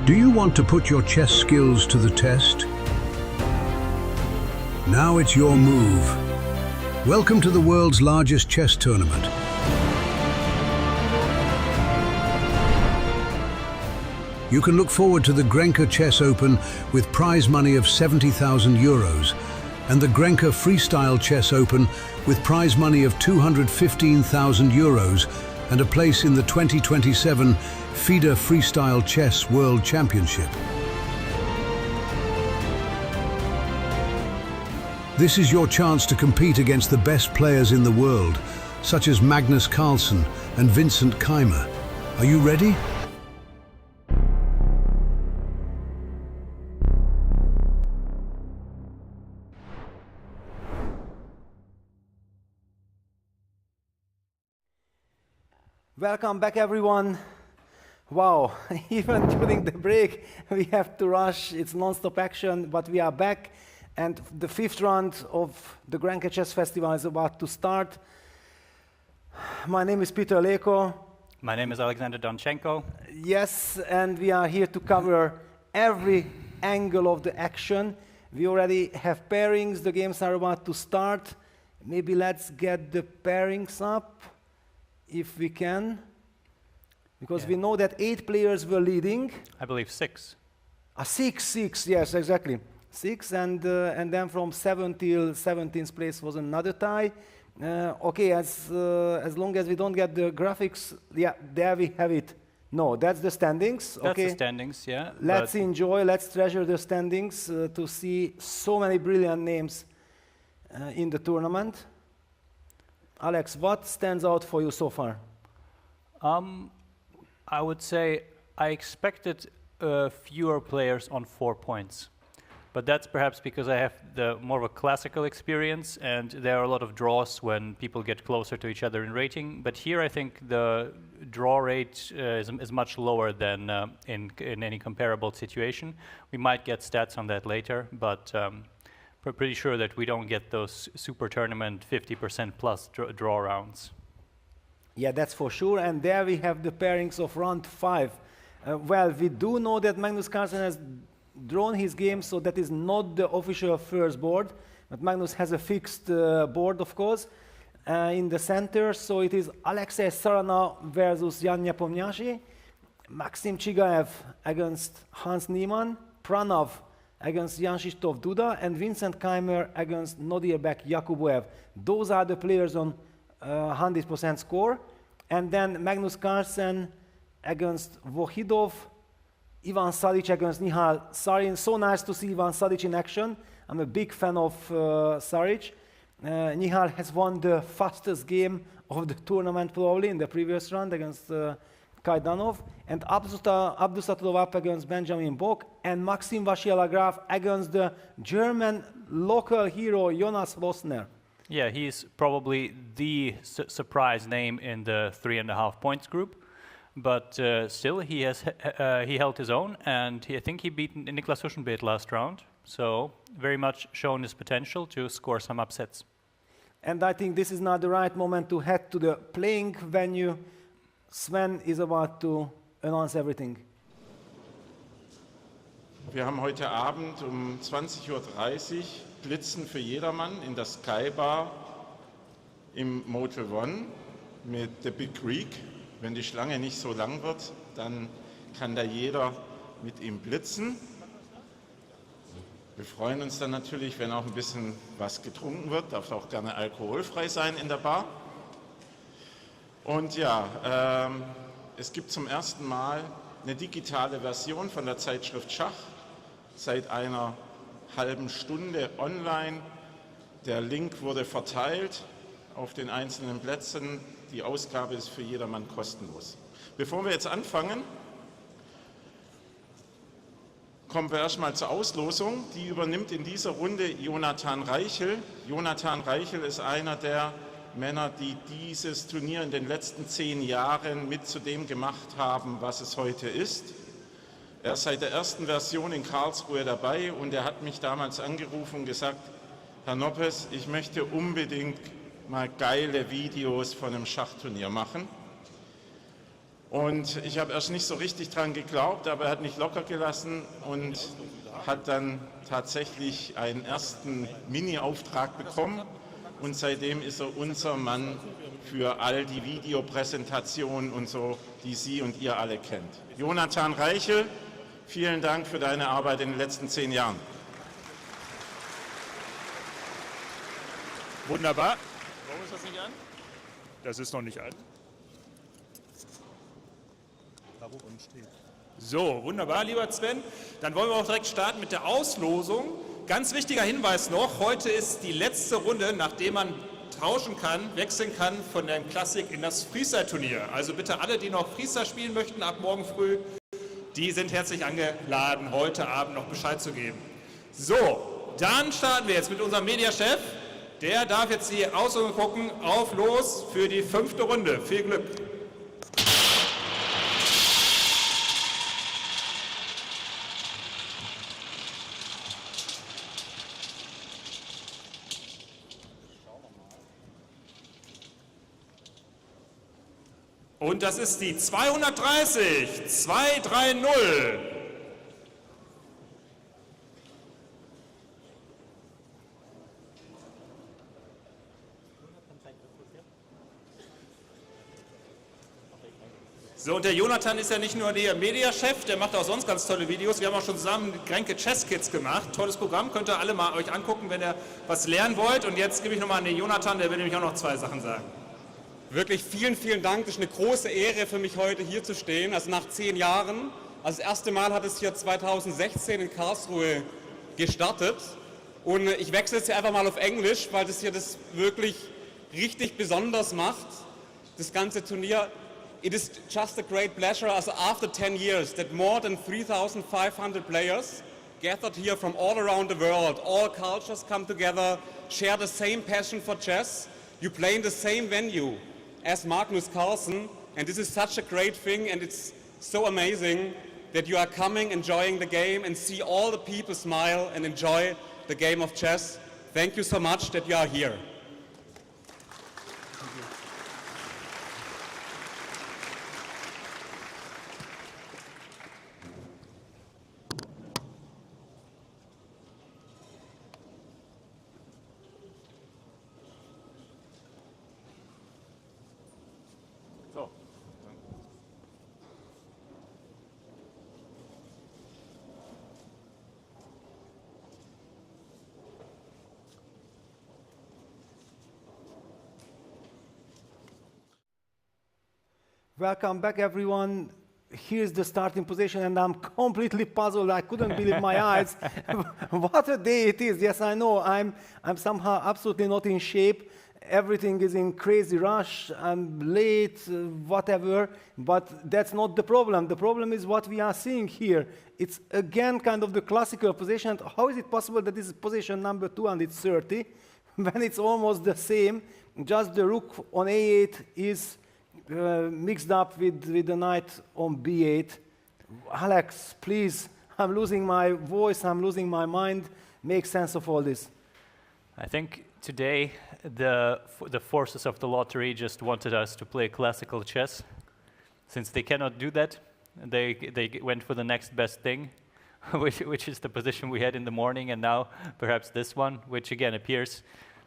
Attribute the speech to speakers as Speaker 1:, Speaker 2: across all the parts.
Speaker 1: Do you want to put your chess skills to the test? Now it's your move. Welcome to the world's largest chess tournament. You can look forward to the Grenke Chess Open with prize money of 70,000 euros and the Grenke Freestyle Chess Open with prize money of 215,000 euros and a place in the 2027 FIDE Freestyle Chess World Championship. This is your chance to compete against the best players in the world, such as Magnus Carlsen and Vincent Keymer. Are you ready?
Speaker 2: Welcome back, everyone. Wow, even during the break, we have to rush. It's non-stop action, but we are back. And the fifth round of the Grenke Chess Festival is about to start. My name is Peter Leko.
Speaker 3: My name is Alexander Donchenko.
Speaker 2: Yes, and we are here to cover every angle of the action. We already have pairings. The games are about to start. Maybe let's get the pairings up, if we can, because we know that 8 players were leading.
Speaker 3: I believe 6.
Speaker 2: Six, yes, exactly. 6, and then from 7 till 17th place was another tie. Okay, as long as we don't get the graphics, yeah, there we have it. No, that's the standings.
Speaker 3: That's
Speaker 2: okay.
Speaker 3: The standings, yeah.
Speaker 2: Let's enjoy, let's treasure the standings to see so many brilliant names in the tournament. Alex, what stands out for you so far?
Speaker 3: I would say I expected fewer players on 4 points. But that's perhaps because I have more of a classical experience, and there are a lot of draws when people get closer to each other in rating. But here I think the draw rate is much lower than in any comparable situation. We might get stats on that later, but we're pretty sure that we don't get those super tournament 50% plus draw rounds.
Speaker 2: Yeah, that's for sure. And there we have the pairings of round 5. Well, we do know that Magnus Carlsen has drawn his game, so that is not the official first board. But Magnus has a fixed board, of course, in the center. So it is Alexei Sarana versus Jan Nepomniachtchi, Maxim Chigaev against Hans Niemann, Pranav against Jan Krzysztof Duda, and Vincent Keymer against Nodribek Yakubuev. Those are the players on 100% score. And then Magnus Carlsen against Vohidov, Ivan Sadic against Nihal Sarin. So nice to see Ivan Sadic in action. I'm a big fan of Saric. Nihal has won the fastest game of the tournament probably in the previous round against Kaidanov, and Abdusatulov up against Benjamin Bock, and Maxim Vachier-Lagrave against the German local hero Jonas Rosner.
Speaker 3: Yeah, he's probably the surprise name in the 3.5 points group, but still he held his own, and I think he beat Niklas Huschenbeth last round, so very much shown his potential to score some upsets.
Speaker 2: And I think this is now the right moment to head to the playing venue. Sven is about to announce everything.
Speaker 4: Wir haben heute Abend um 20:30 Uhr Blitzen für jedermann in der Sky Bar im Motel One mit The Big Greek. Wenn die Schlange nicht so lang wird, dann kann da jeder mit ihm blitzen. Wir freuen uns dann natürlich, wenn auch ein bisschen was getrunken wird. Darf auch gerne alkoholfrei sein in der Bar. Und ja, es gibt zum ersten Mal eine digitale Version von der Zeitschrift Schach seit einer halben Stunde online. Der Link wurde verteilt auf den einzelnen Plätzen. Die Ausgabe ist für jedermann kostenlos. Bevor wir jetzt anfangen, kommen wir erstmal zur Auslosung. Die übernimmt in dieser Runde Jonathan Reichel. Jonathan Reichel ist einer der Männer, die dieses Turnier in den letzten 10 Jahren mit zu dem gemacht haben, was es heute ist. Er ist seit der ersten Version in Karlsruhe dabei und er hat mich damals angerufen und gesagt, Herr Noppes, ich möchte unbedingt mal geile Videos von einem Schachturnier machen. Und ich habe erst nicht so richtig dran geglaubt, aber er hat nicht locker gelassen und hat dann tatsächlich einen ersten Mini-Auftrag bekommen. Und seitdem ist er unser Mann für all die Videopräsentationen und so, die Sie und ihr alle kennt. Jonathan Reichel, vielen Dank für deine Arbeit in den letzten 10 Jahren.
Speaker 5: Wunderbar. Warum ist das nicht an? Das ist noch nicht an. So, wunderbar, lieber Sven. Dann wollen wir auch direkt starten mit der Auslosung. Ganz wichtiger Hinweis noch, heute ist die letzte Runde, nachdem man tauschen kann, wechseln kann von dem Classic in das Freestyle-Turnier. Also bitte alle, die noch Freestyle spielen möchten, ab morgen früh, die sind herzlich angeladen, heute Abend noch Bescheid zu geben. So, dann starten wir jetzt mit unserem Mediachef. Der darf jetzt die Auslosung gucken. Auf, los für die 5. Runde. Viel Glück. Und das ist die 230, 230. So, und der Jonathan ist ja nicht nur der Mediachef, der macht auch sonst ganz tolle Videos. Wir haben auch schon zusammen Grenke Chess Kids gemacht. Tolles Programm, könnt ihr alle mal euch angucken, wenn ihr was lernen wollt. Und jetzt gebe ich nochmal an den Jonathan, der will nämlich auch noch 2 Sachen sagen.
Speaker 6: Wirklich vielen, vielen Dank. Das ist eine große Ehre für mich, heute hier zu stehen. Also nach 10 Jahren. Also das erste Mal hat es hier 2016 in Karlsruhe gestartet. Und ich wechsle jetzt hier einfach mal auf Englisch, weil das hier das wirklich richtig besonders macht. Das ganze Turnier. It is just a great pleasure, also after 10 years, that more than 3,500 players gathered here from all around the world. All cultures come together, share the same passion for chess. You play in the same venue as Magnus Carlsen, and this is such a great thing, and it's so amazing that you are coming, enjoying the game, and see all the people smile and enjoy the game of chess. Thank you so much that you are here.
Speaker 2: Welcome back, everyone. Here's the starting position, and I'm completely puzzled. I couldn't believe my eyes. What a day it is. Yes, I know. I'm somehow absolutely not in shape. Everything is in crazy rush. I'm late, whatever. But that's not the problem. The problem is what we are seeing here. It's again kind of the classical position. How is it possible that this is position number 2 and it's 30 when it's almost the same? Just the rook on a8 is mixed up with the knight on b8. Alex, please, I'm losing my voice, I'm losing my mind. Make sense of all this.
Speaker 3: I think today the forces of the lottery just wanted us to play classical chess. Since they cannot do that, they went for the next best thing, which is the position we had in the morning, and now perhaps this one, which again appears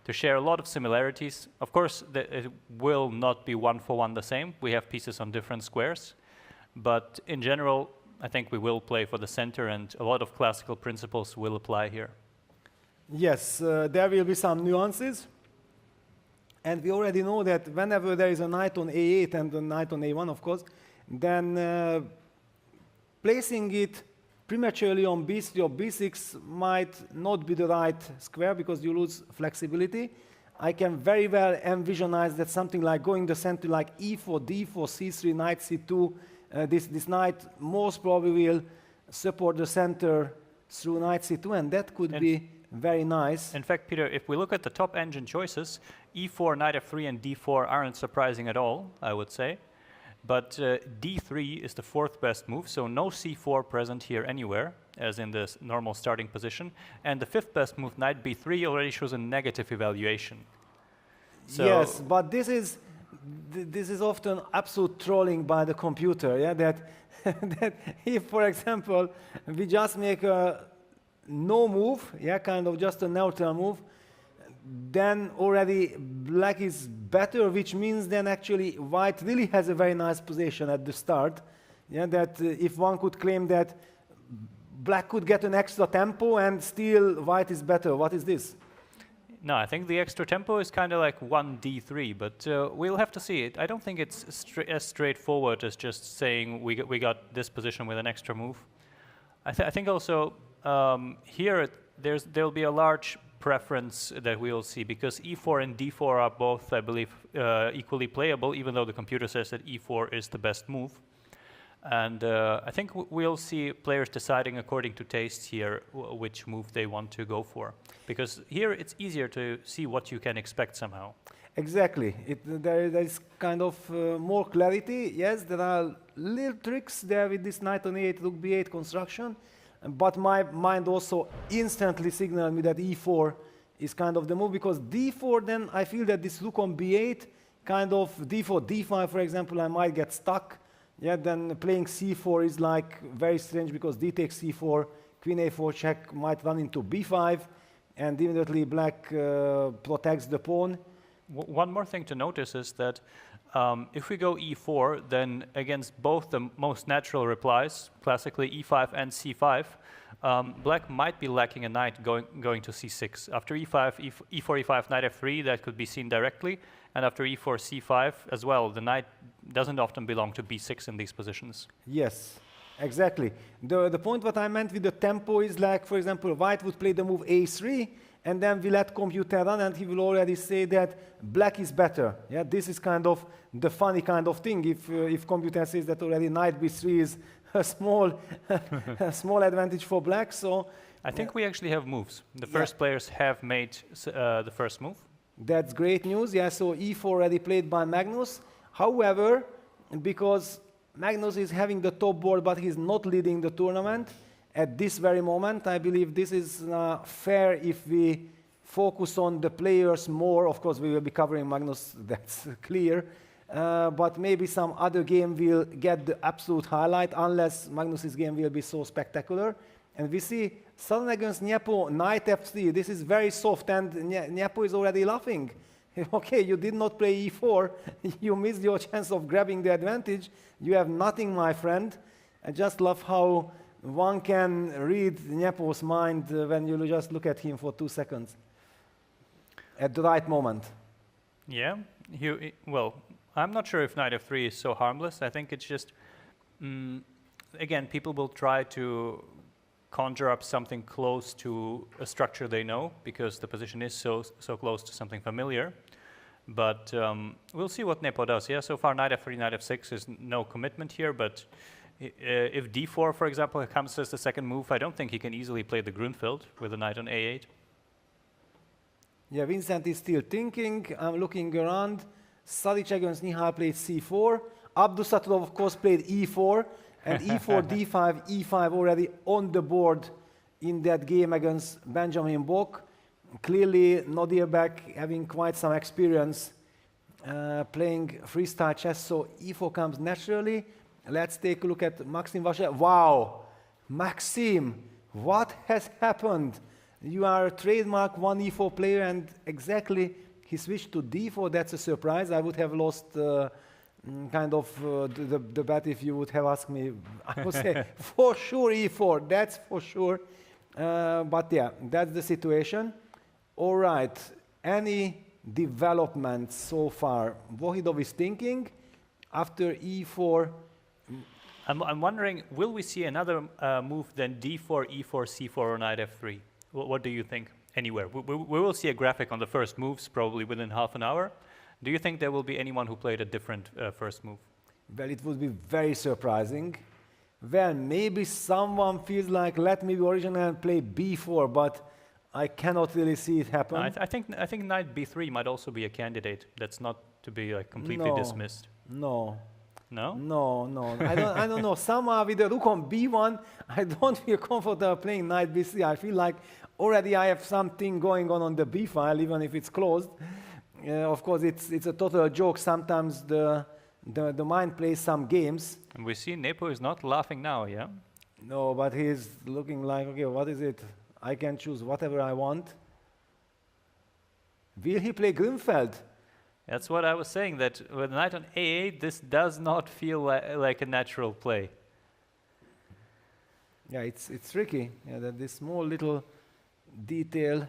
Speaker 3: to share a lot of similarities. Of course, it will not be 1-for-1 the same. We have pieces on different squares. But in general, I think we will play for the center, and a lot of classical principles will apply here.
Speaker 2: Yes, there will be some nuances. And we already know that whenever there is a knight on a8 and a knight on a1, of course, then placing it prematurely on b3 or b6 might not be the right square because you lose flexibility. I can very well envisionize that something like going the center like e4, d4, c3, knight c2. This knight most probably will support the center through knight c2, and that could be very nice.
Speaker 3: In fact, Peter, if we look at the top engine choices, e4, knight f3, and d4 aren't surprising at all, I would say. But d3 is the 4th best move, so no c4 present here anywhere, as in the normal starting position. And the 5th best move, knight b3, already shows a negative evaluation. So
Speaker 2: yes, but this is this is often absolute trolling by the computer, yeah, that, that if, for example, we just make a no move, yeah, kind of just a neutral move, then already black is better, which means then actually white really has a very nice position at the start, yeah, that if one could claim that black could get an extra tempo and still white is better. What is this?
Speaker 3: No, I think the extra tempo is kind of like 1d3, but we'll have to see it. I don't think it's as straightforward as just saying we got this position with an extra move. I think also here there'll be a large preference that we'll see, because e4 and d4 are both, I believe, equally playable, even though the computer says that e4 is the best move. And I think we'll see players deciding according to taste here which move they want to go for. Because here it's easier to see what you can expect somehow.
Speaker 2: Exactly. There is kind of more clarity. Yes, there are little tricks there with this knight on e8, rook b8 construction. But my mind also instantly signaled me that e4 is kind of the move, because d4, then I feel that this rook on b8, kind of d4, d5, for example, I might get stuck. Yeah, then playing c4 is like very strange, because d takes c4, queen a4 check might run into b5, and immediately black protects the pawn.
Speaker 3: One more thing to notice is that if we go e4, then against both the most natural replies, classically e5 and c5, black might be lacking a knight going to c6. After e5, e4, e5, knight f3, that could be seen directly. And after e4, c5 as well, the knight doesn't often belong to b6 in these positions.
Speaker 2: Yes, exactly. The point what I meant with the tempo is like, for example, white would play the move a3, and then we let computer run, and he will already say that black is better. Yeah, this is kind of the funny kind of thing. If computer says that already knight b3 is a small, a small advantage for black, so...
Speaker 3: I think we actually have moves. The first players have made the first move.
Speaker 2: That's great news. Yeah, so e4 already played by Magnus. However, because Magnus is having the top board, but he's not leading the tournament at this very moment, I believe this is fair if we focus on the players more. Of course, we will be covering Magnus, that's clear. But maybe some other game will get the absolute highlight, unless Magnus's game will be so spectacular. And we see sudden against Nepo, knight f3. This is very soft, and Nepo is already laughing. Okay, you did not play e4. You missed your chance of grabbing the advantage. You have nothing, my friend. I just love how one can read Nepo's mind when you just look at him for 2 seconds at the right moment.
Speaker 3: Yeah, well, I'm not sure if knight f3 is so harmless. I think it's just, again, people will try to conjure up something close to a structure they know, because the position is so close to something familiar. But we'll see what Nepo does. Yeah, so far knight f3, knight f6 is no commitment here, but if d4, for example, comes as the second move, I don't think he can easily play the Grunfeld with a knight on a8.
Speaker 2: Yeah, Vincent is still thinking. I'm looking around. Sadic against Nihal played c4. Abdusatulov, of course, played e4. And e4, d5, e5 already on the board in that game against Benjamin Bock. Clearly, Nodribek having quite some experience playing freestyle chess, so e4 comes naturally. Let's take a look at Maxim Vashev. Wow, Maxim, what has happened? You are a trademark 1e4 player, and exactly he switched to d4. That's a surprise. I would have lost kind of the bet if you would have asked me. I would say for sure e4, that's for sure. But yeah, that's the situation. All right, any developments so far? Vohidov is thinking after e4.
Speaker 3: I'm wondering, will we see another move than d4, e4, c4, or knight f3? What do you think? Anywhere. We will see a graphic on the first moves probably within half an hour. Do you think there will be anyone who played a different first move?
Speaker 2: Well, it would be very surprising. Well, maybe someone feels like, let me be original and play b4, but I cannot really see it happen.
Speaker 3: No, I think knight b3 might also be a candidate. That's not to be like completely dismissed.
Speaker 2: No.
Speaker 3: No?
Speaker 2: No, no. I don't know. Somehow with the rook on b1, I don't feel comfortable playing knight b3. I feel like already I have something going on the b file, even if it's closed. Of course, it's a total joke. Sometimes the mind plays some games.
Speaker 3: And we see Nepo is not laughing now, yeah?
Speaker 2: No, but he's looking like, okay, what is it? I can choose whatever I want. Will he play Grünfeld?
Speaker 3: That's what I was saying, that with knight on a8, this does not feel like a natural play.
Speaker 2: Yeah, it's tricky. Yeah, that this small little detail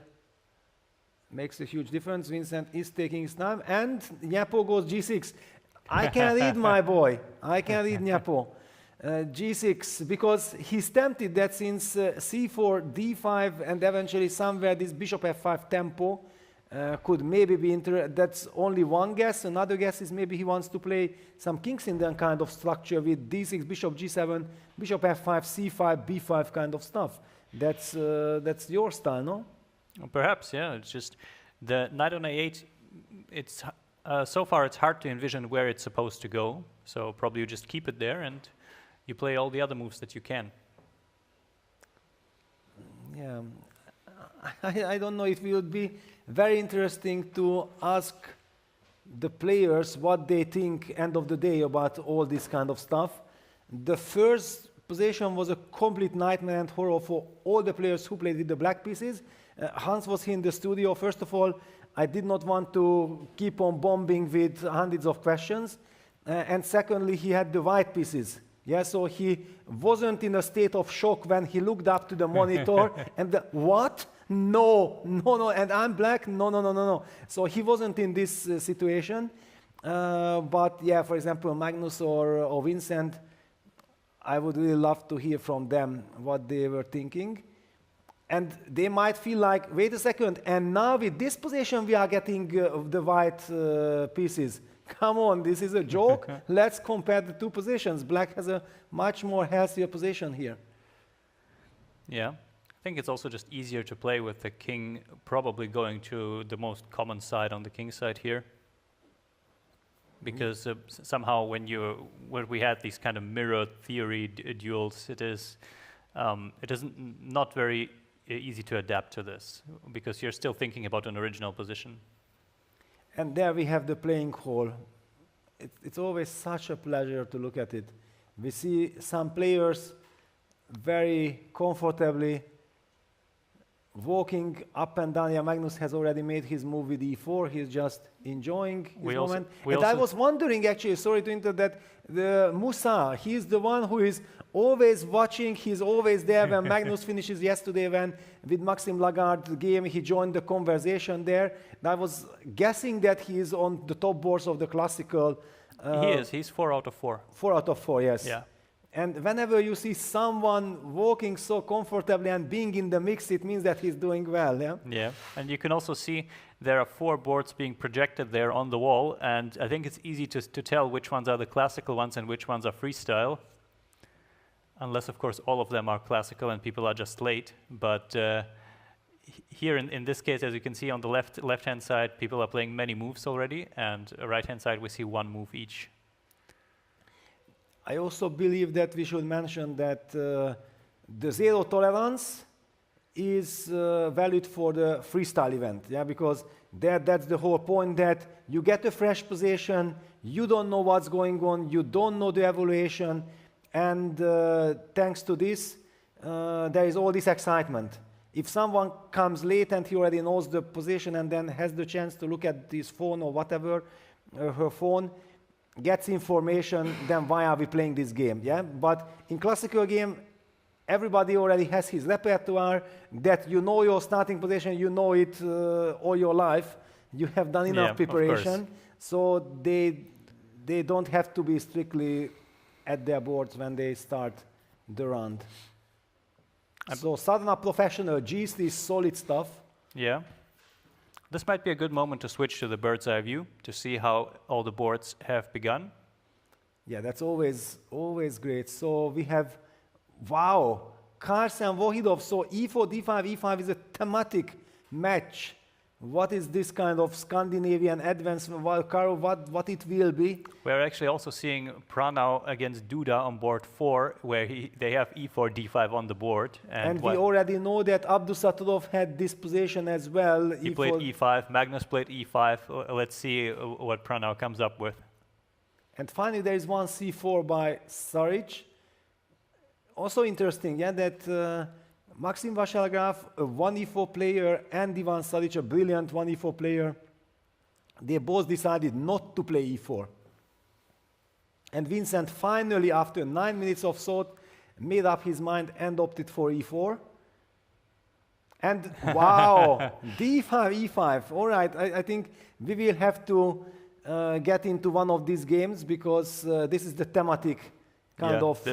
Speaker 2: makes a huge difference. Vincent is taking his time, and Nepo goes g6. I can read my boy. I can read Nepo. G6, because he's tempted that since c4, d5, and eventually somewhere this bishop f5 tempo could maybe be that's only one guess. Another guess is maybe he wants to play some King's-Indian kind of structure with d6, bishop g7, bishop f5, c5, b5 kind of stuff. That's your style, no?
Speaker 3: Perhaps, yeah. It's just the knight on a8. It's so far it's hard to envision where it's supposed to go. So probably you just keep it there and you play all the other moves that you can.
Speaker 2: Yeah, I don't know. It will be very interesting to ask the players what they think end of the day about all this kind of stuff. The first position was a complete nightmare and horror for all the players who played with the black pieces. Hans was here in the studio. First of all, I did not want to keep on bombing with hundreds of questions. And secondly, he had the white pieces. Yeah, so he wasn't in a state of shock when he looked up to the monitor and what? No, and I'm black? No. So he wasn't in this situation. But yeah, for example, Magnus or Vincent, I would really love to hear from them what they were thinking. And they might feel like, wait a second, and now with this position we are getting the white pieces. Come on, this is a joke. Let's compare the two positions. Black has a much more healthier position here.
Speaker 3: Yeah, I think it's also just easier to play with the king probably going to the most common side on the king side here. Because somehow when we had these kind of mirror theory duels, it is not very easy to adapt to this because you're still thinking about an original position.
Speaker 2: And there we have the playing hall. It's always such a pleasure to look at it. We see some players very comfortably walking up and down. Yeah, Magnus has already made his move with e4. He's just enjoying his moment. And I was wondering, actually, sorry to interrupt, that the Musa, he's the one who is always watching. He's always there when Magnus finishes yesterday when with Maxime Lagarde game, he joined the conversation there. And I was guessing that he is on the top boards of the classical.
Speaker 3: He is. He's 4 out of 4.
Speaker 2: 4 out of 4, yes.
Speaker 3: Yeah.
Speaker 2: And whenever you see someone walking so comfortably and being in the mix, it means that he's doing well, yeah?
Speaker 3: Yeah, and you can also see there are 4 boards being projected there on the wall, and I think it's easy to tell which ones are the classical ones and which ones are freestyle. Unless, of course, all of them are classical and people are just late. But here in this case, as you can see on the left-hand side, people are playing many moves already, and right-hand side, we see 1 move each.
Speaker 2: I also believe that we should mention that the zero tolerance is valid for the freestyle event, yeah, because that's the whole point, that you get a fresh position, you don't know what's going on, you don't know the evaluation, and thanks to this, there is all this excitement. If someone comes late and he already knows the position and then has the chance to look at his phone or whatever, her phone, gets information, then why are we playing this game, yeah? But in classical game, everybody already has his repertoire, that you know your starting position, you know it all your life, you have done enough preparation, so they don't have to be strictly at their boards when they start the round. So Sadhana Professional, Gist is solid stuff.
Speaker 3: Yeah. This might be a good moment to switch to the bird's eye view to see how all the boards have begun.
Speaker 2: Yeah, that's always great. So we have, wow, Carlsen, Vohidov. So e4, d5, e5 is a thematic match what is this kind of Scandinavian advance, what it will be.
Speaker 3: We're actually also seeing Pranav against Duda on board 4, where they have e4, d5 on the board.
Speaker 2: And we already know that Abdusattorov had this position as well.
Speaker 3: He played e5, Magnus played e5. Let's see what Pranav comes up with.
Speaker 2: And finally, there is one c4 by Saric. Also interesting, yeah, that Maxim Vasiljev, a 1e4 player, and Ivan Saric, a brilliant 1e4 player, they both decided not to play e4. And Vincent finally, after 9 minutes of thought, made up his mind and opted for e4. And wow, d5, e5. All right, I think we will have to get into one of these games because this is the thematic kind of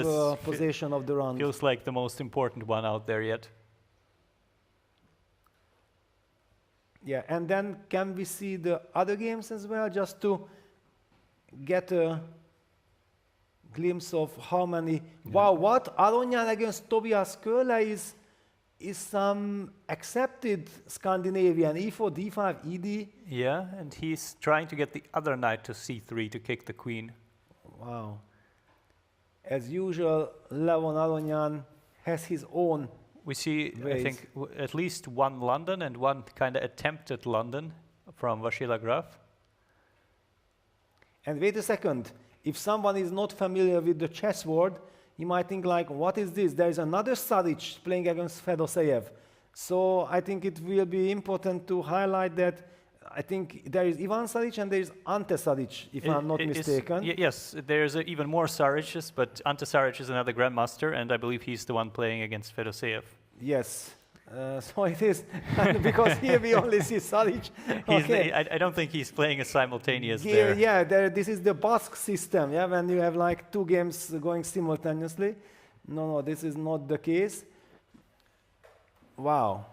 Speaker 2: position of the round.
Speaker 3: Feels like the most important one out there yet.
Speaker 2: Yeah, and then can we see the other games as well, just to get a glimpse of how many... Wow, what? Aronyan against Tobias Köhler is some accepted Scandinavian, e4, d5, ed.
Speaker 3: Yeah, and he's trying to get the other knight to c3 to kick the queen.
Speaker 2: Wow. As usual, Levon Aronyan has his own
Speaker 3: We see,
Speaker 2: ways.
Speaker 3: I think, at least one London and one kind of attempted London from Vasiljev.
Speaker 2: And wait a second, if someone is not familiar with the chessboard, he might think like, what is this? There is another Saric playing against Fedoseev. So I think it will be important to highlight that I think there is Ivan Saric and there is Ante Saric, if I'm not mistaken.
Speaker 3: Yes, there's even more Saric's, but Ante Saric is another grandmaster, and I believe he's the one playing against Fedoseev.
Speaker 2: Yes. So it is, because here we only see Saric. Okay.
Speaker 3: I don't think he's playing a simultaneous there.
Speaker 2: Yeah, this is the Basque system, yeah, when you have like two games going simultaneously. No, this is not the case. Wow.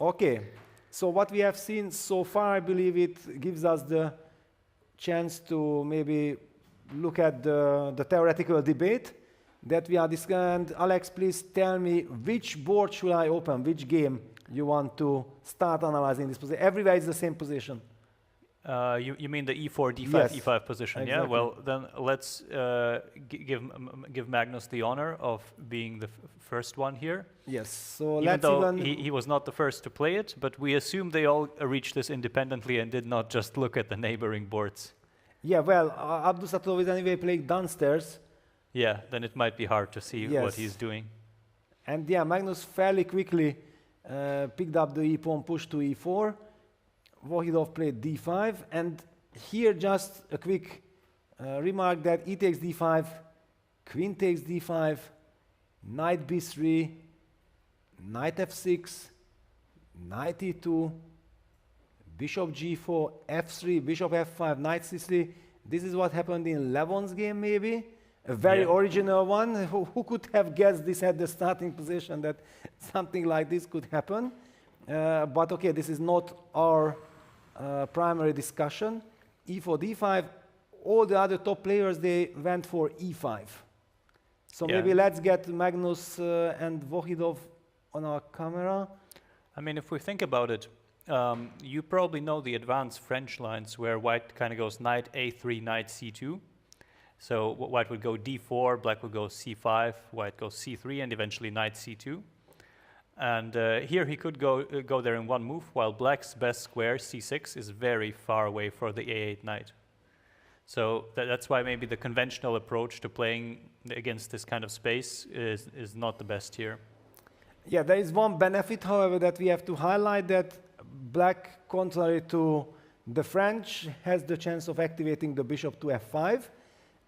Speaker 2: Okay. So what we have seen so far, I believe it gives us the chance to maybe look at the theoretical debate that we are discussing. And Alex, please tell me which board should I open, which game you want to start analyzing this position. Everywhere is the same position.
Speaker 3: You mean the e4, d5,
Speaker 2: Yes,
Speaker 3: e5 position,
Speaker 2: exactly.
Speaker 3: yeah? Well, then let's give Magnus the honor of being the first one here.
Speaker 2: Yes, so
Speaker 3: Even
Speaker 2: let's
Speaker 3: though he was not the first to play it, but we assume they all reached this independently and did not just look at the neighboring boards.
Speaker 2: Yeah, well, Abdusattorov is anyway playing downstairs.
Speaker 3: Yeah, then it might be hard to see what
Speaker 2: Yes.
Speaker 3: he's doing.
Speaker 2: And yeah, Magnus fairly quickly picked up the e-pawn, pushed to e4. Vohidov played d5, and here just a quick remark that e takes d5, queen takes d5, knight b3, knight f6, knight e2, bishop g4, f3, bishop f5, knight c3. This is what happened in Levon's game, maybe. A very original one. Who could have guessed this at the starting position, that something like this could happen? But okay, this is not our primary discussion. e4, d5, all the other top players, they went for e5. So maybe let's get Magnus and Vohidov on our camera.
Speaker 3: I mean, if we think about it, you probably know the advanced French lines where white kind of goes knight a3, knight c2. So white would go d4, black would go c5, white goes c3, and eventually knight c2. And here he could go there in one move, while black's best square, c6, is very far away for the a8 knight. So that's why maybe the conventional approach to playing against this kind of space is not the best here.
Speaker 2: Yeah, there is one benefit, however, that we have to highlight, that black, contrary to the French, has the chance of activating the bishop to f5.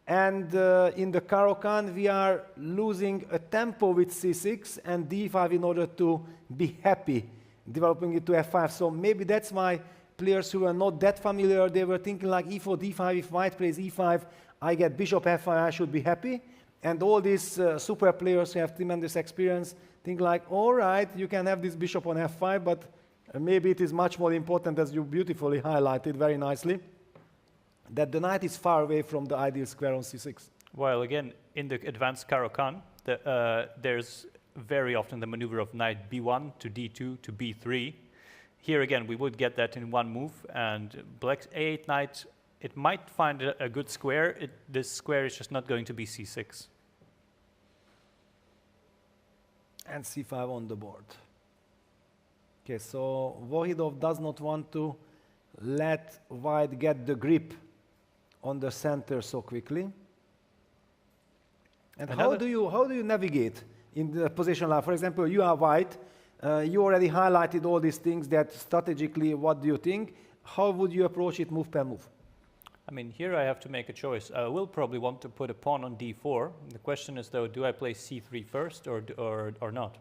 Speaker 2: And in the Caro-Kann, we are losing a tempo with c6 and d5 in order to be happy, developing it to f5. So maybe that's why players who are not that familiar, they were thinking like e4, d5, if white plays e5, I get bishop f5, I should be happy. And all these super players who have tremendous experience think like, all right, you can have this bishop on f5, but maybe it is much more important, as you beautifully highlighted very nicely, that the knight is far away from the ideal square on c6.
Speaker 3: While again, in the advanced Caro-Kann, there's very often the maneuver of knight b1 to d2 to b3. here again, we would get that in one move, and black's a8 knight, it might find a good square. This square is just not going to be c6.
Speaker 2: And c5 on the board. Okay, so Vohidov does not want to let white get the grip on the center so quickly. And how do you navigate in the position line? For example, you are white. You already highlighted all these things that strategically, what do you think? How would you approach it move per move?
Speaker 3: I mean, here I have to make a choice. I will probably want to put a pawn on d4. The question is, though, do I play c3 first or not?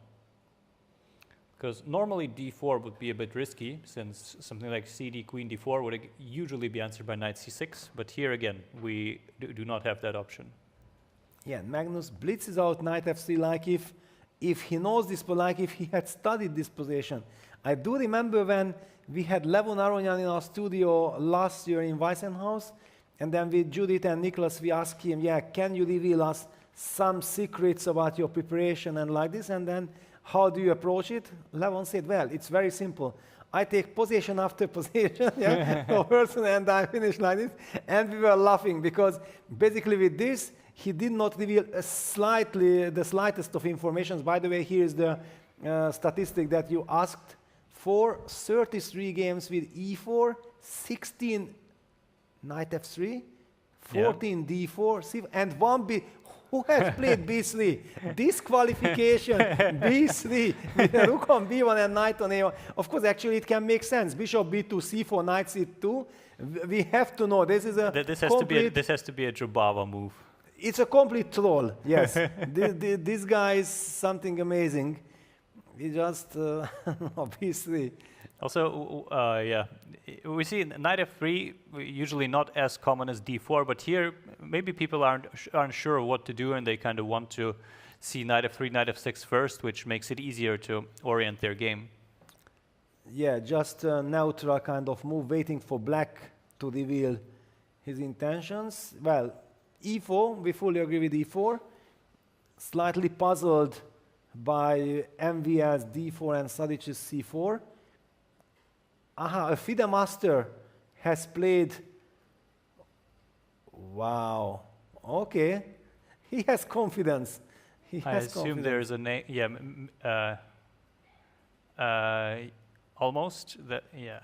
Speaker 3: Because normally d4 would be a bit risky, since something like cd, queen d4 would usually be answered by knight c6. But here again, we do not have that option.
Speaker 2: Yeah, Magnus blitzes out knight f3 like if he knows this, like if he had studied this position. I do remember when we had Levon Aronyan in our studio last year in Weissenhaus, and then with Judith and Nicholas, we asked him, yeah, can you reveal us some secrets about your preparation and like this, and then how do you approach it? Levon said, well, it's very simple. I take position after position, and I finish like this, and we were laughing because basically with this, he did not reveal the slightest of information. By the way, here is the statistic that you asked for: 33 games with e4, 16 knight f3, 14 d4, c, and 1 b. Who has played b3? Disqualification, b3, rook on b1 and knight on a1. Of course, actually, it can make sense. Bishop b2, c4, knight c2. We have to know this is a
Speaker 3: this has to be a Jubava move.
Speaker 2: It's a complete troll, yes. This guy is something amazing. He just, obviously.
Speaker 3: Also, yeah, we see knight f3 usually not as common as d4, but here maybe people aren't sure what to do, and they kind of want to see knight f3, knight f6 first, which makes it easier to orient their game.
Speaker 2: Yeah, just a neutral kind of move, waiting for black to reveal his intentions. Well, e4, we fully agree with e4. Slightly puzzled by MVL's d4 and Sadic's c4. Aha, a FIDE master has played. Wow. Okay. He has confidence.
Speaker 3: I assume there's a name. Yeah. Almost. Yeah.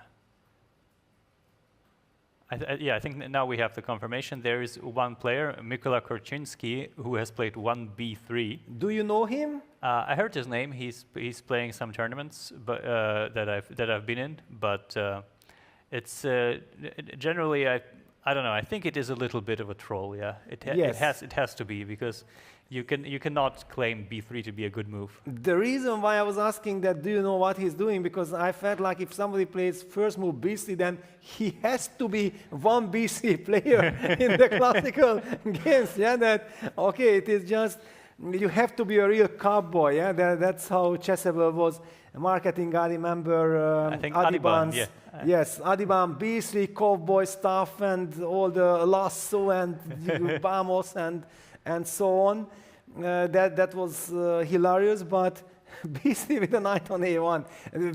Speaker 3: I think now we have the confirmation. There is one player, Mykola Korczynski, who has played 1b3.
Speaker 2: Do you know him?
Speaker 3: I heard his name. He's playing some tournaments, but that I've been in. But it's generally I don't know. I think it is a little bit of a troll. Yeah, it has to be, because you cannot claim b3 to be a good move.
Speaker 2: The reason why I was asking that, do you know what he's doing? Because I felt like if somebody plays first move b3, then he has to be one b3 player in the classical games. Yeah, that okay. It is just you have to be a real cowboy. Yeah, that's how Chessable was marketing. I remember
Speaker 3: I think
Speaker 2: Adiban's.
Speaker 3: Yeah.
Speaker 2: Yes, Adiban b3 cowboy stuff and all the lasso and Vamos and so on. That was hilarious, but b3 with a knight on a1.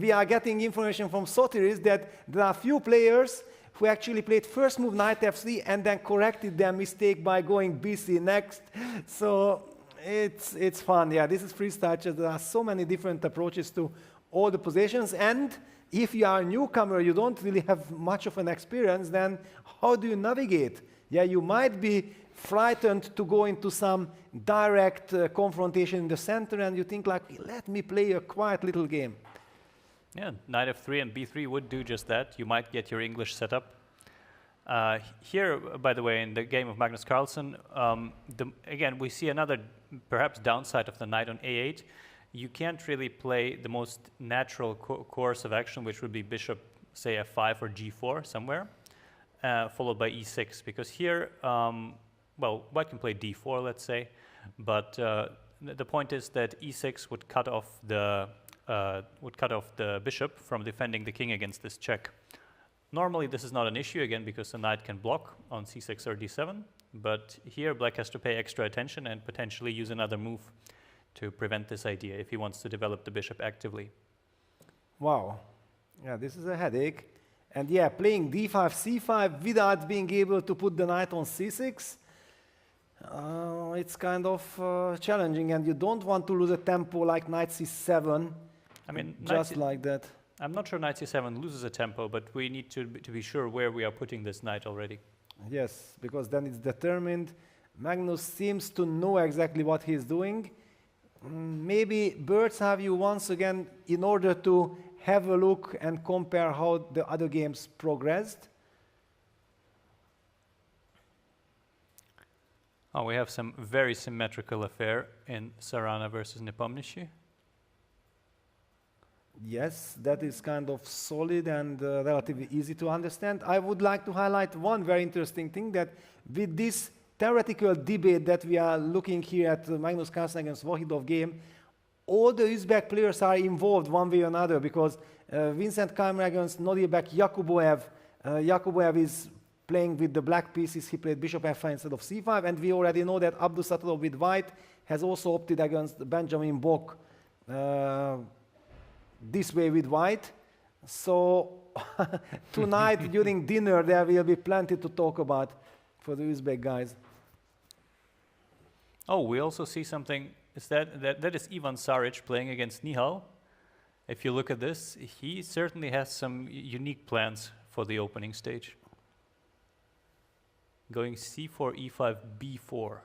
Speaker 2: We are getting information from Sotiris that there are few players who actually played first move knight f3 and then corrected their mistake by going b3 next. So it's fun. Yeah, this is freestyle chess. There are so many different approaches to all the positions, and if you are a newcomer, you don't really have much of an experience, then how do you navigate? Yeah, you might be frightened to go into some direct confrontation in the center, and you think like, let me play a quiet little game.
Speaker 3: Yeah, knight f3 and b3 would do just that. You might get your English setup. Here, by the way, in the game of Magnus Carlsen, again, we see another perhaps downside of the knight on a8. You can't really play the most natural course of action, which would be bishop, say, f5 or g4 somewhere, followed by e6, because here, well, white can play d4, let's say, but the point is that e6 would cut off the bishop from defending the king against this check. Normally, this is not an issue, again, because the knight can block on c6 or d7, but here black has to pay extra attention and potentially use another move to prevent this idea if he wants to develop the bishop actively.
Speaker 2: Wow. Yeah, this is a headache. And yeah, playing d5, c5 without being able to put the knight on c6, it's kind of challenging, and you don't want to lose a tempo like knight c7,
Speaker 3: I mean,
Speaker 2: just like that.
Speaker 3: I'm not sure knight c7 loses a tempo, but we need to be sure where we are putting this knight already.
Speaker 2: Yes, because then it's determined. Magnus seems to know exactly what he's doing. Maybe bird's eye view once again in order to have a look and compare how the other games progressed.
Speaker 3: Oh, we have some very symmetrical affair in Sarana versus Nepomniachtchi.
Speaker 2: Yes, that is kind of solid and relatively easy to understand. I would like to highlight one very interesting thing, that with this theoretical debate that we are looking here at Magnus Carlsen against Vahidov game, all the Uzbek players are involved one way or another, because Vincent Keymer against Nodribek, Yakuboev is playing with the black pieces. He played bishop f5 instead of c5, and we already know that Abdusattorov with white has also opted against Benjamin Bok this way with white. So tonight during dinner there will be plenty to talk about for the Uzbek guys.
Speaker 3: Oh, we also see something. Is that is Ivan Saric playing against Nihal. If you look at this, he certainly has some unique plans for the opening stage. Going c4, e5, b4.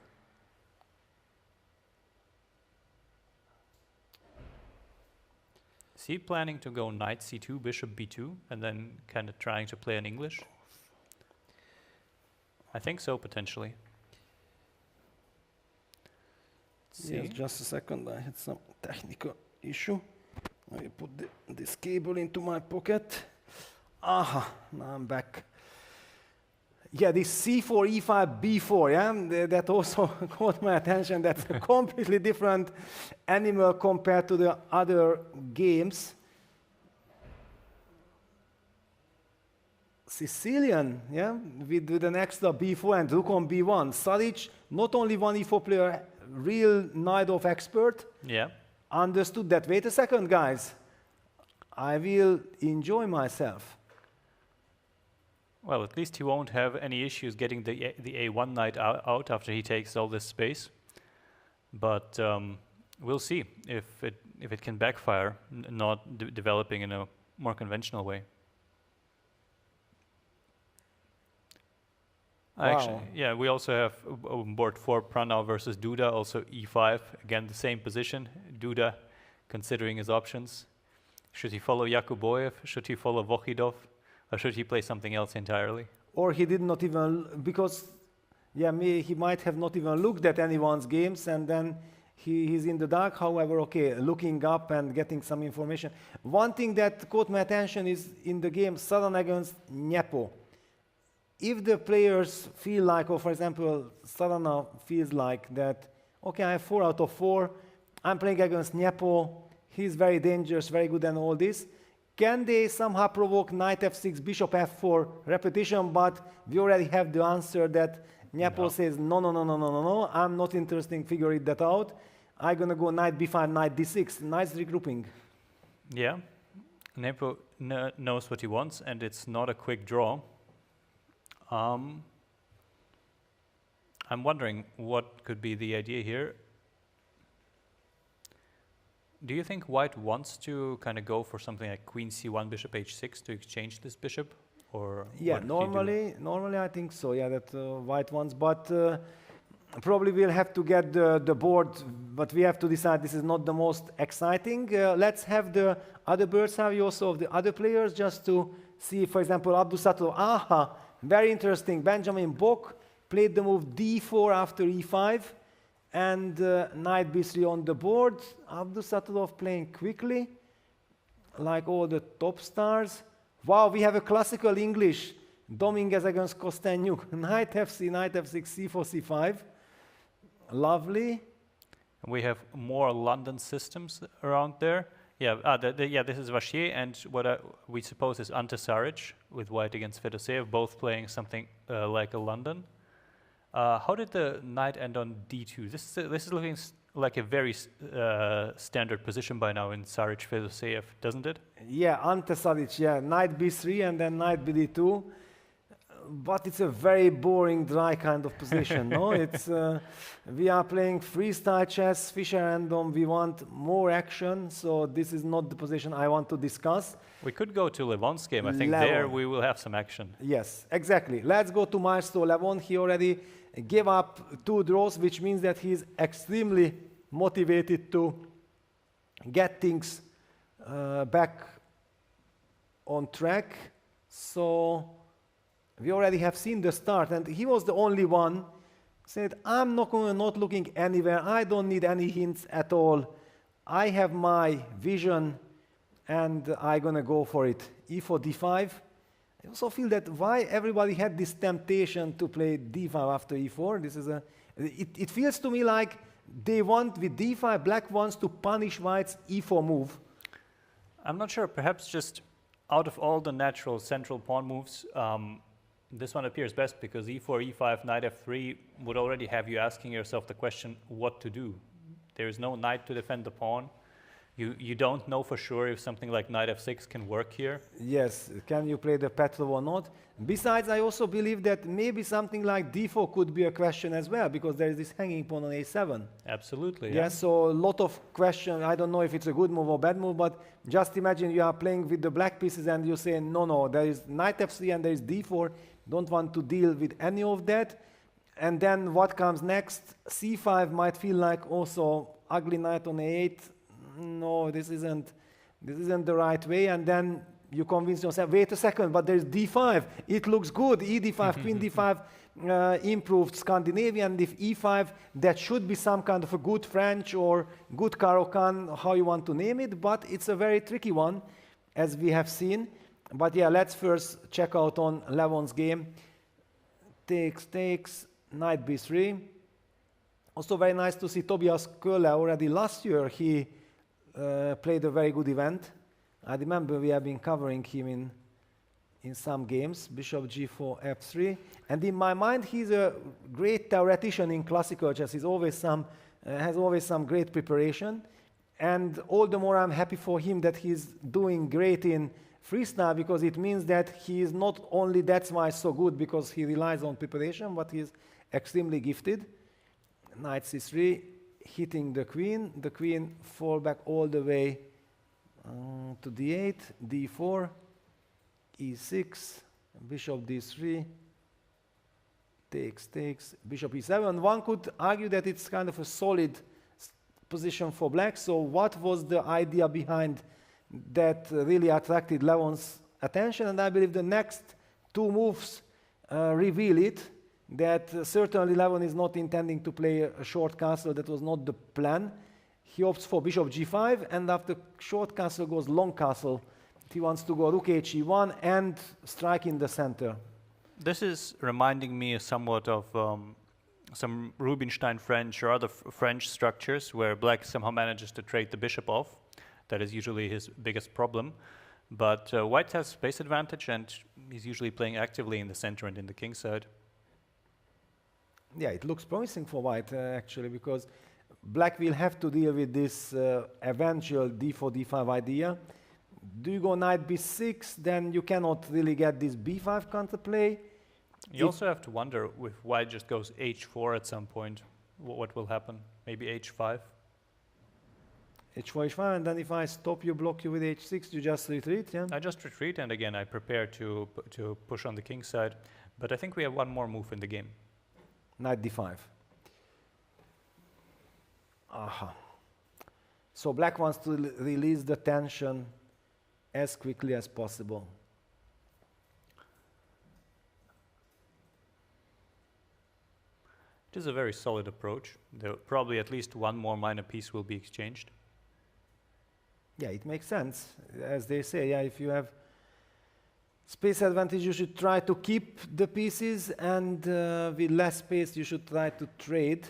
Speaker 3: Is he planning to go knight c2, bishop b2, and then kind of trying to play in English? I think so, potentially.
Speaker 2: Yes, just a second, I had some technical issue. I put this cable into my pocket. Aha, now I'm back. Yeah, this c4, e5, b4, yeah, that also caught my attention. That's a completely different animal compared to the other games. Sicilian, yeah, with an extra b4 and rook on b1. Saric, not only one e4 player, real Najdov expert,
Speaker 3: Yeah.
Speaker 2: understood that. Wait a second, guys. I will enjoy myself.
Speaker 3: Well, at least he won't have any issues getting the a1 knight out after he takes all this space. But we'll see if it can backfire, not developing in a more conventional way.
Speaker 2: Wow.
Speaker 3: Actually, yeah, we also have on board 4 Pranav versus Duda, also e5. Again, the same position. Duda considering his options. Should he follow Yakuboev? Should he follow Vahidov? Or should he play something else entirely?
Speaker 2: Or he did not even, because yeah, he might have not even looked at anyone's games, and then he's in the dark. However, okay, looking up and getting some information. One thing that caught my attention is in the game Sarana against Nepo. If the players feel like, or for example, Sarana feels like that, okay, I have 4 out of 4, I'm playing against Nepo, he's very dangerous, very good and all this, can they somehow provoke knight f6, bishop f4 repetition? But we already have the answer that Nepo says, no, I'm not interested in figuring that out. I'm going to go knight b5, knight d6, nice regrouping.
Speaker 3: Yeah, Nepo knows what he wants, and it's not a quick draw. I'm wondering what could be the idea here. Do you think white wants to kind of go for something like queen c1, bishop h6 to exchange this bishop? Or
Speaker 2: yeah, normally I think so, yeah, that white wants, but probably we'll have to get the board, but we have to decide this is not the most exciting. Let's have the other bird's eye view also of the other players, just to see, for example, Abdusattorov. Very interesting. Benjamin Bok played the move d4 after e5 and knight b3 on the board. Abdusattorov playing quickly, like all the top stars. Wow, we have a classical English. Dominguez against Kostenyuk. Knight f6, c4, c5. Lovely.
Speaker 3: We have more London systems around there. Yeah, this is Vachier, and what we suppose is Ante Saric with white against Fedoseev, both playing something like a London. How did the knight end on d2? This is looking like a very standard position by now in Saric Fedoseev, doesn't it?
Speaker 2: Yeah, Ante Saric, yeah, knight b3 and then knight bd2. But it's a very boring, dry kind of position, no? It's we are playing freestyle chess, Fischer random. We want more action, so this is not the position I want to discuss.
Speaker 3: We could go to Levon's game. I think
Speaker 2: Levon.
Speaker 3: there we will have some action.
Speaker 2: Yes, exactly. Let's go to Maestro Levon. He already gave up 2 draws, which means that he's extremely motivated to get things back on track. So we already have seen the start, and he was the only one said, I'm not looking anywhere. I don't need any hints at all. I have my vision, and I'm gonna go for it. E4, D5. I also feel that why everybody had this temptation to play D5 after E4. This is it feels to me like they want with D5, black wants to punish white's E4 move.
Speaker 3: I'm not sure. Perhaps just out of all the natural central pawn moves, this one appears best because E4, E5, knight F3 would already have you asking yourself the question what to do. There is no knight to defend the pawn. You don't know for sure if something like knight F6 can work here.
Speaker 2: Yes, can you play the Petrov or not? Besides, I also believe that maybe something like D4 could be a question as well, because there is this hanging pawn on A7.
Speaker 3: Absolutely,
Speaker 2: yeah. So a lot of questions. I don't know if it's a good move or bad move, but just imagine you are playing with the black pieces and you say, no, there is knight F3 and there is D4. Don't want to deal with any of that. And then what comes next? C5 might feel like also ugly knight on A8. No, this isn't the right way. And then you convince yourself, wait a second, but there's D5. It looks good. E5, Queen D5, improved Scandinavian. If E5, that should be some kind of a good French or good Caro-Kann, how you want to name it. But it's a very tricky one, as we have seen. But yeah, let's first check out on Levon's game. Takes, knight B3. Also very nice to see Tobias Köhler already last year. He played a very good event. I remember we have been covering him in some games. Bishop G4, F3. And in my mind, he's a great theoretician in classical chess. He's always has always some great preparation. And all the more I'm happy for him that he's doing great in freestyle, because it means that he is not only that's why so good because he relies on preparation, but he's extremely gifted. Knight C3, hitting the queen fall back all the way to D8, D4, E6, bishop D3, takes, bishop E7. One could argue that it's kind of a solid position for black. So what was the idea behind that really attracted Levon's attention? And I believe the next 2 moves reveal it, that certainly Levon is not intending to play a short castle. That was not the plan. He opts for bishop G5, and after short castle goes long castle. He wants to go rook H1 and strike in the center.
Speaker 3: This is reminding me somewhat of some Rubinstein French or other French structures where black somehow manages to trade the bishop off. That is usually his biggest problem. But white has space advantage, and he's usually playing actively in the center and in the king side.
Speaker 2: Yeah, it looks promising for white, actually, because black will have to deal with this eventual d4, d5 idea. Do you go knight b6, then you cannot really get this b5 counterplay.
Speaker 3: You also have to wonder if white just goes h4 at some point, what will happen? Maybe h5?
Speaker 2: H4, H5, and then if I stop you, block you with H6, you just retreat, yeah?
Speaker 3: I just retreat, and again, I prepare to push on the king side. But I think we have one more move in the game.
Speaker 2: Knight D5. Aha. So black wants to release the tension as quickly as possible.
Speaker 3: It is a very solid approach. Probably at least one more minor piece will be exchanged.
Speaker 2: Yeah, it makes sense. As they say, yeah, if you have space advantage, you should try to keep the pieces, and with less space, you should try to trade.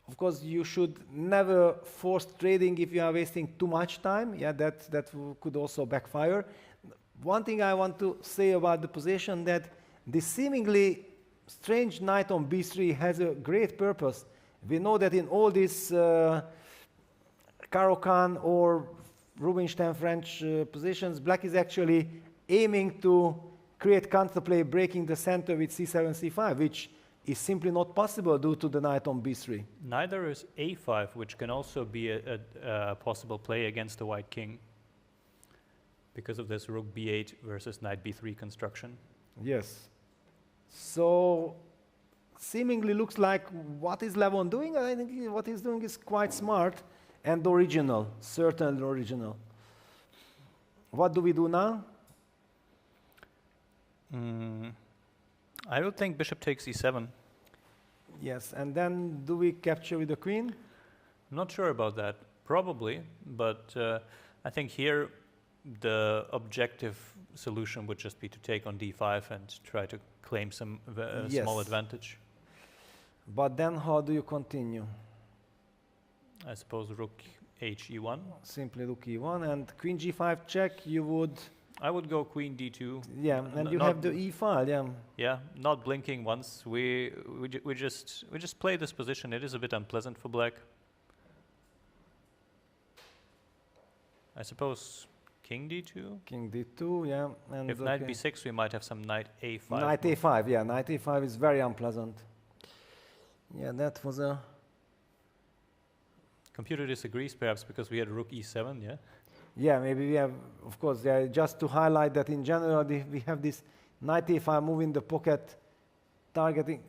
Speaker 2: Of course, you should never force trading if you are wasting too much time. Yeah, that could also backfire. One thing I want to say about the position, that the seemingly strange knight on b3 has a great purpose. We know that in all these Caro-Kann or Rubinstein French positions, black is actually aiming to create counterplay, breaking the center with c7, c5, which is simply not possible due to the knight on b3.
Speaker 3: Neither is a5, which can also be a possible play against the white king because of this rook b8 versus knight b3 construction.
Speaker 2: Yes. So seemingly looks like what is Levon doing? I think what he's doing is quite smart and original, certainly original. What do we do now?
Speaker 3: I would think bishop takes e7.
Speaker 2: Yes, and then do we capture with the queen?
Speaker 3: I'm not sure about that. Probably, but I think here the objective solution would just be to take on d5 and try to claim some small advantage.
Speaker 2: But then how do you continue?
Speaker 3: I suppose rook h e1.
Speaker 2: Simply rook e1 and queen g5 check, you would...
Speaker 3: I would go queen d2.
Speaker 2: Yeah, and you have the e file, yeah.
Speaker 3: Yeah, not blinking once. We just play this position. It is a bit unpleasant for black. I suppose king d2.
Speaker 2: King d2, yeah. And
Speaker 3: if knight b6, we might have some knight a5.
Speaker 2: Knight a5, yeah. Knight a5 is very unpleasant. Yeah, that was a...
Speaker 3: Computer disagrees, perhaps because we had rook e7, yeah?
Speaker 2: Yeah, maybe we have, of course, yeah, just to highlight that in general, we have this knight a5 move in the pocket targeting.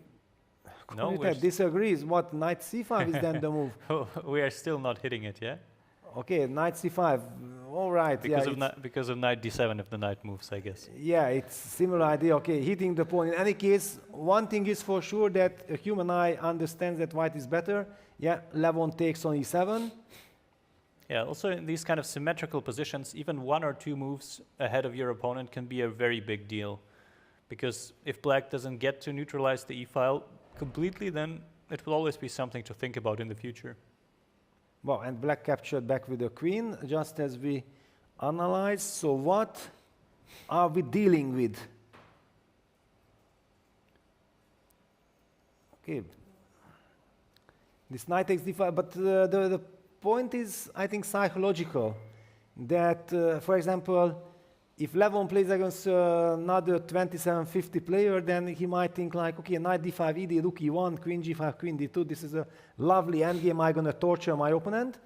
Speaker 3: No,
Speaker 2: Computer disagrees. What, knight c5 is then the move?
Speaker 3: We are still not hitting it, yeah?
Speaker 2: Okay, knight c5. All right.
Speaker 3: Because of knight d7 if the knight moves, I guess.
Speaker 2: Yeah, it's similar idea. Okay, hitting the pawn. In any case, one thing is for sure that a human eye understands that white is better. Yeah, Levon takes on e7.
Speaker 3: Yeah, also in these kind of symmetrical positions, even one or two moves ahead of your opponent can be a very big deal. Because if black doesn't get to neutralize the e-file completely, then it will always be something to think about in the future.
Speaker 2: Well, and black captured back with the queen, just as we analyzed. So what are we dealing with? Okay. This knight takes d5, but the point is, I think, psychological. That, for example, if Levon plays against another 2750 player, then he might think like, okay, knight d5, ed, rook e1, queen g5, queen d2. This is a lovely endgame. I'm going to torture my opponent.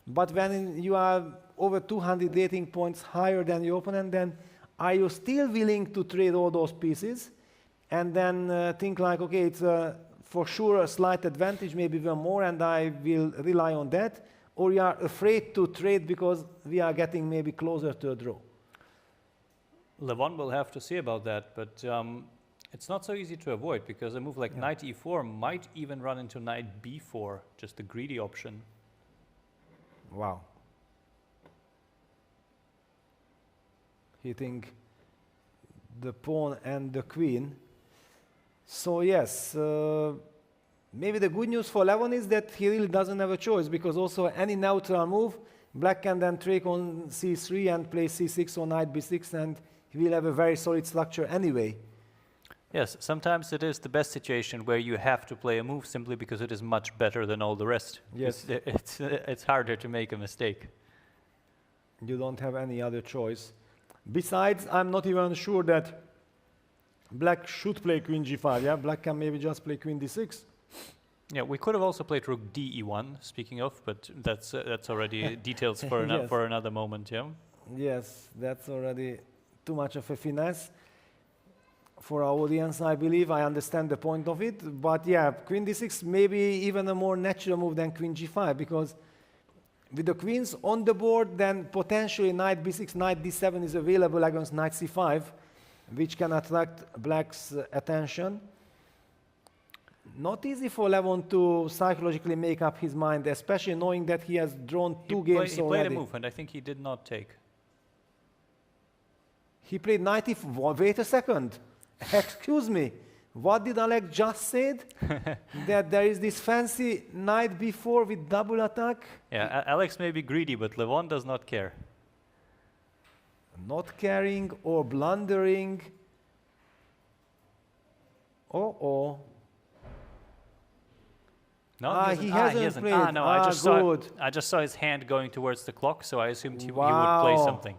Speaker 2: But when you are over 200 rating points higher than your opponent, then are you still willing to trade all those pieces? And then think like, okay, it's for sure a slight advantage, maybe even more, and I will rely on that. Or you are afraid to trade because we are getting maybe closer to a draw.
Speaker 3: Levon will have to see about that, but it's not so easy to avoid because a move like knight e4 might even run into knight b4, just a greedy option.
Speaker 2: Wow. Hitting the pawn and the queen. So yes, maybe the good news for Levon is that he really doesn't have a choice, because also any neutral move, black can then take on c3 and play c6 or knight b6, and he will have a very solid structure anyway.
Speaker 3: Yes, sometimes it is the best situation where you have to play a move simply because it is much better than all the rest.
Speaker 2: Yes.
Speaker 3: It's harder to make a mistake.
Speaker 2: You don't have any other choice. Besides, I'm not even sure that black should play queen g5. Yeah, black can maybe just play queen d6.
Speaker 3: Yeah, we could have also played rook d e1, speaking of, but that's already details for, for another moment, yeah?
Speaker 2: Yes, that's already too much of a finesse for our audience, I believe. I understand the point of it, but yeah, queen d6 maybe even a more natural move than queen g5, because with the queens on the board, then potentially knight b6, knight d7 is available against knight c5, which can attract black's attention. Not easy for Levon to psychologically make up his mind, especially knowing that he has drawn two games
Speaker 3: he
Speaker 2: already.
Speaker 3: Played a move, and I think he did not take.
Speaker 2: He played knight e4. Wait a second. Excuse me. What did Alex just say? That there is this fancy knight b4 with double attack?
Speaker 3: Yeah, Alex may be greedy, but Levon does not care.
Speaker 2: Not caring or blundering. Oh.
Speaker 3: No,
Speaker 2: he hasn't played.
Speaker 3: No,
Speaker 2: Good.
Speaker 3: I just saw his hand going towards the clock, so I assumed he would play something.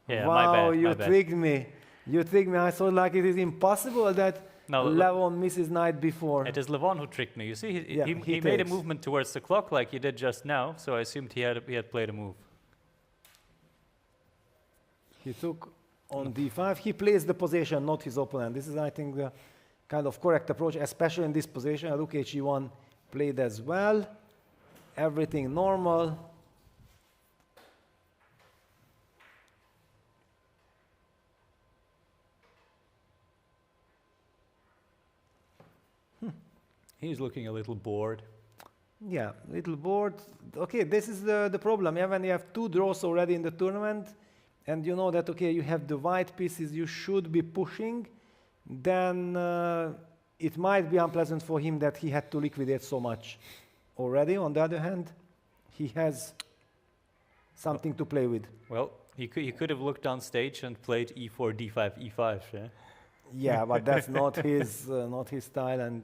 Speaker 3: Yeah, my
Speaker 2: Wow,
Speaker 3: bad.
Speaker 2: you
Speaker 3: my bad.
Speaker 2: tricked me. You tricked me. I thought like it is impossible that
Speaker 3: No,
Speaker 2: Levon misses knight before.
Speaker 3: It is Levon who tricked me. You see,
Speaker 2: Yeah,
Speaker 3: he made a movement towards the clock like he did just now, so I assumed he had played a move.
Speaker 2: He took on d5. He plays the position, not his opponent. This is, I think, the kind of correct approach, especially in this position. Rook he1 played as well. Everything normal.
Speaker 3: He's looking a little bored.
Speaker 2: Yeah, little bored. Okay, this is the problem. Yeah, when you have 2 draws already in the tournament, and you know that, okay, you have the white pieces you should be pushing, then it might be unpleasant for him that he had to liquidate so much already. On the other hand, he has something to play with.
Speaker 3: Well, he could have looked on stage and played e4, d5, e5. Yeah?
Speaker 2: Yeah, but that's not his style. And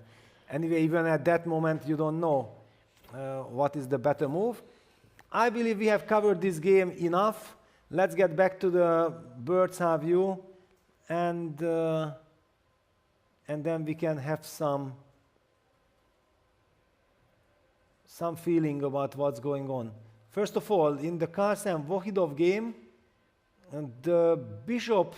Speaker 2: anyway, even at that moment, you don't know what is the better move. I believe we have covered this game enough. Let's get back to the bird's eye view, and then we can have some feeling about what's going on. First of all, in the Carlsen-Vohidov game, the bishop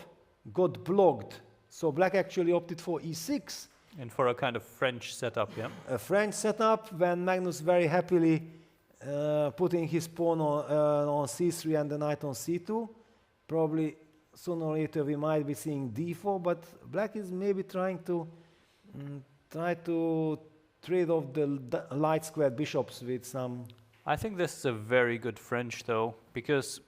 Speaker 2: got blocked, so black actually opted for e6.
Speaker 3: And for a kind of French setup, yeah?
Speaker 2: A French setup, when Magnus very happily putting his pawn on c3 and the knight on c2. Probably sooner or later we might be seeing d4, but black is maybe trying to trade off the light squared bishops with some...
Speaker 3: I think this is a very good French, though, because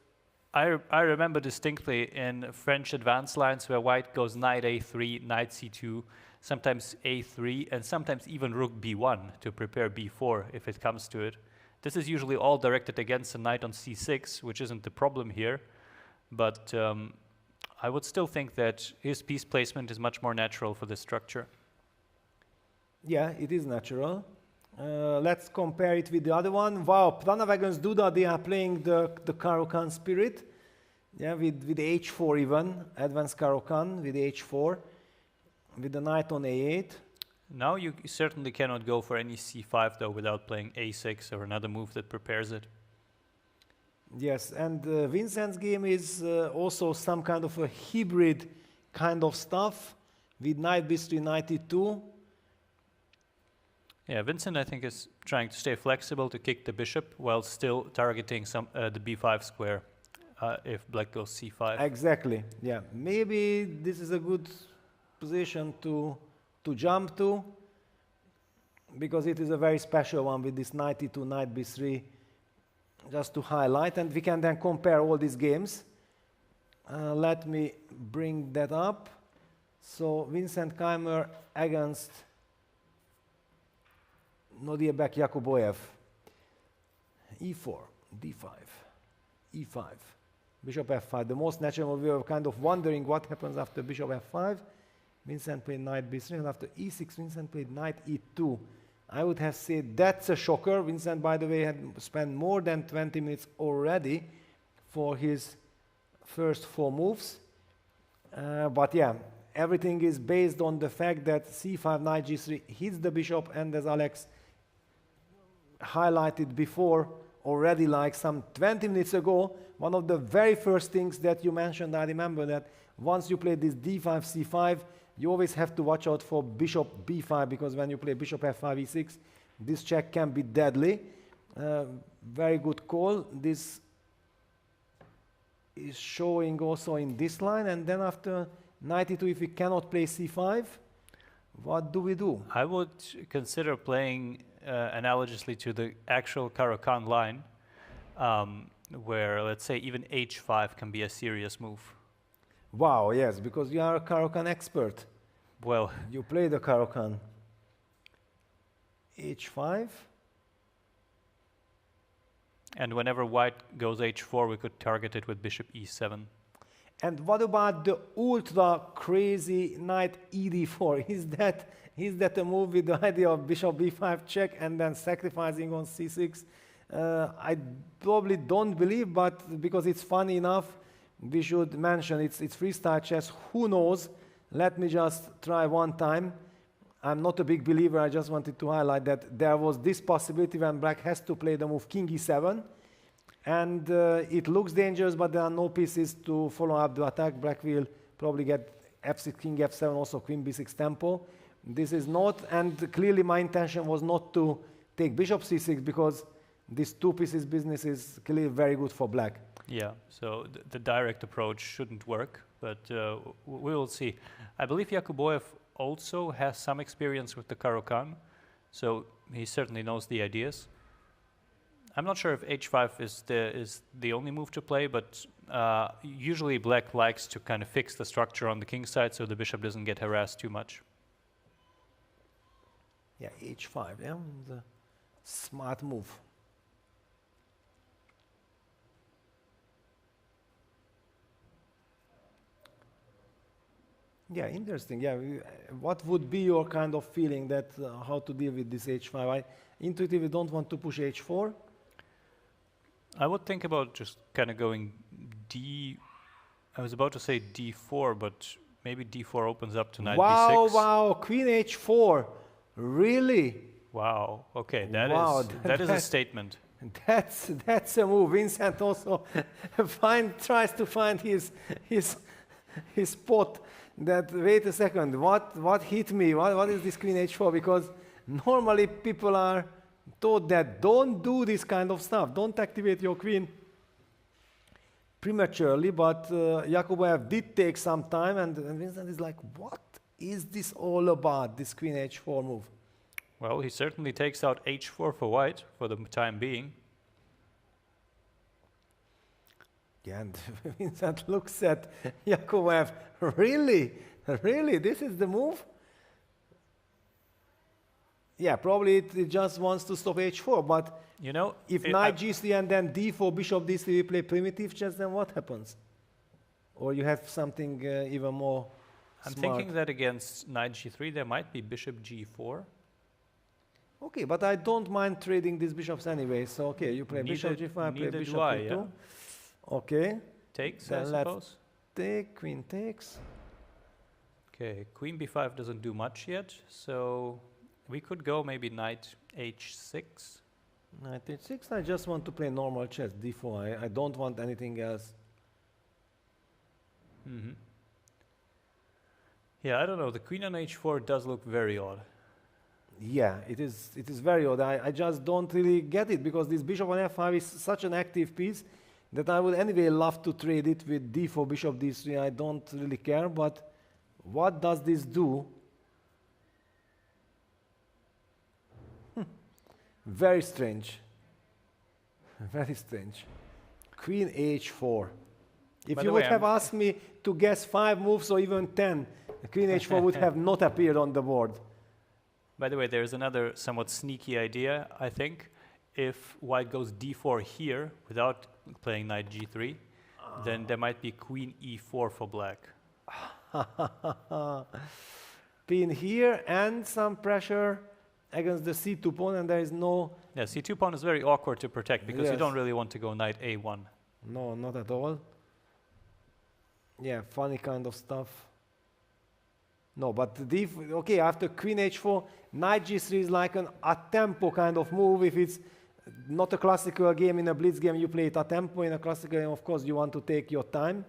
Speaker 3: I remember distinctly in French advanced lines where white goes knight a3, knight c2, sometimes a3, and sometimes even rook b1 to prepare b4 if it comes to it. This is usually all directed against a knight on c6, which isn't the problem here, but I would still think that his piece placement is much more natural for this structure.
Speaker 2: Yeah, it is natural. Let's compare it with the other one. Wow, Pranavagans Duda, they are playing the Caro-Kann spirit. Yeah, with the h4 even, advanced Caro-Kann with the h4, with the knight on a8.
Speaker 3: Now you certainly cannot go for any c5 though without playing a6 or another move that prepares it.
Speaker 2: Yes, and Vincent's game is also some kind of a hybrid kind of stuff with knight b3, knight e2.
Speaker 3: Yeah, Vincent I think is trying to stay flexible to kick the bishop while still targeting the b5 square if black goes c5.
Speaker 2: Exactly, yeah. Maybe this is a good position to jump to, because it is a very special one with this knight e2, knight b3, just to highlight, and we can then compare all these games. Let me bring that up. So Vincent Keymer against Nodribek Yakuboyev. e4, d5, e5, bishop f5. The most natural, we were kind of wondering what happens after bishop f5. Vincent played knight b3, and after e6, Vincent played knight e2. I would have said that's a shocker. Vincent, by the way, had spent more than 20 minutes already for his first 4 moves. But yeah, everything is based on the fact that c5, knight g3 hits the bishop, and as Alex highlighted before, already like some 20 minutes ago, one of the very first things that you mentioned, I remember that once you play this d5, c5, you always have to watch out for bishop b5, because when you play bishop f5, e6, this check can be deadly. Very good call. This is showing also in this line, and then after knight e2, if we cannot play c5, what do we do?
Speaker 3: I would consider playing analogously to the actual Caro-Kann line, where let's say even h5 can be a serious move.
Speaker 2: Wow, yes, because you are a Caro-Kann expert.
Speaker 3: Well,
Speaker 2: you play the Caro-Kann. h5.
Speaker 3: And whenever white goes h4, we could target it with bishop e7.
Speaker 2: And what about the ultra crazy knight ed4? Is that is that a move with the idea of bishop b5 check and then sacrificing on c6? I probably don't believe, but because it's funny enough, we should mention it's freestyle chess. Who knows? Let me just try one time. I'm not a big believer. I just wanted to highlight that there was this possibility when black has to play the move king e7. And it looks dangerous, but there are no pieces to follow up the attack. Black will probably get f6, king f7, also queen b6 tempo. This is not, and clearly my intention was not to take bishop c6 because this two pieces business is clearly very good for black.
Speaker 3: Yeah, so the direct approach shouldn't work, but we will see. I believe Yakuboyev also has some experience with the Caro-Kann, so he certainly knows the ideas. I'm not sure if h5 is the only move to play, but usually black likes to kind of fix the structure on the king side so the bishop doesn't get harassed too much.
Speaker 2: Yeah, h5, yeah, the smart move. Yeah, interesting. Yeah, what would be your kind of feeling that how to deal with this h5? I intuitively don't want to push h4.
Speaker 3: I would think about just kind of going I was about to say d4, but maybe d4 opens up to knight b6.
Speaker 2: Wow, queen h4. Really?
Speaker 3: Wow. Okay,
Speaker 2: Wow,
Speaker 3: that is a statement.
Speaker 2: That's a move. Vincent also tries to find his spot. That wait a second. What hit me? What is this queen h4? Because normally people are taught that don't do this kind of stuff. Don't activate your queen prematurely. But Yakuboyev did take some time, and Vincent is like, what is this all about, this queen h4 move?
Speaker 3: Well, he certainly takes out h4 for white for the time being.
Speaker 2: Yeah, and Vincent looks at Yakuboyev. Really? Really? This is the move? Yeah, probably it just wants to stop h4, but
Speaker 3: you know,
Speaker 2: if knight g3 and then d4, bishop d3, we play primitive chess, then what happens? Or you have something even more
Speaker 3: I'm
Speaker 2: smart.
Speaker 3: thinking that against knight g3 there might be bishop g4.
Speaker 2: Okay, but I don't mind trading these bishops anyway. So okay, you play bishop g5, I play bishop e2.
Speaker 3: Yeah.
Speaker 2: Okay.
Speaker 3: Takes,
Speaker 2: Then
Speaker 3: I suppose.
Speaker 2: Take, queen takes.
Speaker 3: Okay, queen b5 doesn't do much yet, so we could go maybe knight h6.
Speaker 2: Knight h6, I just want to play normal chess, d4. I don't want anything else.
Speaker 3: Mm-hmm. Yeah, I don't know, the queen on h4 does look very odd.
Speaker 2: Yeah, it is very odd. I just don't really get it, because this bishop on f5 is such an active piece that I would anyway love to trade it with d4, bishop d3. I don't really care, but what does this do? Very strange. Very strange. Queen h4. If you would have asked me to guess 5 moves or even 10, queen h4 would have not appeared on the board.
Speaker 3: By the way, there's another somewhat sneaky idea, I think. If white goes d4 here without playing knight g3, then there might be queen e4 for black.
Speaker 2: Pin here and some pressure against the c2 pawn, and there is no...
Speaker 3: Yeah, c2 pawn is very awkward to protect because you don't really want to go knight a1.
Speaker 2: No, not at all. Yeah, funny kind of stuff. No, but okay, after queen h4, knight g3 is like an a-tempo kind of move. If it's not a classical game, in a blitz game you play it a-tempo. In a classical game, of course, you want to take your time.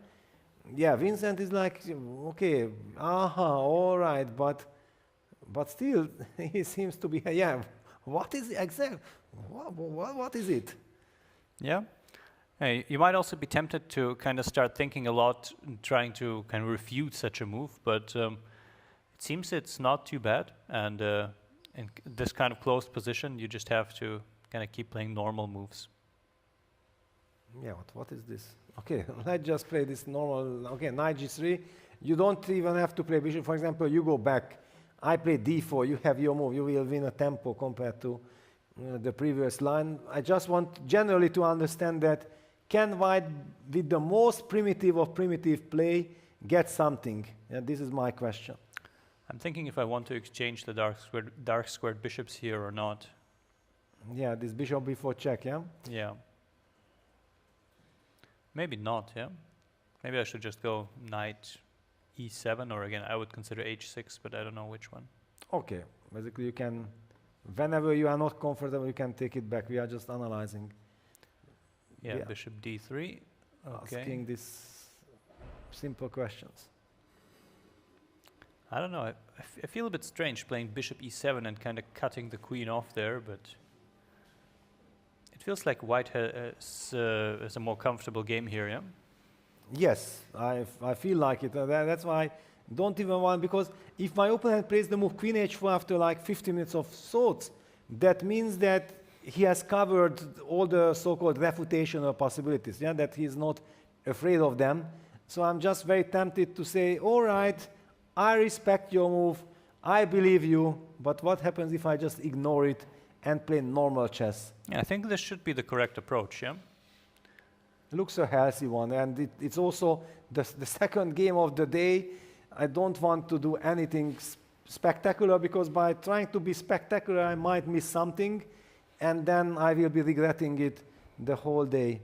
Speaker 2: Yeah, Vincent is like, okay, all right, but still, he seems to be, yeah, what is it exactly? What is it?
Speaker 3: Yeah. Hey, you might also be tempted to kind of start thinking a lot, trying to kind of refute such a move, but it seems it's not too bad, and in this kind of closed position, you just have to kind of keep playing normal moves.
Speaker 2: Yeah, what is this? Okay, let's just play this normal, okay, knight g3. You don't even have to play bishop. For example, you go back, I play d4, you have your move, you will win a tempo compared to the previous line. I just want generally to understand that can white, with the most primitive of primitive play, get something? And this is my question.
Speaker 3: I'm thinking if I want to exchange the dark squared bishops here or not.
Speaker 2: Yeah, this bishop before check, yeah?
Speaker 3: Yeah. Maybe not, yeah? Maybe I should just go knight e7, or again, I would consider h6, but I don't know which one.
Speaker 2: Okay, basically you can, whenever you are not comfortable, you can take it back. We are just analyzing.
Speaker 3: Yeah, bishop d3. Okay.
Speaker 2: Asking these simple questions.
Speaker 3: I don't know, I feel a bit strange playing bishop e7 and kind of cutting the queen off there, but it feels like white has a more comfortable game here, yeah?
Speaker 2: Yes, I feel like it. That's why I don't even want, because if my opponent plays the move queen h4 after like 50 minutes of thoughts, that means that he has covered all the so-called refutational possibilities, yeah, that he's not afraid of them. So I'm just very tempted to say, all right, I respect your move, I believe you, but what happens if I just ignore it and play normal chess?
Speaker 3: Yeah, I think this should be the correct approach, yeah?
Speaker 2: Looks a healthy one, and it's also the second game of the day. I don't want to do anything spectacular, because by trying to be spectacular, I might miss something, and then I will be regretting it the whole day.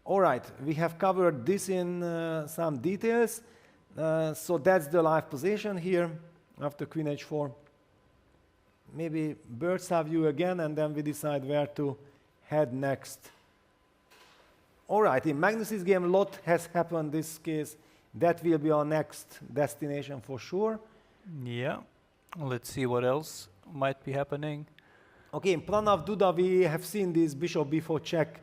Speaker 2: All right, we have covered this in some details. So that's the live position here after queen h4. Maybe bird's eye view again, and then we decide where to head next. All right, in Magnus's game, a lot has happened in this case. That will be our next destination for sure.
Speaker 3: Yeah, let's see what else might be happening.
Speaker 2: Okay, in Pranav Duda, we have seen this bishop b4 check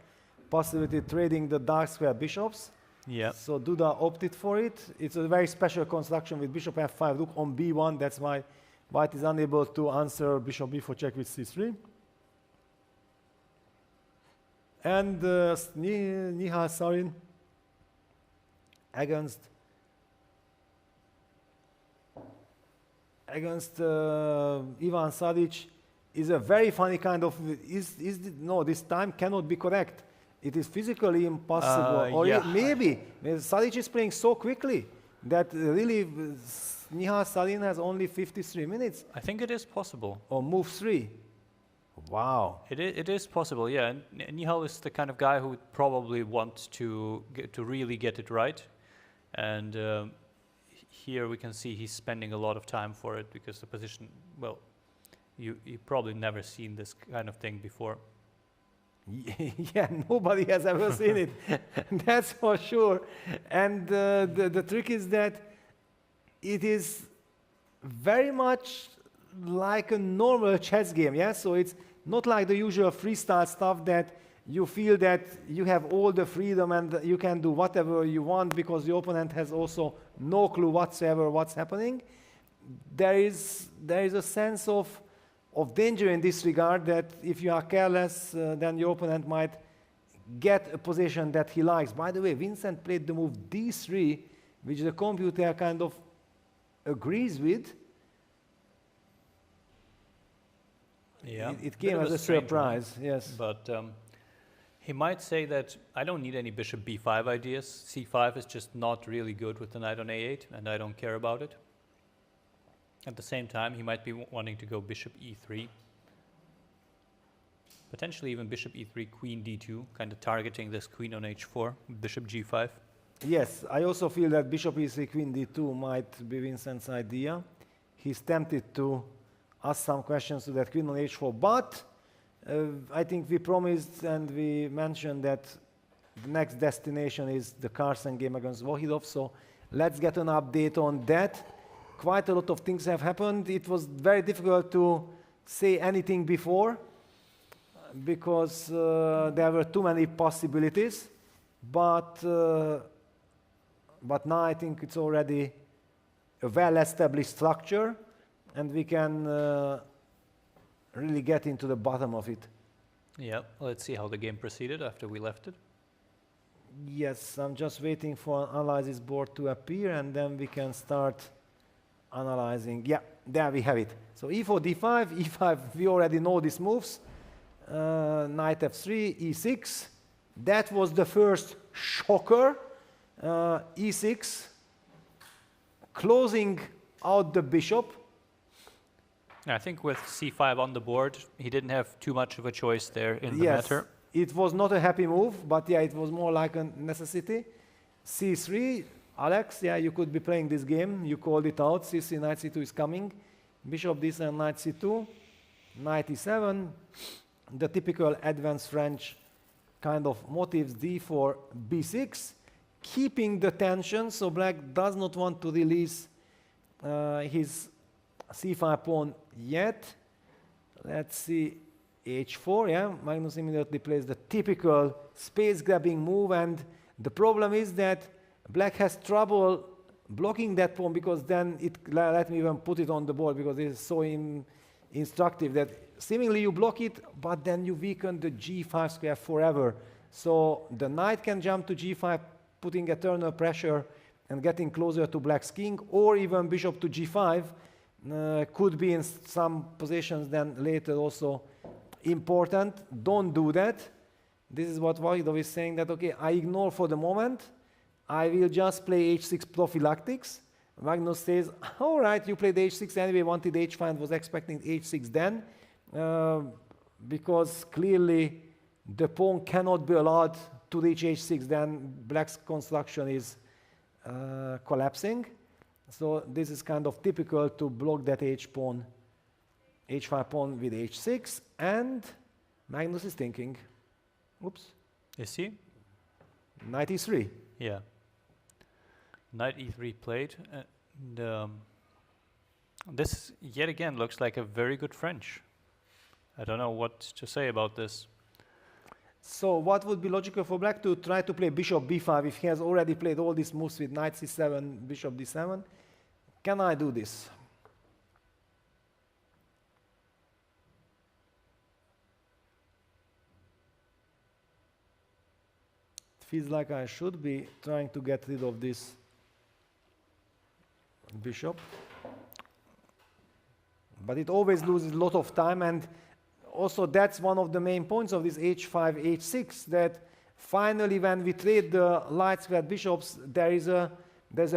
Speaker 2: possibility, trading the dark square bishops.
Speaker 3: Yeah.
Speaker 2: So Duda opted for it. It's a very special construction with bishop f5, rook on b1. That's why white is unable to answer bishop b4 check with c3. And Nihal Sarin against Ivan Sadic is a very funny kind of, no, this time cannot be correct. It is physically impossible. Or
Speaker 3: yeah.
Speaker 2: maybe Sadic is playing so quickly that really Nihal Sarin has only 53 minutes.
Speaker 3: I think it is possible.
Speaker 2: Or move 3. Wow.
Speaker 3: It is possible, yeah. Nihal is the kind of guy who would probably want to really get it right. And here we can see he's spending a lot of time for it, because the position, well, you've probably never seen this kind of thing before.
Speaker 2: Yeah, nobody has ever seen it. That's for sure. And the trick is that it is very much like a normal chess game, yeah? So it's not like the usual freestyle stuff that you feel that you have all the freedom and you can do whatever you want because the opponent has also no clue whatsoever what's happening. There is a sense of danger in this regard, that if you are careless, then your opponent might get a position that he likes. By the way, Vincent played the move d3, which the computer kind of agrees with.
Speaker 3: Yeah,
Speaker 2: it came as a surprise, yes.
Speaker 3: But he might say that I don't need any bishop b5 ideas. c5 is just not really good with the knight on a8, and I don't care about it. At the same time, he might be wanting to go bishop e3. Potentially even bishop e3, queen d2, kind of targeting this queen on h4, bishop g5.
Speaker 2: Yes, I also feel that bishop e3, queen d2 might be Vincent's idea. He's tempted to ask some questions to that queen on h4, but I think we promised and we mentioned that the next destination is the Carlsen game against Wahidov, so let's get an update on that. Quite a lot of things have happened. It was very difficult to say anything before because there were too many possibilities, but now I think it's already a well-established structure, and we can really get into the bottom of it.
Speaker 3: Yeah, let's see how the game proceeded after we left it.
Speaker 2: Yes, I'm just waiting for an analysis board to appear, and then we can start analyzing. Yeah, there we have it. So e4, d5, e5, we already know these moves. Knight f3, e6. That was the first shocker. E6. closing out the bishop.
Speaker 3: I think with c5 on the board, he didn't have too much of a choice there in the
Speaker 2: Yes,
Speaker 3: matter.
Speaker 2: it was not a happy move, but yeah, it was more like a necessity. c3, Alex, yeah, you could be playing this game. You called it out. c3, knight c2 is coming. Bishop d7, knight c2, knight e7. The typical advanced French kind of motives, d4, b6, keeping the tension, so black does not want to release his c5 pawn yet. Let's see, h4, yeah, Magnus immediately plays the typical space-grabbing move, and the problem is that black has trouble blocking that pawn, because then let me even put it on the board, because it is so instructive that seemingly you block it, but then you weaken the g5 square forever. So the knight can jump to g5, putting eternal pressure and getting closer to black's king, or even bishop to g5 could be in some positions then later also important. Don't do that. This is what Wahidov is saying, that okay, I ignore for the moment. I will just play h6 prophylactics. Magnus says, all right, you played h6 anyway, wanted h5 and was expecting h6 then, because clearly the pawn cannot be allowed to reach h6, then black's construction is collapsing. So this is kind of typical to block that h5 pawn with h6, and Magnus is thinking, oops.
Speaker 3: Is he?
Speaker 2: Knight e3.
Speaker 3: Yeah. Knight e3 played. And, this yet again looks like a very good French. I don't know what to say about this.
Speaker 2: So what would be logical for black? To try to play bishop b5 if he has already played all these moves with knight c7, bishop d7. Can I do this? It feels like I should be trying to get rid of this bishop. But it always loses a lot of time, and also that's one of the main points of this h5, h6, that finally when we trade the light squared bishops, there's a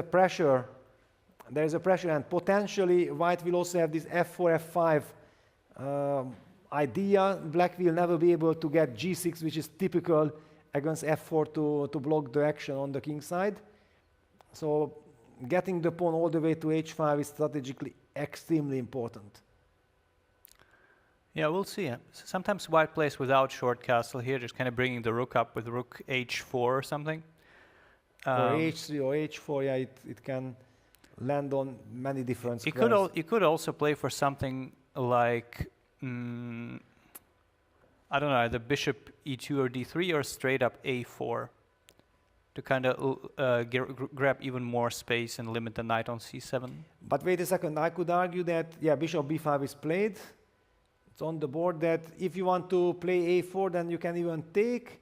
Speaker 2: pressure. There's a pressure, and potentially white will also have this f4, f5 idea. Black will never be able to get g6, which is typical against f4 to block the action on the king side. So getting the pawn all the way to h5 is strategically extremely important.
Speaker 3: Yeah, we'll see. Sometimes white plays without short castle here, just kind of bringing the rook up with rook h4 or something.
Speaker 2: Or h3 or h4, yeah, it can land on many different squares.
Speaker 3: You could also play for something like, I don't know, either bishop e2 or d3, or straight up a4 to kind of grab even more space and limit the knight on c7.
Speaker 2: But wait a second, I could argue that, yeah, bishop b5 is played. It's on the board that if you want to play a4, then you can even take,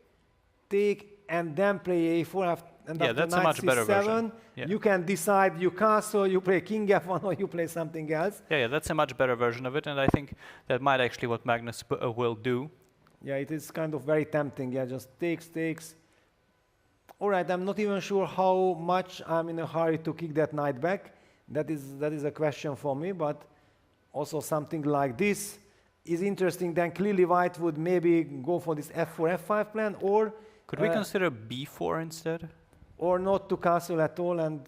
Speaker 2: and then play a4 and
Speaker 3: yeah,
Speaker 2: after
Speaker 3: that's
Speaker 2: knight
Speaker 3: a much better version.
Speaker 2: Yeah. You can decide you castle, you play king f1, or you play something else.
Speaker 3: Yeah, that's a much better version of it, and I think that might actually what Magnus will do.
Speaker 2: Yeah, it is kind of very tempting. Yeah, just takes. All right, I'm not even sure how much I'm in a hurry to kick that knight back. That is a question for me, but also something like this is interesting. Then clearly white would maybe go for this f4, f5 plan, or
Speaker 3: could we consider b4 instead?
Speaker 2: Or not to castle at all and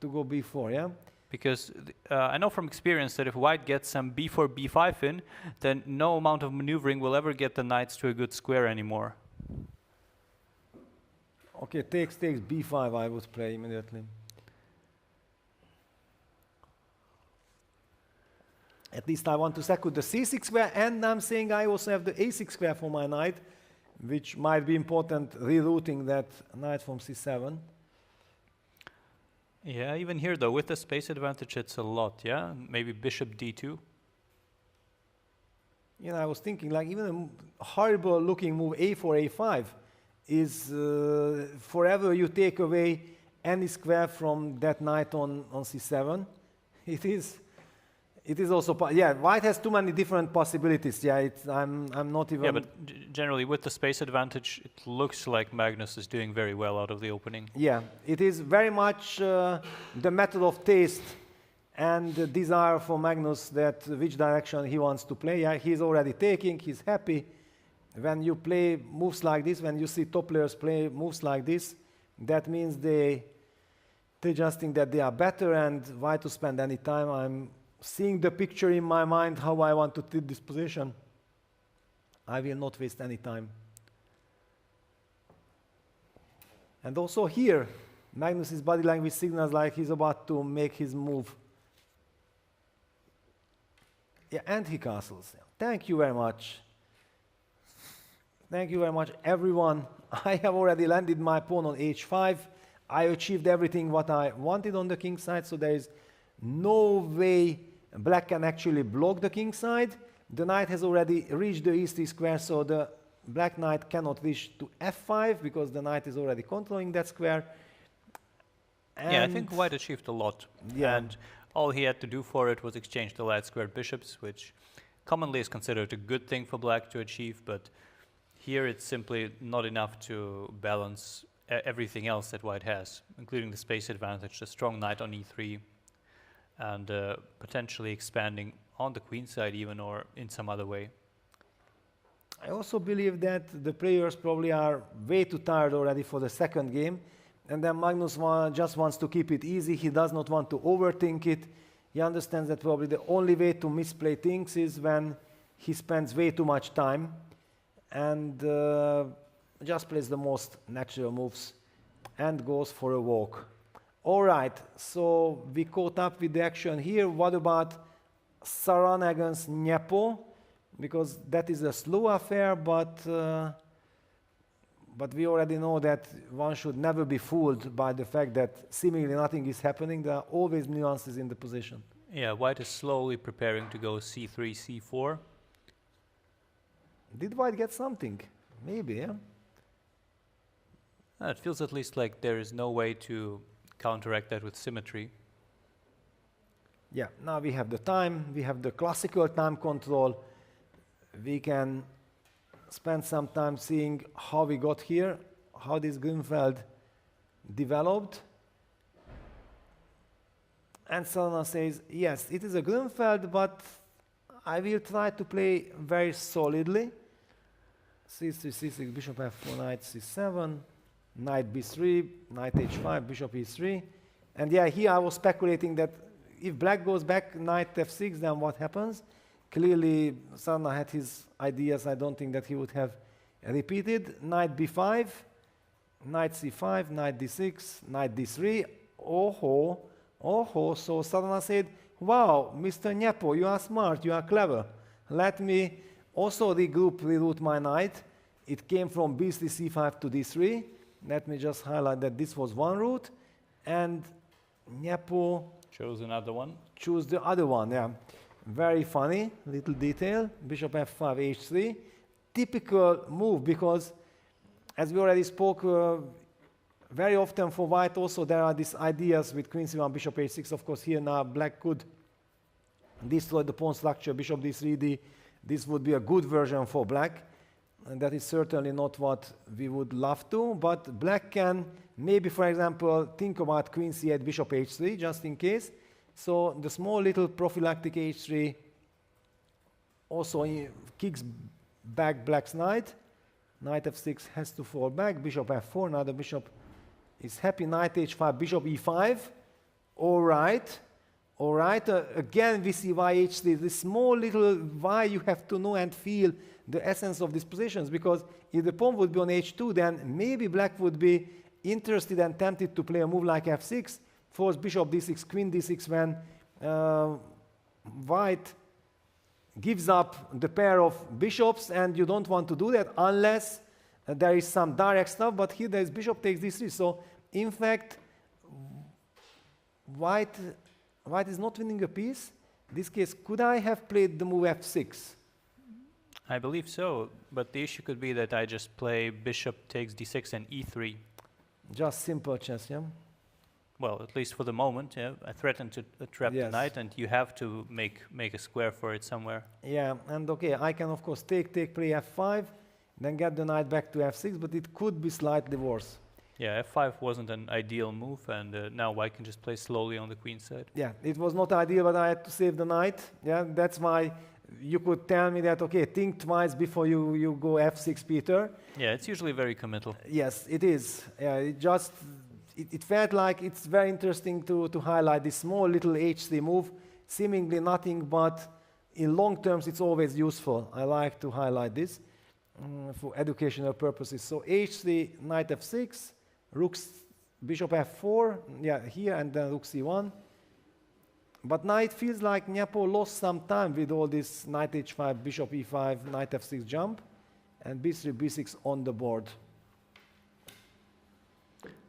Speaker 2: to go b4, yeah?
Speaker 3: Because I know from experience that if white gets some b4, b5 in, then no amount of maneuvering will ever get the knights to a good square anymore.
Speaker 2: Okay, takes b5 I would play immediately. At least I want to secure the c6 square, and I'm saying I also have the a6 square for my knight, which might be important, rerouting that knight from c7.
Speaker 3: Yeah, even here though, with the space advantage, it's a lot, yeah? Maybe bishop d2.
Speaker 2: You know, I was thinking, like, even a horrible looking move a4, a5 is forever you take away any square from that knight on c7. It It is also, yeah, white has too many different possibilities. Yeah, I'm not even...
Speaker 3: Yeah, but generally with the space advantage, it looks like Magnus is doing very well out of the opening.
Speaker 2: Yeah, it is very much the method of taste and the desire for Magnus that which direction he wants to play. Yeah, he's already taking, he's happy. When you play moves like this, when you see top players play moves like this, that means they just think that they are better, and why to spend any time? I'm seeing the picture in my mind how I want to take this position. I will not waste any time. And also here, Magnus's body language signals like he's about to make his move. Yeah, and he castles. Thank you very much. Thank you very much, everyone. I have already landed my pawn on h5. I achieved everything what I wanted on the king side, so there is no way black can actually block the king side. The knight has already reached the east square, so the black knight cannot reach to f5 because the knight is already controlling that square. And
Speaker 3: yeah, I think white achieved a lot.
Speaker 2: Yeah.
Speaker 3: And all he had to do for it was exchange the light squared bishops, which commonly is considered a good thing for black to achieve, but here it's simply not enough to balance everything else that white has, including the space advantage, the strong knight on e3, and potentially expanding on the queen side even, or in some other way.
Speaker 2: I also believe that the players probably are way too tired already for the second game, and then Magnus just wants to keep it easy. He does not want to overthink it. He understands that probably the only way to misplay things is when he spends way too much time and just plays the most natural moves and goes for a walk. All right, so we caught up with the action here. What about Saran against Nepo? Because that is a slow affair, but we already know that one should never be fooled by the fact that seemingly nothing is happening. There are always nuances in the position.
Speaker 3: Yeah, white is slowly preparing to go c3, c4.
Speaker 2: Did white get something? Maybe, yeah.
Speaker 3: It feels at least like there is no way to counteract that with symmetry.
Speaker 2: Yeah, now we have the time, we have the classical time control. We can spend some time seeing how we got here, how this Grünfeld developed. And Solana says, yes, it is a Grünfeld, but I will try to play very solidly. c3, c6, bishop f4, knight c7, knight b3, knight h5, bishop e3. And yeah, here I was speculating that if black goes back knight f6, then what happens? Clearly, Solana had his ideas. I don't think that he would have repeated. Knight b5, knight c5, knight d6, knight d3. Oh, so Solana said, wow, Mr. Nepo, you are smart, you are clever. Let me also reroute my knight. It came from b3, c5 to d3. Let me just highlight that this was one route. And Nepo
Speaker 3: chose another one.
Speaker 2: Choose the other one, yeah. Very funny, little detail. Bishop f5, h3. Typical move because, as we already spoke, very often for white also there are these ideas with queen c1, bishop h6. Of course, here now black could destroy the pawn structure, bishop d3d. This would be a good version for black. And that is certainly not what we would love to. But black can maybe, for example, think about queen c8, bishop h3, just in case. So the small little prophylactic h3 also kicks back black's knight. Knight f6 has to fall back. Bishop f4. Now the bishop is happy. Knight h5, bishop e5. All right. All right. Again, we see why h3. This small little why you have to know and feel the essence of these positions. Because if the pawn would be on h2, then maybe black would be interested and tempted to play a move like f6. Force bishop d6, queen d6 when white gives up the pair of bishops, and you don't want to do that unless there is some direct stuff. But here there is bishop takes d3. So in fact, white is not winning a piece. In this case, could I have played the move f6?
Speaker 3: I believe so, but the issue could be that I just play bishop takes d6 and e3.
Speaker 2: Just simple chess, yeah?
Speaker 3: well, at least for the moment, yeah, I threaten to trap the
Speaker 2: Yes.
Speaker 3: knight, and you have to make a square for it somewhere.
Speaker 2: Yeah, and okay, I can of course take, play f5, then get the knight back to f6, but it could be slightly worse.
Speaker 3: Yeah, f5 wasn't an ideal move, and now white can just play slowly on the queen side.
Speaker 2: Yeah, it was not ideal, but I had to save the knight. Yeah, that's why you could tell me that, okay, think twice before you go f6, Peter.
Speaker 3: Yeah, it's usually very committal.
Speaker 2: Yes, it is. Yeah, it felt like it's very interesting to highlight this small little h3 move, seemingly nothing, but in long terms it's always useful. I like to highlight this for educational purposes. So h3, knight f6, bishop f4, yeah, here, and then rook c1. But now it feels like Nepo lost some time with all this knight h5, bishop e5, knight f6 jump, and b3, b6 on the board.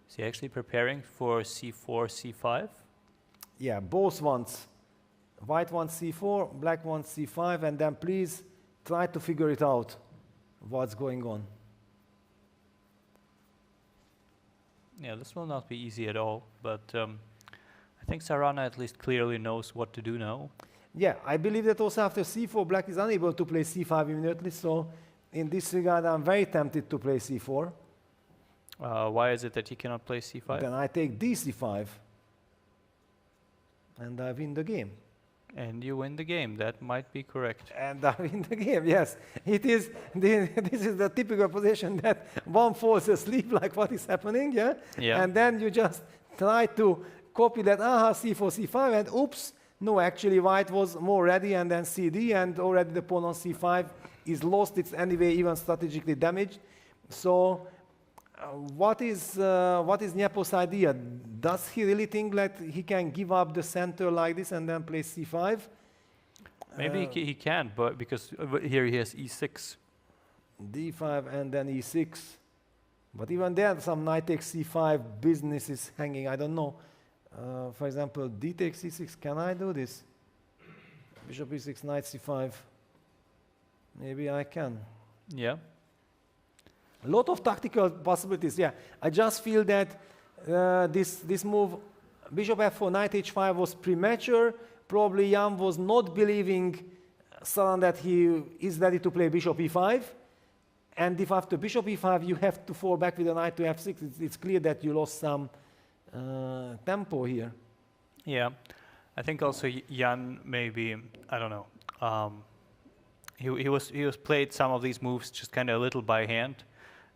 Speaker 3: Is he actually preparing for c4, c5?
Speaker 2: Yeah, both ones. White wants c4, black wants c5, and then please try to figure it out, what's going on.
Speaker 3: Yeah, this will not be easy at all, but I think Sarana at least clearly knows what to do now.
Speaker 2: Yeah, I believe that also after c4, black is unable to play c5 immediately, so in this regard, I'm very tempted to play c4.
Speaker 3: Why is it that he cannot play c5?
Speaker 2: Then I take dc5, and I win the game.
Speaker 3: And you win the game. That might be correct.
Speaker 2: And I win the game, yes. It is. This is the typical position that one falls asleep, like what is happening, yeah?
Speaker 3: Yeah.
Speaker 2: And then you just try to copy that, c4, c5, and oops, no, actually white was more ready, and then cd, and already the pawn on c5 is lost. It's anyway even strategically damaged. So what is Nepo's idea? Does he really think that he can give up the center like this and then play c5?
Speaker 3: Maybe he can, but because here he has e6.
Speaker 2: d5 and then e6. But even there, some knight takes c5 business is hanging. I don't know. For example, d takes e6. Can I do this? Bishop e6, knight c5. Maybe I can.
Speaker 3: Yeah.
Speaker 2: A lot of tactical possibilities, yeah. I just feel that this move, bishop f4, knight h5, was premature. Probably Jan was not believing suddenly that he is ready to play bishop e5. And if after bishop e5 you have to fall back with a knight to f6, it's clear that you lost some tempo here.
Speaker 3: Yeah. I think also Jan maybe, I don't know, he was played some of these moves just kind of a little by hand.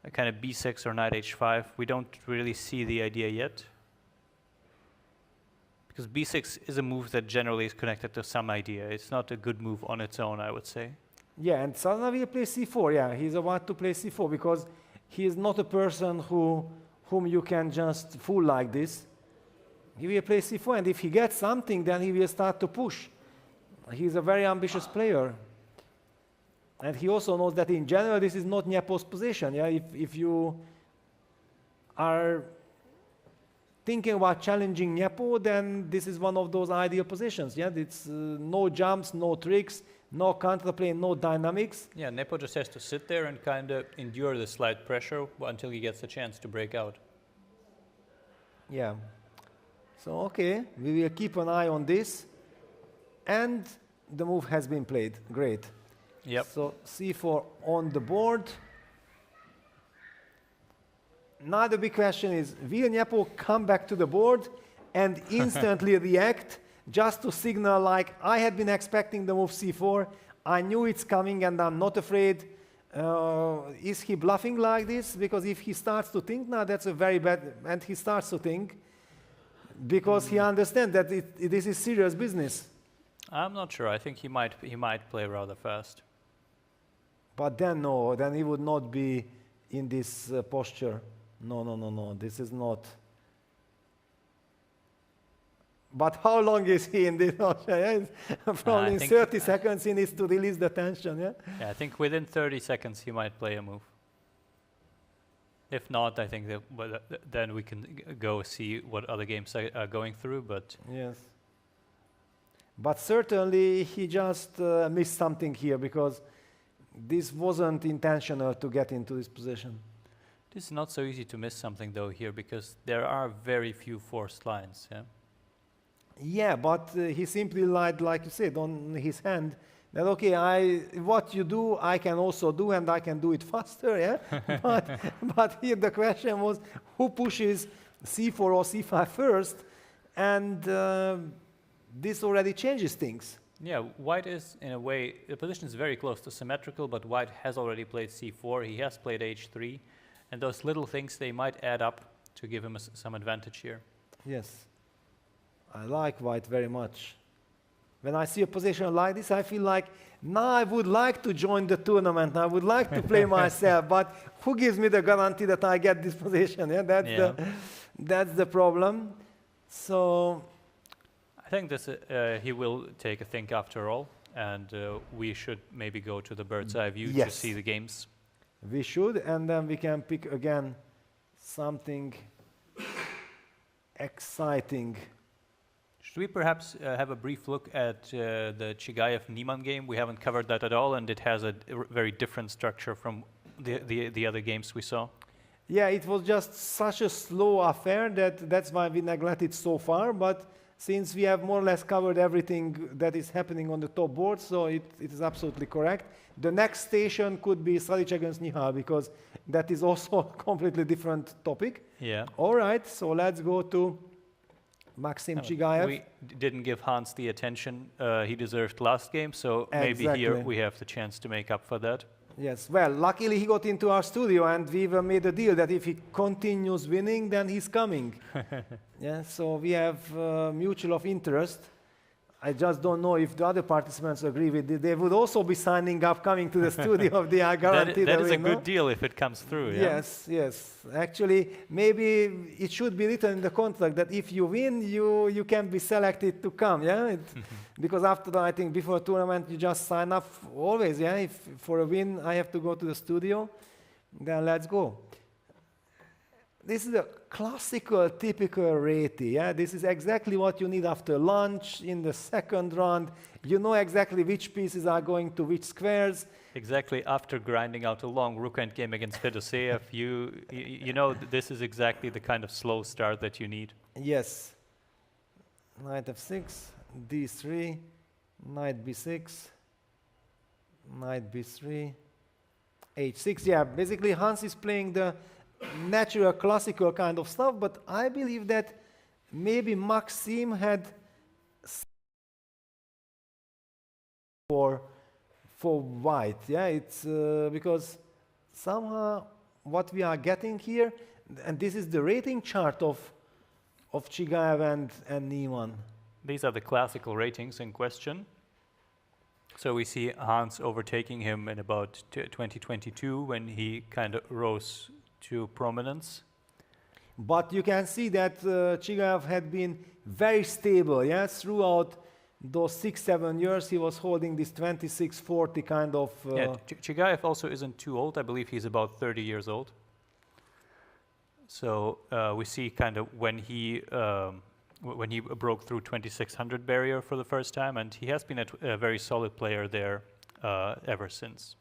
Speaker 3: A kind of b6 or knight h5. We don't really see the idea yet. Because b6 is a move that generally is connected to some idea. It's not a good move on its own, I would say.
Speaker 2: Yeah, and suddenly will play c4. Yeah, he's about to play c4 because he is not a person whom you can just fool like this. He will play c4, and if he gets something, then he will start to push. He's a very ambitious player. And he also knows that in general this is not Nepo's position. Yeah, if you are thinking about challenging Nepo, then this is one of those ideal positions. Yeah, it's no jumps, no tricks, no counterplay, no dynamics.
Speaker 3: Yeah, Nepo just has to sit there and kind of endure the slight pressure until he gets a chance to break out.
Speaker 2: Yeah. So okay, we will keep an eye on this, and the move has been played. Great.
Speaker 3: Yep.
Speaker 2: So c4 on the board. Now the big question is, will Nepo come back to the board and instantly react just to signal like, I had been expecting the move c4, I knew it's coming and I'm not afraid. Is he bluffing like this? Because if he starts to think, now that's a very bad, and he starts to think, because he understands that this is serious business.
Speaker 3: I'm not sure. I think he might play rather fast.
Speaker 2: But then no, then he would not be in this posture. No, this is not. But how long is he in this posture? Probably in 30 seconds he needs to release the tension, yeah?
Speaker 3: Yeah, I think within 30 seconds he might play a move. If not, I think then we can go see what other games are going through, but...
Speaker 2: Yes. But certainly he just missed something here, because this wasn't intentional to get into this position.
Speaker 3: This is not so easy to miss something though here, because there are very few forced lines. Yeah.
Speaker 2: Yeah, but he simply lied, like you said, on his hand. That okay, what you do, I can also do, and I can do it faster. Yeah, but here the question was, who pushes c4 or c5 first, and this already changes things.
Speaker 3: Yeah, white is, in a way, the position is very close to symmetrical, but white has already played c4, he has played h3, and those little things, they might add up to give him some advantage here.
Speaker 2: Yes, I like white very much. When I see a position like this, I feel like, now I would like to join the tournament, I would like to play myself, but who gives me the guarantee that I get this position? Yeah, that's the problem. So
Speaker 3: I think this he will take a think after all, and we should maybe go to the bird's eye view to see the games.
Speaker 2: We should, and then we can pick again something exciting.
Speaker 3: Should we perhaps have a brief look at the Chigayev-Niemann game? We haven't covered that at all, and it has a very different structure from the other games we saw.
Speaker 2: Yeah, it was just such a slow affair that's why we neglected so far, but since we have more or less covered everything that is happening on the top board, so it is absolutely correct. The next station could be Salic against Nihal, because that is also a completely different topic.
Speaker 3: Yeah.
Speaker 2: All right, so let's go to Maxim Chigayev.
Speaker 3: We didn't give Hans the attention he deserved last game, so maybe here we have the chance to make up for that.
Speaker 2: Yes, well, luckily he got into our studio, and we even made a deal that if he continues winning, then he's coming. Yeah, so we have mutual of interest. I just don't know if the other participants agree with it. They would also be signing up, coming to the studio of the guarantee.
Speaker 3: That is a good deal if it comes through. Yeah?
Speaker 2: Yes, yes. Actually, maybe it should be written in the contract that if you win, you can be selected to come. Yeah, because after that, I think before a tournament, you just sign up always. Yeah, if for a win, I have to go to the studio, then let's go. This is a classical, typical Reti. Yeah? This is exactly what you need after lunch in the second round. You know exactly which pieces are going to which squares.
Speaker 3: Exactly after grinding out a long rook endgame against Fedoseev, you know this is exactly the kind of slow start that you need.
Speaker 2: Yes. Knight f6, d3, knight b6, knight b3, h6. Yeah, basically Hans is playing the natural classical kind of stuff, but I believe that maybe Maxim had for white. Yeah, it's because somehow what we are getting here, and this is the rating chart of Chigayev and Niemann.
Speaker 3: These are the classical ratings in question. So we see Hans overtaking him in about 2022 when he kind of rose to prominence.
Speaker 2: But you can see that Chigayev had been very stable, yes, throughout those 6-7 years. He was holding this 26-40 kind of.
Speaker 3: Yeah, Chigayev also isn't too old. I believe he's about 30 years old. So we see kind of when he broke through 2600 barrier for the first time, and he has been a very solid player there ever since.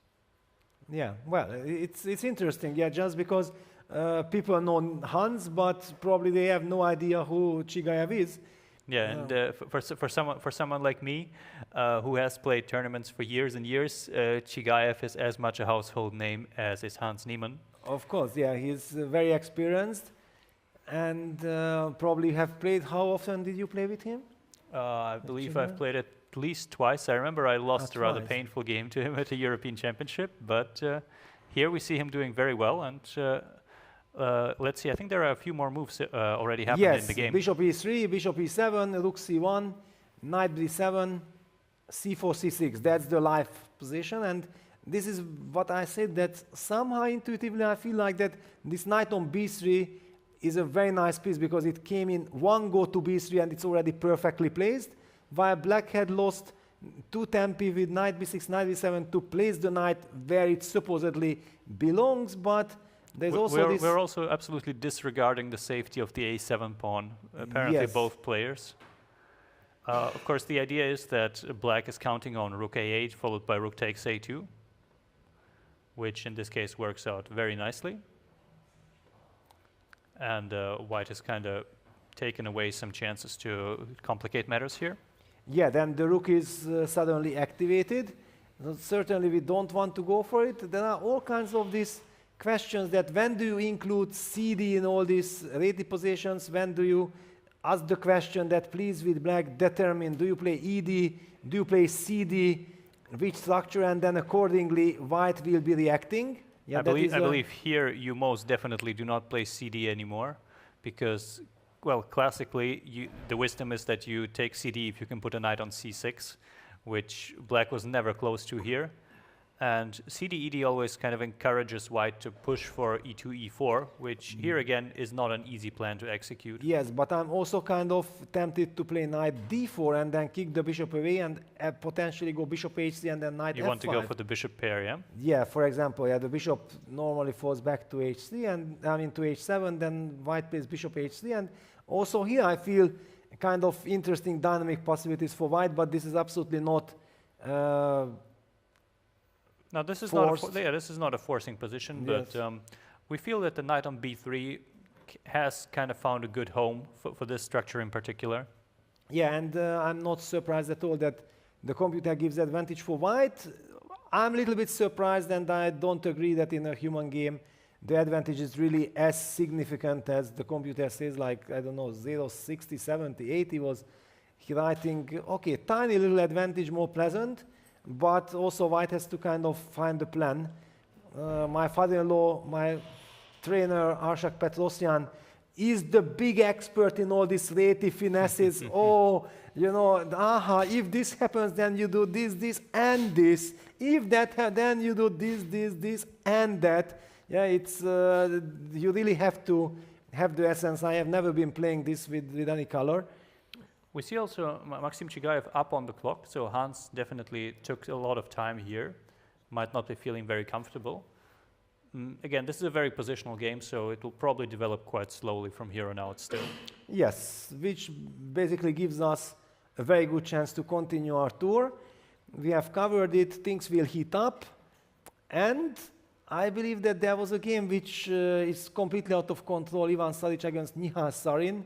Speaker 3: Yeah,
Speaker 2: well, it's interesting, yeah, just because people know Hans, but probably they have no idea who Chigayev is.
Speaker 3: Yeah, and for someone like me, who has played tournaments for years and years, Chigayev is as much a household name as is Hans Niemann.
Speaker 2: Of course, yeah, he's very experienced, and probably have played. How often did you play with him?
Speaker 3: I believe I've played at least twice. I remember I lost a rather painful game to him at a European Championship, but here we see him doing very well, and let's see, I think there are a few more moves already happening in the game.
Speaker 2: Bishop e3, bishop e7, rook c1, knight b7, c4, c6. That's the live position, and this is what I said, that somehow intuitively I feel like that this knight on b3 is a very nice piece because it came in one go to b3 and it's already perfectly placed, while black had lost two tempi with knight b6, knight b7 to place the knight where it supposedly belongs, but there's
Speaker 3: we're also absolutely disregarding the safety of the a7 pawn, apparently both players. Of course, the idea is that black is counting on rook a8 followed by rook takes a2, which in this case works out very nicely. and white has kind of taken away some chances to complicate matters here.
Speaker 2: Yeah, then the rook is suddenly activated. So certainly we don't want to go for it. There are all kinds of these questions that when do you include CD in all these ready positions? When do you ask the question that please with black determine, do you play ED, do you play CD, which structure, and then accordingly white will be reacting? Yeah,
Speaker 3: I believe here you most definitely do not play CD anymore because, well, classically the wisdom is that you take CD if you can put a knight on C6, which black was never close to here. And CD-ED always kind of encourages white to push for E2, E4, which here again is not an easy plan to execute.
Speaker 2: Yes, but I'm also kind of tempted to play knight D4 and then kick the bishop away and potentially go bishop H3 and then knight F5.
Speaker 3: You want to go for the bishop pair, yeah?
Speaker 2: Yeah, for example, yeah, the bishop normally falls back to H3 and I mean to H7, then white plays bishop H3, and also here I feel kind of interesting dynamic possibilities for white, but this is absolutely not
Speaker 3: now this is this is not a forcing position,
Speaker 2: yes.
Speaker 3: but we feel that the knight on B3 has kind of found a good home for this structure in particular.
Speaker 2: Yeah, and I'm not surprised at all that the computer gives advantage for white. I'm a little bit surprised, and I don't agree that in a human game the advantage is really as significant as the computer says, like, I don't know, 0, 60, 70, 80 was he writing, okay, tiny little advantage, more pleasant, but also white has to kind of find a plan. My father-in-law, my trainer, Arshak Petrosyan, is the big expert in all these relative finesses. Oh, you know, if this happens, then you do this, this, and this. If that, then you do this, this, this, and that. Yeah, it's you really have to have the essence. I have never been playing this with any color.
Speaker 3: We see also Maxim Chigayev up on the clock, so Hans definitely took a lot of time here. Might not be feeling very comfortable. Again, this is a very positional game, so it will probably develop quite slowly from here on out still.
Speaker 2: Yes, which basically gives us a very good chance to continue our tour. We have covered it, things will heat up, and I believe that there was a game which is completely out of control, Ivan Saric against Nihal Sarin.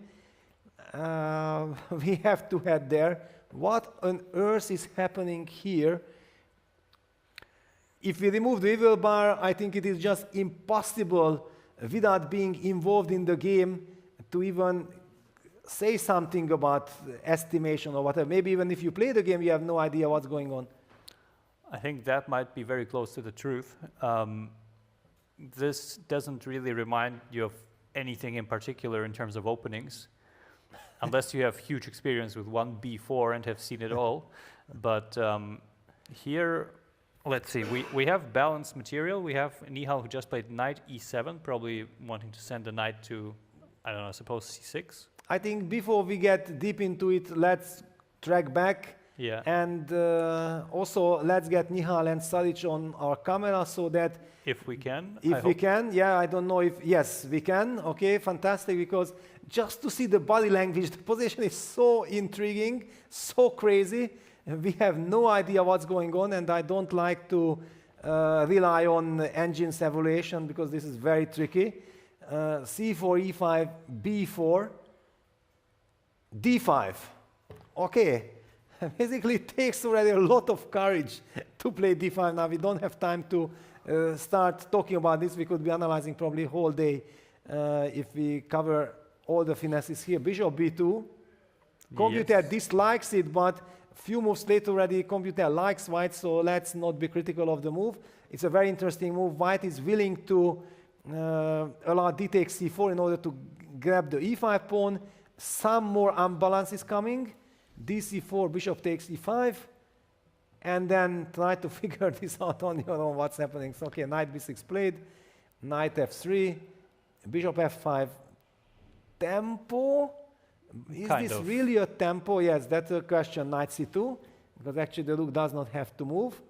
Speaker 2: We have to head there. What on earth is happening here? If we remove the evil bar, I think it is just impossible without being involved in the game to even say something about estimation or whatever. Maybe even if you play the game, you have no idea what's going on.
Speaker 3: I think that might be very close to the truth. This doesn't really remind you of anything in particular in terms of openings, unless you have huge experience with 1b4 and have seen it all. But here, let's see, we have balanced material. We have Nihal who just played knight e7, probably wanting to send the knight to, I don't know, I suppose c6.
Speaker 2: I think before we get deep into it, let's track back.
Speaker 3: Yeah.
Speaker 2: And also let's get Nihal and Saric on our camera so that
Speaker 3: if we can.
Speaker 2: If we can, yeah, I don't know if, yes, we can. Okay, fantastic, because just to see the body language, the position is so intriguing, so crazy. We have no idea what's going on, and I don't like to rely on engine's evaluation because this is very tricky. C4, E5, B4, D5. Okay. Basically, it takes already a lot of courage to play D5. Now, we don't have time to start talking about this. We could be analyzing probably a whole day if we cover all the finesses here. Bishop B2. Computer dislikes it, but few moves later already, computer likes white, so let's not be critical of the move. It's a very interesting move. White is willing to allow D takes C4 in order to grab the E5 pawn. Some more unbalance is coming. DC4, bishop takes E5, and then try to figure this out on your own what's happening. So, okay, knight B6 played, knight F3, bishop F5. Tempo? Is this really a tempo? Yes, that's a question. Knight C2, because actually the rook does not have to move.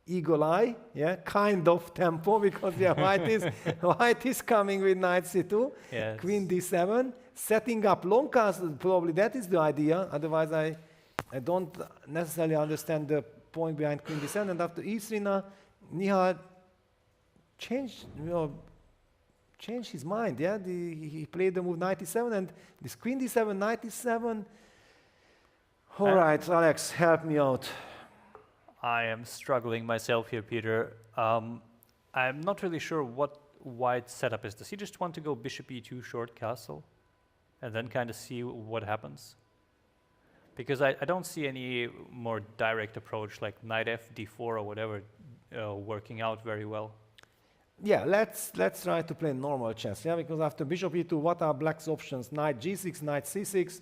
Speaker 2: Eagle eye, yeah, kind of tempo, because yeah, white is coming with knight C2, yes. Queen D7, setting up long castle, probably that is the idea, otherwise I don't necessarily understand the point behind Queen D7, and after E3 now, Nihal changed changed his mind. Yeah, he played the move 97 and this queen d7, 97. All right, Alex, help me out.
Speaker 3: I am struggling myself here, Peter. I'm not really sure what white's setup is. Does he just want to go bishop e2 short castle and then kind of see what happens? Because I don't see any more direct approach like knight f, d4 or whatever working out very well.
Speaker 2: Yeah, let's try to play normal chess. Yeah, because after bishop e2, what are black's options? Knight g6, knight c6,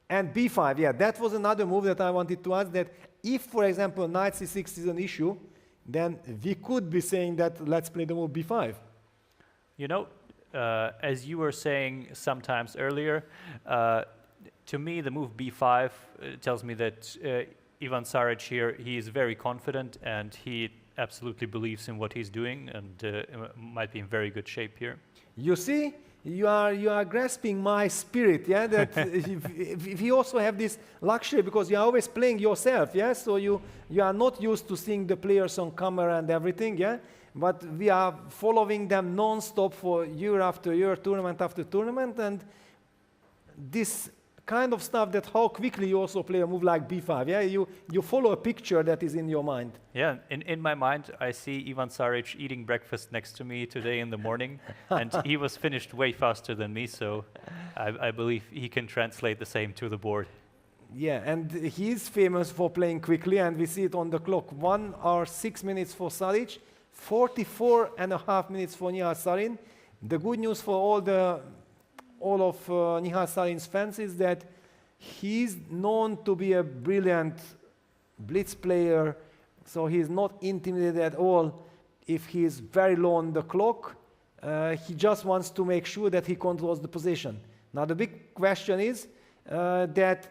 Speaker 2: and b5. Yeah, that was another move that I wanted to ask. That if, for example, knight c6 is an issue, then we could be saying that let's play the move b5.
Speaker 3: You know, as you were saying sometimes earlier, to me the move b5 tells me that Ivan Saric here, he is very confident and he absolutely believes in what he's doing and might be in very good shape here.
Speaker 2: You see, you are grasping my spirit, yeah, that if you also have this luxury because you're always playing yourself, yeah, so you are not used to seeing the players on camera and everything, yeah, but we are following them non-stop for year after year, tournament after tournament, and this kind of stuff that how quickly you also play a move like b5, yeah, you follow a picture that is in your mind.
Speaker 3: Yeah, in my mind I see Ivan Saric eating breakfast next to me today in the morning and he was finished way faster than me, so I believe he can translate the same to the board.
Speaker 2: Yeah, and he's famous for playing quickly and we see it on the clock. 1 hour 6 minutes for Saric, 44.5 minutes for Nihal Sarin. The good news for all of Nihal Sarin's fans is that he's known to be a brilliant blitz player, so he's not intimidated at all if he's very low on the clock. He just wants to make sure that he controls the position. Now the big question is that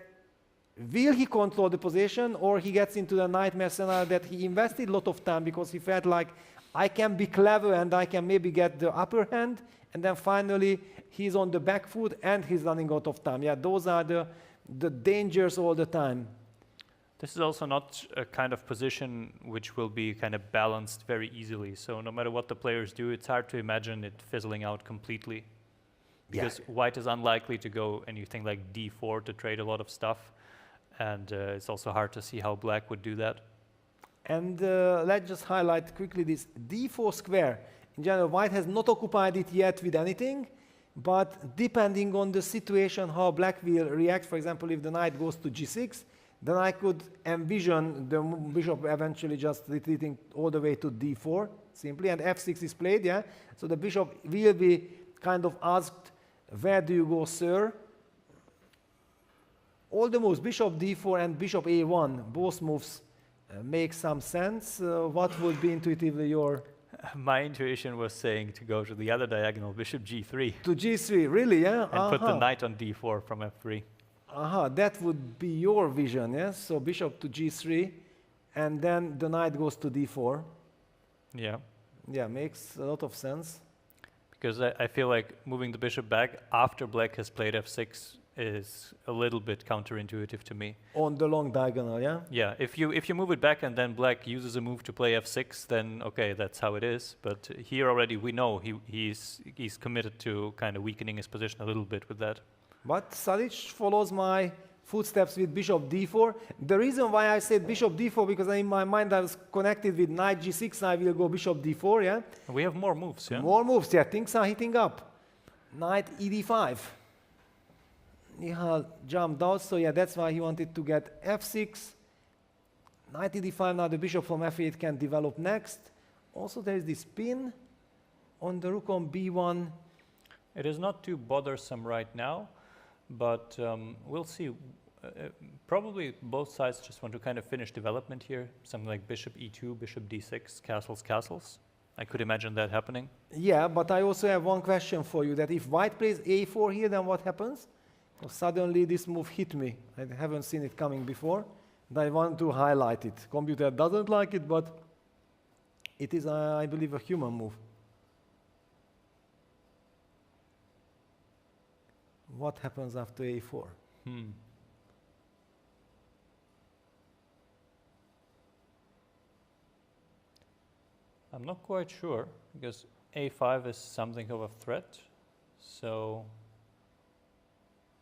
Speaker 2: will he control the position or he gets into the nightmare scenario that he invested a lot of time because he felt like I can be clever and I can maybe get the upper hand, and then finally he's on the back foot and he's running out of time. Yeah, those are the dangers all the time.
Speaker 3: This is also not a kind of position which will be kind of balanced very easily. So no matter what the players do, it's hard to imagine it fizzling out completely. Because white is unlikely to go anything like d4 to trade a lot of stuff. And it's also hard to see how black would do that.
Speaker 2: And let's just highlight quickly this d4 square. In general, white has not occupied it yet with anything, but depending on the situation, how black will react, for example, if the knight goes to g6, then I could envision the bishop eventually just retreating all the way to d4, simply, and f6 is played, yeah? So the bishop will be kind of asked, where do you go, sir? All the moves, bishop d4 and bishop a1, both moves make some sense. What would be intuitively your...
Speaker 3: My intuition was saying to go to the other diagonal, bishop g3.
Speaker 2: To g3, really, yeah?
Speaker 3: And put the knight on d4 from f3.
Speaker 2: That would be your vision, yes? So bishop to g3, and then the knight goes to d4.
Speaker 3: Yeah.
Speaker 2: Yeah, makes a lot of sense.
Speaker 3: Because I feel like moving the bishop back after black has played f6 is a little bit counterintuitive to me.
Speaker 2: On the long diagonal, yeah?
Speaker 3: Yeah, if you move it back and then black uses a move to play f6, then okay, that's how it is. But here already we know he's committed to kind of weakening his position a little bit with that.
Speaker 2: But Saric follows my footsteps with bishop d4. The reason why I said bishop d4, because in my mind I was connected with knight g6, I will go bishop d4, yeah?
Speaker 3: We have more moves, yeah?
Speaker 2: More moves, yeah, things are heating up. Knight ed5. Nihal jumped out, so yeah, that's why he wanted to get f6. Knight ed5, now the bishop from f8 can develop next. Also there is this pin on the rook on b1.
Speaker 3: It is not too bothersome right now, but we'll see. Probably both sides just want to kind of finish development here. Something like bishop e2, bishop d6, castles, castles. I could imagine that happening.
Speaker 2: Yeah, but I also have one question for you, that if white plays a4 here, then what happens? Suddenly this move hit me. I haven't seen it coming before, and I want to highlight it. Computer doesn't like it, but it is, I believe, a human move. What happens after a4?
Speaker 3: I'm not quite sure, because a5 is something of a threat, so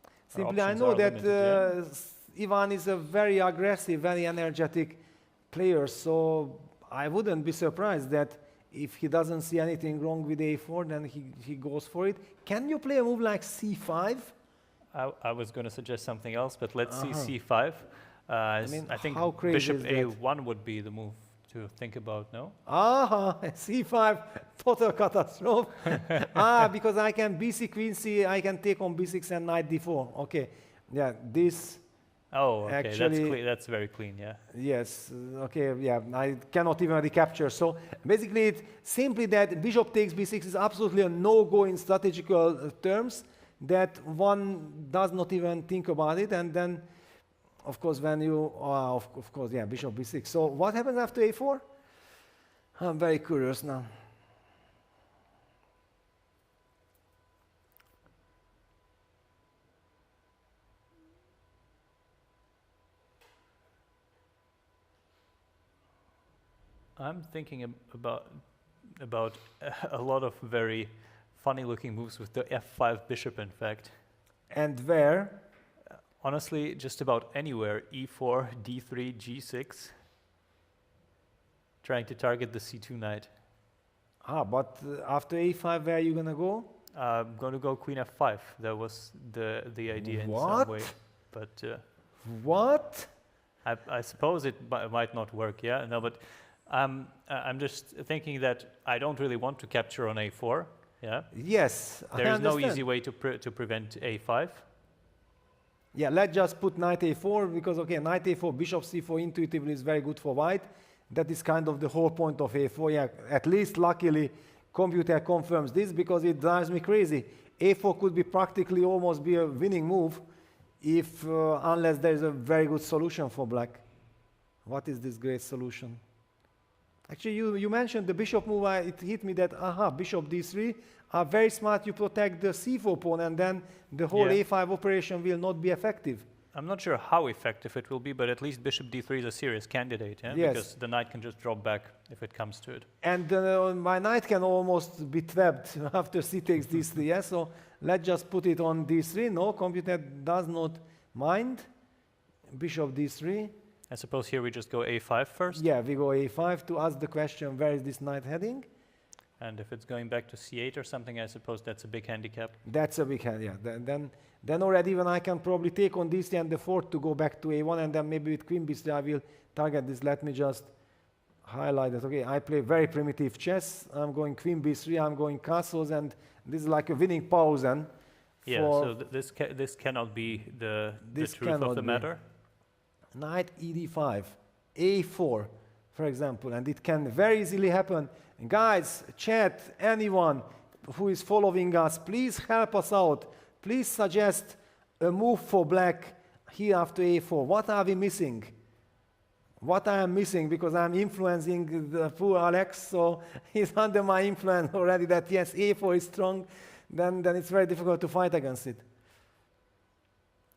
Speaker 3: our
Speaker 2: Simply, I
Speaker 3: options
Speaker 2: know
Speaker 3: are
Speaker 2: that
Speaker 3: limited,
Speaker 2: Ivan is a very aggressive, very energetic player, so I wouldn't be surprised that if he doesn't see anything wrong with a4, then he goes for it. Can you play a move like c5?
Speaker 3: I was going to suggest something else, but let's see c5.
Speaker 2: I mean,
Speaker 3: I think
Speaker 2: how crazy
Speaker 3: bishop
Speaker 2: is that?
Speaker 3: a1 would be the move to think about, no?
Speaker 2: C5, total catastrophe. Because I can bc, queen c, I can take on b6 and knight d4. Okay, yeah, this.
Speaker 3: Oh, okay,
Speaker 2: Actually,
Speaker 3: that's very clean, yeah.
Speaker 2: Yes, okay, yeah, I cannot even recapture. So basically, it's simply that bishop takes b6 is absolutely a no-go in strategical terms, that one does not even think about it, and then, of course, when you, of course, yeah, bishop b6. So what happens after a4? I'm very curious now.
Speaker 3: I'm thinking about a lot of very funny-looking moves with the f5 bishop, in fact.
Speaker 2: And where?
Speaker 3: Honestly, just about anywhere. e4, d3, g6. Trying to target the c2 knight.
Speaker 2: But after a5, where are you gonna go?
Speaker 3: I'm going to go queen f5. That was the idea in
Speaker 2: What?
Speaker 3: some way. But
Speaker 2: What?
Speaker 3: I suppose it might not work, yeah? No, but I'm just thinking that I don't really want to capture on a4, yeah?
Speaker 2: Yes, I
Speaker 3: There is no
Speaker 2: understand.
Speaker 3: easy way to prevent a5.
Speaker 2: Yeah, let's just put knight a4, because, okay, knight a4, bishop c4 intuitively is very good for white. That is kind of the whole point of a4. Yeah, at least luckily, computer confirms this, because it drives me crazy. a4 could be practically almost be a winning move if, unless there is a very good solution for black. What is this great solution? Actually, you mentioned the bishop move. It hit me that, bishop d3 are very smart. You protect the c4 pawn, and then the whole a5 operation will not be effective.
Speaker 3: I'm not sure how effective it will be, but at least bishop d3 is a serious candidate, yeah?
Speaker 2: Yes.
Speaker 3: Because the knight can just drop back if it comes to it.
Speaker 2: And my knight can almost be trapped after c takes d3, yeah? So let's just put it on d3. No, computer does not mind. Bishop d3.
Speaker 3: I suppose here we just go a5 first.
Speaker 2: Yeah, we go a5 to ask the question, where is this knight heading?
Speaker 3: And if it's going back to c8 or something, I suppose that's a big handicap.
Speaker 2: That's a big hand, yeah. Then already when I can probably take on d3 and the fourth to go back to a1, and then maybe with queen b3 I will target this. Let me just highlight that. Okay, I play very primitive chess. I'm going queen b3, I'm going castles, and this is like a winning pause. And
Speaker 3: Yeah, so this cannot be the truth of the matter.
Speaker 2: Knight ed5, a4, for example, and it can very easily happen. Guys, chat, anyone who is following us, please help us out. Please suggest a move for black here after a4. What are we missing? What I am missing, because I'm influencing the poor Alex, so he's under my influence already that yes, a4 is strong, then it's very difficult to fight against it.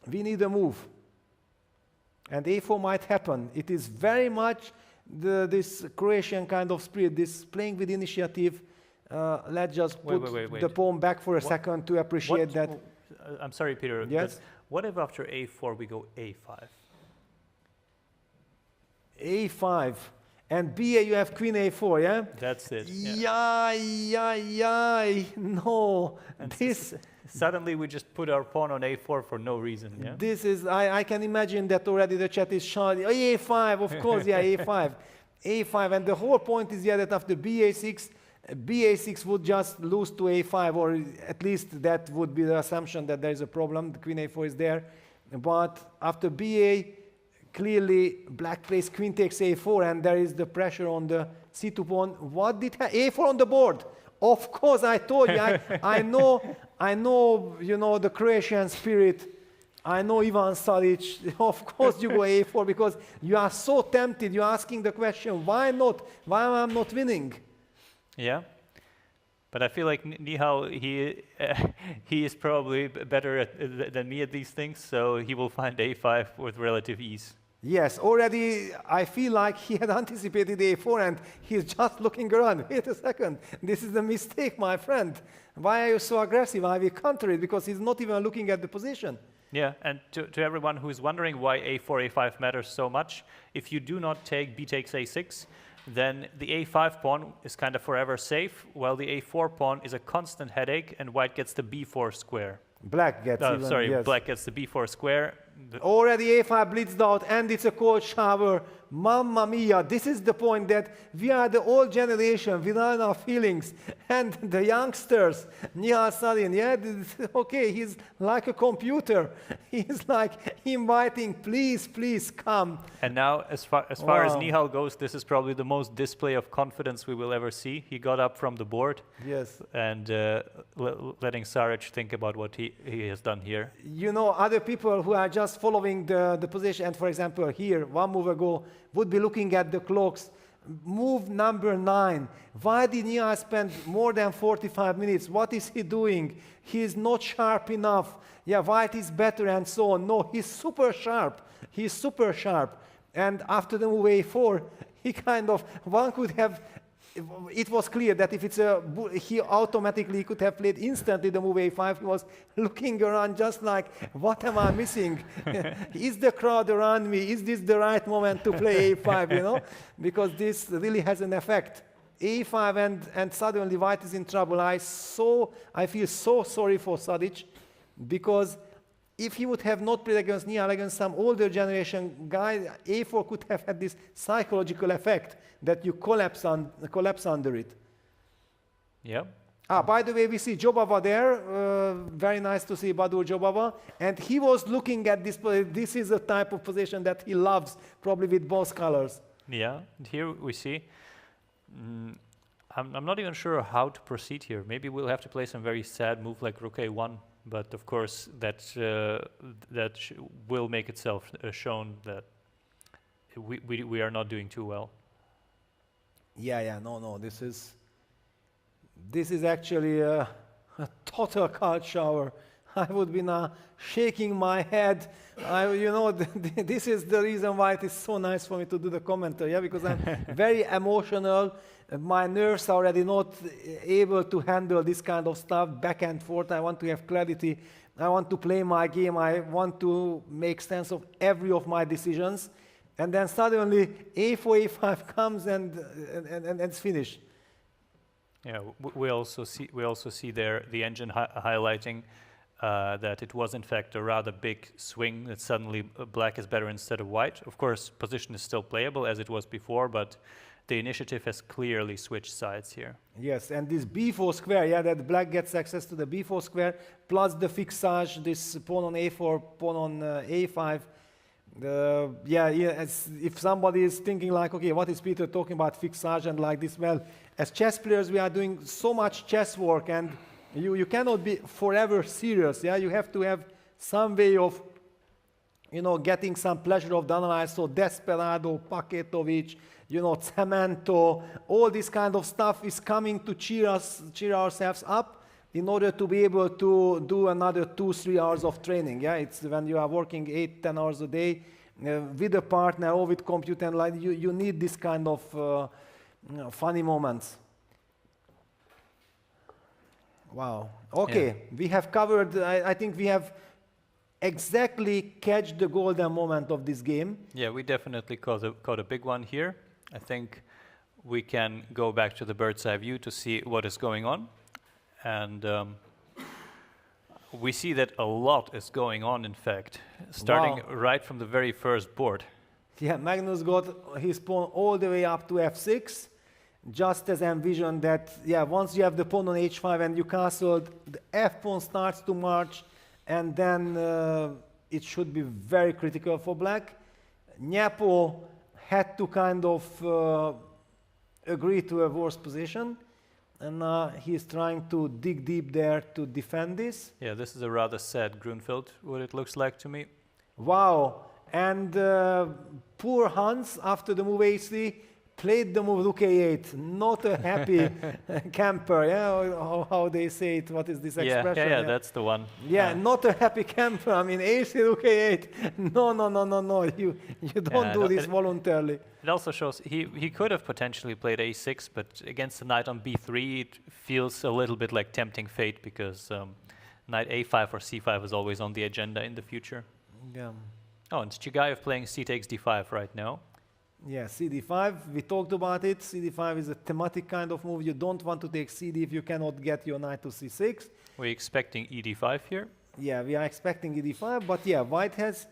Speaker 2: We need a move. And a4 might happen. It is very much this Croatian kind of spirit, this playing with initiative. Let's just put
Speaker 3: wait.
Speaker 2: the pawn back for a second to appreciate that.
Speaker 3: I'm sorry, Peter.
Speaker 2: Yes?
Speaker 3: But what if after a4 we go a5?
Speaker 2: a5. And BA, you have queen a4, yeah?
Speaker 3: That's it.
Speaker 2: No.
Speaker 3: And suddenly we just put our pawn on a4 for no reason, yeah?
Speaker 2: This is, I can imagine that already the chat is shouting, a5, of course, yeah, a5. a5, and the whole point is, yeah, that after BA6 would just lose to a5, or at least that would be the assumption that there is a problem, the queen a4 is there. But after BA, clearly black plays queen takes a4, and there is the pressure on the c2 pawn. What did a4 on the board? Of course, I told you, I know, you know, the Croatian spirit. I know Ivan Salic. Of course you go a4, because you are so tempted. You're asking the question, why not? Why am I not winning?
Speaker 3: Yeah. But I feel like Nihal, he is probably better than me at these things, so he will find a5 with relative ease.
Speaker 2: Yes, already I feel like he had anticipated a4 and he's just looking around. Wait a second, this is a mistake, my friend. Why are you so aggressive? I will counter it because he's not even looking at the position.
Speaker 3: Yeah, and to everyone who's wondering why a4, a5 matters so much, if you do not take b takes a6, then the a5 pawn is kind of forever safe, while the a4 pawn is a constant headache and white gets the b4 square.
Speaker 2: Black gets yes.
Speaker 3: Black gets the b4 square.
Speaker 2: Already a5 blitzed out and it's a cold shower. Mamma mia, this is the point that we are the old generation with all our feelings. And the youngsters, Nihal Sadin, yeah, okay, he's like a computer. He's like inviting, please, please come.
Speaker 3: And now, as far as Nihal goes, this is probably the most display of confidence we will ever see. He got up from the board.
Speaker 2: Yes.
Speaker 3: And letting Saric think about what he has done here.
Speaker 2: You know, other people who are just following the position, and for example, here, one move ago, would be looking at the clocks. Move number 9. Why did Nihal spend more than 45 minutes? What is he doing? He is not sharp enough. Yeah, white is better and so on. No, he's super sharp. He's super sharp. And after the move a4, he kind of, one could have, it was clear that if it's he automatically could have played instantly the move a5. He was looking around just like, what am I missing? Is the crowd around me? Is this the right moment to play a5, you know? Because this really has an effect. a5 and suddenly white is in trouble. I feel so sorry for Sadic, because if he would have not played against Nihal, against some older generation guy, a4 could have had this psychological effect that you collapse under it.
Speaker 3: Yeah.
Speaker 2: By the way, we see Jobava there. Very nice to see Badur Jobava. And he was looking at this. This is a type of position that he loves, probably with both colors.
Speaker 3: Yeah, and here we see. I'm not even sure how to proceed here. Maybe we'll have to play some very sad move like Rook A1. But of course, that will make itself shown that we are not doing too well.
Speaker 2: Yeah, no. This is actually a total card shower. I would be now shaking my head. This is the reason why it is so nice for me to do the commentary. Yeah, because I'm very emotional. My nerves are already not able to handle this kind of stuff back and forth. I want to have clarity. I want to play my game. I want to make sense of every of my decisions. And then suddenly a4, a5 comes and it's finished.
Speaker 3: Yeah, we also see there the engine highlighting that it was in fact a rather big swing, that suddenly black is better instead of white. Of course, position is still playable as it was before, but the initiative has clearly switched sides here.
Speaker 2: Yes, and this b4 square, yeah, that black gets access to the b4 square, plus the fixage, this pawn on a4, pawn on a5. If somebody is thinking like, okay, what is Peter talking about fixage and like this? Well, as chess players, we are doing so much chess work, and you cannot be forever serious. Yeah, you have to have some way of, getting some pleasure of the analysis. So Desperado, Paketovic, Cemento, all this kind of stuff is coming to cheer ourselves up in order to be able to do another 2-3 hours of training. Yeah, it's when you are working 8-10 hours a day with a partner or with computer, and like you need this kind of funny moments. Wow. Okay, yeah. We have covered. I think we have exactly catch the golden moment of this game.
Speaker 3: Yeah, we definitely caught a big one here. I think we can go back to the bird's eye view to see what is going on. And we see that a lot is going on, in fact, starting right from the very first board.
Speaker 2: Yeah, Magnus got his pawn all the way up to f6, just as envisioned that, yeah, once you have the pawn on h5 and you castled, the f pawn starts to march, and then it should be very critical for black. Nepo had to kind of agree to a worse position. And he's trying to dig deep there to defend this.
Speaker 3: Yeah, this is a rather sad Grunfeld, what it looks like to me.
Speaker 2: Wow. And poor Hans, after the move h3, played the move rook a8. Not a happy camper, yeah, or how they say it. What is this expression?
Speaker 3: Yeah, that's the one.
Speaker 2: Yeah, not a happy camper. I mean, a3, rook a8. No. You don't do this voluntarily.
Speaker 3: It also shows he could have potentially played a6, but against the knight on b3, it feels a little bit like tempting fate because knight a5 or c5 is always on the agenda in the future.
Speaker 2: Yeah.
Speaker 3: Oh, and Chigayev playing c takes d5 right now.
Speaker 2: Yeah, cd5, we talked about it. cd5 is a thematic kind of move. You don't want to take cd if you cannot get your knight to c6.
Speaker 3: We're expecting ed5 here.
Speaker 2: Yeah, we are expecting ed5, but yeah, white has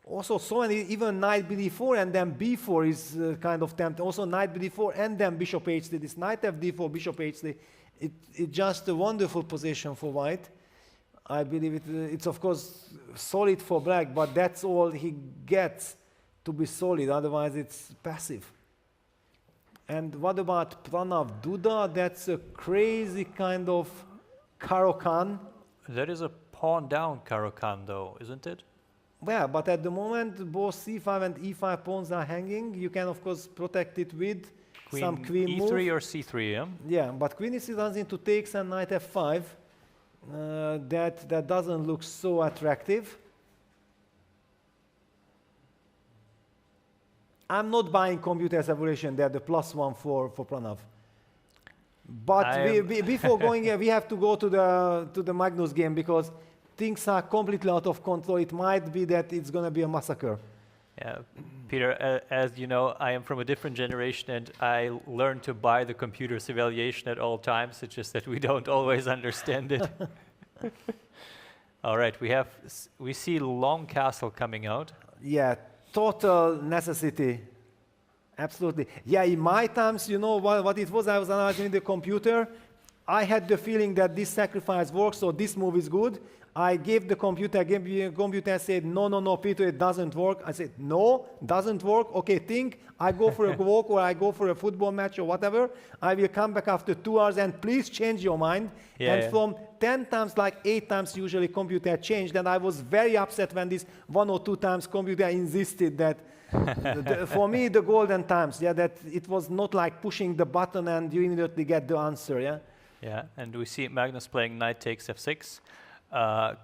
Speaker 2: also so many, even knight bd4 and then b4 is kind of tempting. Also knight bd4 and then bishop h3. This knight fd4, bishop h3, it's just a wonderful position for white. I believe it's of course solid for black, but that's all he gets to be solid, otherwise it's passive. And what about Pranav Duda? That's a crazy kind of Caro-Kann.
Speaker 3: That is a pawn down Caro-Kann though, isn't it?
Speaker 2: Well, but at the moment both c5 and e5 pawns are hanging. You can of course protect it with some queen
Speaker 3: e3
Speaker 2: move.
Speaker 3: or c3, yeah?
Speaker 2: Yeah, but queen e3 runs into takes and knight f5. That doesn't look so attractive. I'm not buying computer's evaluation there, the +1 for Pranav. But before going here, we have to go to the Magnus game because things are completely out of control. It might be that it's going to be a massacre.
Speaker 3: Yeah, Peter, as you know, I am from a different generation and I learned to buy the computer's evaluation at all times. It's just that we don't always understand it. All right, we see long castle coming out.
Speaker 2: Yeah, total necessity. Absolutely. Yeah, in my times, you know what it was? I was analyzing the computer. I had the feeling that this sacrifice works, so this move is good. I gave the computer said, no, Peter, it doesn't work. I said, no, doesn't work. Okay, think. I go for a walk or I go for a football match or whatever. I will come back after 2 hours and please change your mind. From 10 times, like 8 times usually computer changed. And I was very upset when this 1 or 2 times computer insisted that, for me, the golden times, yeah, that it was not like pushing the button and you immediately get the answer, yeah?
Speaker 3: Yeah, and we see Magnus playing knight takes f6.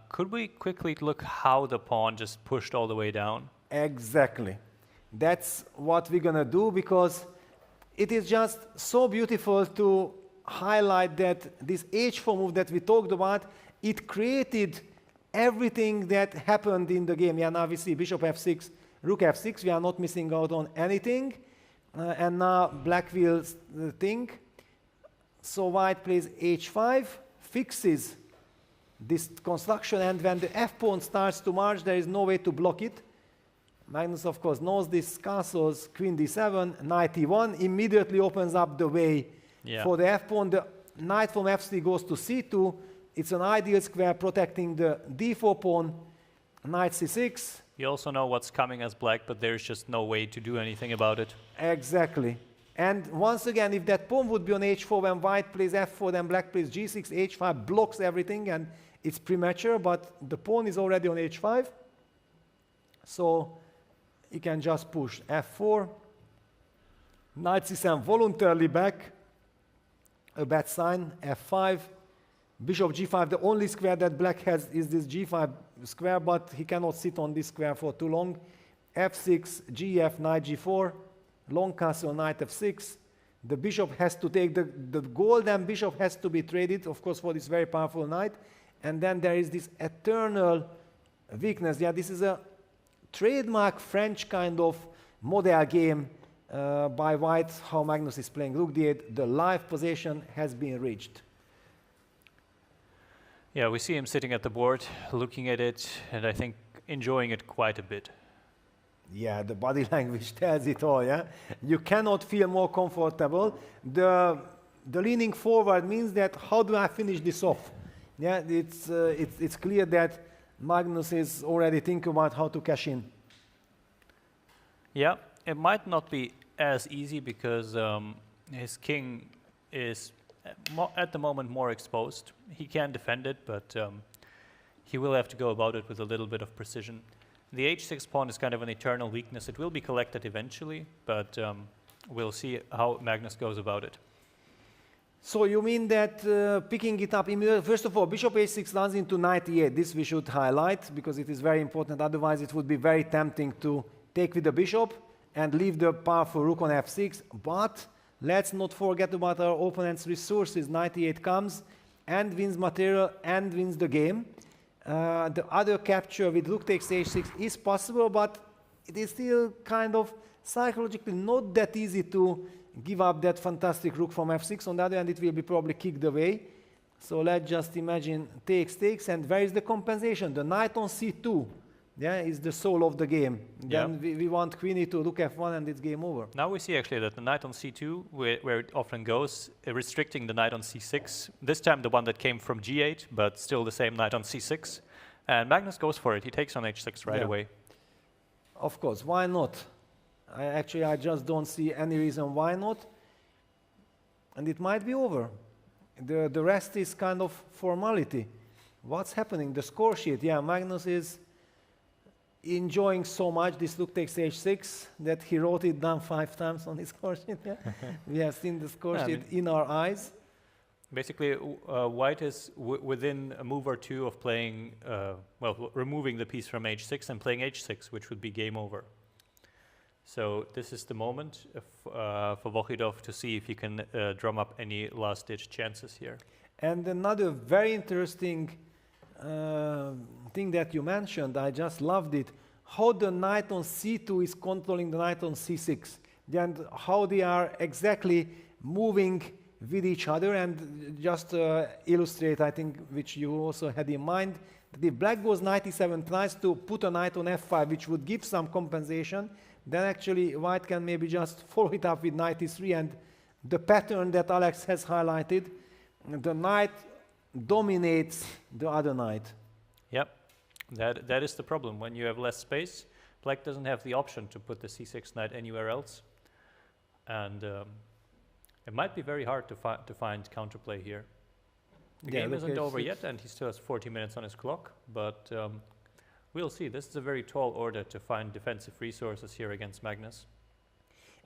Speaker 3: Could we quickly look how the pawn just pushed all the way down?
Speaker 2: Exactly. That's what we're going to do because it is just so beautiful to highlight that this h4 move that we talked about, it created everything that happened in the game. Yeah, now we see bishop f6, rook f6. We are not missing out on anything. And now black will think. So white plays h5, fixes this construction, and when the f-pawn starts to march, there is no way to block it. Magnus, of course, knows this. Castles, queen d7, knight e1, immediately opens up the way for the f-pawn. The knight from f3 goes to c2. It's an ideal square protecting the d4 pawn. Knight c6.
Speaker 3: You also know what's coming as black, but there's just no way to do anything about it.
Speaker 2: Exactly. And once again, if that pawn would be on h4 when white plays f4, then black plays g6, h5 blocks everything, and it's premature, but the pawn is already on h5. So you can just push f4. Knight c7 voluntarily back. A bad sign, f5. Bishop g5, the only square that black has is this g5 square, but he cannot sit on this square for too long. f6, gf, knight g4. Long castle, knight f6. The bishop has to take, the golden bishop has to be traded, of course, for this very powerful knight. And then there is this eternal weakness. Yeah, this is a trademark French kind of model game by white, how Magnus is playing rook d8. The live position has been reached.
Speaker 3: Yeah, we see him sitting at the board, looking at it, and I think enjoying it quite a bit.
Speaker 2: Yeah, the body language tells it all, yeah? You cannot feel more comfortable. The leaning forward means that how do I finish this off? Yeah, it's clear that Magnus is already thinking about how to cash in.
Speaker 3: Yeah, it might not be as easy because his king is at the moment more exposed. He can defend it, but he will have to go about it with a little bit of precision. The h6 pawn is kind of an eternal weakness. It will be collected eventually, but we'll see how Magnus goes about it.
Speaker 2: So you mean that picking it up immediately, first of all, bishop h6 runs into knight e8. This we should highlight because it is very important. Otherwise, it would be very tempting to take with the bishop and leave the powerful rook on f6. But let's not forget about our opponent's resources. Knight e8 comes and wins material and wins the game. The other capture with rook takes h6 is possible, but it is still kind of psychologically not that easy to give up that fantastic rook from f6. On the other hand, it will be probably kicked away. So let's just imagine takes, and where is the compensation? The knight on c2, yeah, is the soul of the game.
Speaker 3: Yeah.
Speaker 2: Then we want queen e2, rook f1, and it's game over.
Speaker 3: Now we see actually that the knight on c2, where it often goes, restricting the knight on c6. This time the one that came from g8, but still the same knight on c6. And Magnus goes for it. He takes on h6 right away.
Speaker 2: Of course, why not? I just don't see any reason why not. And it might be over. The rest is kind of formality. What's happening? The score sheet. Yeah, Magnus is enjoying so much this rook takes h6 that he wrote it down 5 times on his score sheet. Yeah? We have seen the score sheet in our eyes.
Speaker 3: Basically, white is within a move or two of playing, removing the piece from h6 and playing h6, which would be game over. So this is the moment for Vochidov to see if he can drum up any last-ditch chances here.
Speaker 2: And another very interesting thing that you mentioned, I just loved it, how the knight on c2 is controlling the knight on c6, and how they are exactly moving with each other. And just illustrate, I think, which you also had in mind, that if black goes knight e7, tries to put a knight on f5, which would give some compensation, then actually white can maybe just follow it up with knight e3, and the pattern that Alex has highlighted, the knight dominates the other knight.
Speaker 3: Yep, that is the problem. When you have less space, black doesn't have the option to put the c6 knight anywhere else. And it might be very hard to find counterplay here. The game isn't over yet, and he still has 40 minutes on his clock, but we'll see. This is a very tall order to find defensive resources here against Magnus.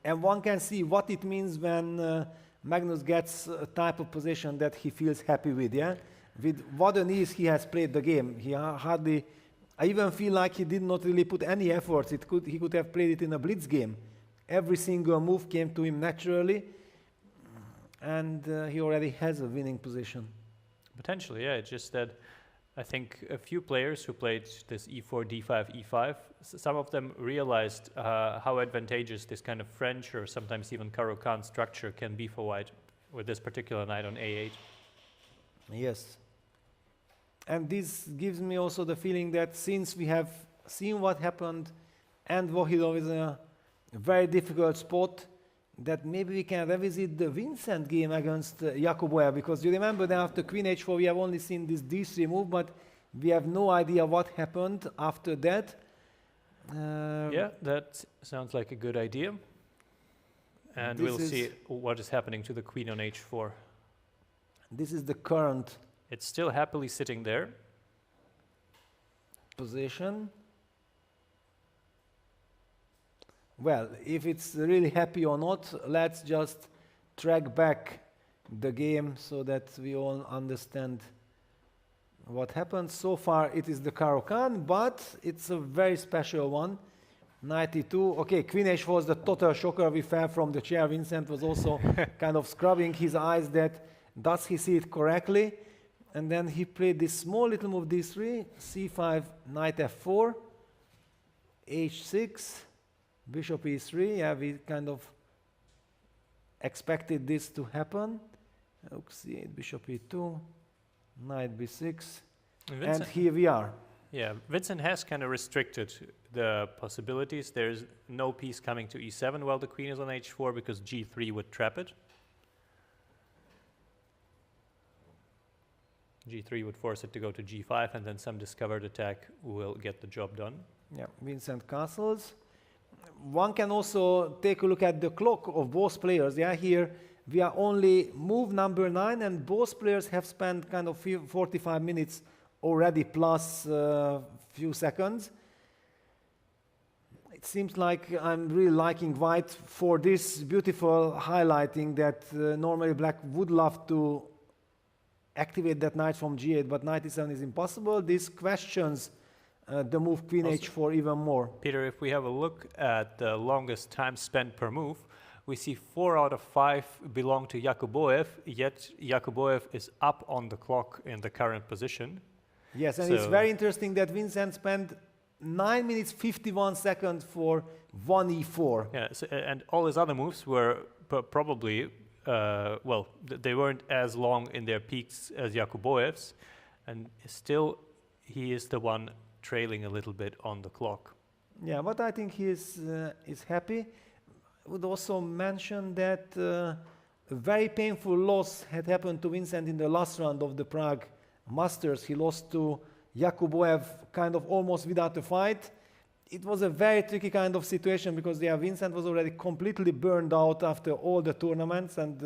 Speaker 2: And one can see what it means when Magnus gets a type of position that he feels happy with, yeah? With what an ease he has played the game. He hardly, I even feel like he did not really put any efforts. He could have played it in a blitz game. Every single move came to him naturally, and he already has a winning position.
Speaker 3: Potentially, yeah. It's just that I think a few players who played this e4, d5, e5, some of them realized how advantageous this kind of French or sometimes even Caro-Kann structure can be for white with this particular knight on a8.
Speaker 2: Yes. And this gives me also the feeling that since we have seen what happened and Vochidov is in a very difficult spot, that maybe we can revisit the Vincent game against Jakuboja, because you remember that after queen h4 we have only seen this d3 move, but we have no idea what happened after that.
Speaker 3: Yeah, that sounds like a good idea. And we'll see what is happening to the queen on h4.
Speaker 2: This is the current
Speaker 3: It's still happily sitting there.
Speaker 2: Position. Well, if it's really happy or not, let's just track back the game so that we all understand what happened. So far it is the Caro-Kann, but it's a very special one. Knight e2. Okay, queen h4 was the total shocker. We fell from the chair. Vincent was also kind of scrubbing his eyes that does he see it correctly? And then he played this small little move d3, c5, knight f4, h6, bishop e3. Yeah, we kind of expected this to happen. Rook c8, bishop e2, knight b6, and here we are.
Speaker 3: Yeah, Vincent has kind of restricted the possibilities. There's no piece coming to e7 while the queen is on h4 because g3 would trap it. g3 would force it to go to g5, and then some discovered attack will get the job done.
Speaker 2: Yeah, Vincent castles. One can also take a look at the clock of both players. Yeah, here we are only move number 9, and both players have spent kind of 45 minutes already plus few seconds. It seems like I'm really liking white for this beautiful highlighting that normally black would love to activate that knight from g8, but knight e7 is impossible. This questions the move queen h4 even more.
Speaker 3: Peter, if we have a look at the longest time spent per move, we see 4 out of 5 belong to Yakuboev, yet Yakuboev is up on the clock in the current position.
Speaker 2: Yes, and it's very interesting that Vincent spent 9 minutes 51 seconds for 1e4.
Speaker 3: Yeah, so, and all his other moves were probably, well, they weren't as long in their peaks as Yakuboev's, and still he is the one trailing a little bit on the clock.
Speaker 2: Yeah, but I think he is happy. I would also mention that a very painful loss had happened to Vincent in the last round of the Prague Masters. He lost to Yakuboev kind of almost without a fight. It was a very tricky kind of situation because Vincent was already completely burned out after all the tournaments, and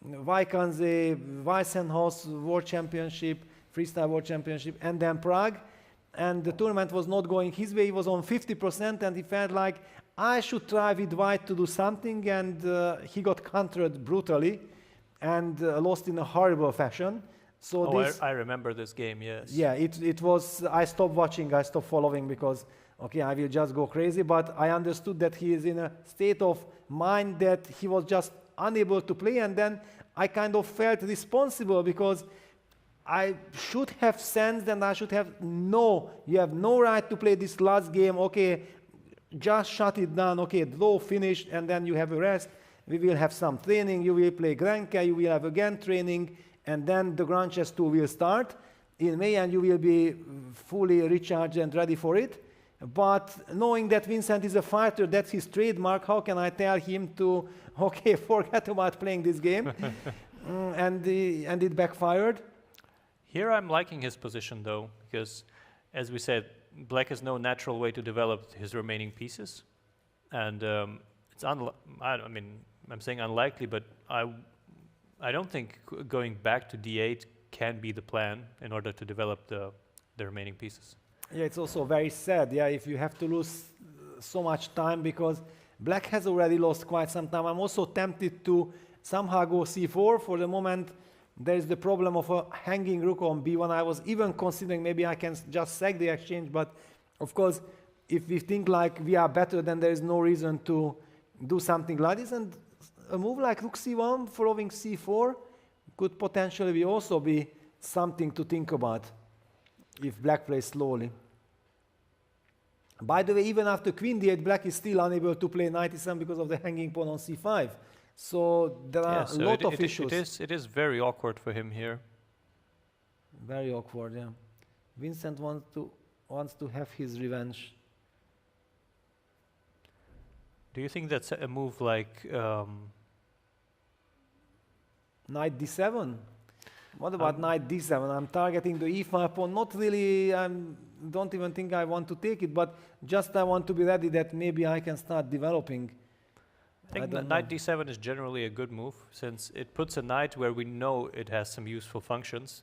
Speaker 2: Vajkanze, Weissenhaus World Championship, Freestyle World Championship, and then Prague. And the tournament was not going his way. He was on 50%, and he felt like, I should try with white to do something, and he got countered brutally and lost in a horrible fashion. So
Speaker 3: I remember this game, yes.
Speaker 2: Yeah, it was, I stopped watching, I stopped following because, okay, I will just go crazy, but I understood that he is in a state of mind that he was just unable to play, and then I kind of felt responsible because I should have sensed and I should have, no, you have no right to play this last game, okay, just shut it down, okay, draw, finished, and then you have a rest. We will have some training, you will play Grenke, you will have again training, and then the Grand Chess Tour will start in May, and you will be fully recharged and ready for it. But knowing that Vincent is a fighter, that's his trademark, how can I tell him to, okay, forget about playing this game? And it backfired.
Speaker 3: Here I'm liking his position, though, because, as we said, black has no natural way to develop his remaining pieces. And it's I mean, I'm saying unlikely, but I don't think going back to d8 can be the plan in order to develop the remaining pieces.
Speaker 2: Yeah, it's also very sad, yeah, if you have to lose so much time, because black has already lost quite some time. I'm also tempted to somehow go c4. For the moment, there's the problem of a hanging rook on b1. I was even considering maybe I can just sack the exchange, but of course, if we think like we are better, then there is no reason to do something like this. And a move like rook c1 following c4 could potentially also be something to think about if black plays slowly. By the way, even after queen d8, black is still unable to play knight e7 because of the hanging pawn on c5. So there are a lot of issues.
Speaker 3: It is very awkward for him here.
Speaker 2: Very awkward, yeah. Vincent wants to have his revenge.
Speaker 3: Do you think that's a move like
Speaker 2: knight d7? What about knight d7? I'm targeting the e5 pawn. Not really, I don't even think I want to take it, but just I want to be ready that maybe I can start developing.
Speaker 3: I think knight d7 is generally a good move, since it puts a knight where we know it has some useful functions.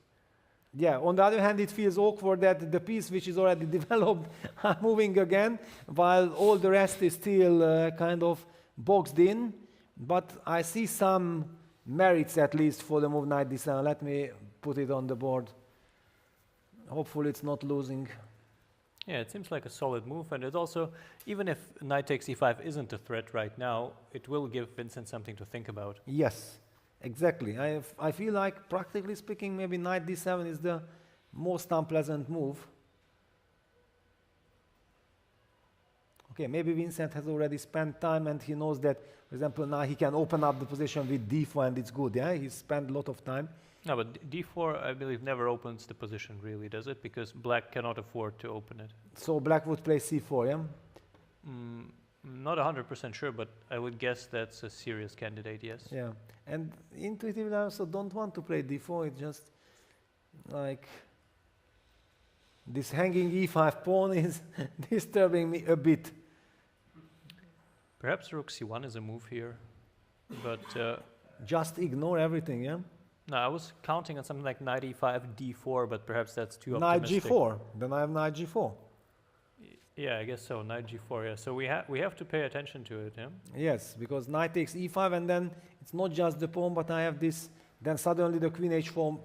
Speaker 2: Yeah, on the other hand, it feels awkward that the piece which is already developed are moving again, while all the rest is still kind of boxed in. But I see some merits at least for the move knight d7. Let me put it on the board. Hopefully it's not losing.
Speaker 3: Yeah, it seems like a solid move, and it also, even if knight takes e5 isn't a threat right now, it will give Vincent something to think about.
Speaker 2: Yes, exactly. I feel like, practically speaking, maybe knight d7 is the most unpleasant move. Okay, maybe Vincent has already spent time and he knows that, for example, now he can open up the position with d4 and it's good, yeah? He spent a lot of time.
Speaker 3: No, but d4, I believe, never opens the position, really, does it? Because black cannot afford to open it.
Speaker 2: So black would play c4, yeah?
Speaker 3: Not 100% sure, but I would guess that's a serious candidate, yes.
Speaker 2: Yeah, and intuitively I also don't want to play d4. It's just like this hanging e5 pawn is disturbing me a bit.
Speaker 3: Perhaps rook c1 is a move here, but...
Speaker 2: just ignore everything, yeah?
Speaker 3: No, I was counting on something like knight e5, d4, but perhaps that's too optimistic.
Speaker 2: Knight g4, then I have knight g4.
Speaker 3: Yeah, I guess so. Knight g4. Yeah. So we have to pay attention to it. Yeah.
Speaker 2: Yes, because knight takes e5, and then it's not just the pawn, but I have this. Then suddenly the queen h4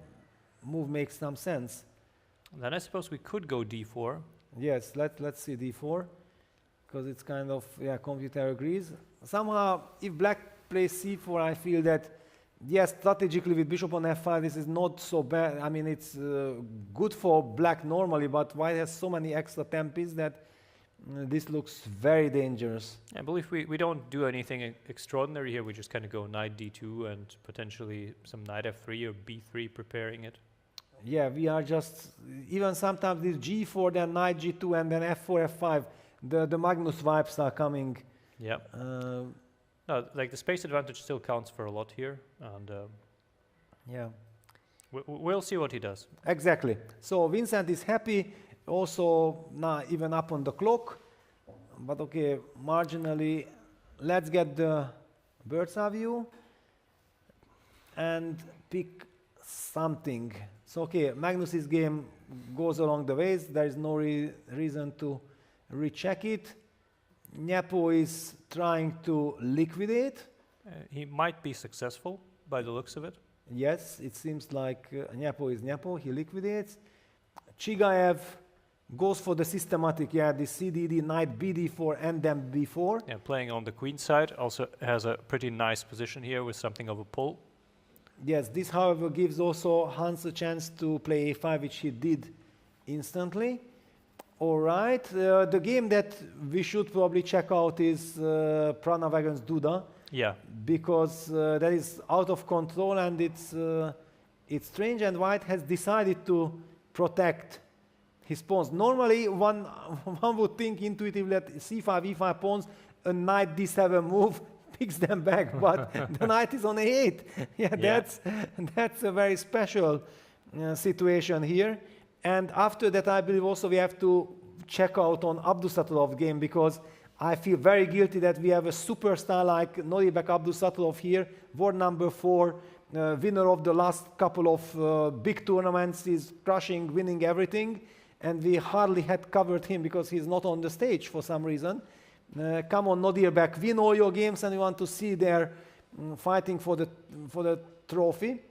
Speaker 2: move makes some sense.
Speaker 3: Then I suppose we could go d4.
Speaker 2: Yes, let's see d4, because it's kind of, yeah, computer agrees. Somehow, if black plays c4, I feel that, yes, strategically with bishop on f5, this is not so bad. I mean, it's good for black normally, but white has so many extra tempes that this looks very dangerous.
Speaker 3: I believe we don't do anything extraordinary here. We just kind of go knight d2 and potentially some knight f3 or b3 preparing it.
Speaker 2: Yeah, we are just, even sometimes this g4, then knight g2, and then f4, f5, the Magnus vibes are coming.
Speaker 3: Yeah. No, like the space advantage still counts for a lot here, and
Speaker 2: yeah,
Speaker 3: we'll see what he does.
Speaker 2: Exactly. So Vincent is happy, also now even up on the clock, but okay, marginally. Let's get the bird's eye view and pick something. So okay, Magnus's game goes along the ways. There is no reason to recheck it. Nepo is trying to liquidate.
Speaker 3: He might be successful by the looks of it.
Speaker 2: Yes, it seems like Nepo is Nepo. He liquidates. Chigaev goes for the systematic, yeah, the CDD, knight BD4, and then B4.
Speaker 3: Yeah, playing on the queen side also has a pretty nice position here with something of a pull.
Speaker 2: Yes, this, however, gives also Hans a chance to play A5, which he did instantly. All right, the game that we should probably check out is Pranav against Duda.
Speaker 3: Yeah.
Speaker 2: Because that is out of control, and it's strange, and White has decided to protect his pawns. Normally, one would think intuitively that c5, e5 pawns, a knight d7 move picks them back, but the knight is on a8. Yeah, that's a very special situation here. And after that, I believe also we have to check out on Abdusattorov's game, because I feel very guilty that we have a superstar like Nodribek Abdusattorov here, world number 4, winner of the last couple of big tournaments, is crushing, winning everything, and we hardly had covered him because he's not on the stage for some reason. Come on, Nodribek, win all your games, and we want to see there fighting for the trophy.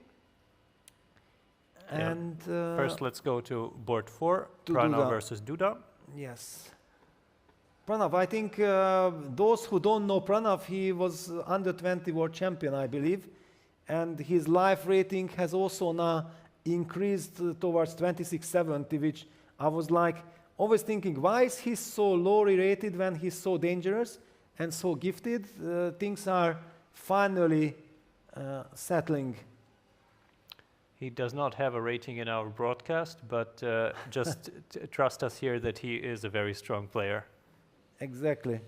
Speaker 3: Yeah.
Speaker 2: And
Speaker 3: first, let's go to board 4,
Speaker 2: to
Speaker 3: Pranav
Speaker 2: Duda
Speaker 3: versus Duda.
Speaker 2: Yes. Pranav, I think those who don't know Pranav, he was under 20 world champion, I believe. And his life rating has also now increased towards 2670, which I was like, always thinking, why is he so lowly rated when he's so dangerous and so gifted? Things are finally settling.
Speaker 3: He does not have a rating in our broadcast, but just trust us here that he is a very strong player.
Speaker 2: Exactly.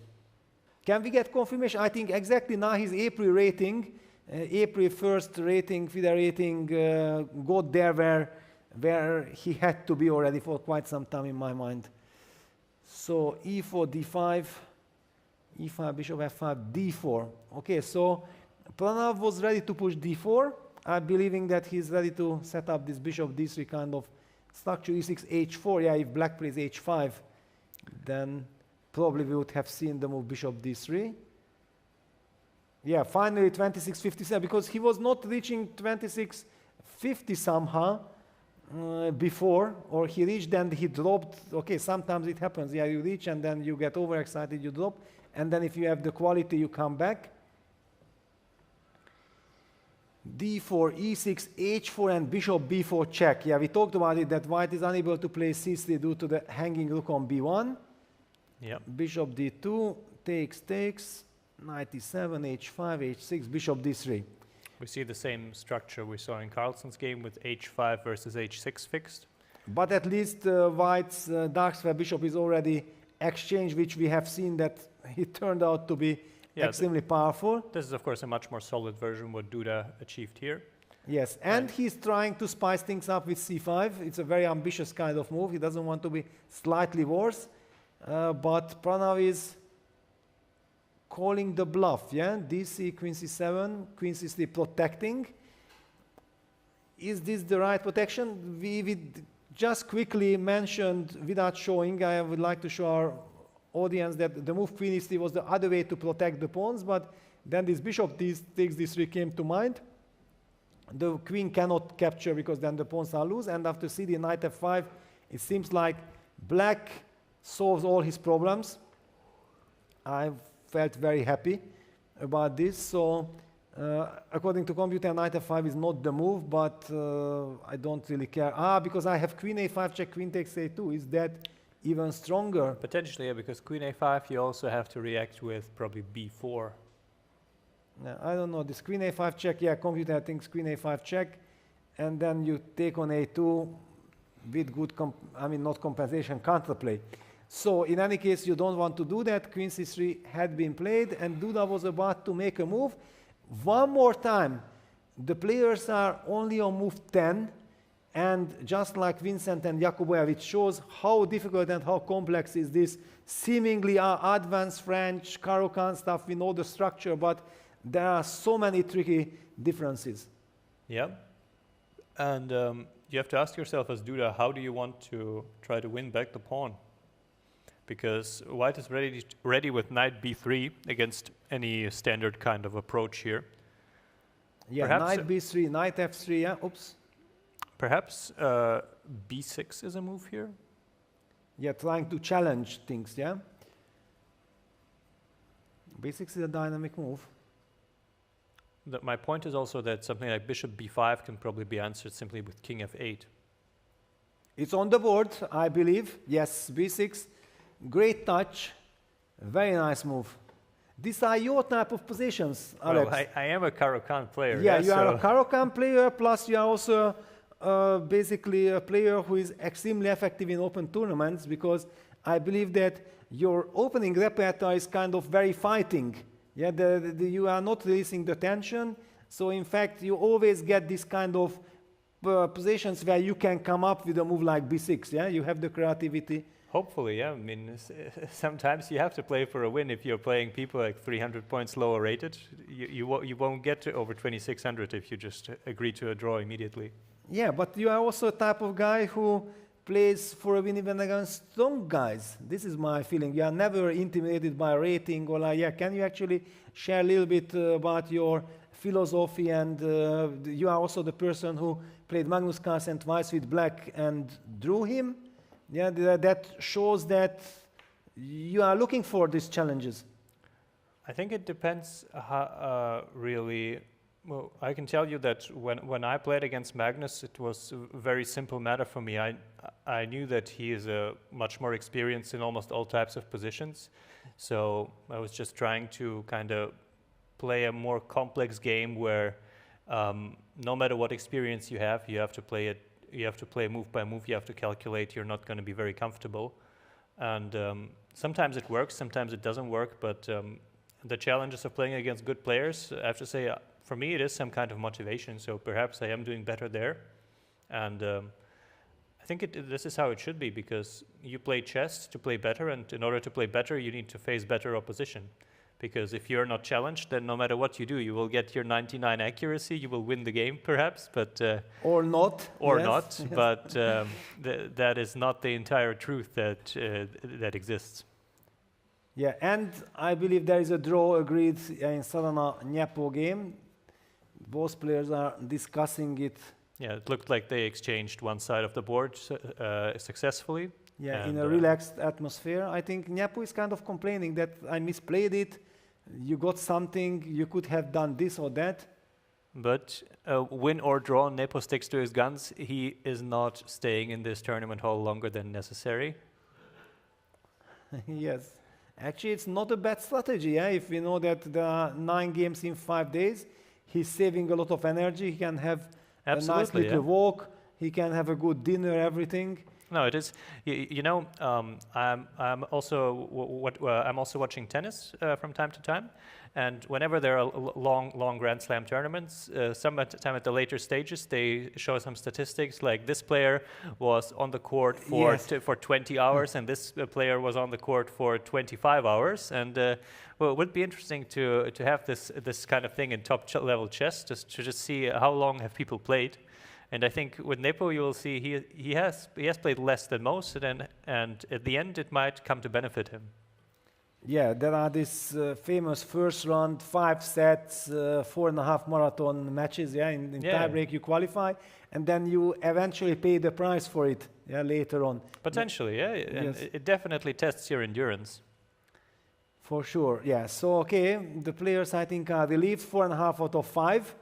Speaker 2: Can we get confirmation? I think exactly now his April rating, April 1st rating, FIDE rating, got there where he had to be already for quite some time in my mind. So e4, d5, e5, bishop f5, d4. Okay, so Pranav was ready to push d4. I'm believing that he's ready to set up this bishop d3 kind of structure, e6, h4. Yeah, if black plays h5, then probably we would have seen the move bishop d3. Yeah, finally 2657, because he was not reaching 2650 somehow before, or he reached and he dropped. Okay, sometimes it happens. Yeah, you reach and then you get overexcited, you drop, and then if you have the quality, you come back. d4, e6, h4, and bishop b4 check. Yeah, we talked about it, that white is unable to play c3 due to the hanging rook on b1.
Speaker 3: Yeah.
Speaker 2: Bishop d2, takes, knight e7, h5, h6, bishop d3.
Speaker 3: We see the same structure we saw in Carlsen's game with h5 versus h6 fixed.
Speaker 2: But at least white's dark square bishop is already exchanged, which we have seen that it turned out to be extremely powerful.
Speaker 3: This is, of course, a much more solid version what Duda achieved here.
Speaker 2: Yes, and he's trying to spice things up with c5. It's a very ambitious kind of move. He doesn't want to be slightly worse. But Pranav is calling the bluff, yeah? dc, queen c7, queen c3 protecting. Is this the right protection? We just quickly mentioned, without showing, I would like to show our audience that the move queen e3 was the other way to protect the pawns, but then this bishop takes d3 came to mind. The queen cannot capture because then the pawns are loose, and after cd knight f5, it seems like black solves all his problems. I felt very happy about this. So according to computer, knight f5 is not the move, but I don't really care. Because I have queen a5 check, queen takes a2. Is that even stronger?
Speaker 3: Potentially, yeah, because queen a5, you also have to react with probably b4.
Speaker 2: I don't know. This queen a5 check, yeah, computer thinks queen a5 check, and then you take on a2 with good, not compensation, counterplay. So in any case, you don't want to do that. Queen c3 had been played, and Duda was about to make a move. One more time, the players are only on move 10, and just like Vincent and Jacobo, it shows how difficult and how complex is this seemingly advanced French Caro-Kann stuff. We know the structure, but there are so many tricky differences.
Speaker 3: Yeah, and you have to ask yourself as Duda, how do you want to try to win back the pawn? Because white is ready with knight b3 against any standard kind of approach here.
Speaker 2: Yeah, perhaps knight b3, knight f3, yeah, oops.
Speaker 3: Perhaps b6 is a move here?
Speaker 2: Yeah, trying to challenge things, yeah? b6 is a dynamic move.
Speaker 3: My point is also that something like bishop b5 can probably be answered simply with king f8.
Speaker 2: It's on the board, I believe. Yes, b6. Great touch. Very nice move. These are your type of positions, Alex.
Speaker 3: Well, I am a Caro-Kann player.
Speaker 2: Yeah, you are a Caro-Kann player, plus you are also basically a player who is extremely effective in open tournaments, because I believe that your opening repertoire is kind of very fighting. Yeah, you are not releasing the tension, so in fact you always get this kind of positions where you can come up with a move like b6. Yeah, you have the creativity.
Speaker 3: Hopefully, yeah. I mean, sometimes you have to play for a win. If you're playing people like 300 points lower rated, you won't get to over 2600 if you just agree to a draw immediately.
Speaker 2: Yeah, but you are also a type of guy who plays for a win even against strong guys. This is my feeling. You are never intimidated by rating or like, yeah. Can you actually share a little bit about your philosophy? And you are also the person who played Magnus Carlsen twice with black and drew him. Yeah, that shows that you are looking for these challenges.
Speaker 3: I think it depends really. Well, I can tell you that when I played against Magnus, it was a very simple matter for me. I knew that he is much more experienced in almost all types of positions. So I was just trying to kind of play a more complex game where no matter what experience you have to play it. You have to play move by move. You have to calculate. You're not going to be very comfortable. And sometimes it works, sometimes it doesn't work. But the challenges of playing against good players, I have to say, for me, it is some kind of motivation. So perhaps I am doing better there. And I think this is how it should be, because you play chess to play better. And in order to play better, you need to face better opposition. Because if you're not challenged, then no matter what you do, you will get your 99 accuracy. You will win the game, perhaps, but
Speaker 2: or not.
Speaker 3: Or
Speaker 2: yes.
Speaker 3: not.
Speaker 2: Yes.
Speaker 3: But that is not the entire truth that exists.
Speaker 2: Yeah, and I believe there is a draw agreed in Sadana Nepo game. Both players are discussing it.
Speaker 3: Yeah, it looked like they exchanged one side of the board successfully.
Speaker 2: Yeah, in a relaxed atmosphere. I think Nepo is kind of complaining that I misplayed it. You got something, you could have done this or that.
Speaker 3: But win or draw, Nepo sticks to his guns. He is not staying in this tournament hall longer than necessary.
Speaker 2: Yes. Actually, it's not a bad strategy. If we know that there are 9 games in 5 days, he's saving a lot of energy. He can have a nice little walk. He can have a good dinner, everything.
Speaker 3: No, it is. I'm also watching tennis from time to time, and whenever there are long Grand Slam tournaments, sometime at the later stages, they show some statistics like this player was on the court for 20 hours, and this player was on the court for 25 hours, and well, it would be interesting to have this kind of thing in top level chess, just to see how long have people played. And I think with Nepo, you will see he has played less than most, and at the end it might come to benefit him.
Speaker 2: Yeah, there are these famous first round, 5 sets, 4.5 marathon matches. Yeah, in
Speaker 3: Yeah.
Speaker 2: tiebreak you qualify, and then you eventually pay the price for it. Yeah, later on.
Speaker 3: Potentially, yeah, and
Speaker 2: Yes.
Speaker 3: it definitely tests your endurance.
Speaker 2: For sure, yeah. So, okay, the players, I think, are relieved, 4.5 out of 5.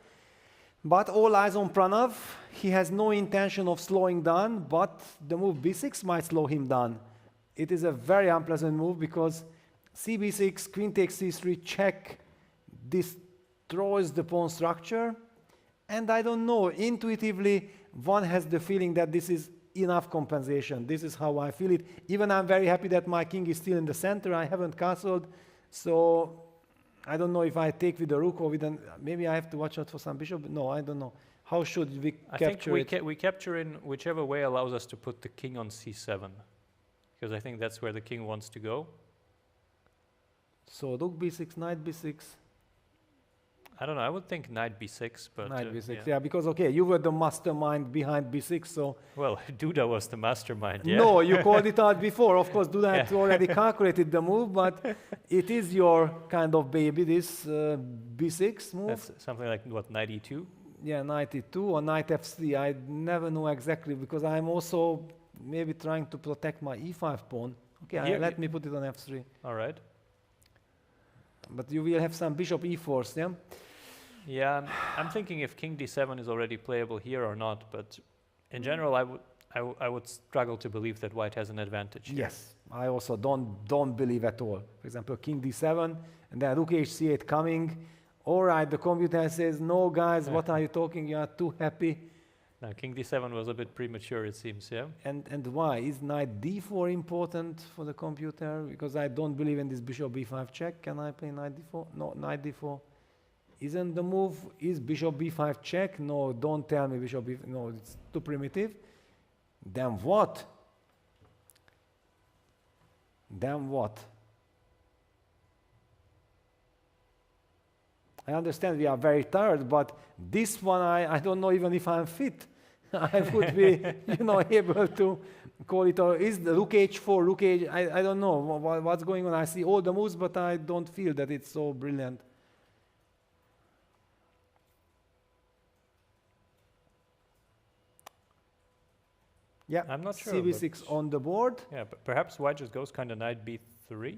Speaker 2: But all eyes on Pranav. He has no intention of slowing down, but the move b6 might slow him down. It is a very unpleasant move because cb6, queen takes c3, check, destroys the pawn structure. And I don't know, intuitively, one has the feeling that this is enough compensation. This is how I feel it. Even I'm very happy that my king is still in the center. I haven't castled, so I don't know if I take with the rook or with an... Maybe I have to watch out for some bishop. No, I don't know. How should we capture it?
Speaker 3: We capture in whichever way allows us to put the king on c7, because I think that's where the king wants to go.
Speaker 2: So rook b6, knight b6.
Speaker 3: I don't know. I would think knight b6, but
Speaker 2: Knight b6, yeah, because okay, you were the mastermind behind b6, so...
Speaker 3: Well, Duda was the mastermind, yeah.
Speaker 2: No, you called it out before. Of course, Duda had already calculated the move, but it is your kind of baby, this b6 move.
Speaker 3: That's something like, what, knight e2?
Speaker 2: Yeah, knight e2 or knight f3. I never know exactly, because I'm also maybe trying to protect my e5 pawn. Okay, let me put it on f3.
Speaker 3: All right.
Speaker 2: But you will have some bishop e4s, yeah?
Speaker 3: Yeah, I'm thinking if king d7 is already playable here or not, but in general, I would struggle to believe that white has an advantage here.
Speaker 2: Yes, I also don't believe at all. For example, king d7, and then rook hc8 coming. All right, the computer says, no, guys, what are you talking? You are too happy.
Speaker 3: Now, king d7 was a bit premature, it seems, yeah?
Speaker 2: And why? Is knight d4 important for the computer? Because I don't believe in this bishop b5 check. Can I play knight d4? No, knight d4. Isn't the move, is bishop b5 check? No, don't tell me bishop b5, no, it's too primitive. Then what? Then what? I understand we are very tired, but this one, I don't know even if I'm fit. I would be, able to call it, or is the rook h4, rook h, I don't know what's going on. I see all the moves, but I don't feel that it's so brilliant. Yeah,
Speaker 3: I'm not sure.
Speaker 2: cb6 on the board.
Speaker 3: Yeah, but perhaps white just goes kind of knight b3.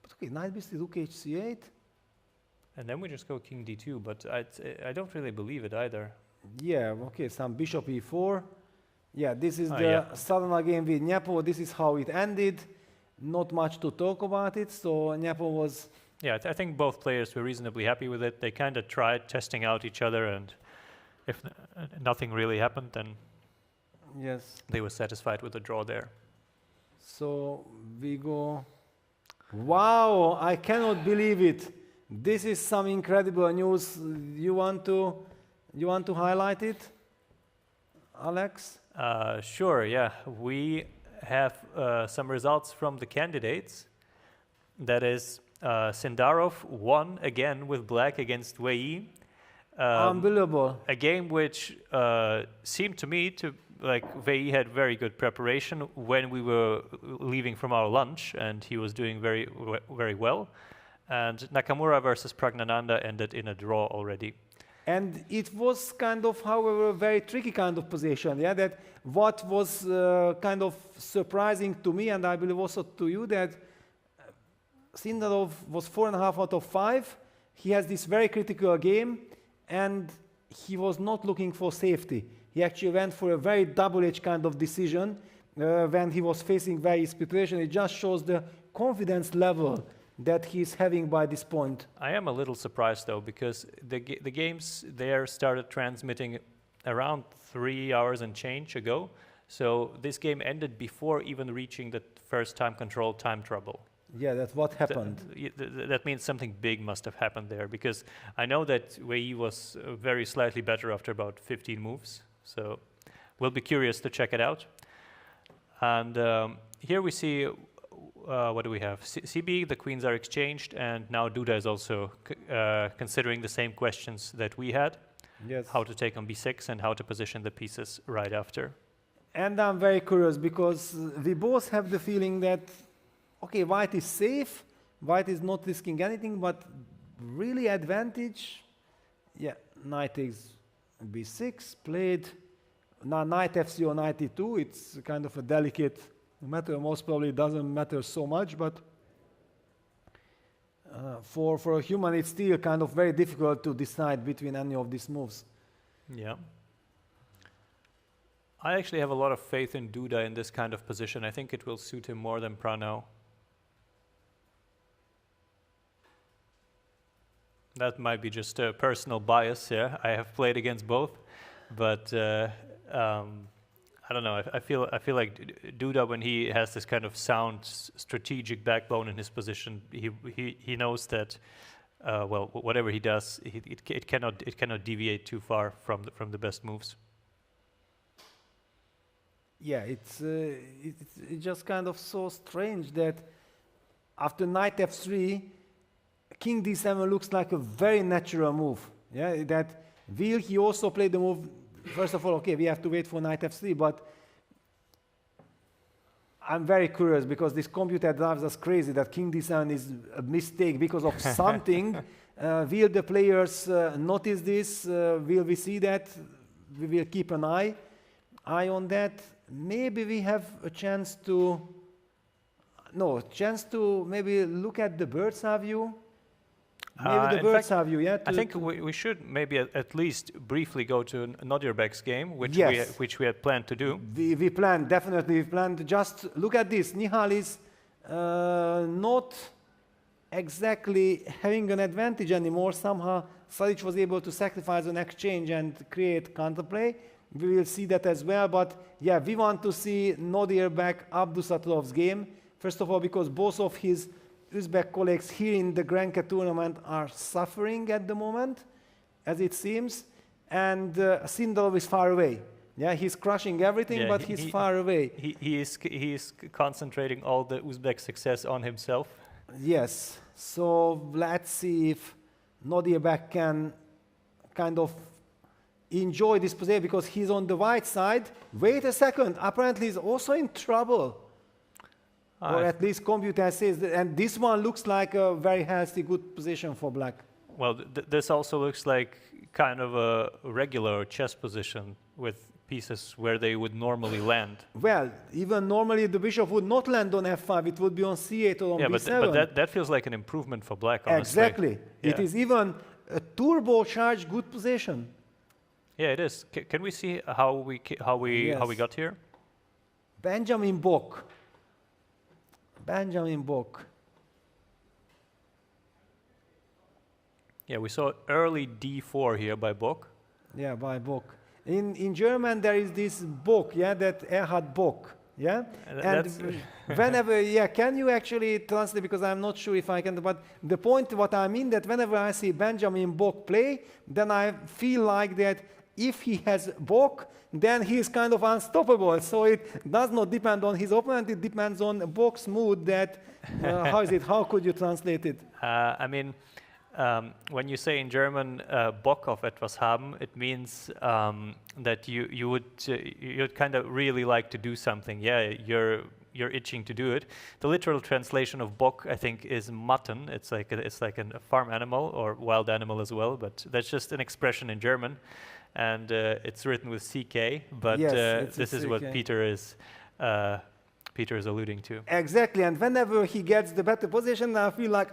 Speaker 2: But okay, knight b3, rook hc8.
Speaker 3: And then we just go king d2, but I don't really believe it either.
Speaker 2: Yeah, okay, some bishop e4. Yeah, this is the Sadhana game with Nepo. This is how it ended. Not much to talk about it, so Nepo was...
Speaker 3: Yeah, I think both players were reasonably happy with it. They kind of tried testing out each other, and if nothing really happened, then
Speaker 2: Yes.
Speaker 3: they were satisfied with the draw there.
Speaker 2: So we go... Wow, I cannot believe it. This is some incredible news. You want to highlight it, Alex?
Speaker 3: Sure, yeah. We have some results from the candidates. That is, Sindarov won again with black against Wei.
Speaker 2: Unbelievable.
Speaker 3: A game which seemed to me to, like, Wei had very good preparation when we were leaving from our lunch, and he was doing very, very well. And Nakamura versus Pragnananda ended in a draw already.
Speaker 2: And it was kind of, however, a very tricky kind of position. Yeah, that what was kind of surprising to me, and I believe also to you, that Sindarov was 4.5 out of 5. He has this very critical game, and he was not looking for safety. He actually went for a very double-edged kind of decision when he was facing various situations. It just shows the confidence level that he's having by this point.
Speaker 3: I am a little surprised, though, because the games there started transmitting around 3 hours and change ago. So this game ended before even reaching the first time control time trouble.
Speaker 2: Yeah, that's what happened.
Speaker 3: That means something big must have happened there, because I know that Wei was very slightly better after about 15 moves. So we'll be curious to check it out. And here we see, what do we have? CB, the queens are exchanged, and now Duda is also considering the same questions that we had.
Speaker 2: Yes.
Speaker 3: How to take on b6 and how to position the pieces right after.
Speaker 2: And I'm very curious, because we both have the feeling that, okay, white is safe, white is not risking anything, but really advantage, yeah, knight takes b6, played, now knight f0 or knight e2, it's kind of a delicate matter, most probably doesn't matter so much, but for a human it's still kind of very difficult to decide between any of these moves.
Speaker 3: Yeah. I actually have a lot of faith in Duda in this kind of position. I think it will suit him more than Prano. That might be just a personal bias, yeah. I have played against both, but I don't know. I feel like Duda, when he has this kind of sound strategic backbone in his position, he knows that well, whatever he does, it cannot deviate too far from the best moves.
Speaker 2: Yeah, it's just kind of so strange that after knight f3, king d7 looks like a very natural move. Yeah, that will he also play the move? First of all, okay, we have to wait for knight f3, but I'm very curious because this computer drives us crazy that king d7 is a mistake because of something. Will the players notice this? Will we see that? We will keep an eye on that. Maybe we have a chance to maybe look at the bird's eye view. Maybe the bird's eye view, yeah.
Speaker 3: I think we should maybe at least briefly go to Nodribek's game, which
Speaker 2: Yes.
Speaker 3: we had planned to do.
Speaker 2: We planned, definitely we planned. Just look at this. Nihal is not exactly having an advantage anymore. Somehow Salic was able to sacrifice an exchange and create counterplay. We will see that as well. But yeah, we want to see Nodribek Abdusatlov's game. First of all, because both of his Uzbek colleagues here in the Grenke tournament are suffering at the moment, as it seems, and Sindalov is far away. Yeah, he's crushing everything,
Speaker 3: Yeah,
Speaker 2: but he's far away.
Speaker 3: He is concentrating all the Uzbek success on himself.
Speaker 2: Yes, so let's see if Nodribek can kind of enjoy this position because he's on the white side. Wait a second, apparently he's also in trouble. Or at least computer says that, and this one looks like a very healthy, good position for black.
Speaker 3: Well, this also looks like kind of a regular chess position with pieces where they would normally land.
Speaker 2: Well, even normally the bishop would not land on f5, it would be on c8 or on b7.
Speaker 3: But that feels like an improvement for black, honestly.
Speaker 2: Exactly.
Speaker 3: Yeah.
Speaker 2: It is even a turbocharged good position.
Speaker 3: Yeah, it is. Can we see how we got here?
Speaker 2: Benjamin Bock. Benjamin Bock.
Speaker 3: Yeah, we saw early d4 here by Bock.
Speaker 2: Yeah, by Bock. In German there is this Bock, yeah, that Erhard Bock, yeah? And whenever, yeah, can you actually translate, because I'm not sure if I can, but the point what I mean that whenever I see Benjamin Bock play, then I feel like that if he has Bock, then he is kind of unstoppable. So it does not depend on his opponent, it depends on Bock's mood that, how could you translate it?
Speaker 3: I mean, when you say in German Bock auf etwas haben, it means that you'd kind of really like to do something. Yeah, you're itching to do it. The literal translation of Bock, I think, is mutton. It's like a farm animal or wild animal as well, but that's just an expression in German. And it's written with CK, but
Speaker 2: yes,
Speaker 3: this is what Peter is alluding to.
Speaker 2: Exactly, and whenever he gets the better position, I feel like,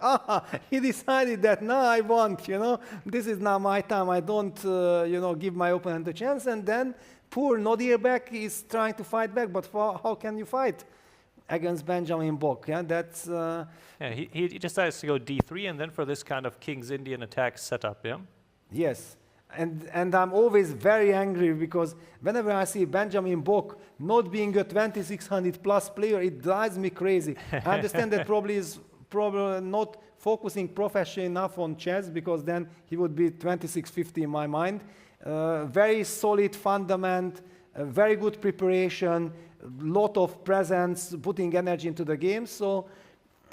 Speaker 2: he decided that now I want, this is now my time, I don't, give my opponent a chance, and then poor Nodribek is trying to fight back, but how can you fight against Benjamin Bock? Yeah, that's...
Speaker 3: Yeah, he decides to go d3, and then for this kind of King's Indian attack setup, yeah?
Speaker 2: Yes. And I'm always very angry because whenever I see Benjamin Bock not being a 2600 plus player, it drives me crazy. I understand that probably is not focusing professionally enough on chess because then he would be 2650 in my mind. Very solid fundament, very good preparation, lot of presence, putting energy into the game. So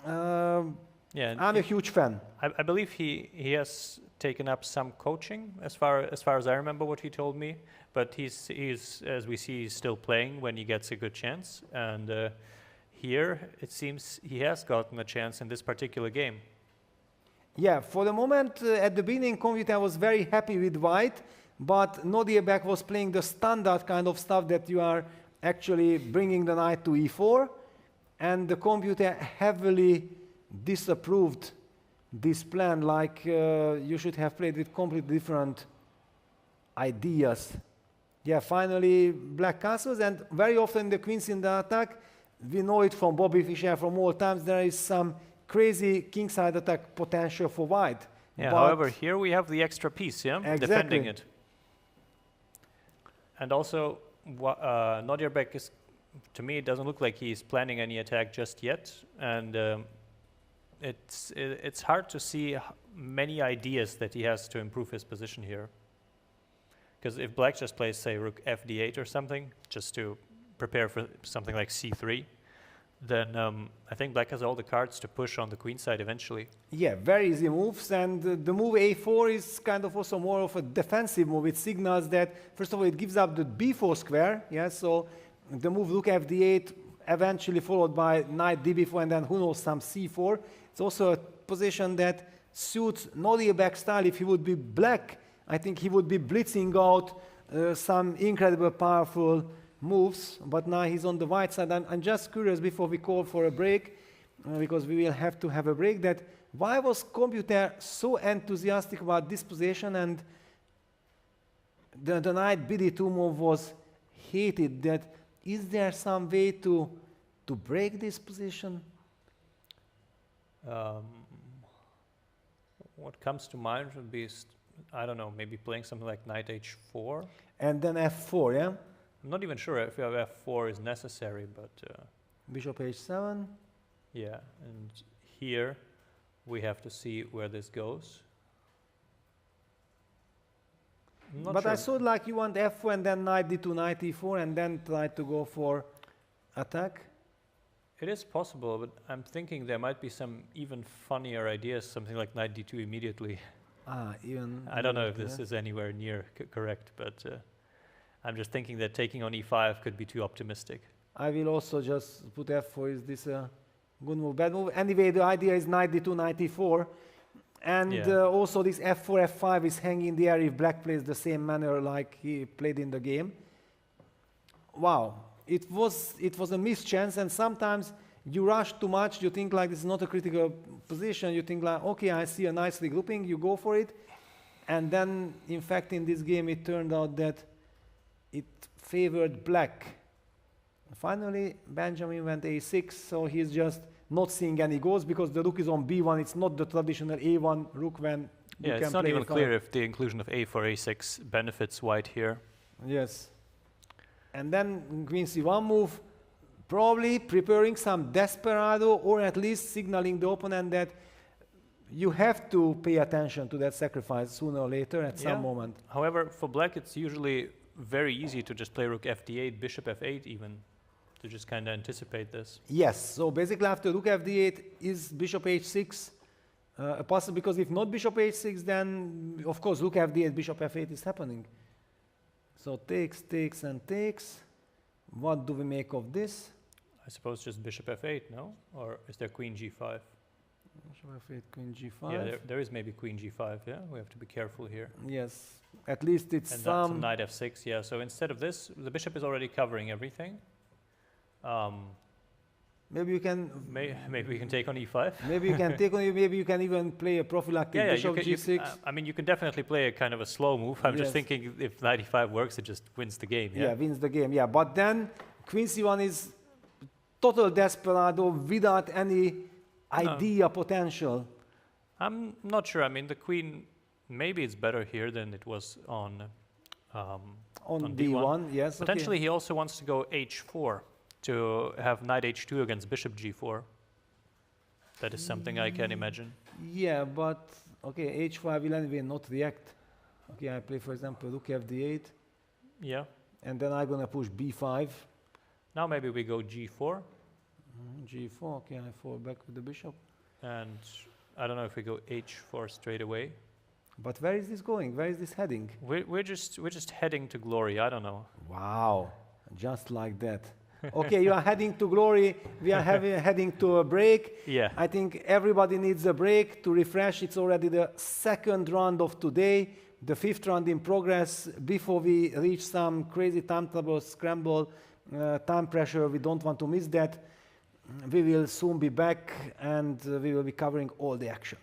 Speaker 2: I'm a huge fan.
Speaker 3: I believe he has taken up some coaching, as far as I remember what he told me. But he's as we see, he's still playing when he gets a good chance, and here it seems he has gotten a chance in this particular game.
Speaker 2: Yeah, for the moment, at the beginning, computer was very happy with white, but Nodribek was playing the standard kind of stuff that you are actually bringing the knight to e4, and the computer heavily disapproved this plan, like you should have played with completely different ideas. Yeah, finally, black castles, and very often the queens in the attack, we know it from Bobby Fischer from all times, there is some crazy kingside attack potential for white.
Speaker 3: Yeah,
Speaker 2: But
Speaker 3: however, here we have the extra piece, yeah, defending
Speaker 2: Exactly.
Speaker 3: it. And also, Nodribek is, to me, it doesn't look like he's planning any attack just yet, and it's hard to see many ideas that he has to improve his position here. Because if black just plays, say, rook fd8 or something, just to prepare for something like c3, then I think black has all the cards to push on the queen side eventually.
Speaker 2: yeah, very easy moves, and the move a4 is kind of also more of a defensive move. It signals that, first of all, it gives up the b4 square, yeah, so the move rook fd8, eventually followed by knight db4, and then who knows, some c4. It's also a position that suits Nodribek's style. If he would be black, I think he would be blitzing out some incredible powerful moves, but now he's on the white side. I'm just curious before we call for a break, because we will have to have a break, that why was computer so enthusiastic about this position and the knight bd2 move was hated? That is there some way to break this position?
Speaker 3: What comes to mind would be, I don't know, maybe playing something like knight h4.
Speaker 2: And then f4, yeah?
Speaker 3: I'm not even sure if f4 is necessary, but
Speaker 2: Bishop h7.
Speaker 3: yeah. And here we have to see where this goes. I'm not
Speaker 2: But
Speaker 3: sure.
Speaker 2: I saw like you want f4 and then knight d2, knight e4, and then try to go for attack.
Speaker 3: It is possible, but I'm thinking there might be some even funnier ideas, something like knight d2 immediately.
Speaker 2: Even.
Speaker 3: I don't know if this is anywhere near correct, but I'm just thinking that taking on e5 could be too optimistic.
Speaker 2: I will also just put f4. Is this a good move, bad move? Anyway, the idea is knight d2, knight e4. And
Speaker 3: Yeah.
Speaker 2: also this f4, f5 is hanging in the air if black plays the same manner like he played in the game. Wow. It was a mischance, and sometimes you rush too much, you think like this is not a critical position, you think like, okay, I see a nicely grouping, you go for it, and then, in fact, in this game it turned out that it favored black. Finally, Benjamin went a6, so he's just not seeing any goals because the rook is on b1, it's not the traditional a1 rook when you
Speaker 3: Yeah,
Speaker 2: can
Speaker 3: it's not
Speaker 2: play
Speaker 3: even
Speaker 2: a5.
Speaker 3: clear if the inclusion of a4, a6 benefits white here.
Speaker 2: Yes. And then queen c1 move, probably preparing some desperado, or at least signaling the opponent that you have to pay attention to that sacrifice sooner or later at some moment.
Speaker 3: However, for black, it's usually very easy to just play rook fd8, bishop f8 even, to just kind of anticipate this.
Speaker 2: Yes, so basically after rook fd8 is bishop h6 possible, because if not bishop h6, then of course rook fd8, bishop f8 is happening. So takes, takes, and takes. What do we make of this?
Speaker 3: I suppose just bishop f8, no? Or is there queen g5?
Speaker 2: Bishop f8, queen g5.
Speaker 3: Yeah, there is maybe queen g5, yeah? We have to be careful here.
Speaker 2: Yes, at least it's
Speaker 3: And that's a
Speaker 2: some...
Speaker 3: knight f6, yeah. So instead of this, the bishop is already covering everything.
Speaker 2: Maybe you can...
Speaker 3: Maybe we can take on e5.
Speaker 2: Maybe you can take on. Maybe you can even play a prophylactic bishop g6.
Speaker 3: I mean, you can definitely play a kind of a slow move. I'm
Speaker 2: Yes.
Speaker 3: just thinking if knight e5 works, it just wins the game.
Speaker 2: Yeah, wins the game. Yeah, but then queen c1 is total desperado without any idea potential.
Speaker 3: I'm not sure. I mean, the queen, maybe it's better here than it was on
Speaker 2: D1, yes.
Speaker 3: Potentially, he also wants to go h4 to have knight h2 against bishop g4. That is something I can imagine.
Speaker 2: Yeah, but okay, h5 will anyway not react. Okay, I play, for example, rook fd8,
Speaker 3: Yeah.
Speaker 2: and then I'm gonna push b5.
Speaker 3: Now maybe we go g4,
Speaker 2: G4. Okay, I fall back with the bishop.
Speaker 3: and I don't know if we go h4 straight away.
Speaker 2: But where is this going? Where is this heading?
Speaker 3: We're just heading to glory. I don't know.
Speaker 2: Wow, just like that. Okay, you are heading to glory. We are heading to a break.
Speaker 3: Yeah.
Speaker 2: I think everybody needs a break to refresh. It's already the second round of today, the fifth round in progress. Before we reach some crazy timetable scramble, time pressure, we don't want to miss that. We will soon be back and we will be covering all the action.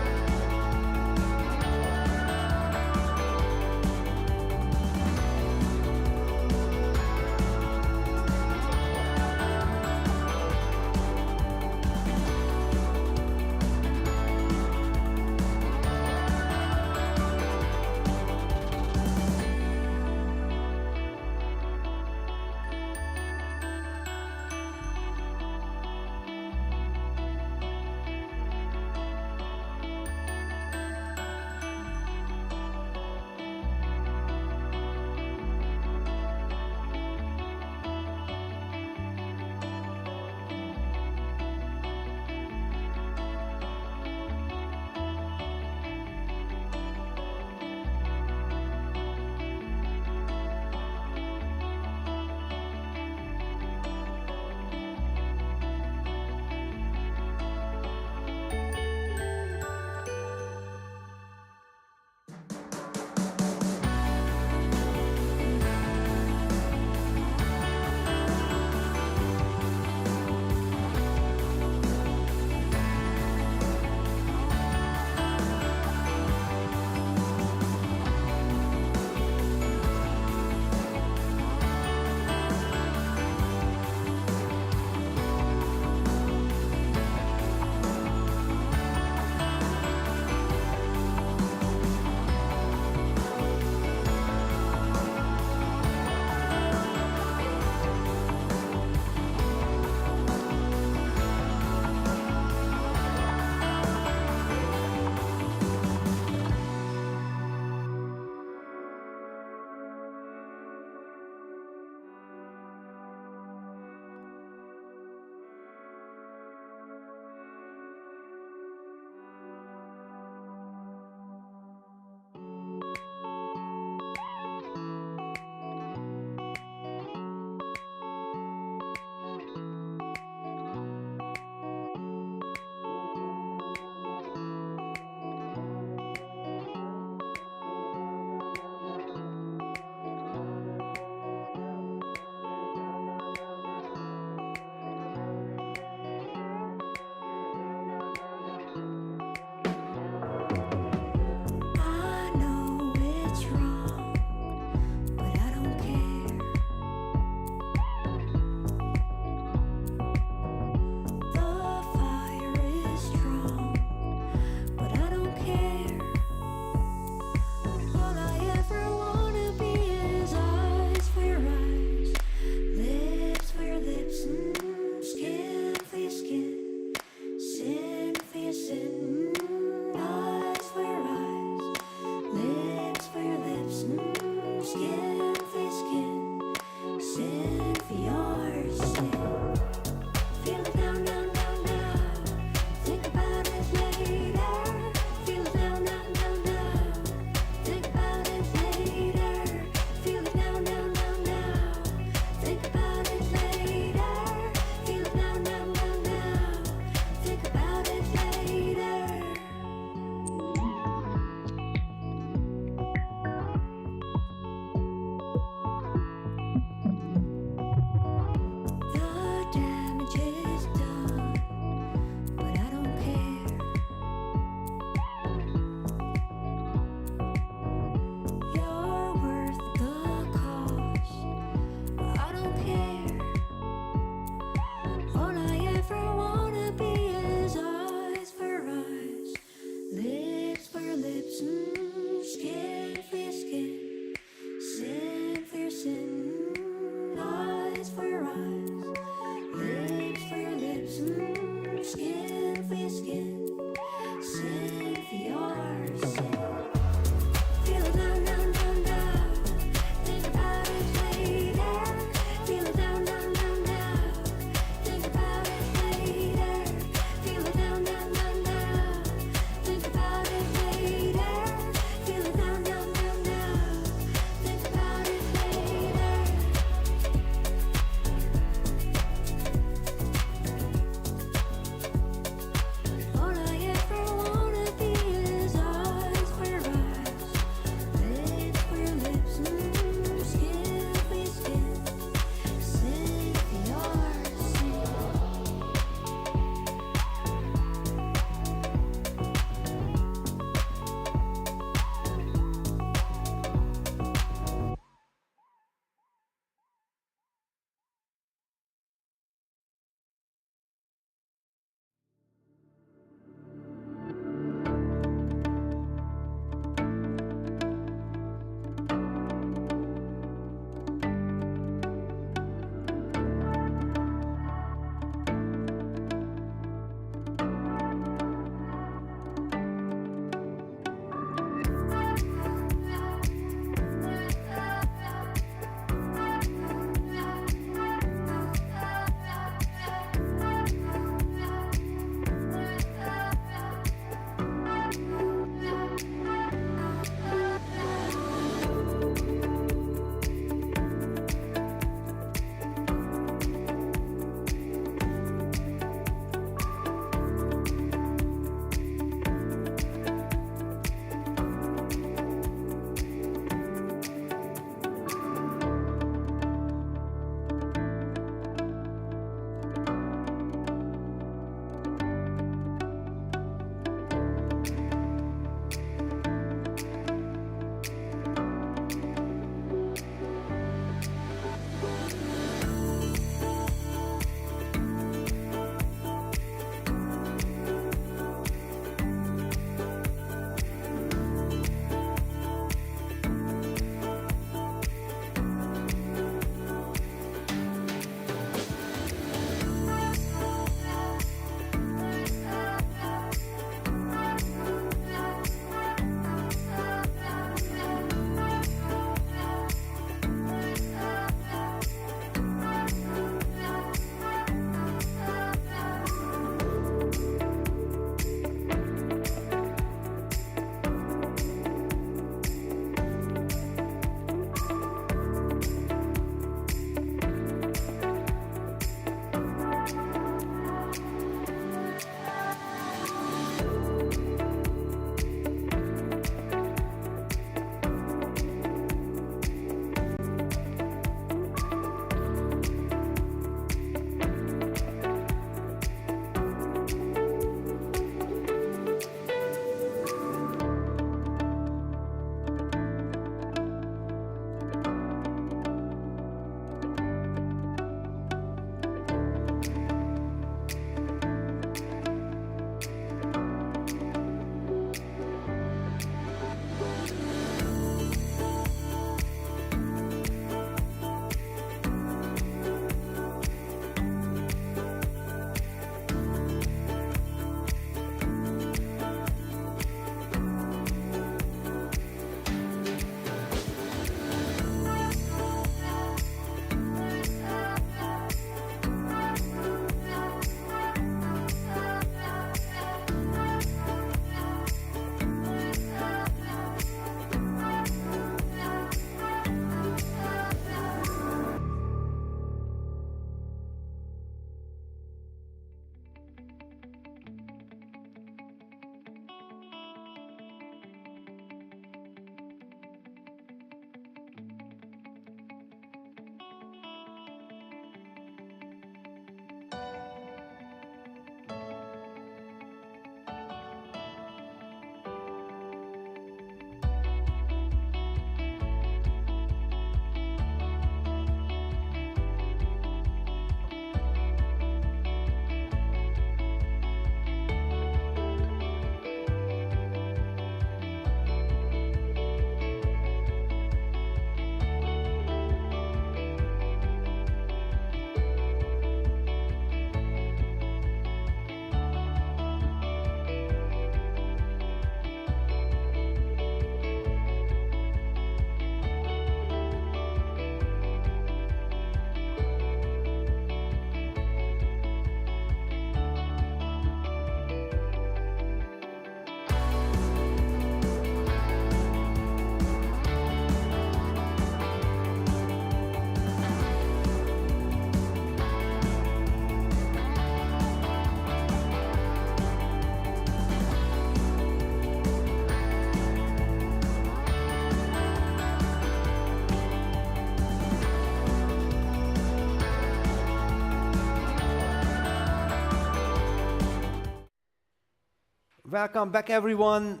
Speaker 2: Welcome back, everyone.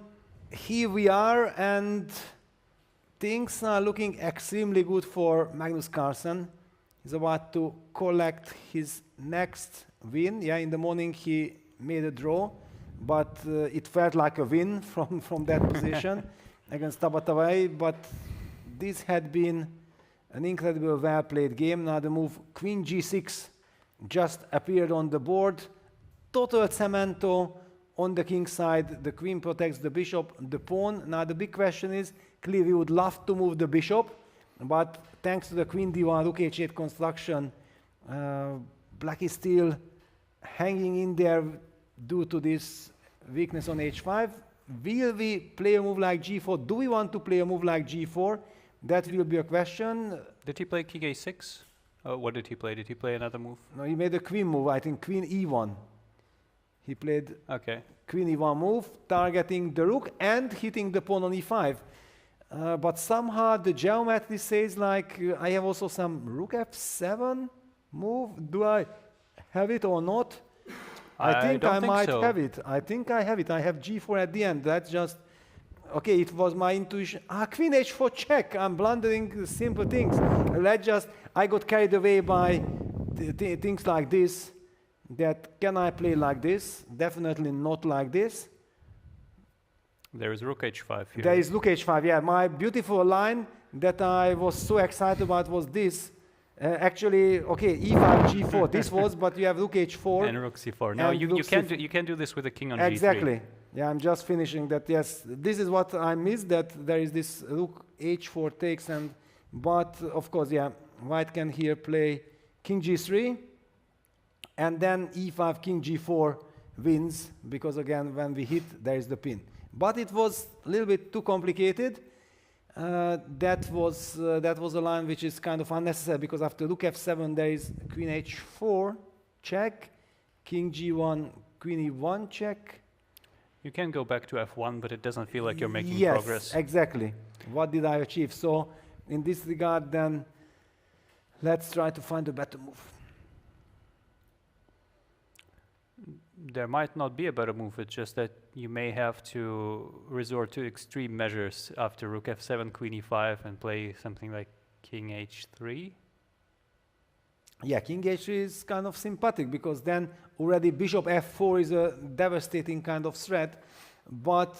Speaker 2: Here we are, and things are looking extremely good for Magnus Carlsen. He's about to collect his next win. Yeah, in the morning he made a draw, but it felt like a win from that position against Tabatavai. But this had been an incredibly well-played game. Now the move Queen G6 just appeared on the board. Total cemento on the king side. The queen protects the bishop, the pawn. Now the big question is, clearly we would love to move the bishop, but thanks to the queen d1 rook h8 construction, black is still hanging in there due to this weakness on h5. Will we play a move like g4? Do we want to play a move like g4? That will be a question.
Speaker 3: Did he play king a6? What did he play? Did he play another move?
Speaker 2: No, he made a queen move, I think queen e1. He played queen e1 move, targeting the rook and hitting the pawn on e5. But somehow the geometry says like, I have also some rook f7 move. Do I have it or not? I think I might have it. I think I have it. I have g4 at the end. That's just, okay, it was my intuition. Queen h4 check. I'm blundering simple things. I got carried away by things like this. That can I play like this? Definitely not like this.
Speaker 3: There is rook h5 here.
Speaker 2: There is rook h5, yeah. My beautiful line that I was so excited about was this. Actually, okay, e5, g4, this was, but you have rook h4.
Speaker 3: And rook c4. Now you can't do this with a king on g3.
Speaker 2: Exactly. Yeah, I'm just finishing that. Yes, this is what I missed, that there is this rook h4 takes, but of course, yeah, white can here play king g3. And then e5, king g4 wins, because again, when we hit, there is the pin. But it was a little bit too complicated. That was a line which is kind of unnecessary, because after rook f7, there is queen h4 check, king g1, queen e1 check.
Speaker 3: You can go back to f1, but it doesn't feel like you're making progress.
Speaker 2: Yes, exactly. What did I achieve? So in this regard, then, let's try to find a better move.
Speaker 3: There might not be a better move, it's just that you may have to resort to extreme measures after rook f7, queen e5, and play something like king h3.
Speaker 2: Yeah, king h3 is kind of sympathetic, because then already bishop f4 is a devastating kind of threat. But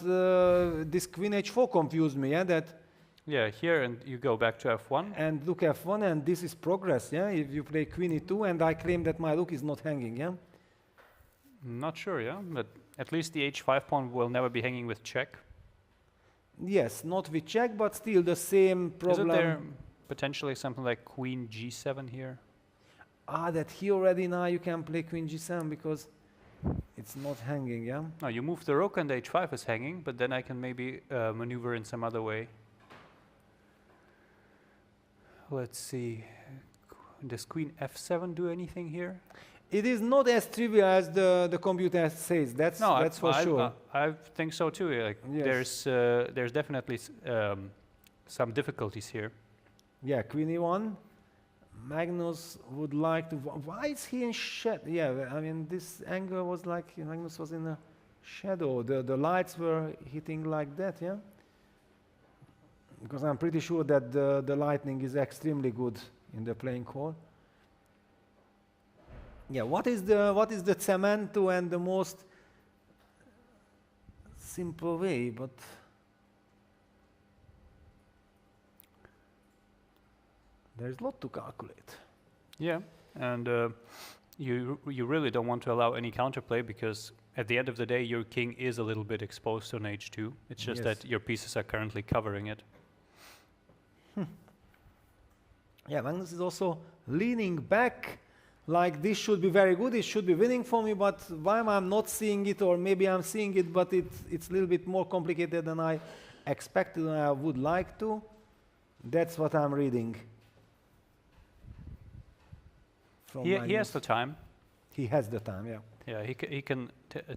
Speaker 2: this queen h4 confused me, yeah, that...
Speaker 3: Yeah, here, and you go back to f1.
Speaker 2: And rook f1, and this is progress, yeah, if you play queen e2, and I claim that my rook is not hanging, yeah?
Speaker 3: Not sure, yeah, but at least the h5 pawn will never be hanging with check.
Speaker 2: Yes, not with check, but still the same problem.
Speaker 3: Isn't there potentially something like queen g7 here?
Speaker 2: That here already now you can play queen g7 because it's not hanging, yeah?
Speaker 3: No, you move the rook and h5 is hanging, but then I can maybe maneuver in some other way. Let's see, does queen f7 do anything here?
Speaker 2: It is not as trivial as the computer says. That's for sure.
Speaker 3: I think so too. Like yes. There's definitely some difficulties here.
Speaker 2: Yeah, queen e1. Magnus would like to. Why is he in shadow? Yeah, I mean this angle was like Magnus was in a shadow. The lights were hitting like that. Yeah. Because I'm pretty sure that the lighting is extremely good in the playing hall. Yeah, what is the cemento and the most simple way? But there's a lot to calculate.
Speaker 3: Yeah, and you really don't want to allow any counterplay, because at the end of the day, your king is a little bit exposed on h2. It's just that your pieces are currently covering it.
Speaker 2: Yeah, Magnus is also leaning back. Like this should be very good, it should be winning for me, but why am I not seeing it, or maybe I'm seeing it, but it's a little bit more complicated than I expected and I would like to. That's what I'm reading.
Speaker 3: He has the time.
Speaker 2: He has the time, yeah.
Speaker 3: Yeah, he can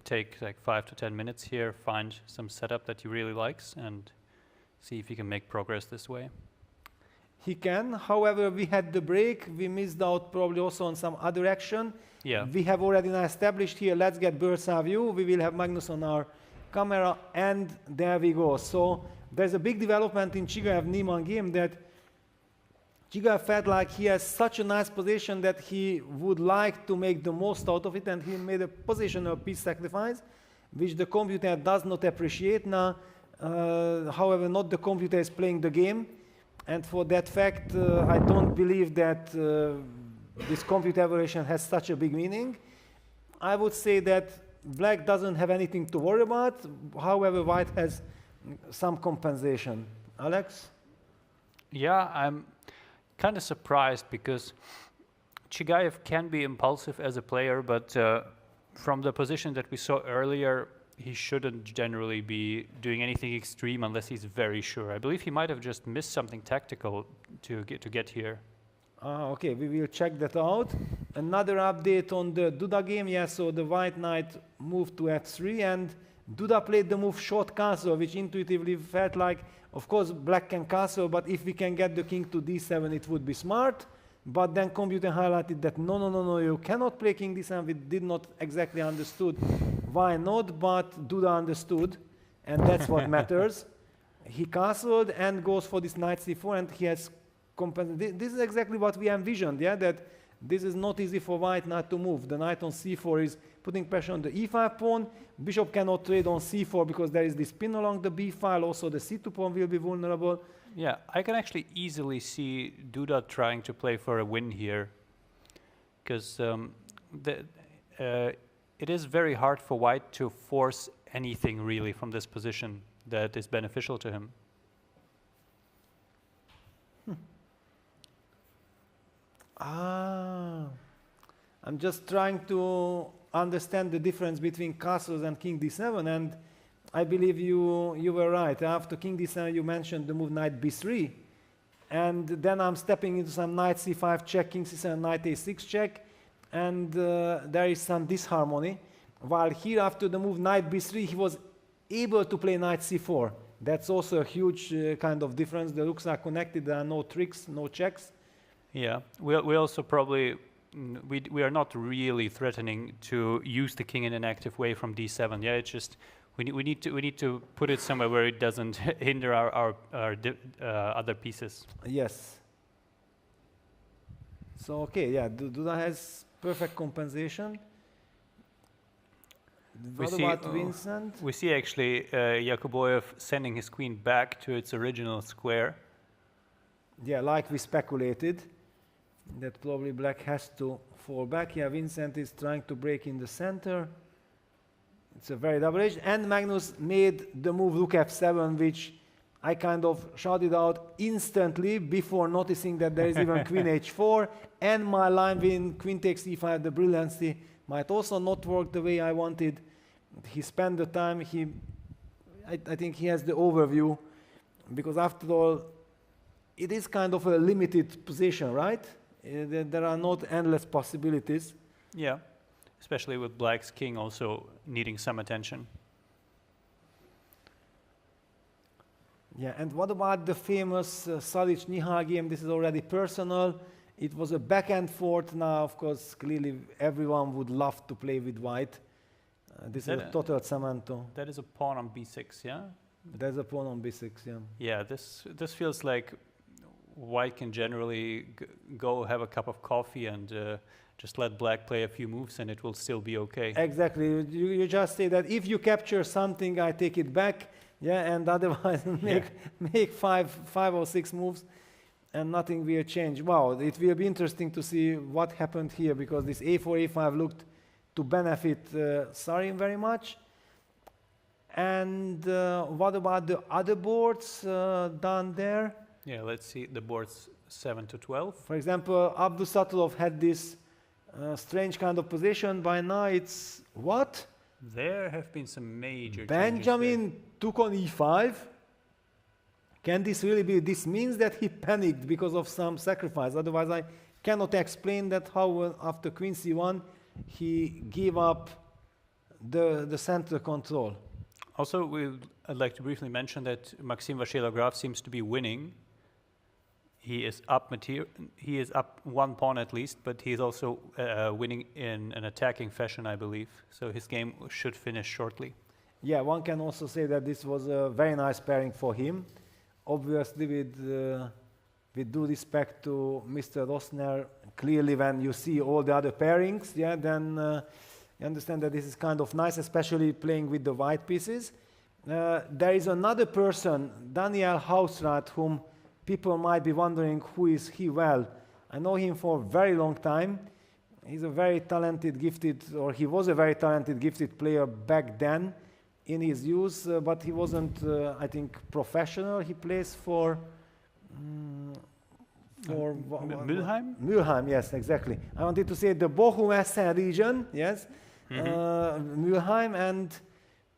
Speaker 3: take like 5 to 10 minutes here, find some setup that he really likes, and see if he can make progress this way.
Speaker 2: He can. However, we had the break. We missed out probably also on some other action.
Speaker 3: Yeah.
Speaker 2: We have already now established here, let's get bird's eye view. We will have Magnus on our camera, and there we go. So there's a big development in Chigaev-Niemann game that Chigaev felt like he has such a nice position that he would like to make the most out of it, and he made a positional piece sacrifice, which the computer does not appreciate now. However, not the computer is playing the game, and for that fact, I don't believe that this computer evaluation has such a big meaning. I would say that black doesn't have anything to worry about. However, white has some compensation. Alex?
Speaker 3: Yeah, I'm kind of surprised because Chigaev can be impulsive as a player, but from the position that we saw earlier, he shouldn't generally be doing anything extreme unless he's very sure. I believe he might have just missed something tactical to get here.
Speaker 2: Okay, we will check that out. Another update on the Duda game. Yeah, so the white knight moved to f3, and Duda played the move short castle, which intuitively felt like, of course, black can castle, but if we can get the king to d7, it would be smart. But then computer highlighted that no, you cannot play king d7. We did not exactly understood why not, but Duda understood, and that's what matters. He castled and goes for this knight c4, and he has compensated. This is exactly what we envisioned, yeah, that this is not easy for white knight to move. The knight on c4 is putting pressure on the e5 pawn. Bishop cannot trade on c4 because there is this pin along the b file. Also, the c2 pawn will be vulnerable.
Speaker 3: Yeah, I can actually easily see Duda trying to play for a win here, because it is very hard for white to force anything really from this position that is beneficial to him.
Speaker 2: I'm just trying to understand the difference between castles and king d7, and I believe you were right. After king d7, you mentioned the move knight b3, and then I'm stepping into some knight c5 check, king c7, knight a6 check, and there is some disharmony. While here, after the move knight b3, he was able to play knight c4. That's also a huge kind of difference. The rooks are connected. There are no tricks, no checks.
Speaker 3: Yeah, we also probably we are not really threatening to use the king in an active way from d7. Yeah, it's just we need to put it somewhere where it doesn't hinder our other pieces.
Speaker 2: Yes. So okay, yeah, Duda has perfect compensation. What about Vincent?
Speaker 3: We see actually Yakuboyev sending his queen back to its original square.
Speaker 2: Yeah, like we speculated, that probably black has to fall back. Yeah, Vincent is trying to break in the center. It's a very double-edged. And Magnus made the move rook f7, which I kind of shouted out instantly before noticing that there is even queen h4. And my line win, queen takes e5, the brilliancy might also not work the way I wanted. He spent the time, I think he has the overview, because after all, it is kind of a limited position, right? There are not endless possibilities.
Speaker 3: Yeah, especially with black's king also needing some attention.
Speaker 2: Yeah, and what about the famous Salic-Nihal game? This is already personal. It was a back and forth. Now, of course, clearly everyone would love to play with white. This is a total cemento.
Speaker 3: That is a pawn on b6, yeah?
Speaker 2: There's a pawn on b6, yeah.
Speaker 3: Yeah, this feels like white can generally go have a cup of coffee and just let black play a few moves and it will still be okay.
Speaker 2: Exactly. You just say that if you capture something, I take it back, yeah, and otherwise make five or six moves and nothing will change. Wow, it will be interesting to see what happened here, because this a4, a5 looked to benefit Sarin very much. And what about the other boards down there?
Speaker 3: Yeah, let's see the boards 7 to 12.
Speaker 2: For example, Abdusatulov had this strange kind of position. By now it's what?
Speaker 3: There have been some major
Speaker 2: Benjamin took on e5. Can this really be? This means that he panicked because of some sacrifice. Otherwise, I cannot explain that how after queen c1 he gave up the center control.
Speaker 3: Also, I'd like to briefly mention that Maxim Vasilograf seems to be winning. He is up he is up one pawn at least, but he is also winning in an attacking fashion, I believe. So his game should finish shortly.
Speaker 2: Yeah, one can also say that this was a very nice pairing for him. Obviously, with due respect to Mr. Rosner, clearly when you see all the other pairings, yeah, then you understand that this is kind of nice, especially playing with the white pieces. There is another person, Daniel Hausrat, whom people might be wondering who is he. Well, I know him for a very long time. He's a very talented, gifted, or he was a very talented, gifted player back then in his youth, but he wasn't, I think, professional. He plays for
Speaker 3: Mülheim?
Speaker 2: Mülheim, yes, exactly. I wanted to say the Bochum-Essen region, yes, Mülheim, and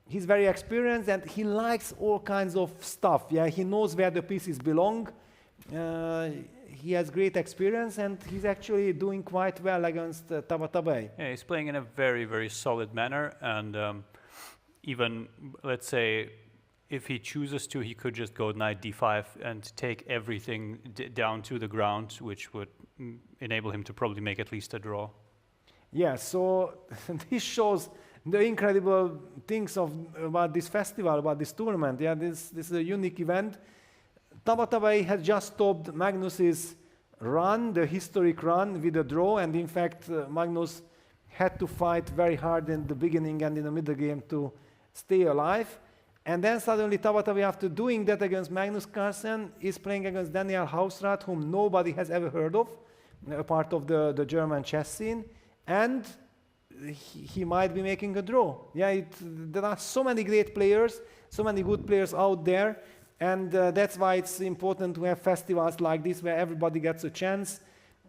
Speaker 2: he's very experienced and he likes all kinds of stuff. Yeah, he knows where the pieces belong. He has great experience and he's actually doing quite well against Tabatabai.
Speaker 3: Yeah, he's playing in a very, very solid manner, and even, let's say, if he chooses to, he could just go knight d5 and take everything down to the ground, which would enable him to probably make at least a draw.
Speaker 2: Yeah, so this shows the incredible things about this festival, about this tournament. Yeah, this is a unique event. Tabatabai had just stopped Magnus's run, the historic run, with a draw, and in fact, Magnus had to fight very hard in the beginning and in the middle game to stay alive. And then suddenly Tabatabai, after doing that against Magnus Carlsen, is playing against Daniel Hausrat, whom nobody has ever heard of, a part of the German chess scene, and he might be making a draw. Yeah, there are so many great players, so many good players out there, and that's why it's important to have festivals like this where everybody gets a chance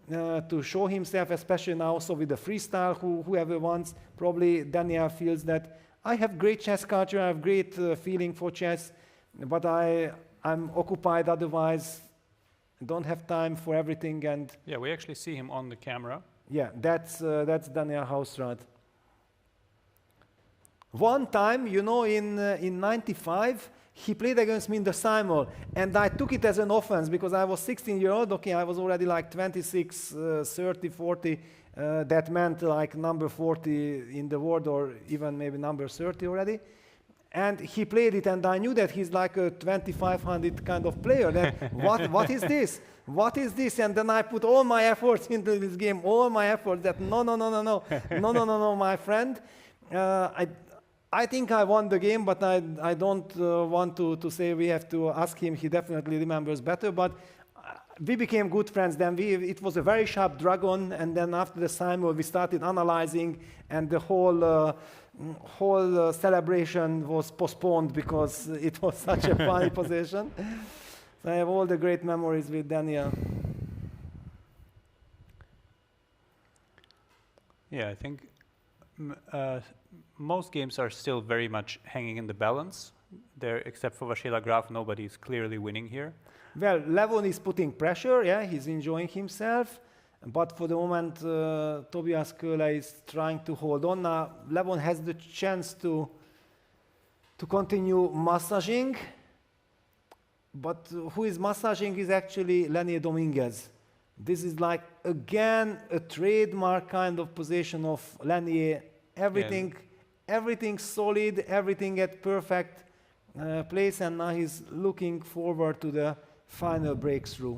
Speaker 2: to show himself, especially now also with the freestyle. Whoever wants, probably Daniel feels that I have great chess culture, I have great feeling for chess, but I'm occupied otherwise, don't have time for everything. And
Speaker 3: yeah, we actually see him on the camera.
Speaker 2: Yeah, that's Daniel Hausrat. One time, you know, in 95, he played against me in the Simul, and I took it as an offense because I was 16-year-old. Okay, I was already like 26, 30, 40. That meant like number 40 in the world, or even maybe number 30 already. And he played it, and I knew that he's like a 2500 kind of player. Then what is this? What is this? And then I put all my efforts into this game, all my efforts. That no, my friend. I think I won the game, but I don't want to say we have to ask him. He definitely remembers better. But we became good friends then. It was a very sharp dragon, and then after the Simul, we started analyzing, and the whole celebration was postponed because it was such a funny position. So I have all the great memories with Daniel.
Speaker 3: Yeah, I think most games are still very much hanging in the balance. There, except for Vashela Graf, nobody is clearly winning here.
Speaker 2: Well, Levon is putting pressure, yeah, he's enjoying himself, but for the moment, Tobias Köhler is trying to hold on. Now, Levon has the chance to continue massaging, but who is massaging is actually Lenier Dominguez. This is like, again, a trademark kind of position of Lenier. Everything solid, everything at perfect place, and now he's looking forward to the final breakthrough.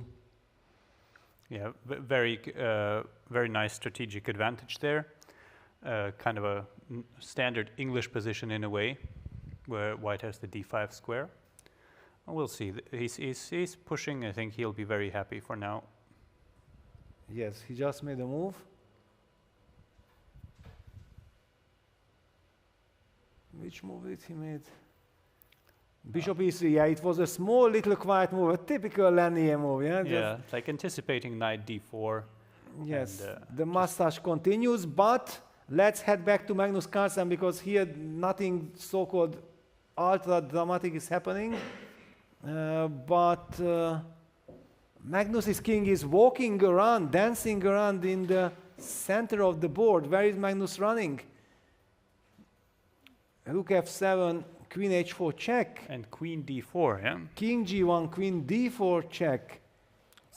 Speaker 3: Yeah, very nice strategic advantage there. Kind of a standard English position in a way, where White has the d5 square. We'll see. He's pushing. I think he'll be very happy for now.
Speaker 2: Yes, he just made a move. Which move did he make? Bishop e3, yeah, it was a small, little, quiet move, a typical Lenier move, yeah?
Speaker 3: Yeah, it's like anticipating knight d4.
Speaker 2: Yes, and, the massage continues, but let's head back to Magnus Carlsen, because here nothing so-called ultra-dramatic is happening. But Magnus's king is walking around, dancing around in the center of the board. Where is Magnus running? Rook f7, queen h4 check.
Speaker 3: And queen d4, yeah?
Speaker 2: King g1, queen d4 check.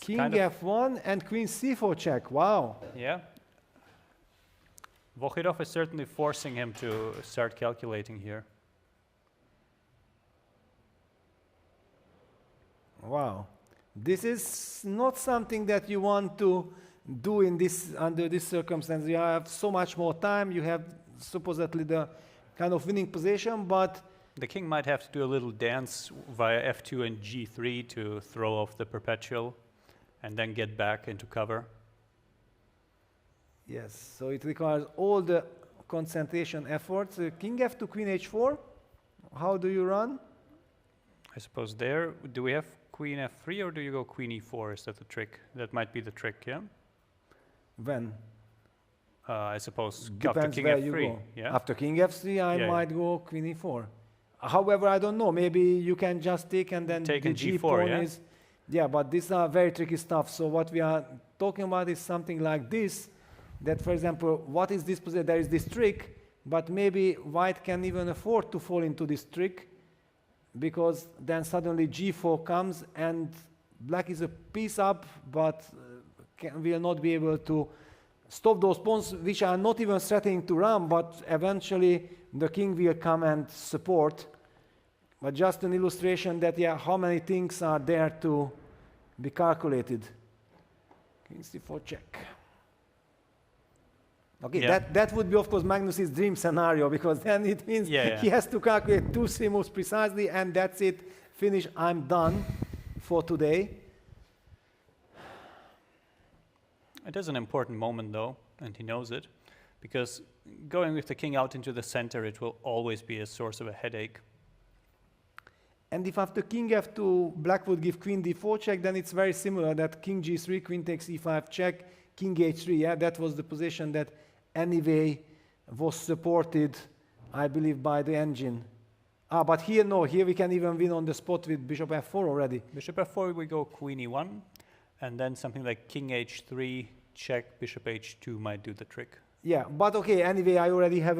Speaker 2: King f1 and queen c4 check. Wow.
Speaker 3: Yeah. Vokhirov is certainly forcing him to start calculating here.
Speaker 2: Wow. This is not something that you want to do in this under this circumstance. You have so much more time. You have supposedly the kind of winning position, but
Speaker 3: The king might have to do a little dance via f2 and g3 to throw off the perpetual and then get back into cover.
Speaker 2: yes, so it requires all the concentration efforts. King f2, queen h4. How do you run?
Speaker 3: I suppose there, do we have queen f3 or do you go queen e4? Is that the trick? That might be the trick, yeah?
Speaker 2: When?
Speaker 3: I suppose after
Speaker 2: Depends
Speaker 3: king
Speaker 2: where
Speaker 3: f3,
Speaker 2: you go.
Speaker 3: yeah?
Speaker 2: After king f3, I
Speaker 3: Yeah,
Speaker 2: might go queen e4. However, I don't know. Maybe you can just take and then
Speaker 3: Take
Speaker 2: the
Speaker 3: and
Speaker 2: g
Speaker 3: g4,
Speaker 2: pawn
Speaker 3: yeah?
Speaker 2: is. Yeah, but these are very tricky stuff. So what we are talking about is something like this. That, for example, what is this position? There is this trick, but maybe white can even afford to fall into this trick, because then suddenly g4 comes and black is a piece up, but will not be able to stop those pawns, which are not even threatening to run, but eventually the king will come and support. But just an illustration that, yeah, how many things are there to be calculated. King c4 check. Okay,
Speaker 3: Yeah.
Speaker 2: that would be, of course, Magnus's dream scenario, because then it means
Speaker 3: Yeah.
Speaker 2: he has to calculate 2-3 moves precisely, and that's it. Finish. I'm done for today.
Speaker 3: It is an important moment though, and he knows it, because going with the king out into the center, it will always be a source of a headache.
Speaker 2: And if after king f2, black would give queen d4 check, then it's very similar, that king g3, queen takes e5 check, king h3, yeah, that was the position that anyway was supported, I believe, by the engine. But here, no, here we can even win on the spot with bishop f4 already.
Speaker 3: Bishop f4, we go queen e1, and then something like king h3, check, bishop h2 might do the trick.
Speaker 2: Yeah, but okay, anyway, I already have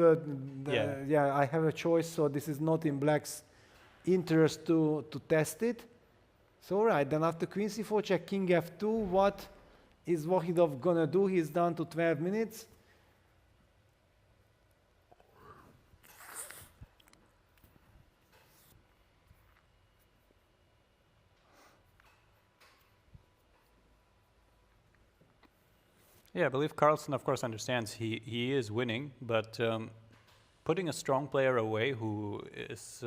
Speaker 3: Yeah.
Speaker 2: I have a choice, so this is not in black's interest to test it. So all right, then after queen c4 check, king f2, what is Wahidov gonna do? He's down to 12 minutes.
Speaker 3: Yeah, I believe Carlsen, of course, understands he is winning, but putting a strong player away who is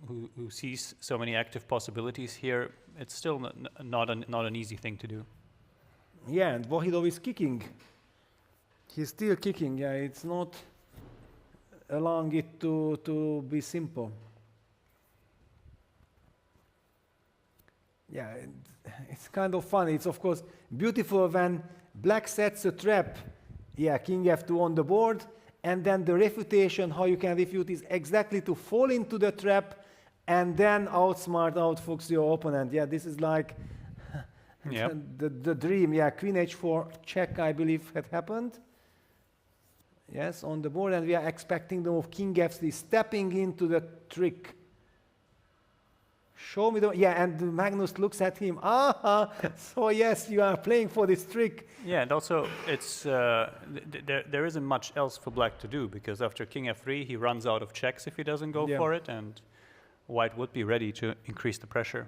Speaker 3: who sees so many active possibilities here, it's still not an easy thing to do.
Speaker 2: Yeah, and Wahidov is kicking. He's still kicking. Yeah, it's not allowing it to be simple. Yeah, it's kind of funny. It's of course beautiful when black sets a trap. Yeah, king f2 on the board, and then the refutation, how you can refute, is exactly to fall into the trap and then outsmart, outfox your opponent. Yeah, this is like
Speaker 3: Yep.
Speaker 2: the dream. Yeah, queen h4 check, I believe, had happened. Yes, on the board, and we are expecting the move king f3, stepping into the trick. Show me the, yeah, and Magnus looks at him. So yes, you are playing for this trick.
Speaker 3: Yeah, and also it's there isn't much else for black to do, because after king f3 he runs out of checks if he doesn't go
Speaker 2: Yeah.
Speaker 3: for it, and white would be ready to increase the pressure.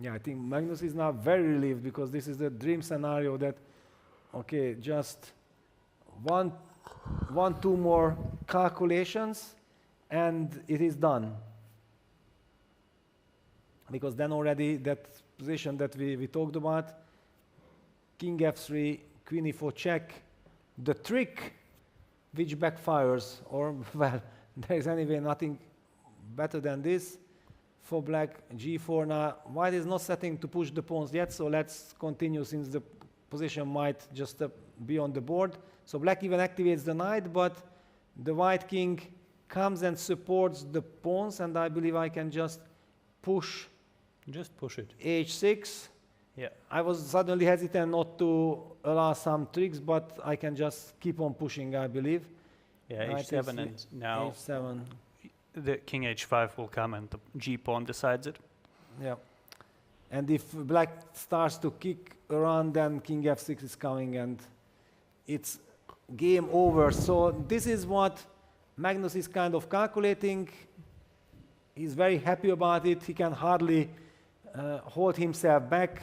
Speaker 2: Yeah, I think Magnus is now very relieved, because this is the dream scenario that, okay, just one, two more calculations, and it is done. Because then already that position that we talked about, king f3, queen e4 check, the trick which backfires, or, well, there is anyway nothing better than this. For black, g4 now. White is not setting to push the pawns yet, so let's continue, since the position might just be on the board. So black even activates the knight, but the white king comes and supports the pawns, and I believe I can just push.
Speaker 3: Just push it.
Speaker 2: h6.
Speaker 3: Yeah.
Speaker 2: I was suddenly hesitant not to allow some tricks, but I can just keep on pushing, I believe.
Speaker 3: Yeah,
Speaker 2: Knight
Speaker 3: h7,
Speaker 2: is
Speaker 3: and now
Speaker 2: h7.
Speaker 3: the king h5 will come and the g pawn decides it.
Speaker 2: Yeah. And if black starts to kick around, then king f6 is coming, and it's game over. So this is what Magnus is kind of calculating. He's very happy about it. He can hardly hold himself back.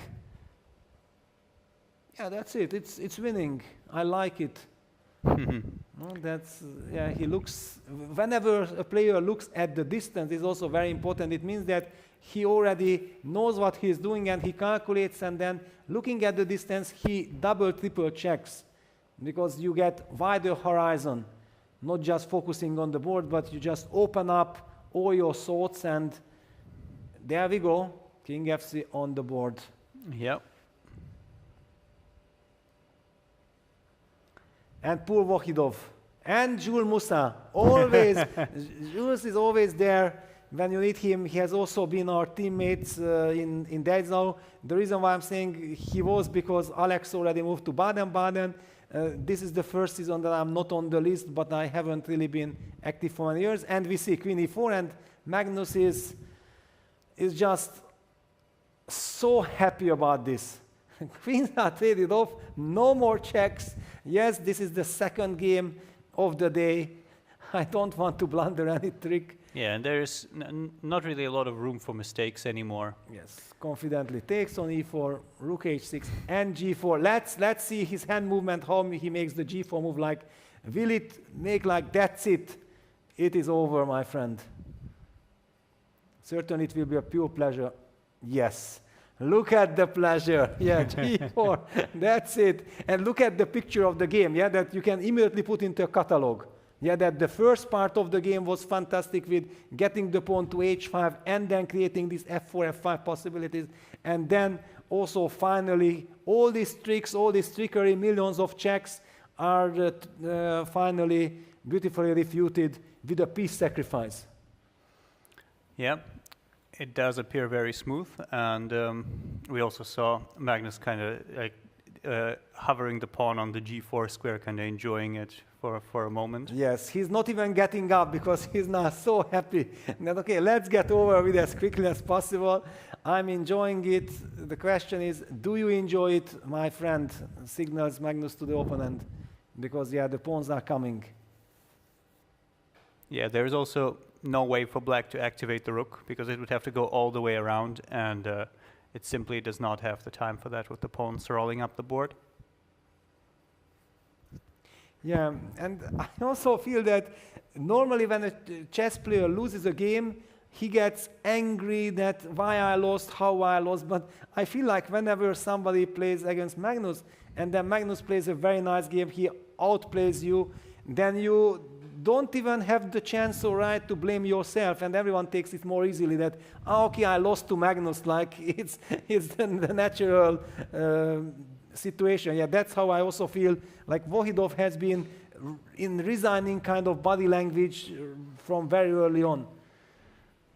Speaker 2: Yeah, that's it. It's winning. I like it. No, that's yeah. He looks. Whenever a player looks at the distance, is also very important. It means that he already knows what he's doing and he calculates. And then looking at the distance, he double, triple checks, because you get wider horizon, not just focusing on the board, but you just open up all your thoughts. And there we go. King FC on the board.
Speaker 3: Yep.
Speaker 2: And poor Vohidov. And Jules Musa. Always, Jules is always there when you need him. He has also been our teammates in Dezau. The reason why I'm saying he was because Alex already moved to Baden-Baden. This is the first season that I'm not on the list, but I haven't really been active for many years. And we see Queen E4, and Magnus is just so happy about this. Queens are traded off, no more checks. Yes, this is the second game of the day. I don't want to blunder any trick.
Speaker 3: Yeah, and there's not really a lot of room for mistakes anymore.
Speaker 2: Yes, confidently takes on E4, Rook H6 and G4. Let's see his hand movement, how he makes the G4 move. Like, will it make like that's it? It is over, my friend. Certainly it will be a pure pleasure. Yes. Look at the pleasure. Yeah, G4. That's it. And look at the picture of the game, yeah, that you can immediately put into a catalog. Yeah, that the first part of the game was fantastic with getting the pawn to H5 and then creating these F4, F5 possibilities. And then also finally, all these tricks, all this trickery, millions of checks are finally beautifully refuted with a piece sacrifice.
Speaker 3: Yeah. It does appear very smooth, and we also saw Magnus kind of like hovering the pawn on the G4 square, kind of enjoying it for a moment.
Speaker 2: Yes, he's not even getting up because he's now so happy that, okay, let's get over with as quickly as possible. I'm enjoying it. The question is, do you enjoy it, my friend? Signals Magnus to the opponent, because, yeah, the pawns are coming.
Speaker 3: Yeah, there's also no way for black to activate the rook, because it would have to go all the way around, and it simply does not have the time for that with the pawns rolling up the board.
Speaker 2: Yeah, and I also feel that normally when a chess player loses a game, he gets angry that why I lost, how I lost, but I feel like whenever somebody plays against Magnus, and then Magnus plays a very nice game, he outplays you, then you don't even have the chance or right to blame yourself, and everyone takes it more easily that, oh, okay, I lost to Magnus, like it's the natural situation. Yeah, that's how I also feel like Vohidov has been in resigning kind of body language from very early on.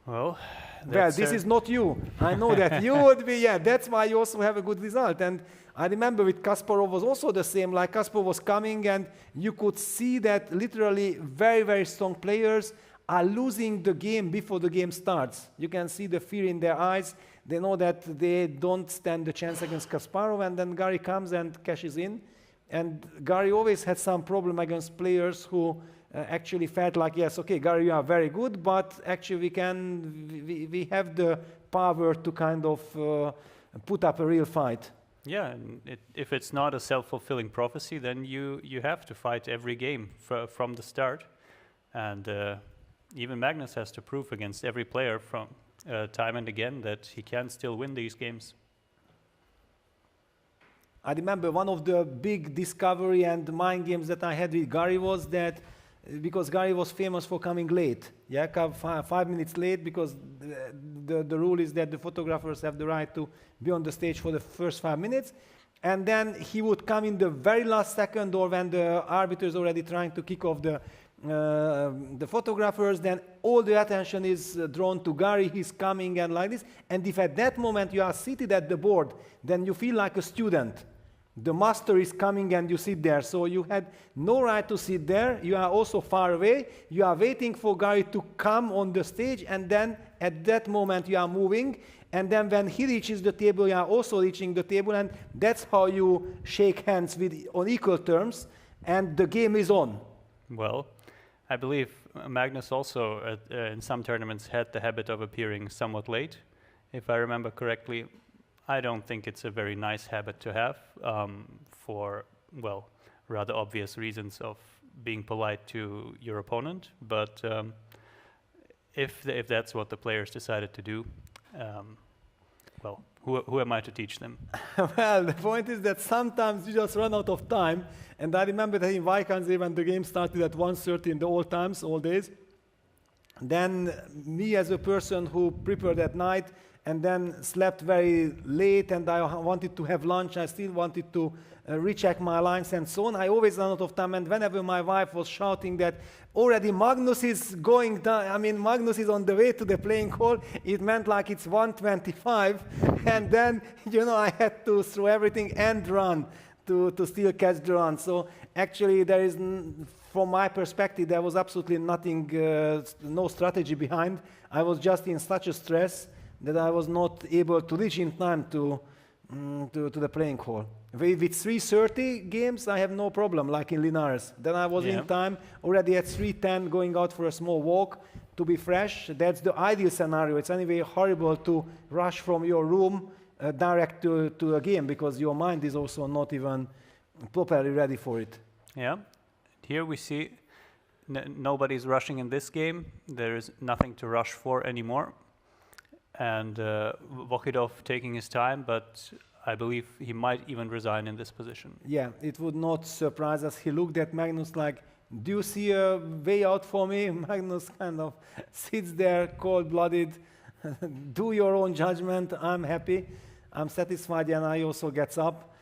Speaker 3: Well,
Speaker 2: this is not you. I know that you would be, yeah, that's why you also have a good result. And I remember with Kasparov was also the same, like Kasparov was coming and you could see that literally very, very strong players are losing the game before the game starts. You can see the fear in their eyes. They know that they don't stand a chance against Kasparov, and then Gary comes and cashes in. And Gary always had some problem against players who actually felt like, yes, okay, Gary, you are very good, but actually we have the power to kind of put up a real fight.
Speaker 3: Yeah, and if it's not a self-fulfilling prophecy, then you have to fight every game from the start. And even Magnus has to prove against every player from time and again that he can still win these games.
Speaker 2: I remember one of the big discovery and mind games that I had with Gary was that, because Gary was famous for coming late, yeah, come 5 minutes late, because the rule is that the photographers have the right to be on the stage for the first 5 minutes, and then he would come in the very last second, or when the arbiter is already trying to kick off the photographers, then all the attention is drawn to Gary, he's coming and like this, and if at that moment you are seated at the board, then you feel like a student. The master is coming and you sit there. So you had no right to sit there. You are also far away. You are waiting for Gary to come on the stage, and then at that moment you are moving. And then when he reaches the table, you are also reaching the table, and that's how you shake hands on equal terms, and the game is on.
Speaker 3: Well, I believe Magnus also, in some tournaments, had the habit of appearing somewhat late. If I remember correctly, I don't think it's a very nice habit to have for, well, rather obvious reasons of being polite to your opponent. But if that's what the players decided to do, well, who am I to teach them?
Speaker 2: Well, the point is that sometimes you just run out of time. And I remember that in Vikings, when the game started at 1:30 in the old times, all days, then me as a person who prepared at night and then slept very late and I wanted to have lunch, I still wanted to recheck my lines and so on. I always run out of time, and whenever my wife was shouting that already Magnus is going down, I mean Magnus is on the way to the playing hall, it meant like it's 1:25, and then, you know, I had to throw everything and run to still catch the run. So actually there is, from my perspective, there was absolutely nothing, no strategy behind. I was just in such a stress that I was not able to reach in time to the playing hall. With 3:30 games, I have no problem, like in Linares. Then I was in time, already at 3:10, going out for a small walk to be fresh. That's the ideal scenario. It's anyway horrible to rush from your room direct to a game, because your mind is also not even properly ready for it.
Speaker 3: Yeah, here we see nobody's rushing in this game. There is nothing to rush for anymore. And Vokhidov taking his time, but I believe he might even resign in this position.
Speaker 2: Yeah, it would not surprise us. He looked at Magnus like, do you see a way out for me? Magnus kind of sits there cold-blooded. Do your own judgment. I'm happy. I'm satisfied. And I also gets up.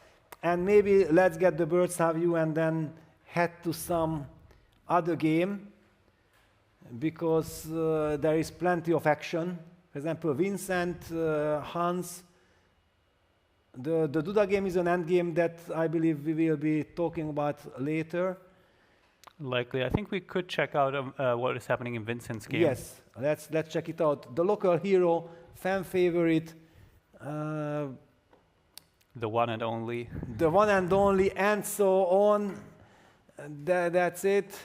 Speaker 2: And maybe let's get the bird's eye view and then head to some other game, because there is plenty of action. For example, Vincent, Hans. The Duda game is an endgame that I believe we will be talking about later.
Speaker 3: Likely. I think we could check out what is happening in Vincent's game.
Speaker 2: Yes, let's check it out. The local hero, fan favorite.
Speaker 3: The one and only.
Speaker 2: The one and only, and so on. That's it.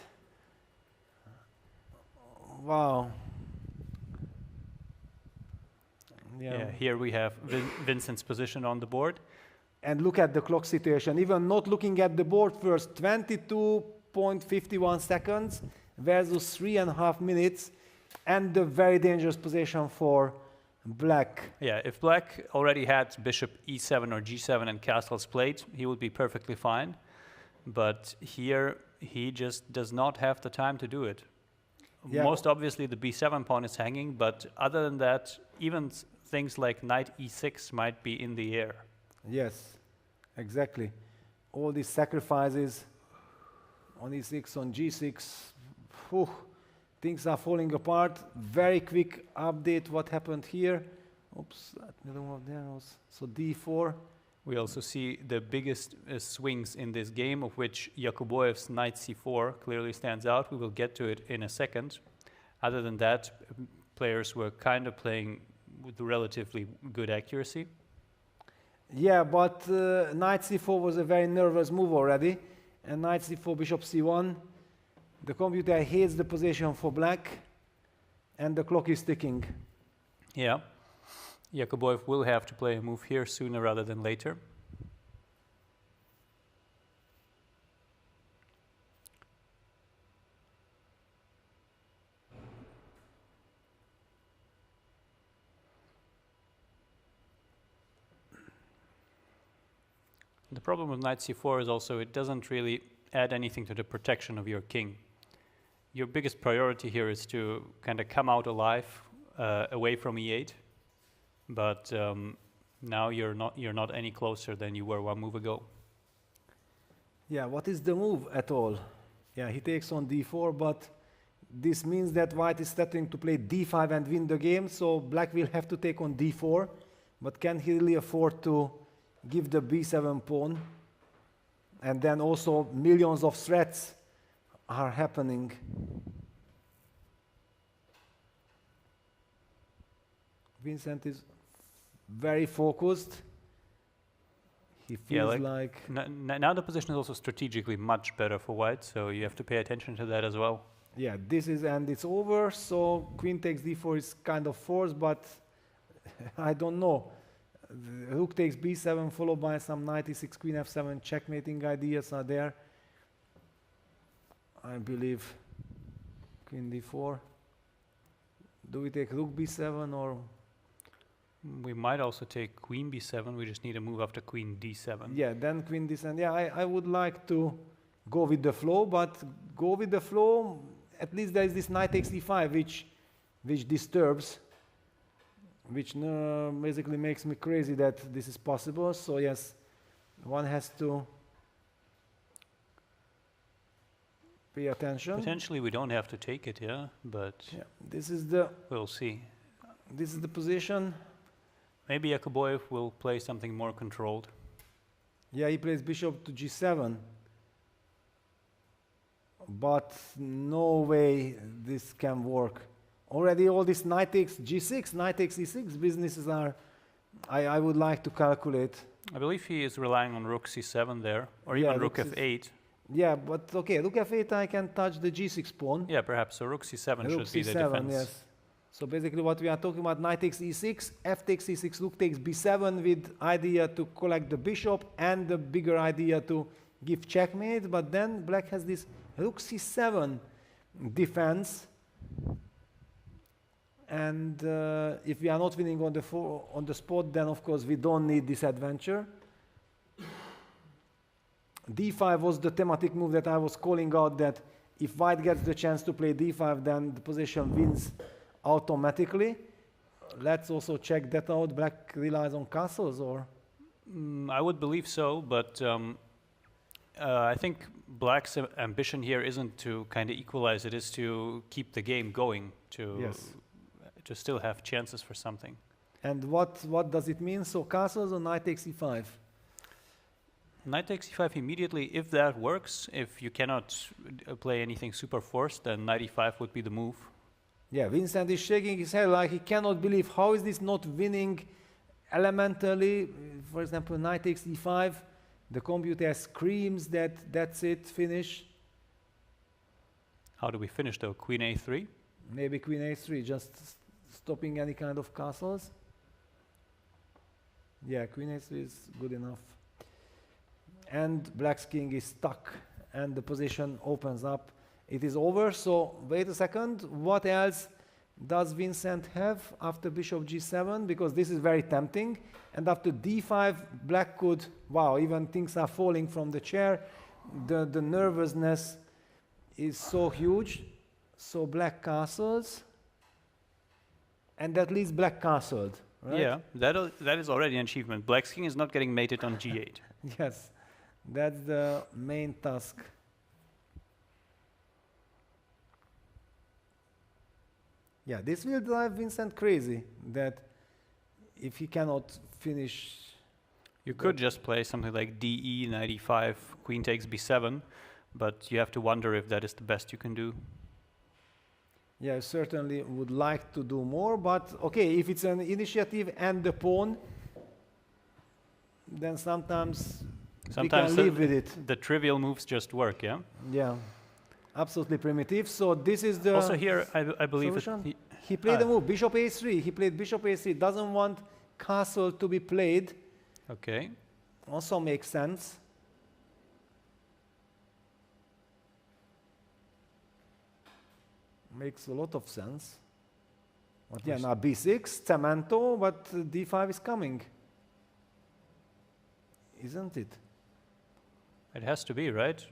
Speaker 2: Wow.
Speaker 3: Yeah, here we have Vincent's position on the board.
Speaker 2: And look at the clock situation. Even not looking at the board first, 22.51 seconds versus 3.5 minutes, and the very dangerous position for Black.
Speaker 3: Yeah, if Black already had bishop e7 or g7 and castles played, he would be perfectly fine. But here, he just does not have the time to do it. Yeah. Most obviously, the b7 pawn is hanging, but other than that, even things like knight e6 might be in the air.
Speaker 2: Yes, exactly. All these sacrifices on e6, on g6, whew, things are falling apart. Very quick update what happened here. Oops, so d4.
Speaker 3: We also see the biggest swings in this game, of which Yakuboev's knight c4 clearly stands out. We will get to it in a second. Other than that, players were kind of playing with relatively good accuracy.
Speaker 2: Yeah, but knight c4 was a very nervous move already. And knight c4, bishop c1. The computer hates the position for Black, and the clock is ticking.
Speaker 3: Yeah. Yakuboev will have to play a move here sooner rather than later. The problem with knight c4 is also it doesn't really add anything to the protection of your king. Your biggest priority here is to kind of come out alive away from e8. But now you're not any closer than you were one move ago.
Speaker 2: Yeah, what is the move at all? Yeah, he takes on d4, but this means that White is starting to play d5 and win the game, so Black will have to take on d4, but can he really afford to give the b7 pawn? And then also millions of threats are happening. Vincent is very focused. He feels like...
Speaker 3: Now the position is also strategically much better for White, so you have to pay attention to that as well.
Speaker 2: Yeah, this is, and it's over, so queen takes d4 is kind of forced, but I don't know. The rook takes b7 followed by some knight e6, queen f7 checkmating ideas are there. I believe queen d4. Do we take rook b7 or?
Speaker 3: We might also take queen b7. We just need a move after queen d7.
Speaker 2: Yeah, then queen d7. Yeah, I would like to go with the flow, but go with the flow. At least there is this knight takes e5, which disturbs, which basically makes me crazy that this is possible. So yes, one has to pay attention.
Speaker 3: Potentially we don't have to take it, yeah, but
Speaker 2: Yeah, this is the
Speaker 3: we'll see.
Speaker 2: position.
Speaker 3: Maybe Yakuboyev will play something more controlled.
Speaker 2: Yeah, he plays bishop to g7. But no way this can work. Already all this knight takes g6, knight takes e6 businesses are, I would like to calculate.
Speaker 3: I believe he is relying on rook c7 there, or
Speaker 2: Yeah,
Speaker 3: even rook
Speaker 2: rook
Speaker 3: f8.
Speaker 2: Yeah, but okay, rook f8 I can touch the g6 pawn.
Speaker 3: Yeah, perhaps. So rook c7
Speaker 2: Rook
Speaker 3: should be the
Speaker 2: c7,
Speaker 3: defense.
Speaker 2: yes. So basically what we are talking about, knight takes e6, f takes e6, rook takes b7 with idea to collect the bishop and the bigger idea to give checkmate, but then black has this rook c7 defense, and if we are not winning on the spot, then of course we don't need this adventure. d5 was the thematic move that I was calling out, that if white gets the chance to play d5, then the position wins automatically. Let's also check that out. Black relies on castles, or?
Speaker 3: I would believe so, but I think black's ambition here isn't to kind of equalize, it is to keep the game going, to still have chances for something.
Speaker 2: And what does it mean? So castles or knight takes e5?
Speaker 3: Knight takes e5 immediately, if that works. If you cannot play anything super forced, then knight e5 would be the move.
Speaker 2: Yeah, Vincent is shaking his head like he cannot believe how is this not winning elementally. For example, knight takes e5, the computer screams that that's it, finish.
Speaker 3: How do we finish though? Queen a3?
Speaker 2: Maybe queen a3, just stopping any kind of castles. Yeah, queen a3 is good enough. And black's king is stuck and the position opens up. It is over, so wait a second. What else does Vincent have after bishop g7? Because this is very tempting. And after d5, black could, wow, even things are falling from the chair. The nervousness is so huge. So black castles. And that leaves black castled, right?
Speaker 3: Yeah, that is already an achievement. Black's king is not getting mated on g8.
Speaker 2: Yes, that's the main task. Yeah, this will drive Vincent crazy, that if he cannot finish...
Speaker 3: You could just play something like de, knight e5, queen takes b7, but you have to wonder if that is the best you can do.
Speaker 2: Yeah, I certainly would like to do more, but okay, if it's an initiative and the pawn, then sometimes we can live with it.
Speaker 3: The trivial moves just work, yeah?
Speaker 2: Yeah, absolutely primitive. So this is the
Speaker 3: Also here, I believe
Speaker 2: solution. He played a move, bishop a3. He played bishop a3. Doesn't want castle to be played.
Speaker 3: Okay.
Speaker 2: Also makes sense. Makes a lot of sense. But yeah, now b6, cemento, but d5 is coming. Isn't it?
Speaker 3: It has to be, right?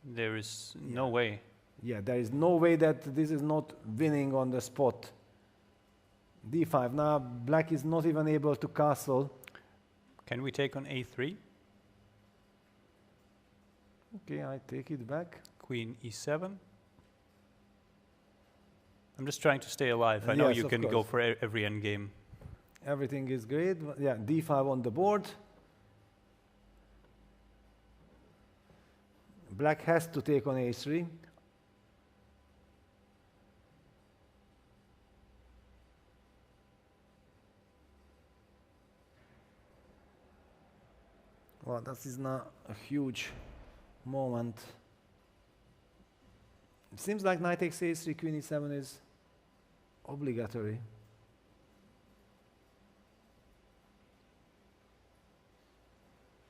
Speaker 3: There is no way.
Speaker 2: Yeah, there is no way that this is not winning on the spot. d5. Now black is not even able to castle.
Speaker 3: Can we take on a3?
Speaker 2: Okay, I take it back.
Speaker 3: Queen e7. I'm just trying to stay alive. I know
Speaker 2: Yes,
Speaker 3: you
Speaker 2: of
Speaker 3: can go
Speaker 2: course.
Speaker 3: for every endgame.
Speaker 2: Everything is great. Yeah, d5 on the board. Black has to take on a3. Well, this is not a huge moment. It seems like knight takes a3, queen e7 is obligatory.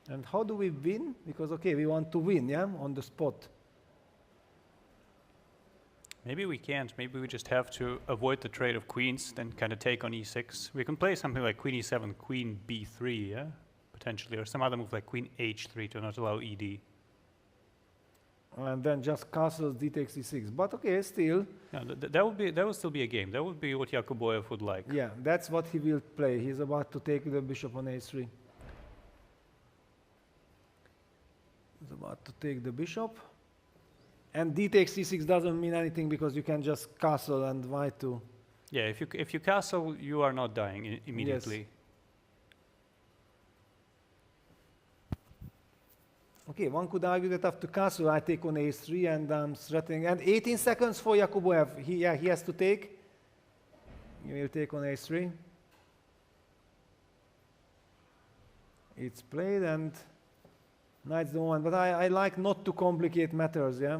Speaker 2: And how do we win? Because, okay, we want to win, yeah, on the spot.
Speaker 3: Maybe we can't. Maybe we just have to avoid the trade of queens, then kind of take on e6. We can play something like queen e7, queen b3, yeah, potentially, or some other move like queen h3 to not allow ed.
Speaker 2: And then just castles d takes e6. But okay, still.
Speaker 3: Yeah, that would still be a game. That would be what Yakuboyev would like.
Speaker 2: Yeah, that's what he will play. He's about to take the bishop on a3. He's about to take the bishop. And d takes e6 doesn't mean anything because you can just castle and white to.
Speaker 3: Yeah, if you castle, you are not dying immediately.
Speaker 2: Yes. Okay, one could argue that after castle I take on a3 and I'm threatening. And 18 seconds for Yakuboyev. He has to take. He will take on a3. It's played and knight's the one. But I like not to complicate matters, yeah.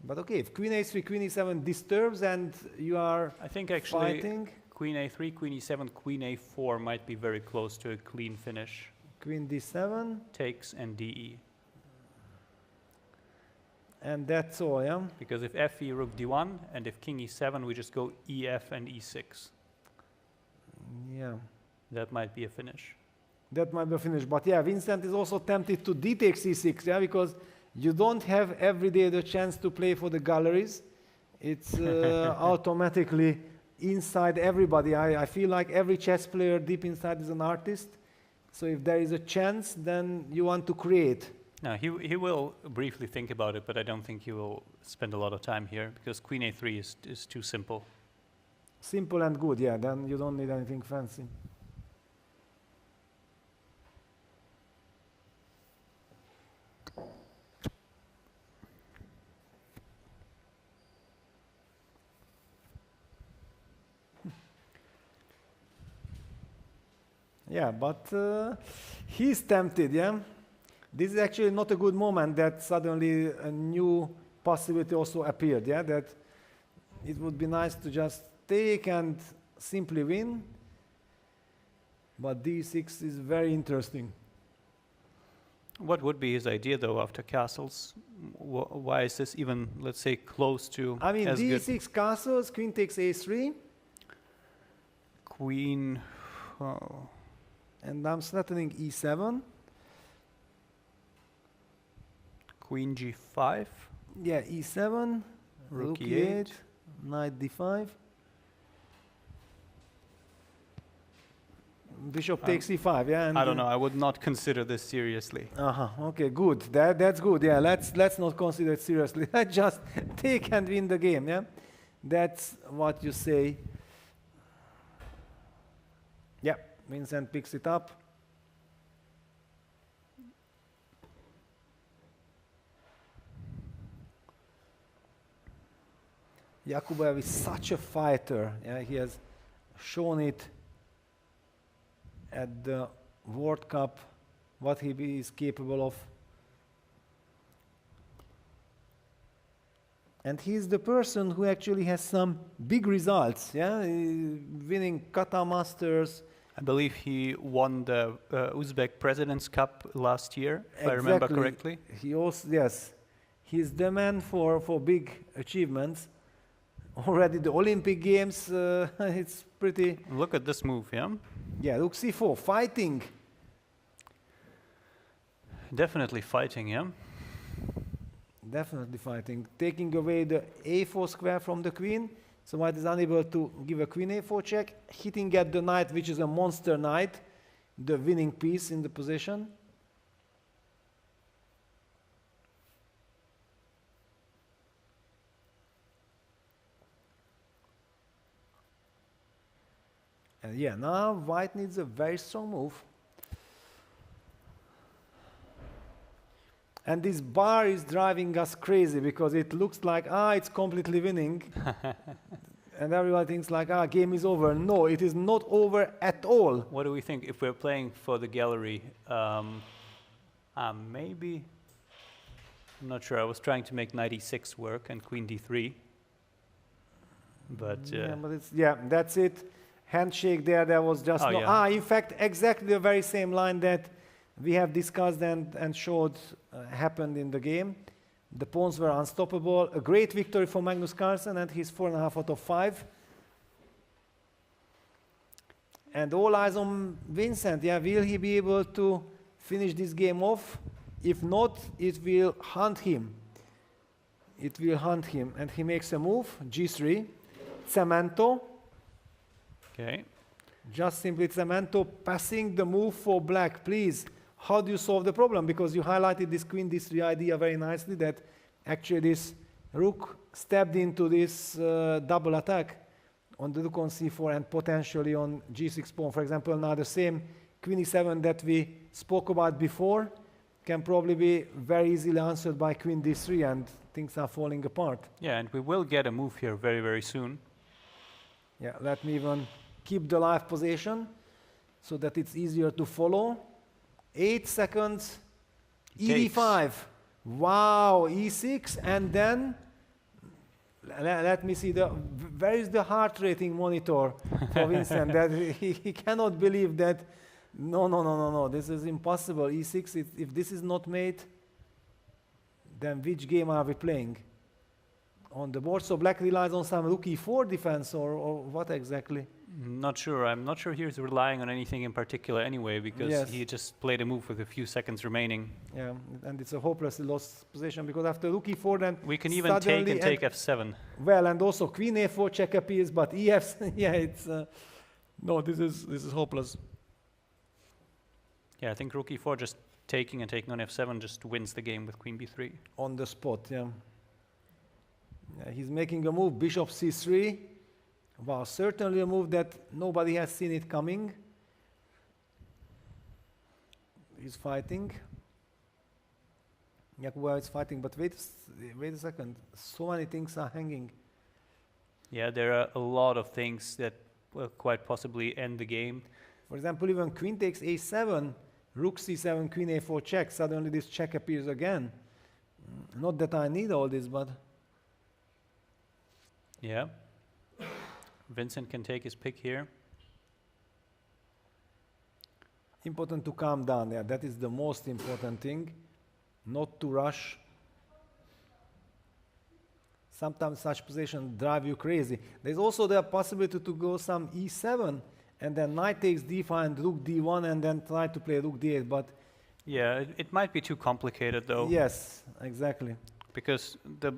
Speaker 2: But okay, if queen a3, queen e7 disturbs and you are
Speaker 3: I think actually
Speaker 2: fighting.
Speaker 3: Queen a3, queen e7, queen a4 might be very close to a clean finish.
Speaker 2: Queen d7.
Speaker 3: Takes and de.
Speaker 2: And that's all, yeah?
Speaker 3: Because if fe, rook d1, and if king e7, we just go ef and e6.
Speaker 2: Yeah.
Speaker 3: That might be a finish.
Speaker 2: That might be a finish. But yeah, Vincent is also tempted to d takes e6, yeah? Because you don't have every day the chance to play for the galleries. It's automatically inside everybody. I feel like every chess player deep inside is an artist. So if there is a chance, then you want to create.
Speaker 3: No, he will briefly think about it, but I don't think he will spend a lot of time here because queen a3 is too simple.
Speaker 2: Simple and good, yeah. Then you don't need anything fancy. Yeah, but he's tempted, yeah? This is actually not a good moment that suddenly a new possibility also appeared, yeah? That it would be nice to just take and simply win. But d6 is very interesting.
Speaker 3: What would be his idea, though, after castles? Why is this even, let's say, close to
Speaker 2: I mean,
Speaker 3: as
Speaker 2: d6 castles, queen takes a3.
Speaker 3: Queen... Oh.
Speaker 2: And I'm threatening e7.
Speaker 3: Queen g5.
Speaker 2: Yeah, e7.
Speaker 3: Rook
Speaker 2: e8.
Speaker 3: e8.
Speaker 2: Knight d5. Bishop takes e5, yeah? And
Speaker 3: I don't know, I would not consider this seriously.
Speaker 2: Okay, good. That's good, yeah. Let's not consider it seriously. Let's just take and win the game, yeah? That's what you say. Yeah, Vincent picks it up. Yakuboyev is such a fighter. Yeah, he has shown it at the World Cup, what he is capable of. And he's the person who actually has some big results, yeah? Winning Kata Masters.
Speaker 3: I believe he won the Uzbek President's Cup last year, if I remember correctly.
Speaker 2: He also, yes, he's the man for big achievements. Already the Olympic Games, it's pretty...
Speaker 3: Look at this move, yeah?
Speaker 2: Yeah, rook c4, fighting.
Speaker 3: Definitely fighting, yeah?
Speaker 2: Definitely fighting. Taking away the a4 square from the queen, so white is unable to give a queen a4 check, hitting at the knight, which is a monster knight, the winning piece in the position. And yeah, now white needs a very strong move. And this bar is driving us crazy because it looks like, it's completely winning. And everyone thinks like, game is over. No, it is not over at all.
Speaker 3: What do we think if we're playing for the gallery? Maybe I'm not sure. I was trying to make knight e6 work and queen d3. But,
Speaker 2: that's it. Handshake there, there was just in fact, exactly the very same line that we have discussed and showed happened in the game. The pawns were unstoppable. A great victory for Magnus Carlsen, and he's 4.5 out of 5. And all eyes on Vincent. Yeah, will he be able to finish this game off? If not, it will hunt him. It will hunt him. And he makes a move, g3, cemento.
Speaker 3: Okay.
Speaker 2: Just simply cemento, passing the move for black. Please, how do you solve the problem? Because you highlighted this queen d3 idea very nicely, that actually this rook stepped into this double attack on the rook on c4 and potentially on g6 pawn. For example, now the same queen e7 that we spoke about before can probably be very easily answered by queen d3, and things are falling apart.
Speaker 3: Yeah, and we will get a move here very, very soon.
Speaker 2: Yeah, let me even keep the live position so that it's easier to follow. 8 seconds, e5. Wow, e6, and then let me see where is the heart rating monitor for Vincent? That he cannot believe that. No, this is impossible. e6, if this is not made, then which game are we playing on the board? So black relies on some rook e4 defense, or what exactly?
Speaker 3: Not sure. I'm not sure he's relying on anything in particular anyway, because he just played a move with a few seconds remaining.
Speaker 2: Yeah, and it's a hopelessly lost position, because after rook e4, then
Speaker 3: we can even take f7.
Speaker 2: Well, and also queen a4 check appears, but ef, yeah, it's no, this is hopeless.
Speaker 3: Yeah, I think rook e4 just taking on f7 just wins the game with queen b3.
Speaker 2: On the spot, yeah. He's making a move, bishop c3. Wow, certainly a move that nobody has seen it coming. He's fighting. Yeah, well, it's fighting, but wait a second. So many things are hanging.
Speaker 3: Yeah, there are a lot of things that will quite possibly end the game.
Speaker 2: For example, even queen takes a7, rook c7, queen a4 check. Suddenly this check appears again. Not that I need all this, but...
Speaker 3: Yeah. Vincent can take his pick here.
Speaker 2: Important to calm down. Yeah, that is the most important thing. Not to rush. Sometimes such positions drive you crazy. There's also the possibility to go some e7 and then knight takes d5 and rook d1 and then try to play rook d8. But
Speaker 3: yeah, it might be too complicated though.
Speaker 2: Yes, exactly.
Speaker 3: Because the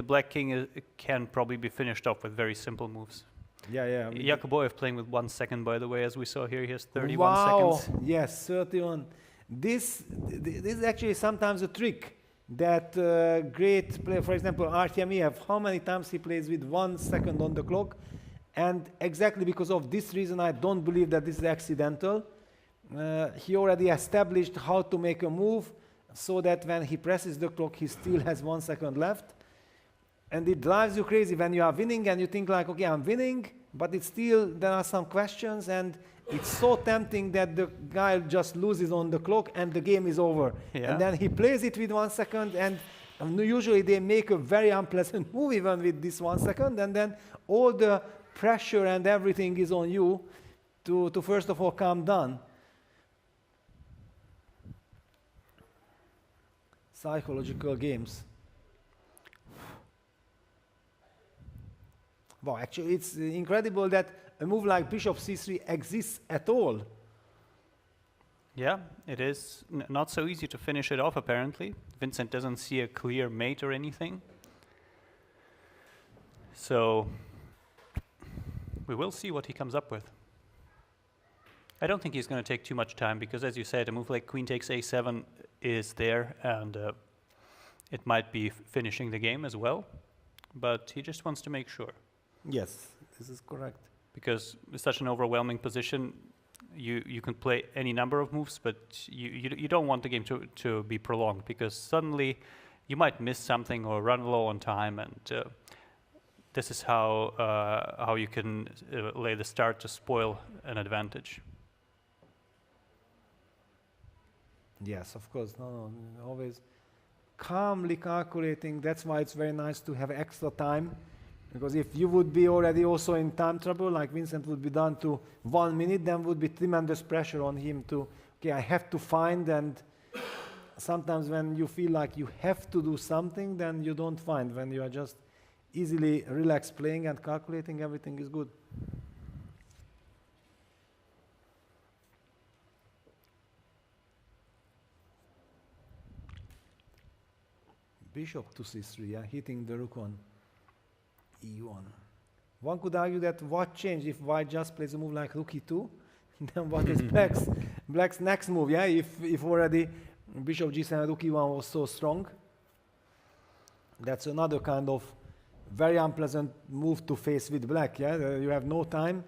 Speaker 3: black king can probably be finished off with very simple moves.
Speaker 2: Yeah.
Speaker 3: Yakuboyev playing with 1 second, by the way, as we saw here. He has 31 seconds.
Speaker 2: Yes, 31. This is actually sometimes a trick that great player, for example, Artemiev, how many times he plays with 1 second on the clock. And exactly because of this reason, I don't believe that this is accidental. He already established how to make a move so that when he presses the clock, he still has 1 second left. And it drives you crazy when you are winning and you think like, okay, I'm winning, but it's still, there are some questions, and it's so tempting that the guy just loses on the clock and the game is over.
Speaker 3: Yeah.
Speaker 2: And then he plays it with 1 second, and usually they make a very unpleasant move even with this 1 second, and then all the pressure and everything is on you to first of all calm down. Psychological games. Wow, actually it's incredible that a move like bishop c3 exists at all.
Speaker 3: Yeah, it is not so easy to finish it off, apparently. Vincent doesn't see a clear mate or anything. So we will see what he comes up with. I don't think he's going to take too much time, because as you said, a move like queen takes a7 is there, and it might be finishing the game as well. But he just wants to make sure.
Speaker 2: Yes, this is correct.
Speaker 3: Because with such an overwhelming position, you can play any number of moves, but you don't want the game to be prolonged, because suddenly you might miss something or run low on time, and this is how you can lay the start to spoil an advantage.
Speaker 2: Yes, of course. No, always calmly calculating. That's why it's very nice to have extra time. Because if you would be already also in time trouble, like Vincent would be down to 1 minute, then would be tremendous pressure on him to, okay, I have to find, and sometimes when you feel like you have to do something, then you don't find. When you are just easily relaxed playing and calculating, everything is good. Bishop to c3, yeah, hitting the rook on e1. One could argue that what changed if white just plays a move like rook e2, then what is black's next move, yeah? If already bishop g7 rook e1 was so strong, that's another kind of very unpleasant move to face with black, yeah? You have no time.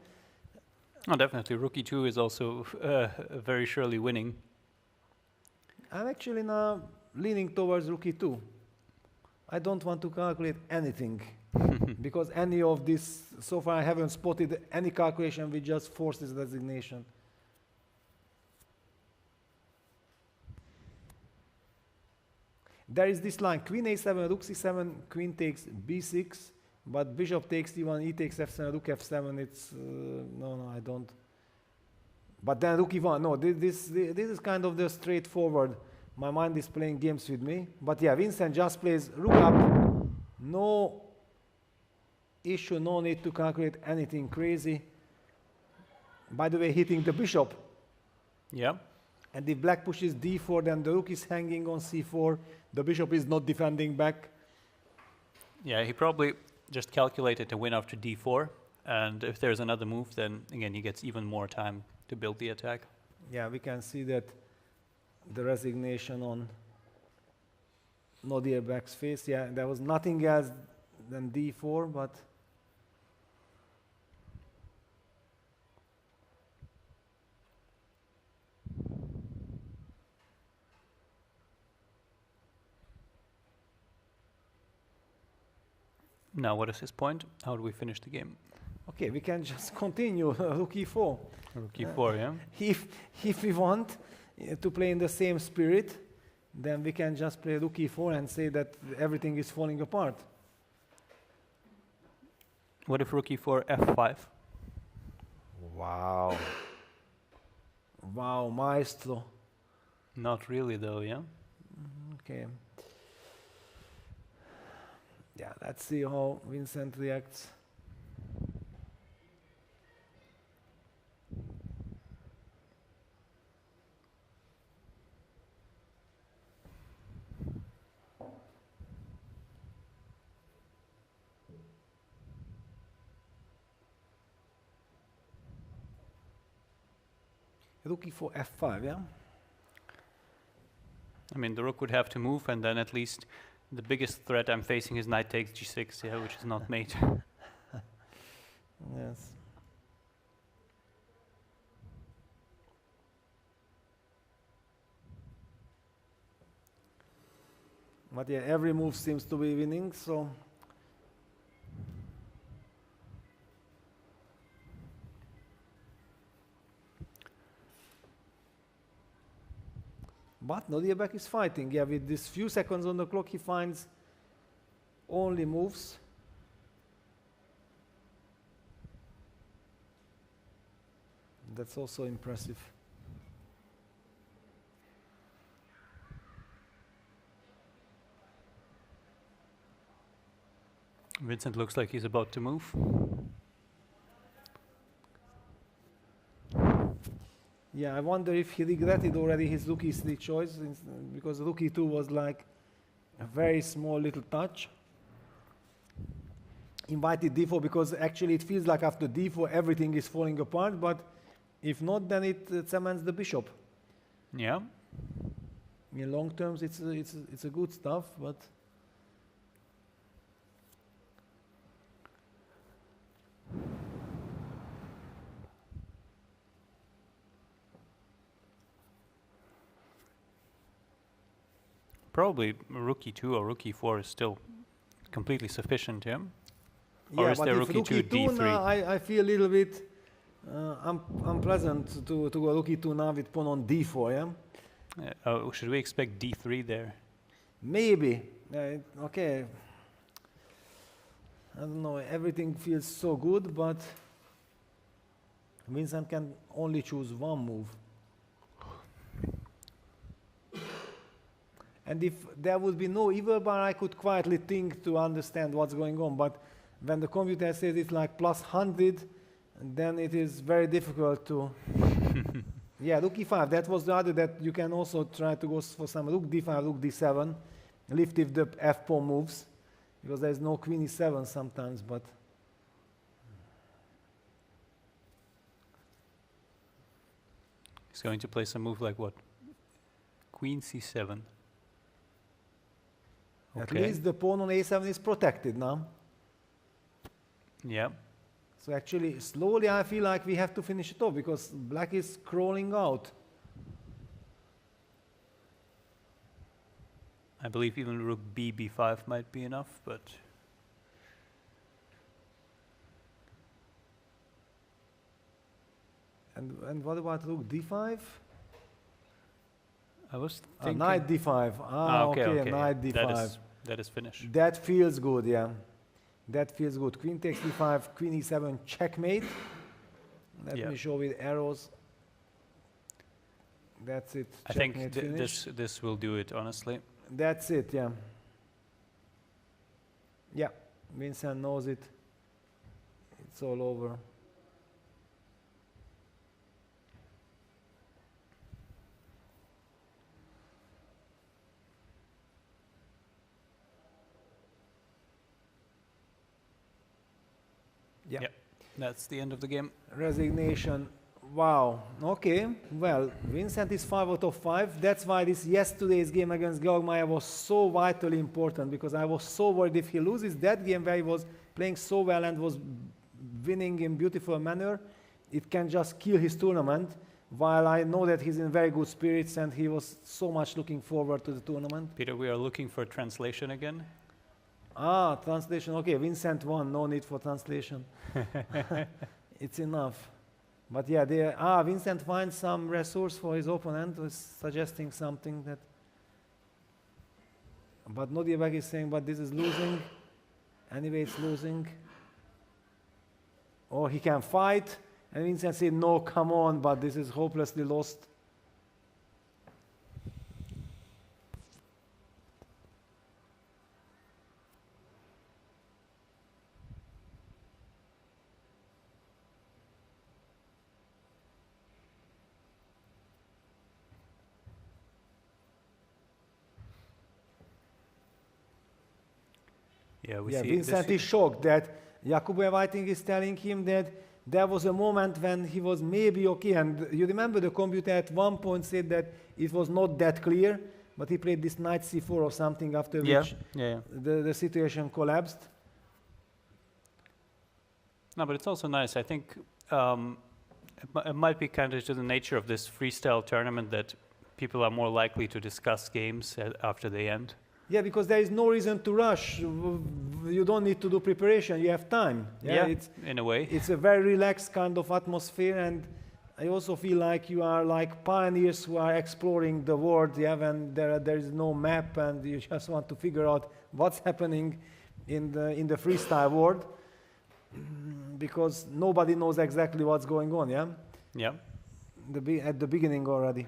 Speaker 3: Oh, definitely. Rook e2 is also very surely winning.
Speaker 2: I'm actually now leaning towards rook e2. I don't want to calculate anything. Because any of this, so far I haven't spotted any calculation which just forces resignation. There is this line, queen a7, rook c7, queen takes b6, but bishop takes d1, e takes f7, rook f7, it's, no, I don't. But then rook e1, no, this is kind of the straightforward. My mind is playing games with me. But yeah, Vincent just plays rook up, no issue, no need to calculate anything crazy. By the way, hitting the bishop.
Speaker 3: Yeah.
Speaker 2: And if black pushes d4, then the rook is hanging on c4. The bishop is not defending back.
Speaker 3: Yeah, he probably just calculated to win after d4. And if there's another move, then again, he gets even more time to build the attack.
Speaker 2: Yeah, we can see that the resignation on Nodribek's face. Yeah, there was nothing else than d4, but
Speaker 3: now, what is his point? How do we finish the game?
Speaker 2: okay, we can just continue rook e4.
Speaker 3: Rook e4, yeah?
Speaker 2: If we want to play in the same spirit, then we can just play rook e4 and say that everything is falling apart.
Speaker 3: What if rook e4, f5?
Speaker 2: Wow. Wow, maestro.
Speaker 3: Not really, though, yeah?
Speaker 2: Okay. Yeah, let's see how Vincent reacts. Rook e4, f5, yeah?
Speaker 3: I mean, the rook would have to move, and then at least the biggest threat I'm facing is knight takes g6, yeah, which is not mate.
Speaker 2: Yes. But yeah, every move seems to be winning, so but Nodribek is fighting. Yeah, with this few seconds on the clock, he finds only moves. That's also impressive.
Speaker 3: Vincent looks like he's about to move.
Speaker 2: Yeah, I wonder if he regretted already his rook e3 choice, because rook e2 was like a very small little touch. Invited d4 because actually it feels like after d4 everything is falling apart, but if not, then it cements the bishop.
Speaker 3: Yeah.
Speaker 2: In long terms, it's a good stuff, but
Speaker 3: Probably rook e2 or rook e4 is still completely sufficient, yeah?
Speaker 2: yeah,
Speaker 3: Or is
Speaker 2: but
Speaker 3: there
Speaker 2: if
Speaker 3: rook e2
Speaker 2: e2 now,
Speaker 3: d3?
Speaker 2: I feel a little bit unpleasant to go rook e2 now with pawn on d4, yeah?
Speaker 3: Oh, should we expect d3 there?
Speaker 2: Maybe. Okay. I don't know. Everything feels so good, but Vincent can only choose one move. And if there would be no evil bar, I could quietly think to understand what's going on. But when the computer says it's like plus 100, then it is very difficult to... Yeah, rook e5, that was the other that you can also try to go for some rook d5, rook d7, lift if the f-pawn moves, because there's no queen e7 sometimes, but...
Speaker 3: He's going to play some move like what? Queen c7.
Speaker 2: At least the pawn on a7 is protected now.
Speaker 3: Yeah.
Speaker 2: So actually, slowly I feel like we have to finish it off, because black is crawling out.
Speaker 3: I believe even rook b5 might be enough, but...
Speaker 2: And what about rook d5?
Speaker 3: I was thinking...
Speaker 2: Knight d5. Okay, knight d5.
Speaker 3: That is finished.
Speaker 2: That feels good, yeah. That feels good. Queen takes d5, queen e7, checkmate. Let me show with arrows. That's it.
Speaker 3: I think this will do it, honestly.
Speaker 2: That's it, yeah. Yeah, Vincent knows it. It's all over. Yeah.
Speaker 3: That's the end of the game.
Speaker 2: Resignation. Wow. Okay. Well, Vincent is 5 out of 5. That's why this yesterday's game against Georg Mayer was so vitally important, because I was so worried if he loses that game where he was playing so well and was winning in beautiful manner, it can just kill his tournament, while I know that he's in very good spirits and he was so much looking forward to the tournament.
Speaker 3: Peter, we are looking for translation again.
Speaker 2: Translation. Okay, Vincent won. No need for translation. It's enough. But yeah, Vincent finds some resource for his opponent, was suggesting something that... But Nodribek is saying, but this is losing. Anyway, it's losing. Or he can fight. And Vincent said, no, come on, but this is hopelessly lost.
Speaker 3: Yeah,
Speaker 2: Vincent is shocked that Jakub I think is telling him that there was a moment when he was maybe okay, and you remember the computer at one point said that it was not that clear, but he played this knight c4 or something after which the situation collapsed.
Speaker 3: No, but it's also nice. I think it might be kind of to the nature of this freestyle tournament that people are more likely to discuss games after they end.
Speaker 2: Yeah, because there is no reason to rush. You don't need to do preparation. You have time.
Speaker 3: Yeah, in a way.
Speaker 2: It's a very relaxed kind of atmosphere, and I also feel like you are like pioneers who are exploring the world. Yeah, when there is no map, and you just want to figure out what's happening in the freestyle world, because nobody knows exactly what's going on. Yeah.
Speaker 3: Yeah.
Speaker 2: At the beginning already.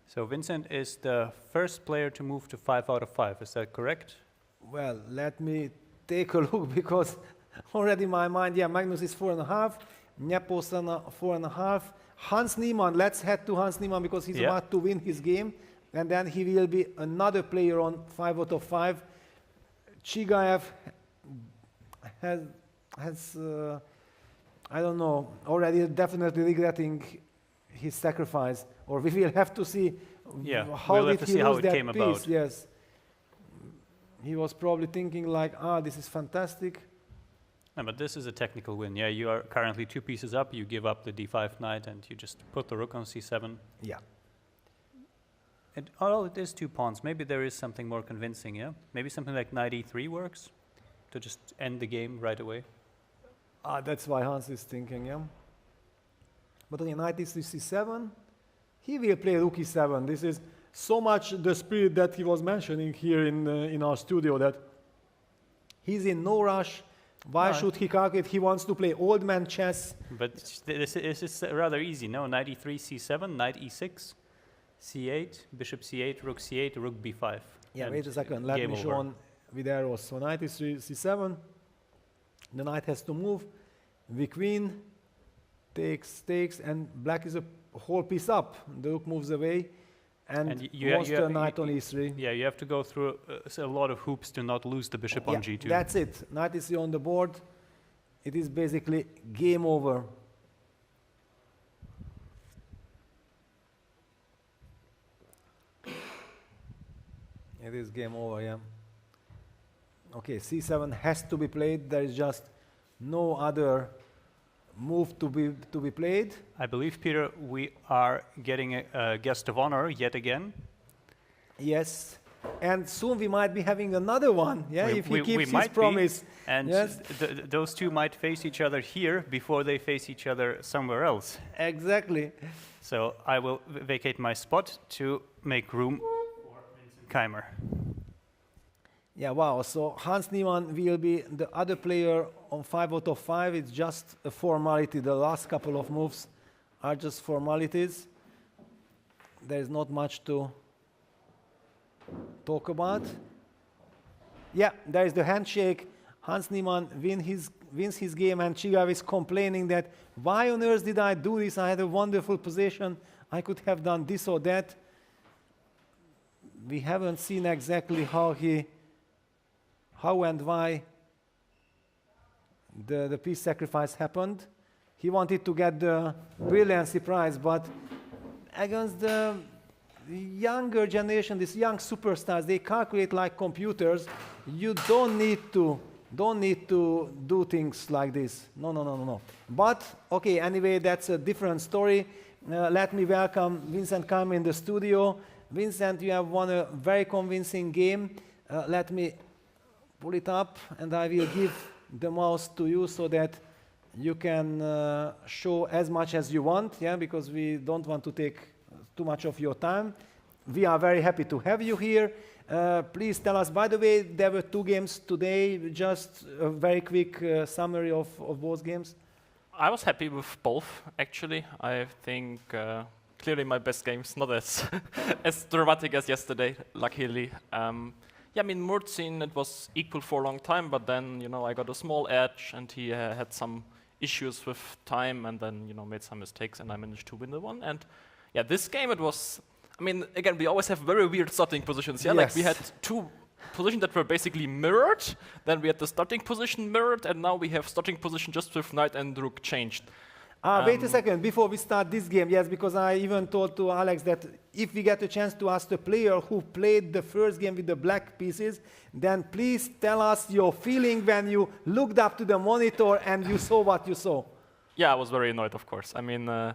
Speaker 3: So Vincent is the first player to move to 5 out of 5, is that correct?
Speaker 2: Well, let me take a look, because already in my mind, Magnus is 4.5, Nepomniachtchi 4.5, Hans Niemann, let's head to Hans Niemann, because he's about to win his game, and then he will be another player on 5 out of 5. Chigaev has I don't know, already definitely regretting his sacrifice, or we will have to see how did he lose that piece. Yes, he was probably thinking like, this is fantastic.
Speaker 3: No, but this is a technical win. Yeah, you are currently 2 pieces up. You give up the d5 knight, and you just put the rook on c7.
Speaker 2: Yeah.
Speaker 3: It is 2 pawns. Maybe there is something more convincing. Yeah, maybe something like knight e3 works to just end the game right away.
Speaker 2: That's why Hans is thinking. Yeah. But on knight e3 c7, he will play rook e7. This is so much the spirit that he was mentioning here in our studio, that he's in no rush. Why should he calculate? He wants to play old man chess.
Speaker 3: But this is rather easy, no? Knight e3, c7, knight e6, c8, bishop c8, rook c8, rook b5.
Speaker 2: Yeah,
Speaker 3: And
Speaker 2: wait a second. Let me show on with arrows. So knight e3, c7. The knight has to move. The queen takes, and black is a whole piece up. The rook moves away, and wants the knight on e3.
Speaker 3: Yeah, you have to go through a lot of hoops to not lose the bishop on g2.
Speaker 2: That's it. Knight e3 on the board. It is basically game over. It is game over, yeah. Okay, c7 has to be played. There is just no other move to be played.
Speaker 3: I believe, Peter, we are getting a guest of honor yet again.
Speaker 2: Yes, and soon we might be having another one, yeah, if he keeps his promise.
Speaker 3: And
Speaker 2: yes.
Speaker 3: Those two might face each other here before they face each other somewhere else.
Speaker 2: Exactly.
Speaker 3: So I will vacate my spot to make room for Vincent Keymer.
Speaker 2: Yeah, wow. So Hans Niemann will be the other player on 5 out of 5. It's just a formality. The last couple of moves are just formalities. There is not much to talk about. Yeah, there is the handshake. Hans Niemann wins his game, and Chigav is complaining that, why on earth did I do this? I had a wonderful position. I could have done this or that. We haven't seen exactly how and why the piece sacrifice happened. He wanted to get the brilliancy prize, but against the younger generation, these young superstars, they calculate like computers. You don't need to do things like this. No. But okay, anyway, that's a different story. Let me welcome Vincent Keymer in the studio. Vincent, you have won a very convincing game. Let me pull it up, and I will give the mouse to you so that you can show as much as you want, yeah, because we don't want to take too much of your time. We are very happy to have you here. Please tell us, by the way, there were 2 games today, just a very quick summary of both games.
Speaker 7: I was happy with both, actually. I think clearly my best games, not as as dramatic as yesterday, luckily. Yeah, I mean, Murzin, it was equal for a long time, but then, I got a small edge, and he had some issues with time, and then, made some mistakes, and I managed to win the one. And yeah, this game, it was, I mean, again, we always have very weird starting positions. Yeah,
Speaker 2: yes.
Speaker 7: Like we had 2 positions that were basically mirrored, then we had the starting position mirrored, and now we have starting position just with knight and rook changed.
Speaker 2: Wait a second, before we start this game, yes, because I even told to Alex that if we get a chance to ask the player who played the first game with the black pieces, then please tell us your feeling when you looked up to the monitor and you saw what you saw.
Speaker 7: Yeah, I was very annoyed, of course. I mean, I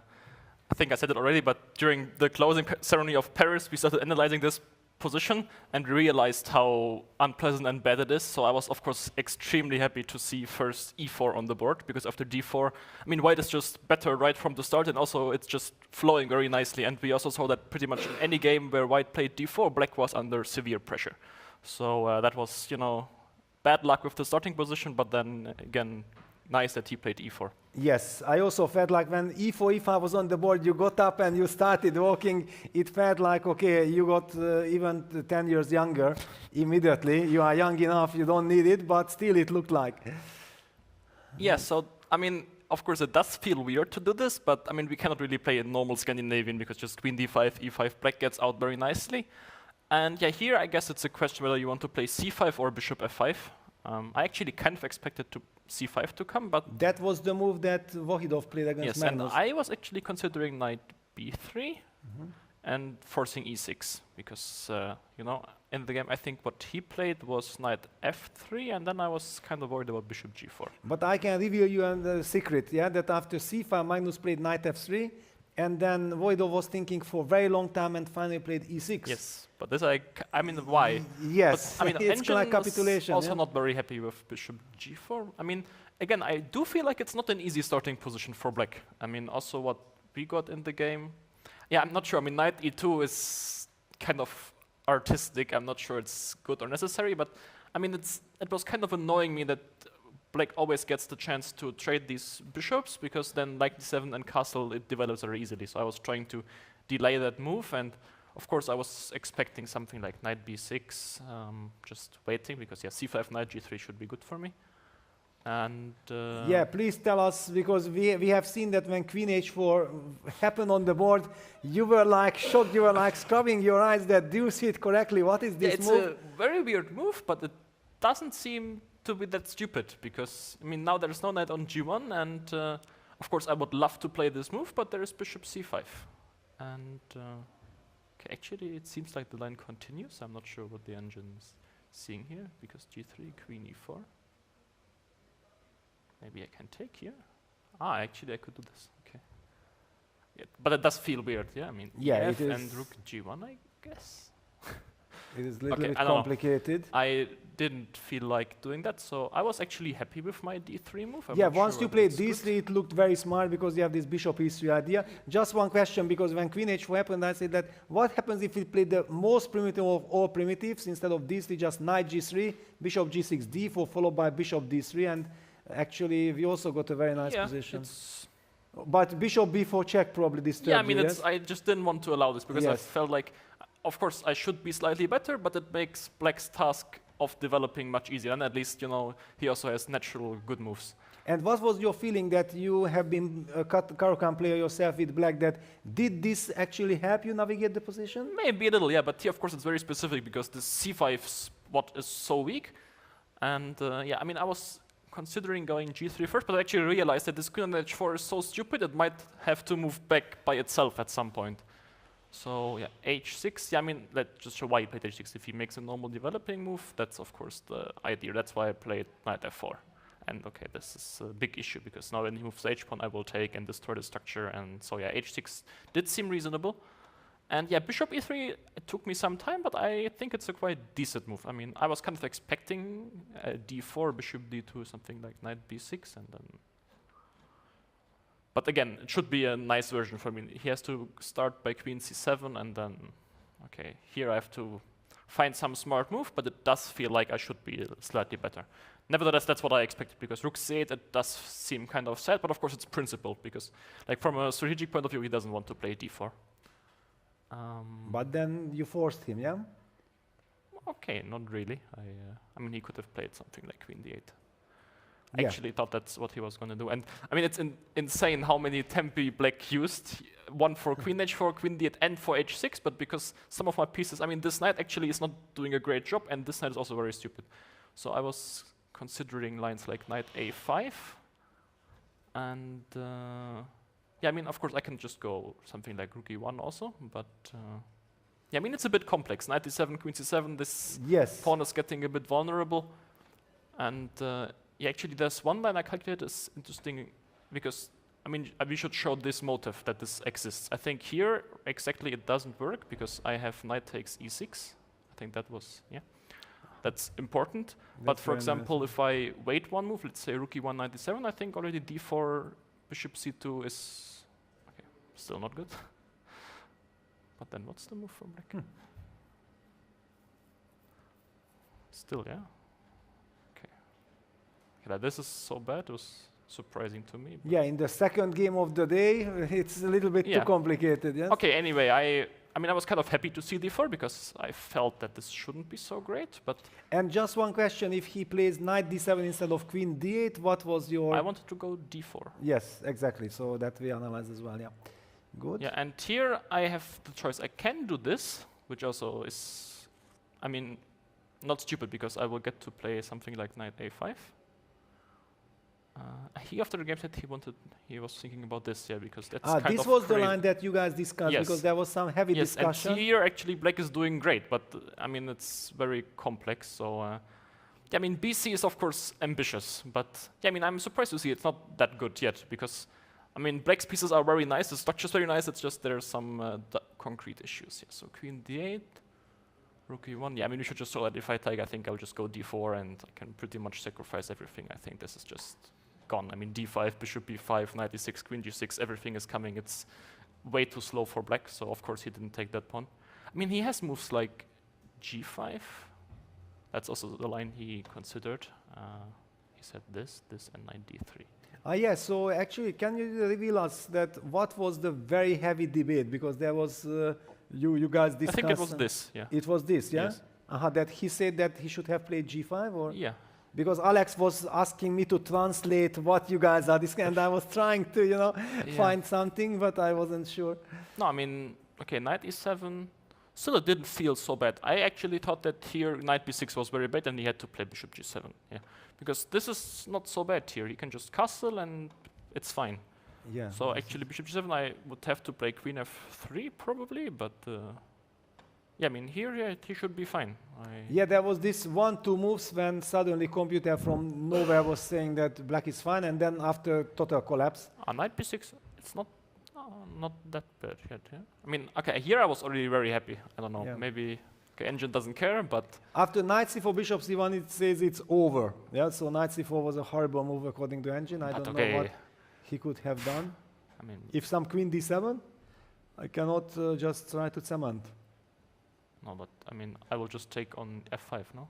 Speaker 7: think I said it already, but during the closing ceremony of Paris, we started analyzing this position and realized how unpleasant and bad it is. So I was, of course, extremely happy to see first e4 on the board, because after d4, I mean, white is just better right from the start, and also it's just flowing very nicely. And we also saw that pretty much in any game where white played d4, black was under severe pressure. So that was, bad luck with the starting position, but then again, nice that he played e4.
Speaker 2: Yes, I also felt like when e4, e5 was on the board, you got up and you started walking. It felt like, okay, you got even 10 years younger immediately. You are young enough, you don't need it, but still it looked like.
Speaker 7: Yeah, so, I mean, of course it does feel weird to do this, but I mean, we cannot really play a normal Scandinavian because just queen d5, e5, black gets out very nicely. And yeah, here I guess it's a question whether you want to play c5 or bishop f5. I actually kind of expected to c5 to come, but
Speaker 2: that was the move that Wahidov played against Magnus.
Speaker 7: And I was actually considering knight b3 and forcing e6 because in the game I think what he played was knight f3, and then I was kind of worried about bishop g4.
Speaker 2: But I can reveal you the secret, yeah, that after c5 Magnus played knight f3, and then Wahidov was thinking for a very long time and finally played e6.
Speaker 7: Yes, but this I mean, why?
Speaker 2: Yes,
Speaker 7: but, I mean,
Speaker 2: it's like capitulation.
Speaker 7: Also not very happy with bishop g4. I mean, again, I do feel like it's not an easy starting position for black. I mean, also what we got in the game. Yeah, I'm not sure. I mean, knight e2 is kind of artistic. I'm not sure it's good or necessary, but I mean, it was kind of annoying me that black always gets the chance to trade these bishops, because then like d7 and castle, it develops very easily. So I was trying to delay that move, and of course I was expecting something like knight b6, just waiting, because yeah, c5, knight g3 should be good for me. And
Speaker 2: yeah, please tell us, because we have seen that when queen h4 happened on the board, you were like shocked, you were like scrubbing your eyes that do you see it correctly? What is this
Speaker 7: it's
Speaker 2: move?
Speaker 7: a very weird move, but it doesn't seem to be that stupid, because I mean now there's no knight on g1, and of course I would love to play this move, but there is bishop c5, and okay, actually it seems like the line continues. I'm not sure what the engine is seeing here, because g3, queen e4. Maybe I can take here. Ah, actually I could do this. Okay. Yeah, but it does feel weird. Yeah, I mean,
Speaker 2: yeah,
Speaker 7: EF
Speaker 2: it is.
Speaker 7: and rook g1, I guess.
Speaker 2: It is a little
Speaker 7: Okay,
Speaker 2: bit
Speaker 7: I don't know.
Speaker 2: complicated.
Speaker 7: I didn't feel like doing that, so I was actually happy with my d3 move. I'm
Speaker 2: Yeah,
Speaker 7: not sure
Speaker 2: once you
Speaker 7: whether
Speaker 2: played
Speaker 7: it's good.
Speaker 2: d3, it looked very smart because you have this bishop e3 idea. Just one question, because when queen h4 happened, I said that what happens if we play the most primitive of all primitives? Instead of d3, just knight g3, bishop g6, d4, followed by bishop d3, and actually we also got a very nice
Speaker 7: Yeah,
Speaker 2: position.
Speaker 7: it's
Speaker 2: But bishop b4 check probably disturbed
Speaker 7: yeah, I mean,
Speaker 2: you,
Speaker 7: it's,
Speaker 2: yes?
Speaker 7: I just didn't want to allow this, because I
Speaker 2: Yes.
Speaker 7: felt like, of course, I should be slightly better, but it makes black's task of developing much easier, and at least, you know, he also has natural good moves.
Speaker 2: And what was your feeling that you have been a Caro-Kann player yourself with black, that did this actually help you navigate the position?
Speaker 7: Maybe a little, yeah, but here, of course, it's very specific, because the c5 spot is so weak, and yeah, I mean, I was considering going g3 first, but I actually realized that this queen on h4 is so stupid, it might have to move back by itself at some point. So yeah, h6, yeah, I mean, let's just show why he played h6. If he makes a normal developing move, that's of course the idea. That's why I played knight f4. And okay, this is a big issue, because now when he moves the h-pawn, I will take and destroy the structure, and so yeah, h6 did seem reasonable. And yeah, bishop e3, it took me some time, but I think it's a quite decent move. I mean, I was kind of expecting d4, bishop d2, something like knight b6, and then... But again, it should be a nice version for me. He has to start by queen c7, and then... Okay, here I have to find some smart move, but it does feel like I should be slightly better. Nevertheless, that's what I expected, because rook c8, it does seem kind of sad, but of course it's principled, because like from a strategic point of view, he doesn't want to play d4.
Speaker 2: But then you forced him, yeah?
Speaker 7: Okay, not really. I mean, he could have played something like queen d8. I
Speaker 2: Yeah.
Speaker 7: actually thought that's what he was going to do. And I mean, it's insane how many tempi black used. One for queen h4, queen d8, and for h6, but because some of my pieces, I mean, this knight actually is not doing a great job, and this knight is also very stupid. So I was considering lines like knight a5, and yeah, I mean, of course, I can just go something like rook e1 also, but yeah, I mean, it's a bit complex. Knight e7, queen c7, this
Speaker 2: Yes.
Speaker 7: pawn is getting a bit vulnerable. And yeah, actually, there's one line I calculated is interesting, because, I mean, we should show this motive that this exists. I think here, exactly, it doesn't work, because I have knight takes e6. I think that was, yeah. That's important. But for
Speaker 2: very nice.
Speaker 7: example, if I wait one move, let's say rook e1, knight e7, I think already d4, bishop c2 is okay, still not good. But then what's the move for black? Still, yeah. Okay. Yeah, this is so bad. It was surprising to me.
Speaker 2: Yeah, in the second game of the day, it's a little bit
Speaker 7: Yeah.
Speaker 2: too complicated, yes?
Speaker 7: Okay, anyway, I mean, I was kind of happy to see d4, because I felt that this shouldn't be so great, but
Speaker 2: And just one question, if he plays knight d7 instead of queen d8, what was your...
Speaker 7: I wanted to go d4.
Speaker 2: Yes, exactly, so that we analyze as well, yeah. Good.
Speaker 7: Yeah, and here I have the choice. I can do this, which also is, I mean, not stupid, because I will get to play something like knight a5. He, after the game, said he was thinking about this, yeah, because that's kind
Speaker 2: this
Speaker 7: of
Speaker 2: was the
Speaker 7: crazy.
Speaker 2: line that you guys discussed,
Speaker 7: Yes.
Speaker 2: because there was some heavy
Speaker 7: Yes,
Speaker 2: discussion.
Speaker 7: and here actually black is doing great, but I mean, it's very complex, so yeah, I mean, BC is of course ambitious, but yeah, I mean, I'm surprised to see it's not that good yet, because I mean, black's pieces are very nice, the structure's very nice, it's just there are some concrete issues. Yeah, so queen d8, rook e1. Yeah, I mean, we should just solid. If I take, I think I'll just go d4, and I can pretty much sacrifice everything. I think this is just gone. I mean, d5, bishop b5, knight e6, queen g6, everything is coming. It's way too slow for black, so of course he didn't take that pawn. I mean, he has moves like g5. That's also the line he considered. He said this, and knight d3.
Speaker 2: Yeah, so actually, can you reveal us that what was the very heavy debate? Because there was, you guys discussed...
Speaker 7: I think it was this, yeah.
Speaker 2: It was this, yeah?
Speaker 7: Yes.
Speaker 2: That he said that he should have played g5, or?
Speaker 7: Yeah.
Speaker 2: Because Alex was asking me to translate what you guys are discussing, and I was trying to, you know, find something, but I wasn't sure.
Speaker 7: No, I mean, okay, knight e7. Still, it didn't feel so bad. I actually thought that here knight b6 was very bad, and he had to play bishop g7. Yeah, because this is not so bad here. He can just castle, and it's fine.
Speaker 2: Yeah.
Speaker 7: So actually, bishop g7, I would have to play queen f3 probably, but yeah, I mean here, yeah, he should be fine.
Speaker 2: Yeah, there was this 1-2 moves when suddenly computer from nowhere was saying that black is fine, and then after total collapse.
Speaker 7: Knight b6, it's not that bad yet. Yeah? I mean, okay, here I was already very happy. I don't know, maybe okay, engine doesn't care, but
Speaker 2: after knight c4, bishop c1, it says it's over. Yeah, so knight c4 was a horrible move according to engine. I don't know what he could have done.
Speaker 7: I mean,
Speaker 2: if some queen d7, I cannot just try to cement.
Speaker 7: No, but I mean, I will just take on f5, no?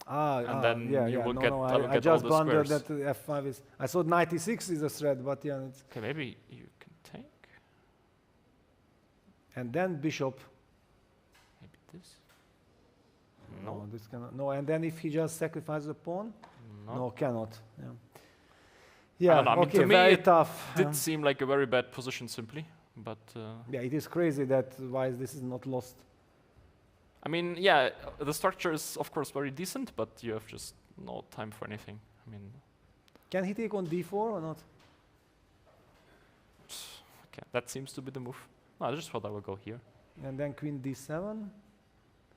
Speaker 2: And
Speaker 7: then you will get all the
Speaker 2: I just blundered
Speaker 7: squares.
Speaker 2: that f5 is... I thought knight e6 is a threat, but yeah. It's
Speaker 7: okay, maybe you can take.
Speaker 2: And then bishop.
Speaker 7: Maybe this?
Speaker 2: No, this cannot. No, and then if he just sacrifices a pawn? No, cannot. Yeah. Yeah,
Speaker 7: I mean,
Speaker 2: okay,
Speaker 7: to me
Speaker 2: very
Speaker 7: it
Speaker 2: tough.
Speaker 7: did seem like a very bad position simply, but...
Speaker 2: yeah, it is crazy that why this is not lost.
Speaker 7: I mean, yeah, the structure is of course very decent, but you have just no time for anything. I mean,
Speaker 2: can he take on d4 or not?
Speaker 7: Okay, that seems to be the move. No, I just thought I would go here.
Speaker 2: And then queen d7,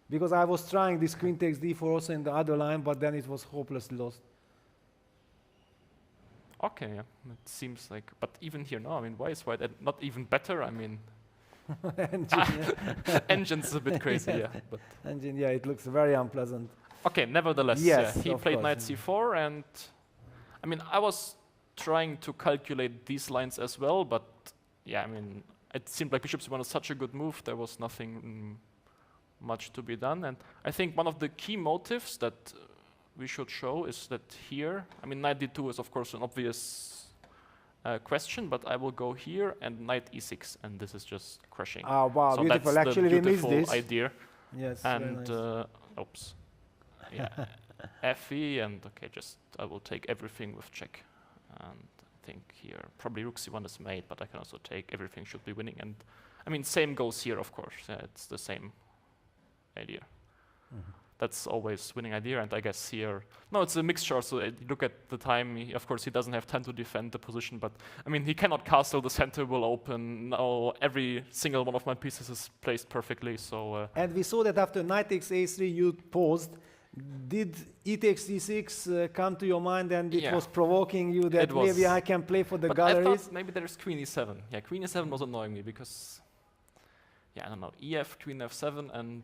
Speaker 2: because I was trying this queen takes d4 also in the other line, but then it was hopelessly lost.
Speaker 7: Okay, yeah, it seems like, but even here, no, I mean, why is white not even better? I mean. Engine's a bit crazy, yeah. But
Speaker 2: engine, yeah, it looks very unpleasant.
Speaker 7: Okay, nevertheless,
Speaker 2: yes,
Speaker 7: he played knight c4, and I mean, I was trying to calculate these lines as well, but yeah, I mean, it seemed like bishop c1 was such a good move. There was nothing much to be done, and I think one of the key motives that we should show is that here, I mean, knight d2 is of course an obvious question, but I will go here and knight e6, and this is just crushing.
Speaker 2: Ah, wow,
Speaker 7: so
Speaker 2: beautiful.
Speaker 7: That's
Speaker 2: actually,
Speaker 7: the
Speaker 2: we missed
Speaker 7: beautiful
Speaker 2: this
Speaker 7: idea.
Speaker 2: Yes,
Speaker 7: and
Speaker 2: very nice.
Speaker 7: oops, yeah, fe, and okay, just I will take everything with check, and I think here probably rook c1 is made, but I can also take everything should be winning, and I mean same goes here, of course. Yeah, it's the same idea. That's always winning idea, and I guess here, no, it's a mixture. So look at the time. Of course, he doesn't have time to defend the position, but I mean, he cannot castle. The center will open. Now every single one of my pieces is placed perfectly. So.
Speaker 2: And we saw that after knight takes a3, you paused. Did e takes d6 come to your mind, and it was provoking you that maybe I can play for the galleries?
Speaker 7: I thought maybe there's queen e7. Yeah, queen e7 was annoying me because, yeah, I don't know, ef, queen f7, and.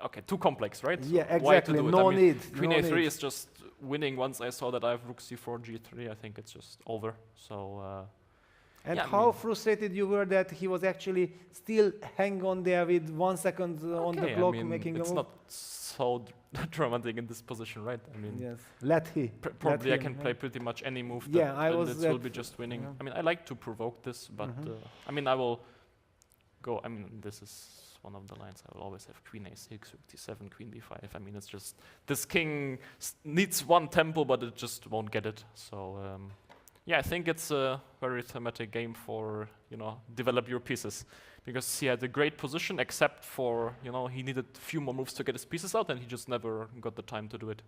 Speaker 7: Okay, too complex, right?
Speaker 2: Yeah, exactly. No
Speaker 7: I mean,
Speaker 2: need.
Speaker 7: Queen
Speaker 2: no
Speaker 7: a3
Speaker 2: need.
Speaker 7: is just winning. Once I saw that I have rook c4, g3, I think it's just over. So.
Speaker 2: And
Speaker 7: yeah,
Speaker 2: how frustrated you were that he was actually still hang on there with 1 second on the clock,
Speaker 7: I mean,
Speaker 2: making a move?
Speaker 7: it's not so dramatic in this position, right? I mean,
Speaker 2: yes. Let
Speaker 7: probably I
Speaker 2: him,
Speaker 7: can play pretty much any move.
Speaker 2: Yeah,
Speaker 7: that,
Speaker 2: I was.
Speaker 7: This will be just winning. I mean, I like to provoke this, but I mean, I will go. I mean, this is one of the lines. I will always have queen a6, rook d7, queen d5. I mean, it's just this king needs one tempo, but it just won't get it. So yeah, I think it's a very thematic game for develop your pieces, because he had a great position, except for he needed a few more moves to get his pieces out, and he just never got the time to do it.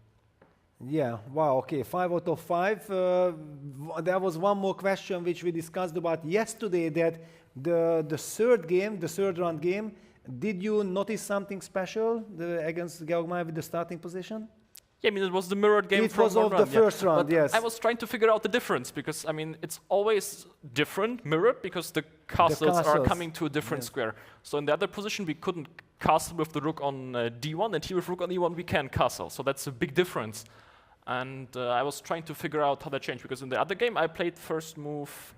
Speaker 2: Yeah, wow, okay, 5 out of 5. There was one more question which we discussed about yesterday, that the third round game, did you notice something special against Georg Mayer with the starting position?
Speaker 7: Yeah, I mean, it was the mirrored game
Speaker 2: it
Speaker 7: from
Speaker 2: was
Speaker 7: one
Speaker 2: of
Speaker 7: round,
Speaker 2: the first round,
Speaker 7: but
Speaker 2: yes.
Speaker 7: I was trying to figure out the difference, because, I mean, it's always different, mirrored, because the castles are coming to a different square. So in the other position, we couldn't castle with the rook on d1, and here with rook on e1, we can castle. So that's a big difference. And I was trying to figure out how that changed, because in the other game, I played first move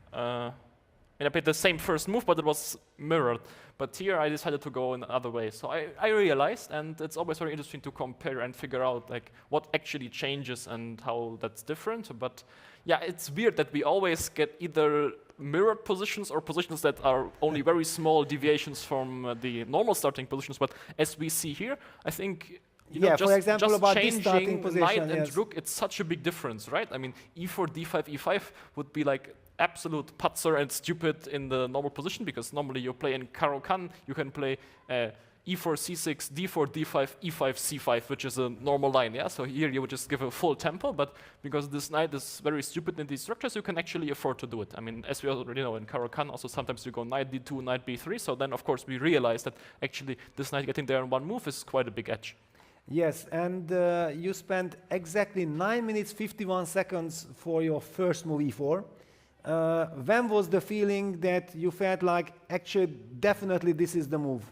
Speaker 7: And I played the same first move, but it was mirrored. But here I decided to go in the other way. So I realized, and it's always very interesting to compare and figure out like what actually changes and how that's different. But yeah, it's weird that we always get either mirrored positions or positions that are only very small deviations from the normal starting positions. But as we see here, I think
Speaker 2: for example,
Speaker 7: just
Speaker 2: about this starting
Speaker 7: changing
Speaker 2: position,
Speaker 7: knight and rook, it's such a big difference, right? I mean, e4, d5, e5 would be like absolute putzer and stupid in the normal position, because normally you play in Caro-Kann, you can play e4, c6, d4, d5, e5, c5, which is a normal line, yeah? So here you would just give a full tempo, but because this knight is very stupid in these structures, you can actually afford to do it. I mean, as we already know, in Caro-Kann also sometimes you go knight d2, knight b3, so then of course we realize that actually this knight getting there in one move is quite a big edge.
Speaker 2: Yes, and you spent exactly 9 minutes 51 seconds for your first move e4. When was the feeling that you felt like, actually, definitely this is the move?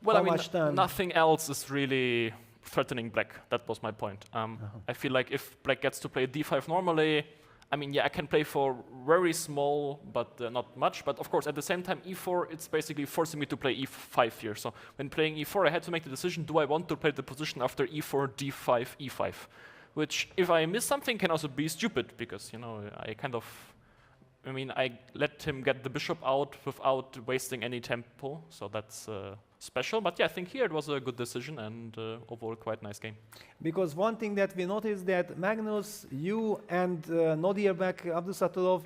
Speaker 7: Well,
Speaker 2: How
Speaker 7: I mean,
Speaker 2: much time?
Speaker 7: nothing else is really threatening black. That was my point. I feel like if black gets to play d5 normally, I mean, yeah, I can play for very small, but not much. But of course, at the same time, e4, it's basically forcing me to play e5 here. So when playing e4, I had to make the decision, do I want to play the position after e4, d5, e5? Which, if I miss something, can also be stupid, because, you know, I let him get the bishop out without wasting any tempo, so that's special. But yeah, I think here it was a good decision and overall quite nice game.
Speaker 2: Because one thing that we noticed that Magnus, you and Nodribek, Abdusatulov,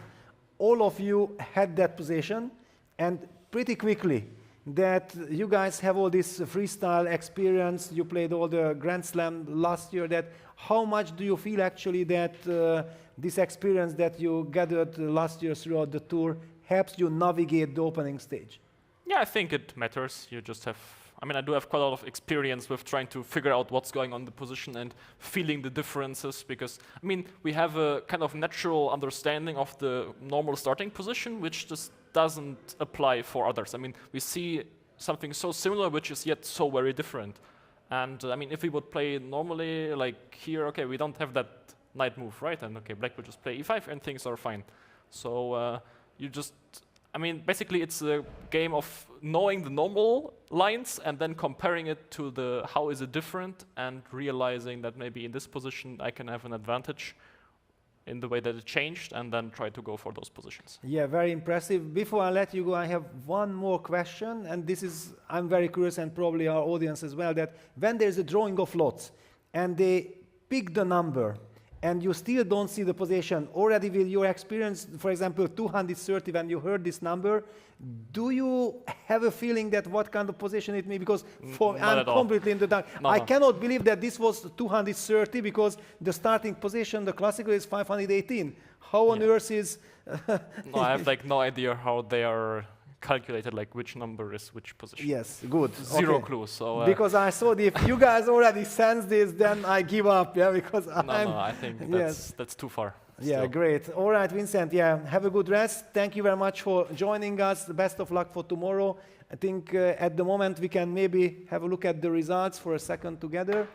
Speaker 2: all of you had that position, and pretty quickly that you guys have all this freestyle experience, you played all the Grand Slam last year, that how much do you feel actually that this experience that you gathered last year throughout the tour helps you navigate the opening stage?
Speaker 7: Yeah, I think it matters. You just have, I do have quite a lot of experience with trying to figure out what's going on in the position and feeling the differences, because, we have a kind of natural understanding of the normal starting position, which just doesn't apply for others. We see something so similar, which is yet so very different. And, if we would play normally, like here, okay, we don't have that knight move, right? And, okay, black will just play e5 and things are fine. So you just, basically it's a game of knowing the normal lines and then comparing it to the how is it different, and realizing that maybe in this position I can have an advantage in the way that it changed, and then try to go for those positions.
Speaker 2: Yeah, very impressive. Before I let you go, I have one more question, and this is, I'm very curious, and probably our audience as well, that when there's a drawing of lots and they pick the number and you still don't see the position, already with your experience, for example, 230, when you heard this number, do you have a feeling that what kind of position it may be? Because I'm completely in the dark. I cannot believe that this was 230, because the starting position, the classical, is 518. How on earth is...
Speaker 7: No, I have no idea how they are calculated, like which number is which position.
Speaker 2: Yes, good.
Speaker 7: Zero clue. So
Speaker 2: because I thought if you guys already sense this, then I give up. Yeah, because
Speaker 7: I think that's too far.
Speaker 2: Yeah, great. All right, Vincent. Yeah, have a good rest. Thank you very much for joining us. The best of luck for tomorrow. I think at the moment we can maybe have a look at the results for a second together.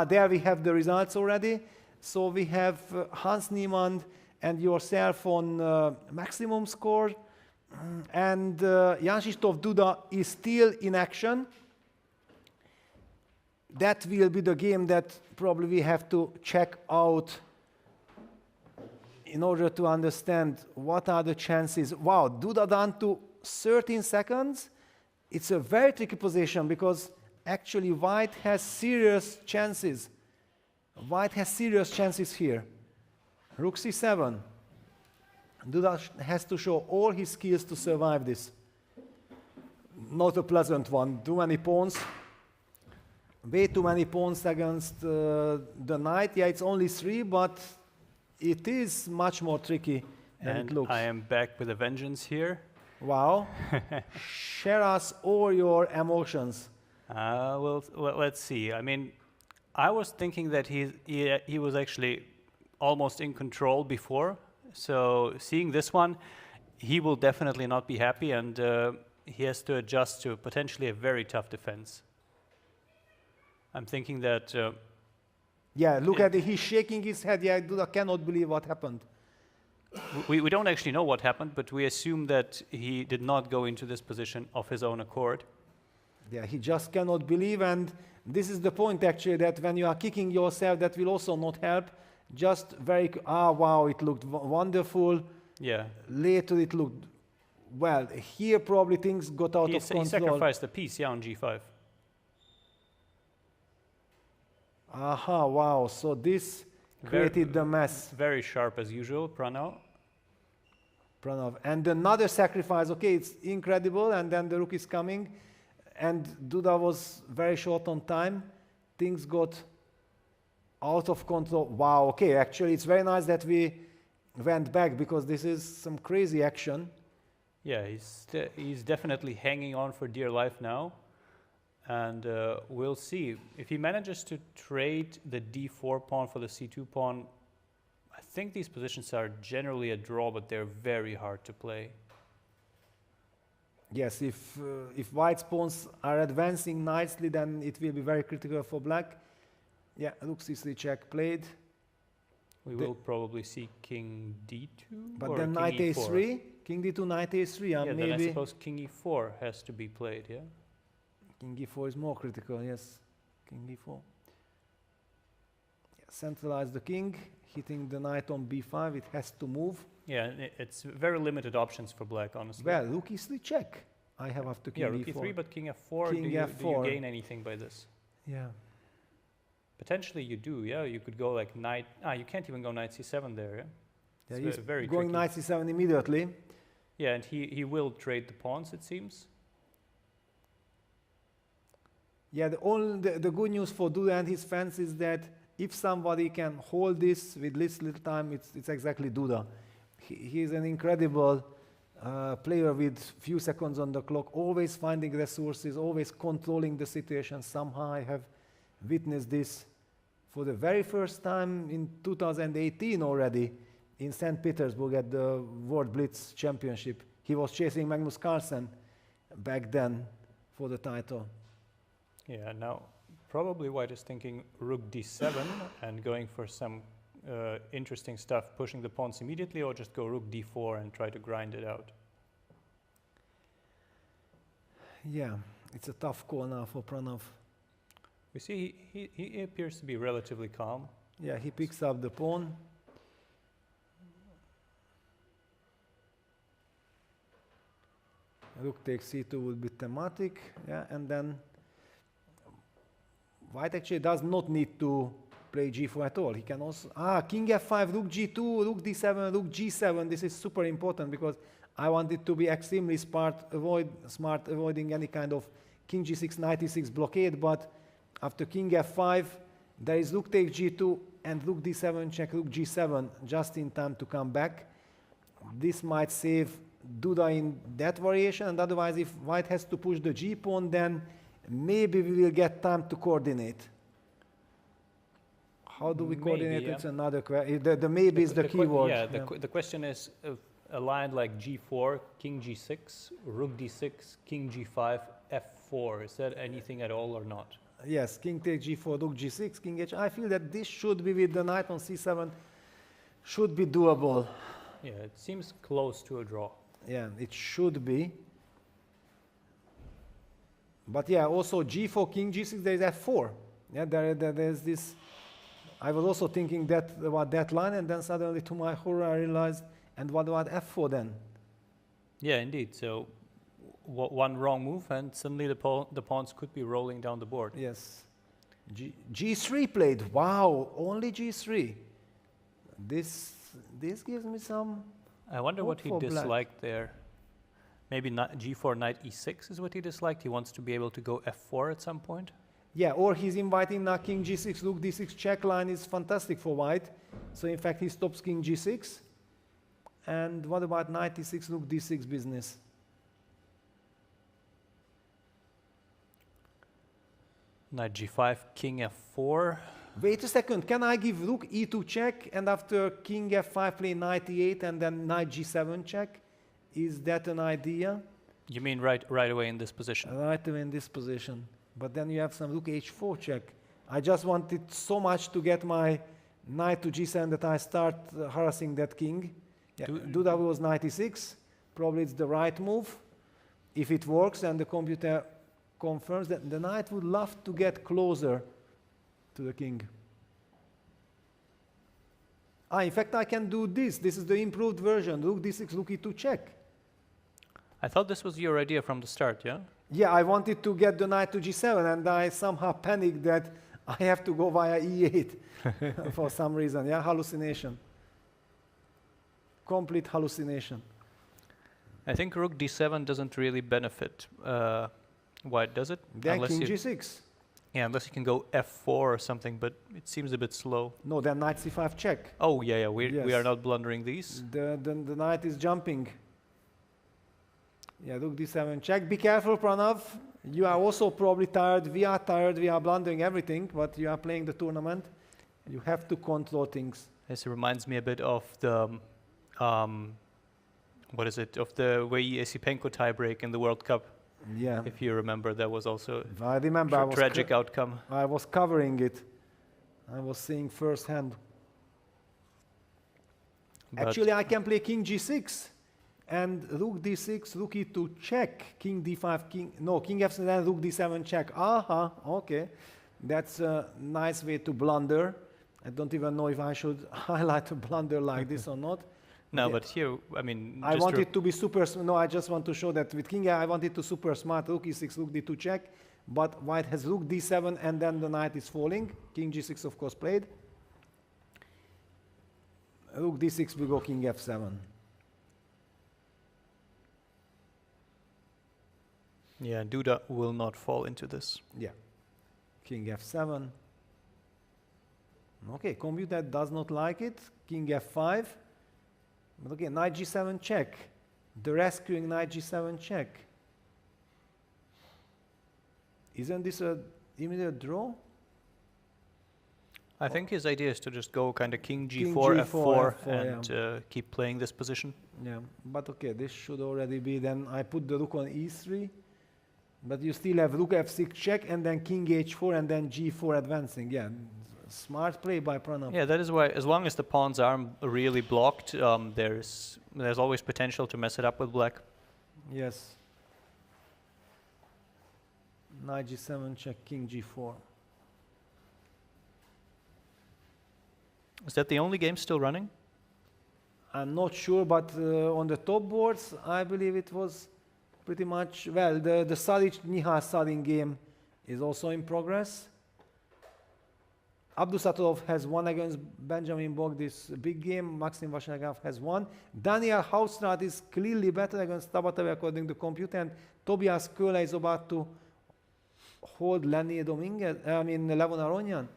Speaker 2: There we have the results already. So we have Hans Niemann and yourself on maximum score. And Jan-Krzysztof Duda is still in action. That will be the game that probably we have to check out in order to understand what are the chances. Wow, Duda down to 13 seconds. It's a very tricky position, because actually white has serious chances. White has serious chances here. Rook c7. Duda has to show all his skills to survive this. Not a pleasant one. Too many pawns. Way too many pawns against the knight. Yeah, it's only 3, but it is much more tricky than it looks.
Speaker 3: I am back with a vengeance here.
Speaker 2: Wow. Share us all your emotions.
Speaker 3: Well, let's see. I was thinking that he was actually almost in control before. So seeing this one, he will definitely not be happy, and he has to adjust to potentially a very tough defense. I'm thinking that...
Speaker 2: yeah, look at it. He's shaking his head. Yeah, Duda cannot believe what happened.
Speaker 3: We don't actually know what happened, but we assume that he did not go into this position of his own accord.
Speaker 2: Yeah, he just cannot believe, and this is the point actually, that when you are kicking yourself, that will also not help. Just wow, it looked wonderful.
Speaker 3: Yeah.
Speaker 2: Later it looked, well, here probably things got out of control.
Speaker 3: He sacrificed the piece, yeah, on g5.
Speaker 2: Aha, wow, so this created the mess.
Speaker 3: Very sharp as usual, Pranav.
Speaker 2: And another sacrifice, okay, it's incredible, and then the rook is coming, and Duda was very short on time. Things got out of control. Wow, okay, actually it's very nice that we went back, because this is some crazy action.
Speaker 3: Yeah, he's definitely hanging on for dear life now. And we'll see. If he manages to trade the d4 pawn for the c2 pawn, I think these positions are generally a draw, but they're very hard to play.
Speaker 2: Yes, if white's pawns are advancing nicely, then it will be very critical for black. Yeah, rook c3 check played.
Speaker 3: We will probably see king d2,
Speaker 2: but
Speaker 3: or
Speaker 2: then
Speaker 3: king
Speaker 2: knight
Speaker 3: e4.
Speaker 2: a3, king d2, knight a3.
Speaker 3: Yeah,
Speaker 2: maybe
Speaker 3: then I suppose king e4 has to be played, yeah?
Speaker 2: King e4 is more critical, yes. King e4. Yeah, centralize the king, hitting the knight on b5, it has to move.
Speaker 3: Yeah, it's very limited options for black, honestly.
Speaker 2: Well, rook e3 check. I have after king
Speaker 3: yeah, rook
Speaker 2: e4.
Speaker 3: e3, but king f4,
Speaker 2: King
Speaker 3: do you
Speaker 2: f4.
Speaker 3: gain anything by this?
Speaker 2: Yeah.
Speaker 3: Potentially you do, yeah? You could go like knight... you can't even go knight c7 there, yeah?
Speaker 2: Yeah,
Speaker 3: It's
Speaker 2: he's
Speaker 3: very
Speaker 2: going
Speaker 3: tricky.
Speaker 2: knight c7 immediately.
Speaker 3: Yeah, and he will trade the pawns, it seems.
Speaker 2: Yeah, the good news for Duda and his fans is that if somebody can hold this with little time, it's exactly Duda. He's an incredible player with few seconds on the clock, always finding resources, always controlling the situation. Somehow I have witnessed this for the very first time in 2018 already in St. Petersburg at the World Blitz Championship. He was chasing Magnus Carlsen back then for the title.
Speaker 3: Yeah, now probably white is thinking rook d7 and going for some interesting stuff, pushing the pawns immediately, or just go rook d4 and try to grind it out.
Speaker 2: Yeah, it's a tough call now for Pranav.
Speaker 3: We see he appears to be relatively calm.
Speaker 2: Yeah, he picks up the pawn. Rook takes c2 would be thematic, yeah, and then white actually does not need to play g4 at all. He can also, king f5, rook g2, rook d7, rook g7. This is super important because I want it to be extremely smart, avoiding any kind of king g6, knight e6 blockade, but after king f5, there is rook takes g2 and rook d7 check, rook g7, just in time to come back. This might save Duda in that variation, and otherwise if white has to push the g pawn, then maybe we will get time to coordinate. How do we coordinate?
Speaker 3: Yeah.
Speaker 2: It's another question. The maybe is the keyword.
Speaker 3: Yeah, the question is a line like g4, king g6, rook d6, king g5, f4. Is that anything at all or not?
Speaker 2: Yes, king takes g4, rook g6, king h. I feel that this should be with the knight on c7, should be doable.
Speaker 3: Yeah, it seems close to a draw.
Speaker 2: Yeah, it should be. But yeah, also g4, king g6, there is f4. Yeah, there's this. I was also thinking that about that line, and then suddenly, to my horror, I realized, and what about f4 then?
Speaker 3: Yeah, indeed. So one wrong move, and suddenly the pawns could be rolling down the board.
Speaker 2: Yes. G3 played. Wow, only g3. This gives me some.
Speaker 3: I wonder what he
Speaker 2: hope for black.
Speaker 3: disliked there. Maybe g4, knight e6 is what he disliked. He wants to be able to go f4 at some point.
Speaker 2: Yeah, or he's inviting now king g6, rook d6 check line is fantastic for white. So in fact he stops king g6. And what about knight e6, rook d6 business?
Speaker 3: Knight g5, king f4.
Speaker 2: Wait a second, can I give rook e2 check and after king f5 play knight e8 and then knight g7 check? Is that an idea?
Speaker 3: You mean right away in this position?
Speaker 2: Right away in this position. But then you have some rook h4 check. I just wanted so much to get my knight to g7 that I start harassing that king. Yeah, Duda was 96. Probably it's the right move. If it works and the computer confirms that the knight would love to get closer to the king. In fact, I can do this. This is the improved version. Rook d6, rook e2 check.
Speaker 3: I thought this was your idea from the start, yeah?
Speaker 2: Yeah, I wanted to get the knight to g7, and I somehow panicked that I have to go via e8 for some reason. Yeah, hallucination. Complete hallucination.
Speaker 3: I think rook d7 doesn't really benefit white, does it?
Speaker 2: Then king g6.
Speaker 3: Yeah, unless you can go f4 or something, but it seems a bit slow.
Speaker 2: No, then knight c5 check.
Speaker 3: Oh, yeah, we
Speaker 2: Yes.
Speaker 3: are not blundering these.
Speaker 2: The knight is jumping. Yeah, rook d7 check. Be careful, Pranav. You are also probably tired. We are tired. We are blundering everything, but you are playing the tournament. You have to control things.
Speaker 3: This reminds me a bit of the, what is it, of the Wei Esipenko tiebreak in the World Cup.
Speaker 2: Yeah.
Speaker 3: If you remember, that was also
Speaker 2: I remember.
Speaker 3: a tragic outcome.
Speaker 2: I was covering it. I was seeing firsthand.
Speaker 3: But
Speaker 2: Actually, I can play king g6 and rook d6, rook e2 check, king d5, king f7, then rook d7 check. Aha, okay. That's a nice way to blunder. I don't even know if I should highlight a blunder like this or not.
Speaker 3: no,
Speaker 2: Yeah.
Speaker 3: but here, I mean,
Speaker 2: I
Speaker 3: just
Speaker 2: want it to be super. No, I just want to show that with king I want it to super smart. Rook e6, rook d2 check, but white has rook d7 and then the knight is falling. King g6 of course played. Rook d6 we go king f7.
Speaker 3: yeah, Duda will not fall into this.
Speaker 2: Yeah. King f7. Okay, computer does not like it. King f5. But okay, knight g7 check. The rescuing knight g7 check. Isn't this a immediate draw?
Speaker 3: I think his idea is to just go kind of king
Speaker 2: King
Speaker 3: g4,
Speaker 2: G4,
Speaker 3: f4, and keep playing this position.
Speaker 2: Yeah, but okay, this should already be. Then I put the rook on e3. But you still have rook f6 check and then king h4 and then g4 advancing. Yeah, smart play by Pranav.
Speaker 3: Yeah, that is why, as long as the pawns aren't really blocked, there's always potential to mess it up with black.
Speaker 2: Yes. Knight g7 check, king g4.
Speaker 3: Is that the only game still running?
Speaker 2: I'm not sure, but on the top boards, I believe it was pretty much, well, the Saric-Nihal Sarin game is also in progress. Abdusattorov has won against Benjamin Bog this big game. Maxim Vashnagov has won. Daniel Hausrat is clearly better against Tabatabai according to computer, and Tobias Köhler is about to hold Lenny Dominguez, Levon Aronyan.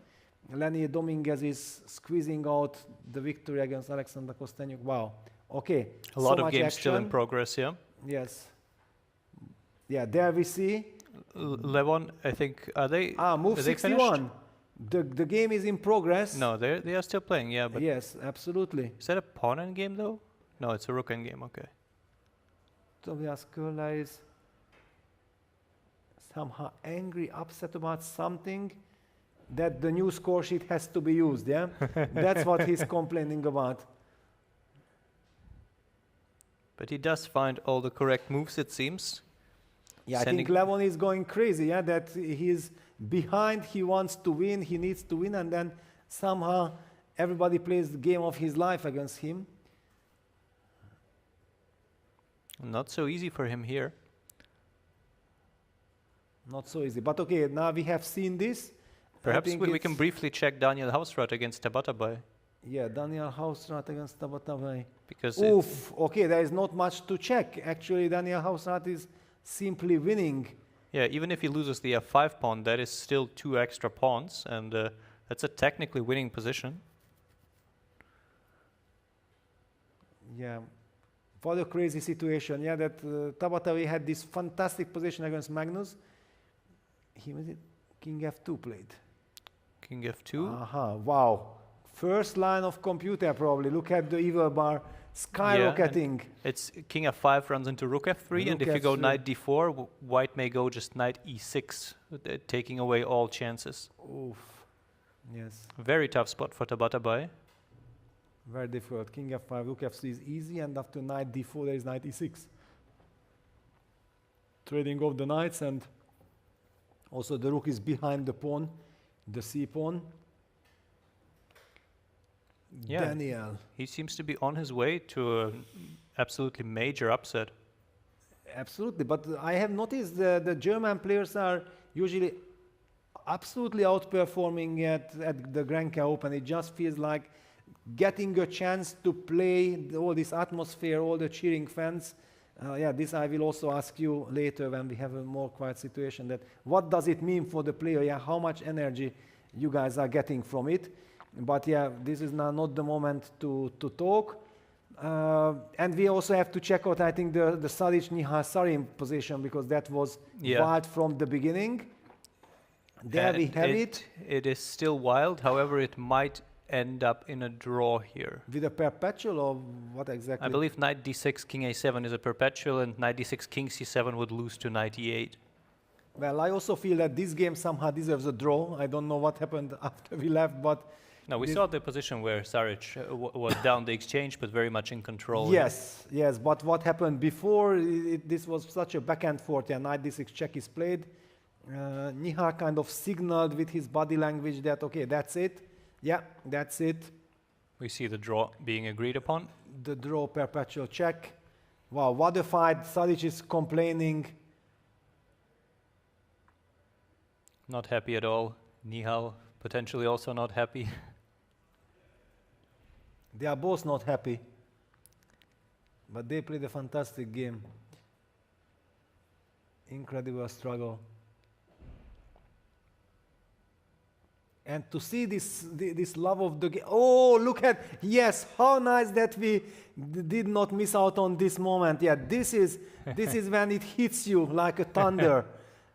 Speaker 2: Lenny Dominguez is squeezing out the victory against Alexander Kostenyuk. Wow. Okay.
Speaker 3: A lot
Speaker 2: so
Speaker 3: of games
Speaker 2: action.
Speaker 3: still in progress, yeah?
Speaker 2: Yes. Yeah, there we see.
Speaker 3: Levon, I think, are they?
Speaker 2: Move
Speaker 3: are they
Speaker 2: 61.
Speaker 3: finished?
Speaker 2: The game is in progress.
Speaker 3: No, they are still playing, yeah. But
Speaker 2: Yes, absolutely.
Speaker 3: is that a pawn end game though? No, it's a rook end game. Okay.
Speaker 2: Tobias Köhler is somehow angry, upset about something that the new score sheet has to be used, yeah? That's what he's complaining about.
Speaker 3: But he does find all the correct moves, it seems.
Speaker 2: Yeah, I think Levon is going crazy, yeah, that he's behind, he wants to win, he needs to win, and then somehow everybody plays the game of his life against him.
Speaker 3: Not so easy for him here.
Speaker 2: Not so easy. But okay, now we have seen this.
Speaker 3: Perhaps we can briefly check Daniel Hausrat against Tabatabai.
Speaker 2: Yeah, Daniel Hausrat against Tabatabai.
Speaker 3: Because
Speaker 2: Oof, okay, there is not much to check. Actually, Daniel Hausrat is simply winning.
Speaker 3: yeah, even if he loses the f5 pawn, that is still 2 extra pawns, and that's a technically winning position.
Speaker 2: Yeah, what a crazy situation. Yeah, that Tabatabai had this fantastic position against Magnus. He was it King f2 played.
Speaker 3: King f2.
Speaker 2: Aha, wow. First line of computer probably. Look at the evil bar skyrocketing.
Speaker 3: It's king f5 runs into rook f3, and if you go
Speaker 2: F3.
Speaker 3: knight d4, white may go just knight e6, taking away all chances.
Speaker 2: Oof. Yes.
Speaker 3: Very tough spot for Tabatabai.
Speaker 2: Very difficult. King f5, rook f3 is easy, and after knight d4 there is knight e6. Trading off the knights, and also the rook is behind the pawn, the c pawn.
Speaker 3: Yeah.
Speaker 2: Daniel.
Speaker 3: He seems to be on his way to an absolutely major upset.
Speaker 2: Absolutely, but I have noticed the German players are usually absolutely outperforming at the Grenke Open. It just feels like getting a chance to play all this atmosphere, all the cheering fans. Yeah, this I will also ask you later when we have a more quiet situation, that what does it mean for the player? Yeah, how much energy you guys are getting from it? But yeah, this is now not the moment to talk. And we also have to check out, I think, the Sadic-Nihal-Sarin position, because that was wild from the beginning. There we have it.
Speaker 3: It is still wild, however, it might end up in a draw here.
Speaker 2: With a perpetual, or what exactly?
Speaker 3: I believe knight d6, king a7 is a perpetual, and knight d6, king c7 would lose to knight e8.
Speaker 2: Well, I also feel that this game somehow deserves a draw. I don't know what happened after we left, but...
Speaker 3: No, we saw the position where Saric was down the exchange, but very much in control.
Speaker 2: Yes, yes, but what happened before, this was such a back and forth, and knight d6 check is played. Nihal kind of signaled with his body language that, okay, that's it. Yeah, that's it.
Speaker 3: We see the draw being agreed upon.
Speaker 2: The draw, perpetual check. Wow, what a fight. Sadic is complaining.
Speaker 3: Not happy at all. Nihal potentially also not happy.
Speaker 2: They are both not happy. But they played a fantastic game. Incredible struggle. And to see this love of the game. Oh, look at, yes, how nice that we did not miss out on this moment. Yeah, this is when it hits you like a thunder.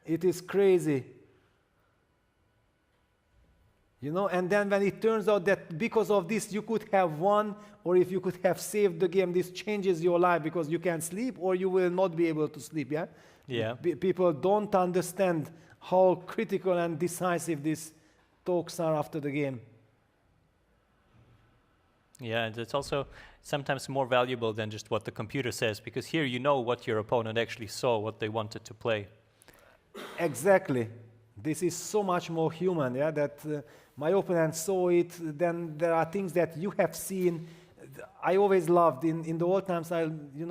Speaker 2: It is crazy. You know, and then when it turns out that because of this you could have won, or if you could have saved the game, this changes your life, because you can sleep or you will not be able to sleep, yeah?
Speaker 3: Yeah.
Speaker 2: People don't understand how critical and decisive these talks are after the game.
Speaker 3: Yeah, and it's also sometimes more valuable than just what the computer says, because here you know what your opponent actually saw, what they wanted to play.
Speaker 2: Exactly. This is so much more human, yeah, that my opponent saw it, then there are things that you have seen. I always loved, in the old times,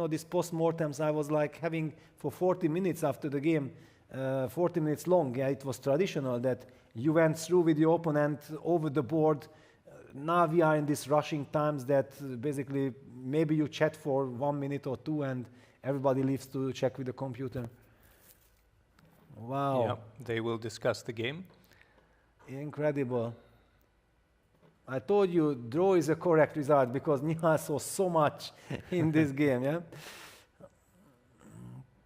Speaker 2: these post-mortems, I was like having for 40 minutes after the game, 40 minutes long, yeah, it was traditional that you went through with your opponent over the board. Now we are in these rushing times that basically maybe you chat for 1 minute or two and everybody leaves to check with the computer. Wow.
Speaker 3: Yeah, they will discuss the game.
Speaker 2: Incredible. I told you draw is a correct result, because Nihal saw so much in this game, yeah?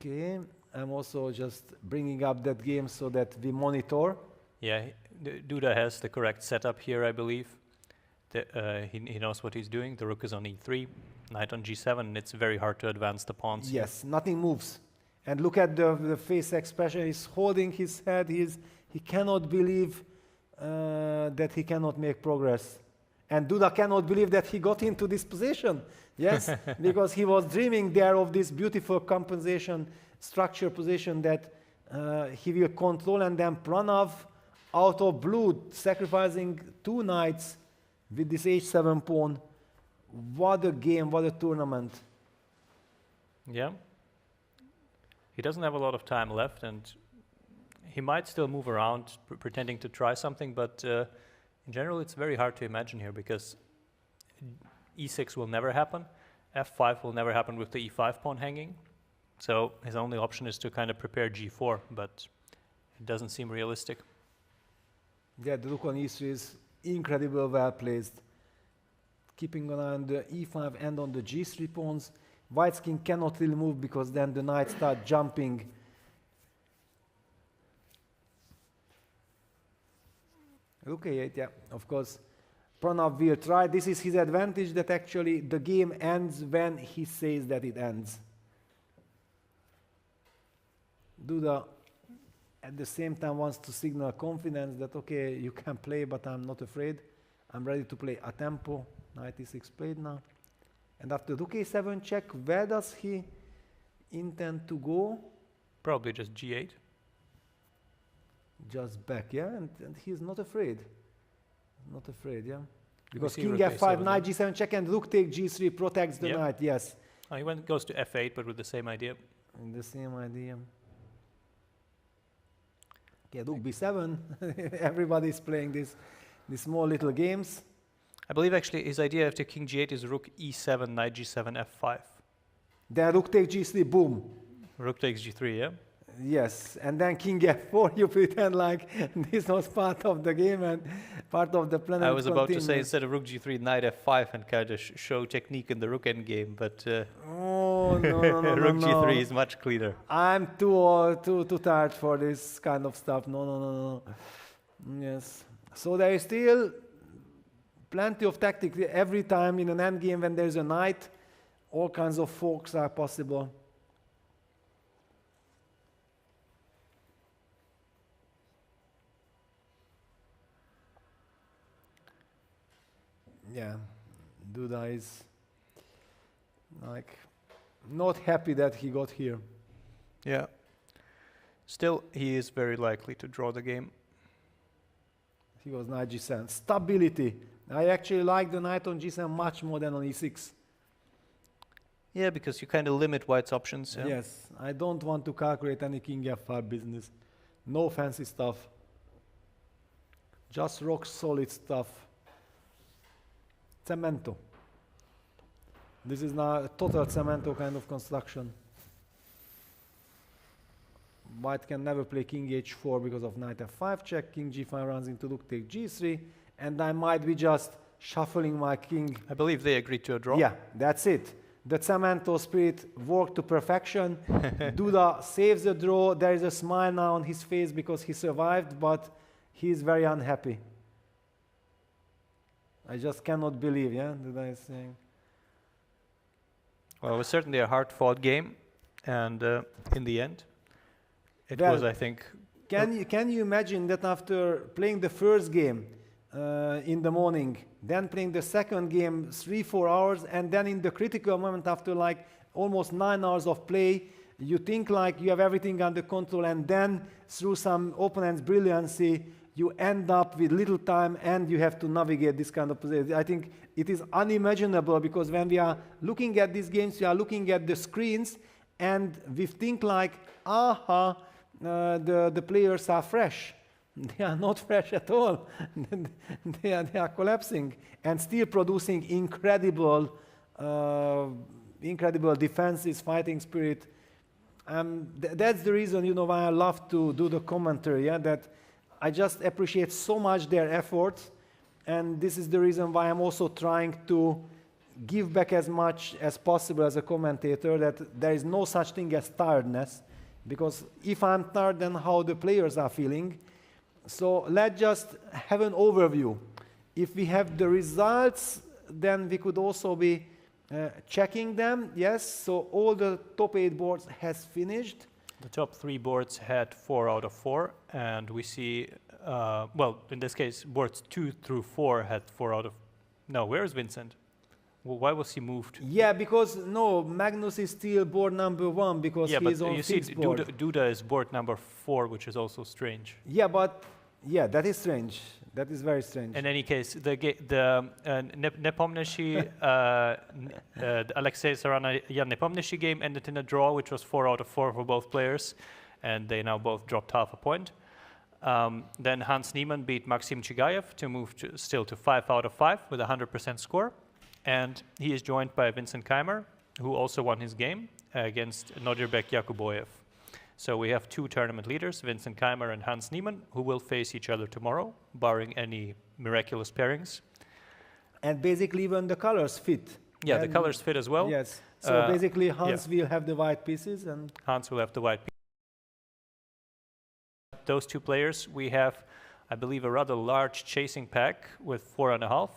Speaker 2: Okay, I'm also just bringing up that game so that we monitor.
Speaker 3: Yeah, Duda has the correct setup here, I believe. He knows what he's doing. The rook is on e3, knight on g7, and it's very hard to advance the pawns.
Speaker 2: Yes, nothing moves. And look at the face expression. He's holding his head. He cannot believe that he cannot make progress. And Duda cannot believe that he got into this position. Yes, because he was dreaming there of this beautiful compensation structure position that he will control, and then Pranav out of blue, sacrificing 2 knights with this h7 pawn. What a game, what a tournament.
Speaker 3: Yeah. He doesn't have a lot of time left, and he might still move around pretending to try something, but in general it's very hard to imagine here, because e6 will never happen, f5 will never happen with the e5 pawn hanging, so his only option is to kind of prepare g4, but it doesn't seem realistic.
Speaker 2: Yeah, the rook on e3 is incredibly well placed, keeping an eye on the e5 and on the g3 pawns. White's king cannot really move, because then the knights start jumping. Rook a8, yeah, of course. Pranav will try. This is his advantage, that actually the game ends when he says that it ends. Duda at the same time wants to signal confidence that, okay, you can play, but I'm not afraid. I'm ready to play a tempo. Knight e6 played now. And after rook a7 check, where does he intend to go?
Speaker 3: Probably just g8.
Speaker 2: Just back, yeah? And he's not afraid. Not afraid, yeah? Because
Speaker 3: see
Speaker 2: king
Speaker 3: rook
Speaker 2: f5,
Speaker 3: a7,
Speaker 2: knight g7 check, and rook take g3 protects the
Speaker 3: Yep.
Speaker 2: knight, yes.
Speaker 3: Oh, he goes to f8, but with the same idea.
Speaker 2: And the same idea. Okay, rook b7. Everybody's playing these small little games.
Speaker 3: I believe actually his idea after king g8 is rook e7, knight g7, f5.
Speaker 2: Then rook takes g3, boom.
Speaker 3: Rook takes g3, yeah?
Speaker 2: Yes, and then king f4, you pretend like this was part of the game and part of the plan.
Speaker 3: I was about to say instead of rook g3, knight f5 and kind of show technique in the rook endgame, but
Speaker 2: oh, no,
Speaker 3: rook
Speaker 2: no.
Speaker 3: g3 is much cleaner.
Speaker 2: I'm too tired for this kind of stuff. No. Yes. So there is still plenty of tactics every time in an endgame when there's a knight. All kinds of forks are possible. Yeah, Duda is like not happy that he got here.
Speaker 3: Yeah. Still, he is very likely to draw the game.
Speaker 2: He was knight g7. Stability. I actually like the knight on g7 much more than on e6.
Speaker 3: Yeah, because you kind of limit white's options. Yeah?
Speaker 2: Yes, I don't want to calculate any king f5 business. No fancy stuff. Just rock solid stuff. Cemento. This is now a total cemento kind of construction. White can never play king h4 because of knight f5 check. King g5 runs into rook take g3, and I might be just shuffling my king.
Speaker 3: I believe they agreed to a draw.
Speaker 2: Yeah, that's it. The cemento spirit worked to perfection. Duda saves the draw. There is a smile now on his face because he survived, but he's very unhappy. I just cannot believe, yeah, Duda is saying.
Speaker 3: Well, it was certainly a hard-fought game, and in the end, it
Speaker 2: Well,
Speaker 3: was, I think...
Speaker 2: Can you imagine that after playing the first game in the morning, then playing the second game 3-4 hours, and then in the critical moment after like almost 9 hours of play, you think like you have everything under control, and then through some opponent's brilliancy, you end up with little time and you have to navigate this kind of position. I think it is unimaginable because when we are looking at these games, we are looking at the screens and we think like, aha, the players are fresh. They are not fresh at all. they are collapsing and still producing incredible defenses, fighting spirit. That's the reason, you know, why I love to do the commentary, yeah, that I just appreciate so much their efforts, and this is the reason why I'm also trying to give back as much as possible as a commentator, that there is no such thing as tiredness, because if I'm tired, then how the players are feeling. So let's just have an overview. If we have the results, then we could also be checking them. Yes, so all the top 8 boards has finished.
Speaker 3: The top 3 boards had 4 out of 4, and we see, well, in this case, boards 2 through 4 had 4 out of... No, where is Vincent? Well, why was he moved?
Speaker 2: Yeah, because, no, Magnus is still board number 1 because
Speaker 3: yeah,
Speaker 2: he's
Speaker 3: but
Speaker 2: on
Speaker 3: you see,
Speaker 2: fixed board.
Speaker 3: Duda is board number 4, which is also strange.
Speaker 2: Yeah, but, yeah, that is strange. That is very strange.
Speaker 3: In any case, the Nepomniachtchi, Alexei Saranayan Nepomniachtchi game ended in a draw, which was 4 out of 4 for both players, and they now both dropped half a point. Then Hans Niemann beat Maxim Chigayev to move still to 5 out of 5 with a 100% score, and he is joined by Vincent Keymer, who also won his game against Nodribek Yakuboyev. So we have 2 tournament leaders, Vincent Keymer and Hans Niemann, who will face each other tomorrow, barring any miraculous pairings.
Speaker 2: And basically even the colors fit.
Speaker 3: Yeah,
Speaker 2: and
Speaker 3: the colors fit as well.
Speaker 2: Yes. So basically Hans will have the white pieces and...
Speaker 3: Hans will have the white pieces. Those 2 players, we have, I believe, a rather large chasing pack with 4.5.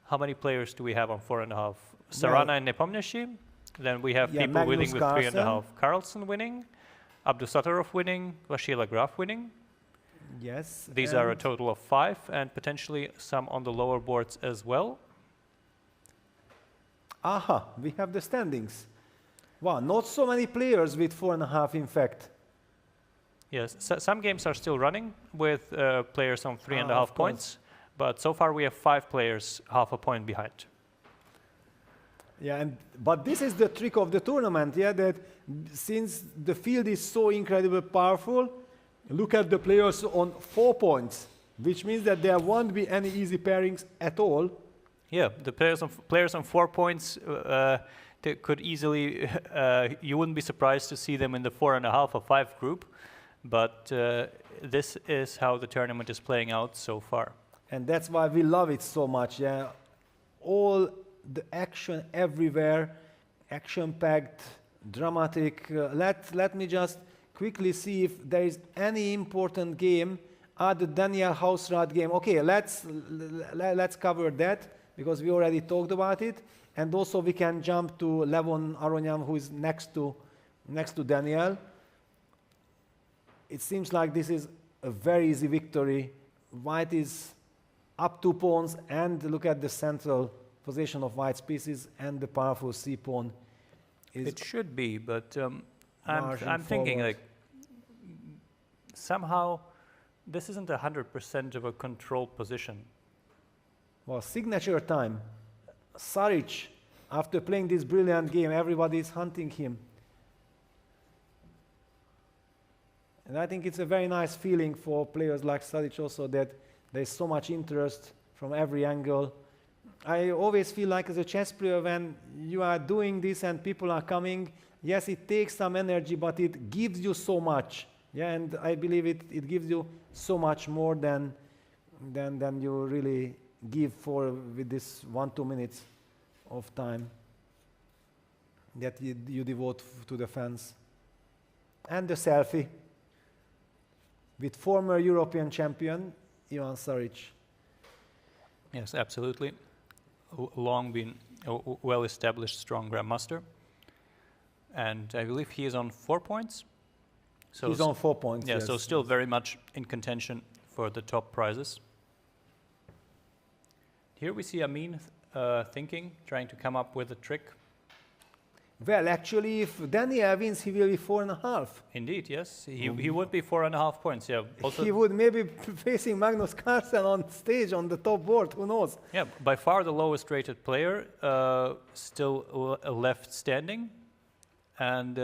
Speaker 3: How many players do we have on 4.5? Sarana and Nepomniachtchi. Then we have people
Speaker 2: Magnus
Speaker 3: winning with
Speaker 2: Carlsen.
Speaker 3: 3.5. Carlsen winning. Abdusattorov winning, Vashila Graf winning.
Speaker 2: Yes.
Speaker 3: These are a total of 5, and potentially some on the lower boards as well.
Speaker 2: Aha, we have the standings. Wow, not so many players with 4.5, in fact.
Speaker 3: Yes, some games are still running with players on 3.5
Speaker 2: of
Speaker 3: points, but so far we have 5 players half a point behind.
Speaker 2: Yeah, but this is the trick of the tournament, yeah, that since the field is so incredibly powerful, look at the players on 4 points, which means that there won't be any easy pairings at all.
Speaker 3: Yeah, the players on 4 points they could easily, you wouldn't be surprised to see them in the 4.5 or 5 group, but this is how the tournament is playing out so far.
Speaker 2: And that's why we love it so much, yeah. All the action everywhere, action-packed, dramatic. Let me just quickly see if there is any important game. The Daniel Hausrat game. Okay, let's cover that because we already talked about it. And also we can jump to Levon Aronian, who is next to Daniel. It seems like this is a very easy victory. White is up 2 pawns, and look at the central position of White's pieces, and the powerful c-pawn is.
Speaker 3: It should be, but I'm thinking like somehow this isn't 100% of a control position.
Speaker 2: Well, signature time. Saric, after playing this brilliant game, everybody is hunting him. And I think it's a very nice feeling for players like Saric also that there's so much interest from every angle. I always feel like as a chess player when you are doing this and people are coming, yes, it takes some energy, but it gives you so much. Yeah, and I believe it gives you so much more than you really give with this 1-2 minutes of time that you devote to the fans. And the selfie with former European champion Ivan Saric.
Speaker 3: Yes, absolutely. Long been a well-established, strong grandmaster. And I believe he is on 4 points. So
Speaker 2: he's on 4 points,
Speaker 3: yeah,
Speaker 2: yes.
Speaker 3: so still very much in contention for the top prizes. Here we see Amin thinking, trying to come up with a trick.
Speaker 2: Well, actually, if Daniel wins, he will be 4.5.
Speaker 3: Indeed, yes. He would be 4.5 points, yeah. Also
Speaker 2: he would maybe facing Magnus Carlsen on stage on the top board, who knows?
Speaker 3: Yeah, by far the lowest rated player, still left standing. And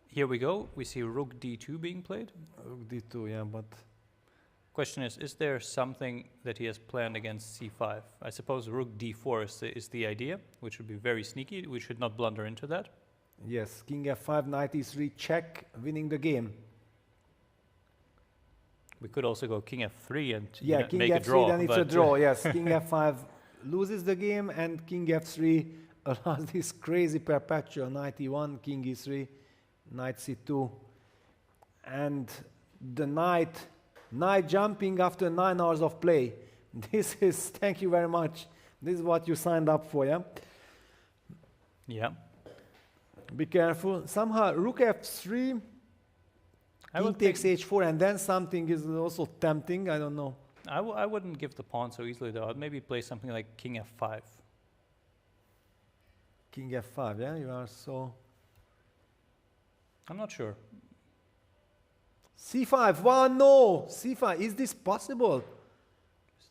Speaker 3: here we go. We see Rook D2 being played.
Speaker 2: Rook D2, yeah, but...
Speaker 3: Question is there something that he has planned against C5? I suppose Rook D4 is the idea, which would be very sneaky. We should not blunder into that.
Speaker 2: Yes, King F5, Knight E3, check, winning the game.
Speaker 3: We could also go King F3 and
Speaker 2: King
Speaker 3: make
Speaker 2: F3,
Speaker 3: a draw.
Speaker 2: then it's a draw, yes. King F5 loses the game, and King F3 allows this crazy perpetual Knight E1, King E3, Knight C2. And the Knight jumping after 9 hours of play. This is, thank you very much. This is what you signed up for, yeah?
Speaker 3: Yeah.
Speaker 2: Be careful. Somehow, Rook F3, King takes H4, and then something is also tempting. I don't know.
Speaker 3: I wouldn't give the pawn so easily, though. I'd maybe play something like King F5.
Speaker 2: King F5, yeah? You are so...
Speaker 3: I'm not sure.
Speaker 2: C5, wow, no! C5, is this possible?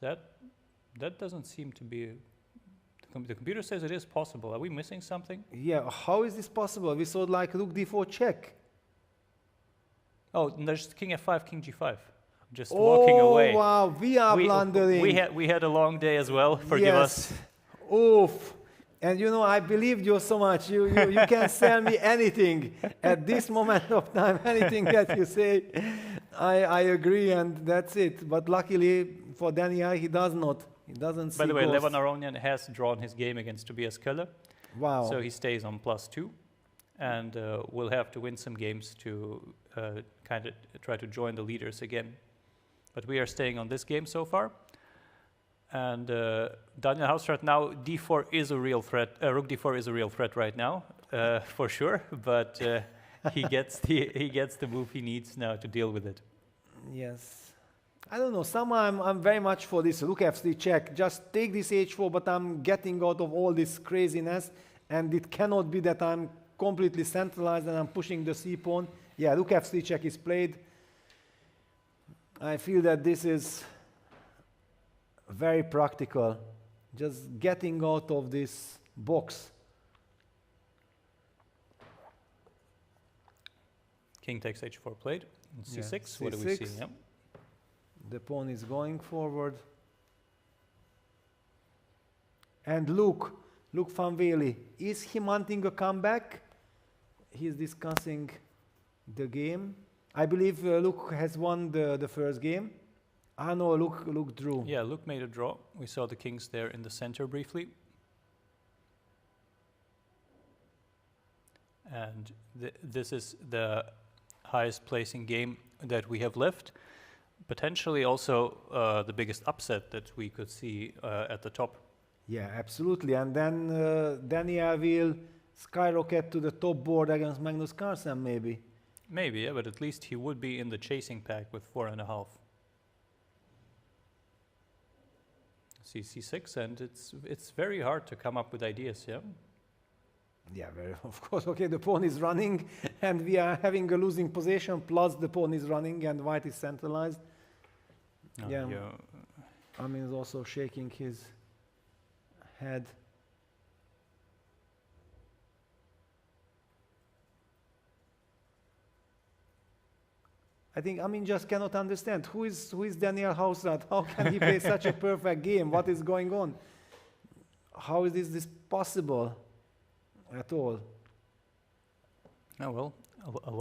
Speaker 3: That doesn't seem to be... The computer says it is possible. Are we missing something?
Speaker 2: Yeah, how is this possible? We saw like Rook D4 check.
Speaker 3: Oh, there's King F5, King G5. Just walking away.
Speaker 2: Oh, wow, we are blundering.
Speaker 3: We had a long day as well, forgive us.
Speaker 2: Oof. And you know, I believed you so much. You can sell me anything at this moment of time, anything that you say. I agree, and that's it. But luckily for Daniel, he does not. He doesn't see
Speaker 3: By the way,
Speaker 2: ghosts.
Speaker 3: Levon Aronian has drawn his game against Tobias Köhler.
Speaker 2: Wow.
Speaker 3: So he stays on +2. And we'll have to win some games to kind of try to join the leaders again. But we are staying on this game so far. And Daniel Hausrat now, D4 is a real threat. Rook D4 is a real threat right now, for sure. But he gets the move he needs now to deal with it.
Speaker 2: Yes. I don't know, somehow I'm very much for this rook f3 check. Just take this h4, but I'm getting out of all this craziness, and it cannot be that I'm completely centralized and I'm pushing the c pawn. Yeah, rook f3 check is played. I feel that this is very practical, just getting out of this box.
Speaker 3: King takes h4 played. And c6,
Speaker 2: Yeah,
Speaker 3: what do we see?
Speaker 2: c6.
Speaker 3: Yep.
Speaker 2: The pawn is going forward. And Luke van Wely, is he mounting a comeback? He's discussing the game. I believe Luke has won the first game. Ah no, Luke drew.
Speaker 3: Yeah, Luke made a draw. We saw the kings there in the center briefly. And this is the highest placing game that we have left. Potentially also the biggest upset that we could see at the top.
Speaker 2: Yeah, absolutely. And then Daniel will skyrocket to the top board against Magnus Carlsen, maybe.
Speaker 3: Maybe, yeah, but at least he would be in the chasing pack with 4.5. C6, and it's very hard to come up with ideas, yeah?
Speaker 2: Yeah, very, of course. Okay, the pawn is running, and we are having a losing position, plus the pawn is running, and white is centralized. Yeah, Amin is also shaking his head. I think Amin just cannot understand who is Daniel Hausrat. How can he play such a perfect game? What is going on? How is this possible at all?
Speaker 3: Oh well, a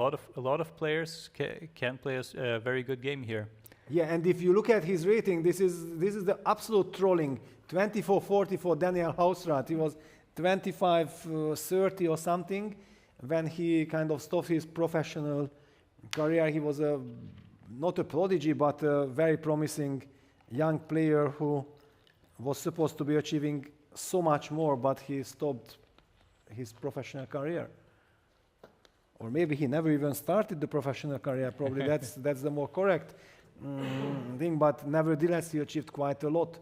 Speaker 3: lot of players can play a very good game here.
Speaker 2: Yeah, and if you look at his rating, this is the absolute trolling. 24-40 for Daniel Hausrat. He was 25-30 or something when he kind of stopped his professional career. He was not a prodigy, but a very promising young player who was supposed to be achieving so much more, but he stopped his professional career. Or maybe he never even started the professional career. Probably that's the more correct thing. But nevertheless, he achieved quite a lot.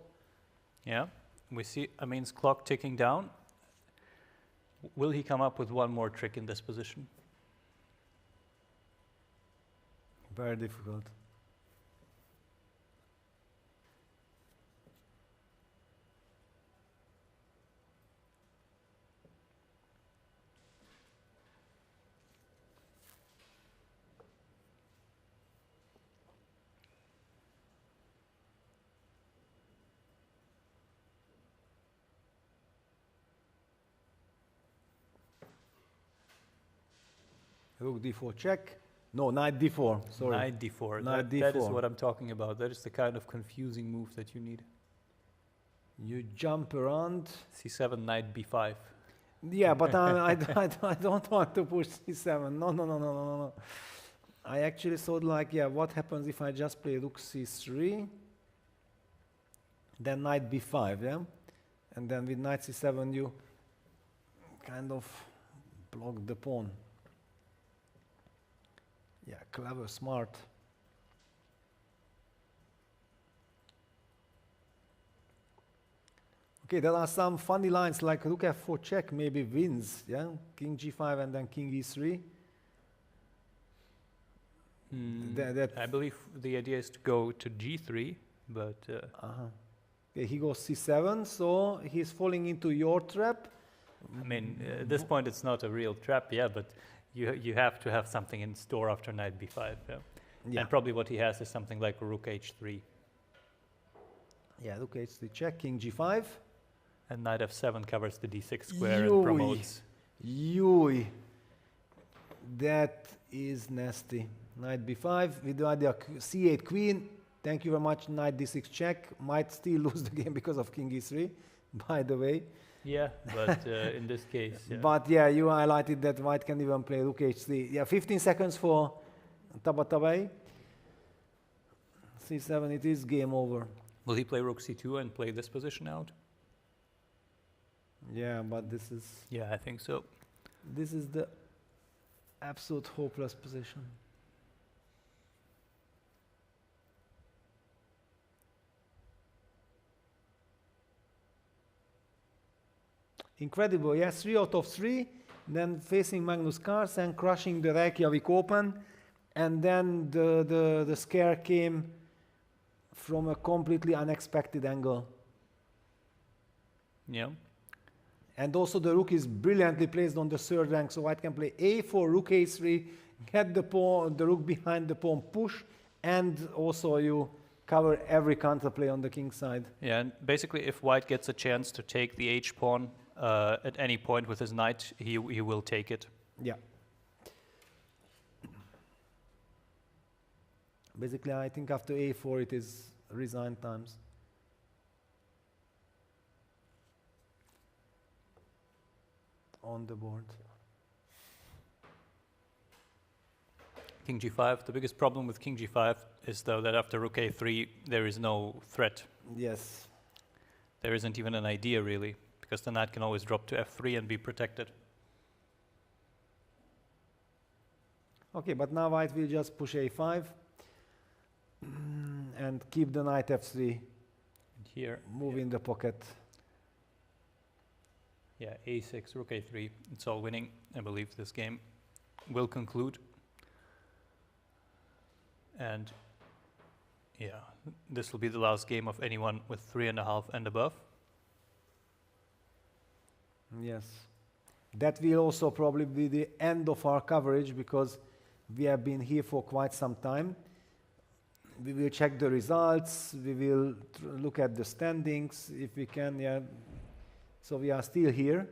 Speaker 3: Yeah, we see Amin's clock ticking down. Will he come up with one more trick in this position?
Speaker 2: Very difficult. Rook d4 check. No, knight d4, sorry.
Speaker 3: Knight d4.
Speaker 2: Knight
Speaker 3: That is
Speaker 2: d4.
Speaker 3: what I'm talking about. That is the kind of confusing move that you need.
Speaker 2: You jump around.
Speaker 3: C7, knight b5.
Speaker 2: Yeah, but I don't want to push c7. No. I actually thought like, yeah, what happens if I just play rook c3, then knight b5, yeah? And then with knight c7 you kind of block the pawn. Yeah, clever, smart. Okay, there are some funny lines like rook f4 check maybe wins, yeah? King g5 and then king e3.
Speaker 3: I believe the idea is to go to g3, but...
Speaker 2: Okay, he goes c7, so he's falling into your trap.
Speaker 3: I mean, at this point it's not a real trap, yeah, but you have to have something in store after knight b5, yeah?
Speaker 2: Yeah.
Speaker 3: And probably what he has is something like rook h3.
Speaker 2: Yeah, rook h3 check, king g5.
Speaker 3: And knight f7 covers the d6 square
Speaker 2: Yui.
Speaker 3: and promotes.
Speaker 2: Yui. That is nasty. Knight b5 with the idea c8 queen. Thank you very much. Knight d6 check. Might still lose the game because of king e3, by the way.
Speaker 3: Yeah, but in this case... Yeah.
Speaker 2: But yeah, you highlighted that white can even play rook h3. Yeah, 15 seconds for Tabatabai. c7, it is game over.
Speaker 3: Will he play rook c2 and play this position out?
Speaker 2: Yeah, but this is...
Speaker 3: Yeah, I think so.
Speaker 2: This is the absolute hopeless position. incredible. Yes, 3 out of 3. Then facing Magnus Carlsen, crushing the Reykjavik Open. And then the scare came from a completely unexpected angle.
Speaker 3: Yeah.
Speaker 2: And also the rook is brilliantly placed on the third rank, so White can play a4, rook a3, get the rook behind the pawn, push, and also you cover every counterplay on the king side.
Speaker 3: Yeah, and basically if White gets a chance to take the h-pawn at any point with his knight, he will take it.
Speaker 2: Yeah. Basically, I think after a4 it is resign times. On the board.
Speaker 3: King g5. The biggest problem with king g5 is though that after rook a3 there is no threat.
Speaker 2: Yes.
Speaker 3: There isn't even an idea really, because the knight can always drop to f3 and be protected.
Speaker 2: Okay, but now White will just push a5 and keep the knight f3.
Speaker 3: And here,
Speaker 2: move in the pocket.
Speaker 3: Yeah, a6, rook a3. It's all winning. I believe this game will conclude. And yeah, this will be the last game of anyone with 3.5 and above.
Speaker 2: Yes. That will also probably be the end of our coverage, because we have been here for quite some time. We will check the results. We will look at the standings if we can. Yeah. So we are still here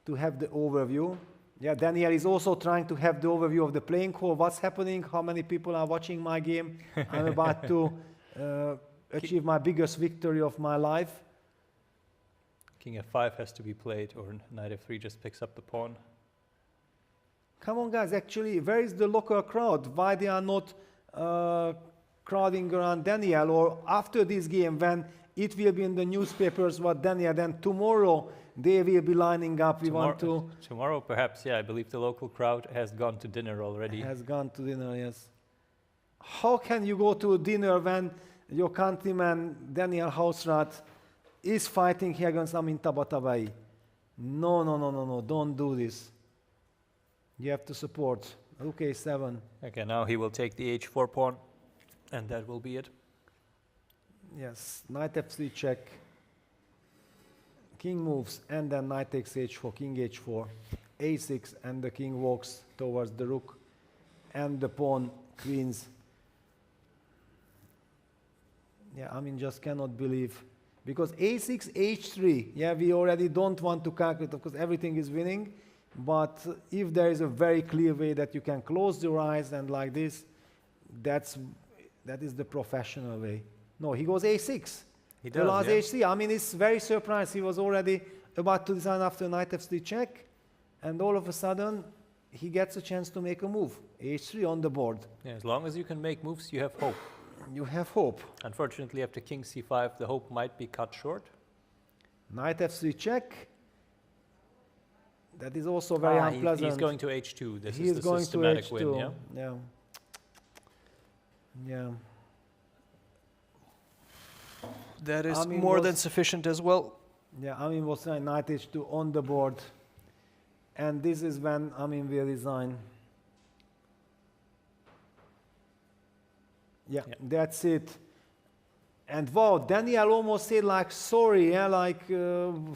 Speaker 2: to have the overview. Yeah, Daniel is also trying to have the overview of the playing hall. What's happening? How many people are watching my game? I'm about to achieve my biggest victory of my life.
Speaker 3: King f5 has to be played, or knight f3 just picks up the pawn.
Speaker 2: Come on, guys. Actually, where is the local crowd? Why they are not crowding around Daniel? Or after this game, when it will be in the newspapers what Daniel, then tomorrow they will be lining up. We want to...
Speaker 3: Tomorrow, perhaps, yeah. I believe the local crowd has gone to dinner already.
Speaker 2: Has gone to dinner, yes. How can you go to dinner when your countryman, Daniel Hausrat, is fighting here against Amin Tabatabai? No, no, no, no, no. Don't do this. You have to support. Rook a7.
Speaker 3: Okay, now he will take the h4 pawn, and that will be it.
Speaker 2: Yes, knight f3 check. King moves, and then knight takes h4, king h4, a6, and the king walks towards the rook, and the pawn queens. Yeah, I mean, just cannot believe. Because a6, h3, yeah, we already don't want to calculate, of course, everything is winning, but if there is a very clear way that you can close your eyes and like this, that is the professional way. No, he goes a6.
Speaker 3: He
Speaker 2: the
Speaker 3: does,
Speaker 2: last
Speaker 3: yeah.
Speaker 2: h3. I mean, it's very surprised. He was already about to design after knight f3 check, and all of a sudden, he gets a chance to make a move. h3 on the board.
Speaker 3: Yeah, as long as you can make moves, you have hope.
Speaker 2: You have hope.
Speaker 3: Unfortunately, after king c5, the hope might be cut short.
Speaker 2: Knight f3 check. That is also very unpleasant.
Speaker 3: He's going to h2. This
Speaker 2: He
Speaker 3: is the systematic win, yeah?
Speaker 2: Yeah. Yeah.
Speaker 8: That is
Speaker 2: Amin
Speaker 8: more
Speaker 2: was-
Speaker 8: than sufficient as well.
Speaker 2: Yeah, Amin was trying knight h2 on the board. And this is when Amin will resign. Yeah, that's it. And wow, Daniel almost said like, sorry, yeah, like,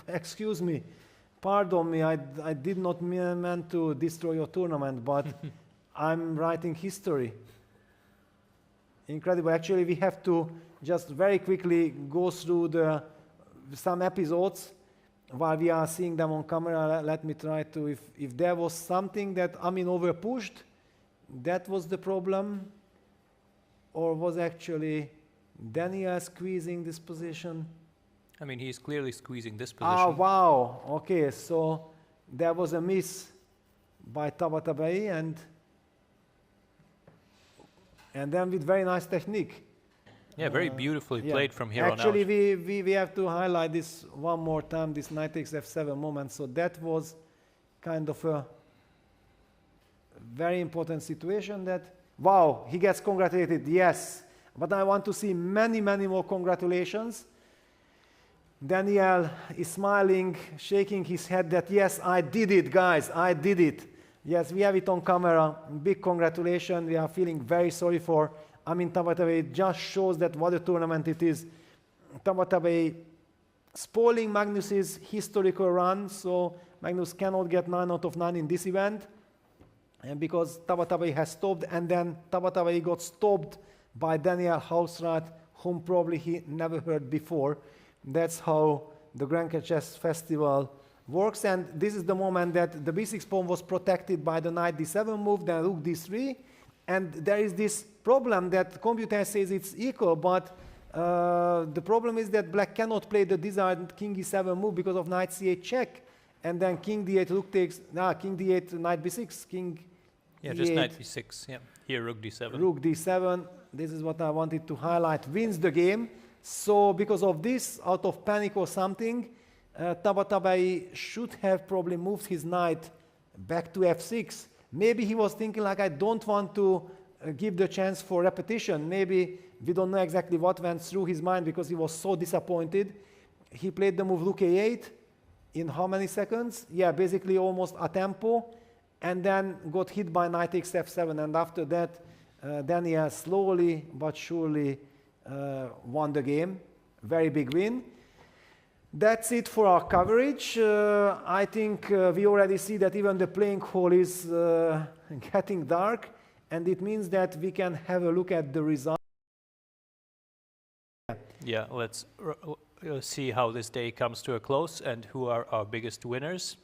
Speaker 2: excuse me, pardon me, I did not meant to destroy your tournament, but I'm writing history. Incredible. Actually, we have to just very quickly go through some episodes while we are seeing them on camera. Let me try to, if there was something that Amin overpushed, that was the problem, or was actually Daniel squeezing this position?
Speaker 3: I mean, he's clearly squeezing this position.
Speaker 2: Ah, wow. Okay, so there was a miss by Tabatabai, and then with very nice technique.
Speaker 3: Yeah, very beautifully played from here
Speaker 2: Actually,
Speaker 3: on out.
Speaker 2: we have to highlight this one more time, this knight takes f7 moment. So that was kind of a very important situation that, wow, he gets congratulated, yes. But I want to see many, many more congratulations. Daniel is smiling, shaking his head that, yes, I did it, guys, I did it. Yes, we have it on camera. Big congratulations. We are feeling very sorry for Amin Tabatabai. It just shows that what a tournament it is. Tabatabai spoiling Magnus's historical run, so Magnus cannot get 9 out of 9 in this event. And because Tabatabai has stopped, and then Tabatabai got stopped by Daniel Hausrat, whom probably he never heard before. That's how the Grenke Chess Festival works, and this is the moment that the b6 pawn was protected by the knight d7 move, then rook d3, and there is this problem that computer says it's equal, but the problem is that black cannot play the desired king e7 move because of knight c8 check, and then king d8 rook takes, king d8 knight b6, king
Speaker 3: yeah,
Speaker 2: e8,
Speaker 3: just knight b6, yeah. Here rook d7.
Speaker 2: Rook d7, this is what I wanted to highlight, wins the game. So because of this, out of panic or something, Tabatabai should have probably moved his knight back to f6. Maybe he was thinking like, I don't want to give the chance for repetition. Maybe we don't know exactly what went through his mind because he was so disappointed. He played the move rook a8 in how many seconds? Yeah, basically almost a tempo, and then got hit by knight takes f7, and after that Daniel slowly but surely won the game. Very big win. That's it for our coverage. I think we already see that even the playing hall is getting dark, and it means that we can have a look at the results.
Speaker 3: Yeah, let's see how this day comes to a close and who are our biggest winners.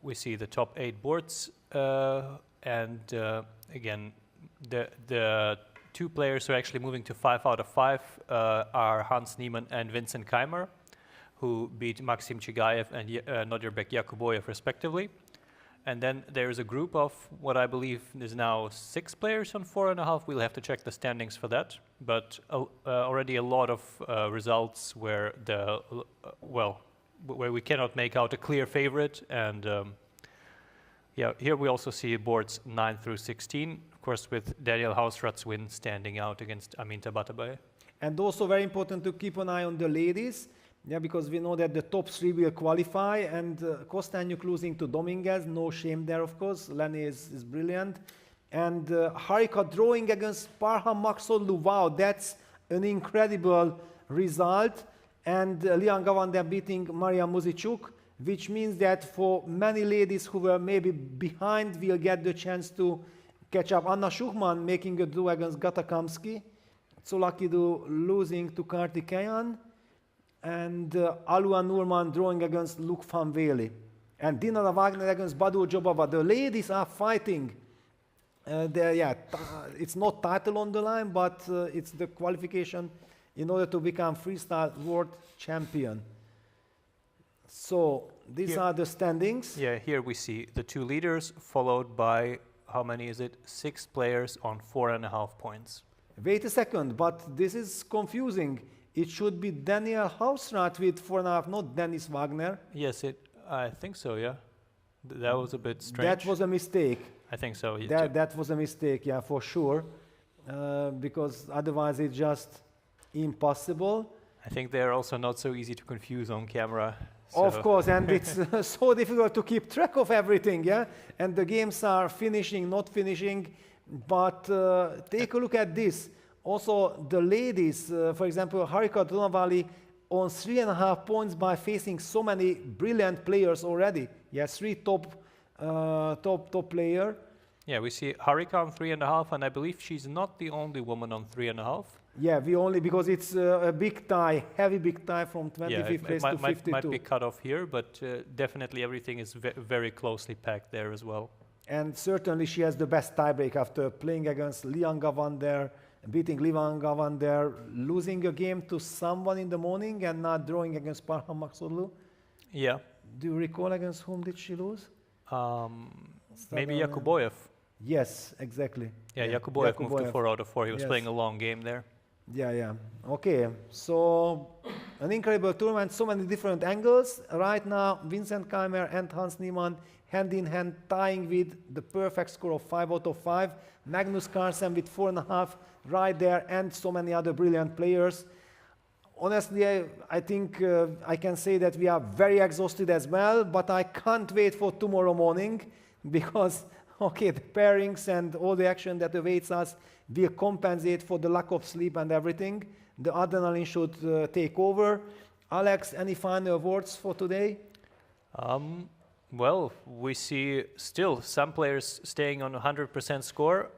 Speaker 3: We see the top 8 boards, and again, the 2 players who are actually moving to 5 out of 5 are Hans Niemann and Vincent Keymer, who beat Maxim Chigayev and Nodribek Yakuboyev respectively. And then there's a group of what I believe is now 6 players on 4.5. We'll have to check the standings for that. But already a lot of results where where we cannot make out a clear favorite. And yeah, here we also see boards 9 through 16. Of course, with Daniel Hausrat's win standing out against Amin Tabatabai. And
Speaker 2: also very important to keep an eye on the ladies, yeah, because we know that the top 3 will qualify, and Kostanyuk losing to Dominguez, no shame there, of course. Lenny is brilliant. And Harika drawing against Parham Maksoglu, wow, that's an incredible result. And Lian Gavander beating Maria Muzichuk, which means that for many ladies who were maybe behind, will get the chance to catch up. Anna Schuchman making a draw against Gata Kamsky. Tsolakidu losing to Kartikeyan. And Alua Nurman drawing against Luke van Wely. And Dinara Wagner against Badu Jobaba. The ladies are fighting. It's not title on the line, but it's the qualification in order to become freestyle world champion. So these are the standings.
Speaker 3: Yeah, here we see the 2 leaders followed by, how many is it? 6 players on 4.5 points.
Speaker 2: Wait a second, but this is confusing. It should be Daniel Hausrat with 4.5, not Dennis Wagner.
Speaker 3: Yes, I think so, yeah. That was a bit strange.
Speaker 2: That was a mistake.
Speaker 3: I think so.
Speaker 2: That was a mistake, yeah, for sure. Because otherwise it's just impossible.
Speaker 3: I think they're also not so easy to confuse on camera. So.
Speaker 2: Of course, and it's so difficult to keep track of everything, yeah? And the games are finishing, not finishing. But take a look at this. Also, the ladies, for example, Harika Dronavali on 3.5 points by facing so many brilliant players already. Yeah, 3 top player.
Speaker 3: Yeah, we see Harika on 3.5, and I believe she's not the only woman on 3.5.
Speaker 2: Yeah, we only, because it's a big tie, heavy big tie from 25th place to 52.
Speaker 3: Might be cut off here, but definitely everything is very closely packed there as well.
Speaker 2: And certainly she has the best tiebreak after playing against Lian Gavander, beating Lian Gavander, losing a game to someone in the morning and not drawing against Parham Maksoglu.
Speaker 3: Yeah.
Speaker 2: Do you recall against whom did she lose?
Speaker 3: Maybe Yakuboyev.
Speaker 2: Yes, exactly.
Speaker 3: Yeah, Yakuboyev moved to 4 out of 4. He was playing a long game there.
Speaker 2: Yeah. Okay, so an incredible tournament, so many different angles. Right now, Vincent Keymer and Hans Niemann hand in hand, tying with the perfect score of 5 out of 5. Magnus Carlsen with 4.5 right there, and so many other brilliant players. honestly, I think I can say that we are very exhausted as well, but I can't wait for tomorrow morning because, okay, the pairings and all the action that awaits us will compensate for the lack of sleep and everything. The adrenaline should take over. Alex, any final words for today?
Speaker 3: Well, we see still some players staying on 100% score.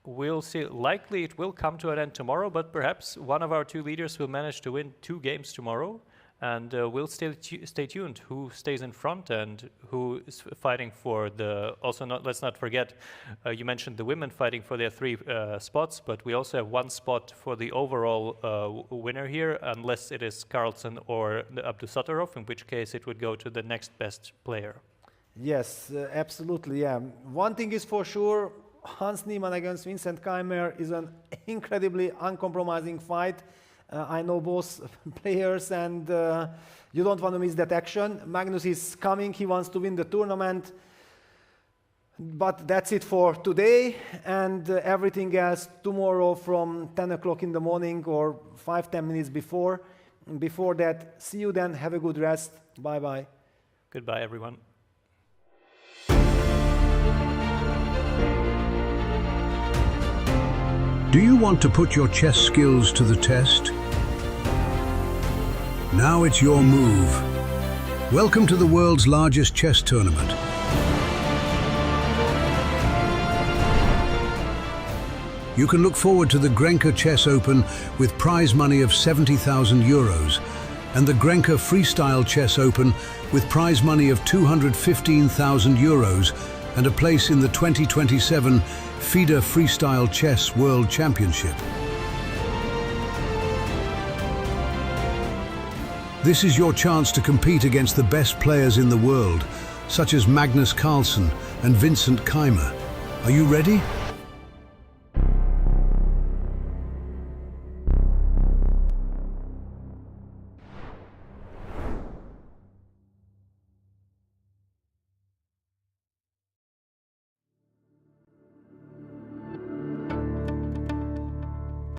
Speaker 3: We'll see. Likely it will come to an end tomorrow, but perhaps one of our two leaders will manage to win 2 games tomorrow. And we'll stay tuned who stays in front and who is fighting for the... Also, let's not forget, you mentioned the women fighting for their 3 spots, but we also have 1 spot for the overall winner here, unless it is Carlsen or Abdusattorov, in which case it would go to the next best player.
Speaker 2: Yes, absolutely, yeah. One thing is for sure, Hans Niemann against Vincent Keymer is an incredibly uncompromising fight. I know both players and you don't want to miss that action. Magnus is coming, he wants to win the tournament. But that's it for today, and everything else tomorrow from 10 o'clock in the morning or 5-10 minutes before. Before that, see you then, have a good rest, bye-bye.
Speaker 3: Goodbye, everyone.
Speaker 1: Do you want to put your chess skills to the test? Now it's your move. Welcome to the world's largest chess tournament. You can look forward to the Grenke Chess Open with prize money of 70,000 euros and the Grenke Freestyle Chess Open with prize money of 215,000 euros and a place in the 2027 FIDE Freestyle Chess World Championship. This is your chance to compete against the best players in the world, such as Magnus Carlsen and Vincent Keymer. Are you ready?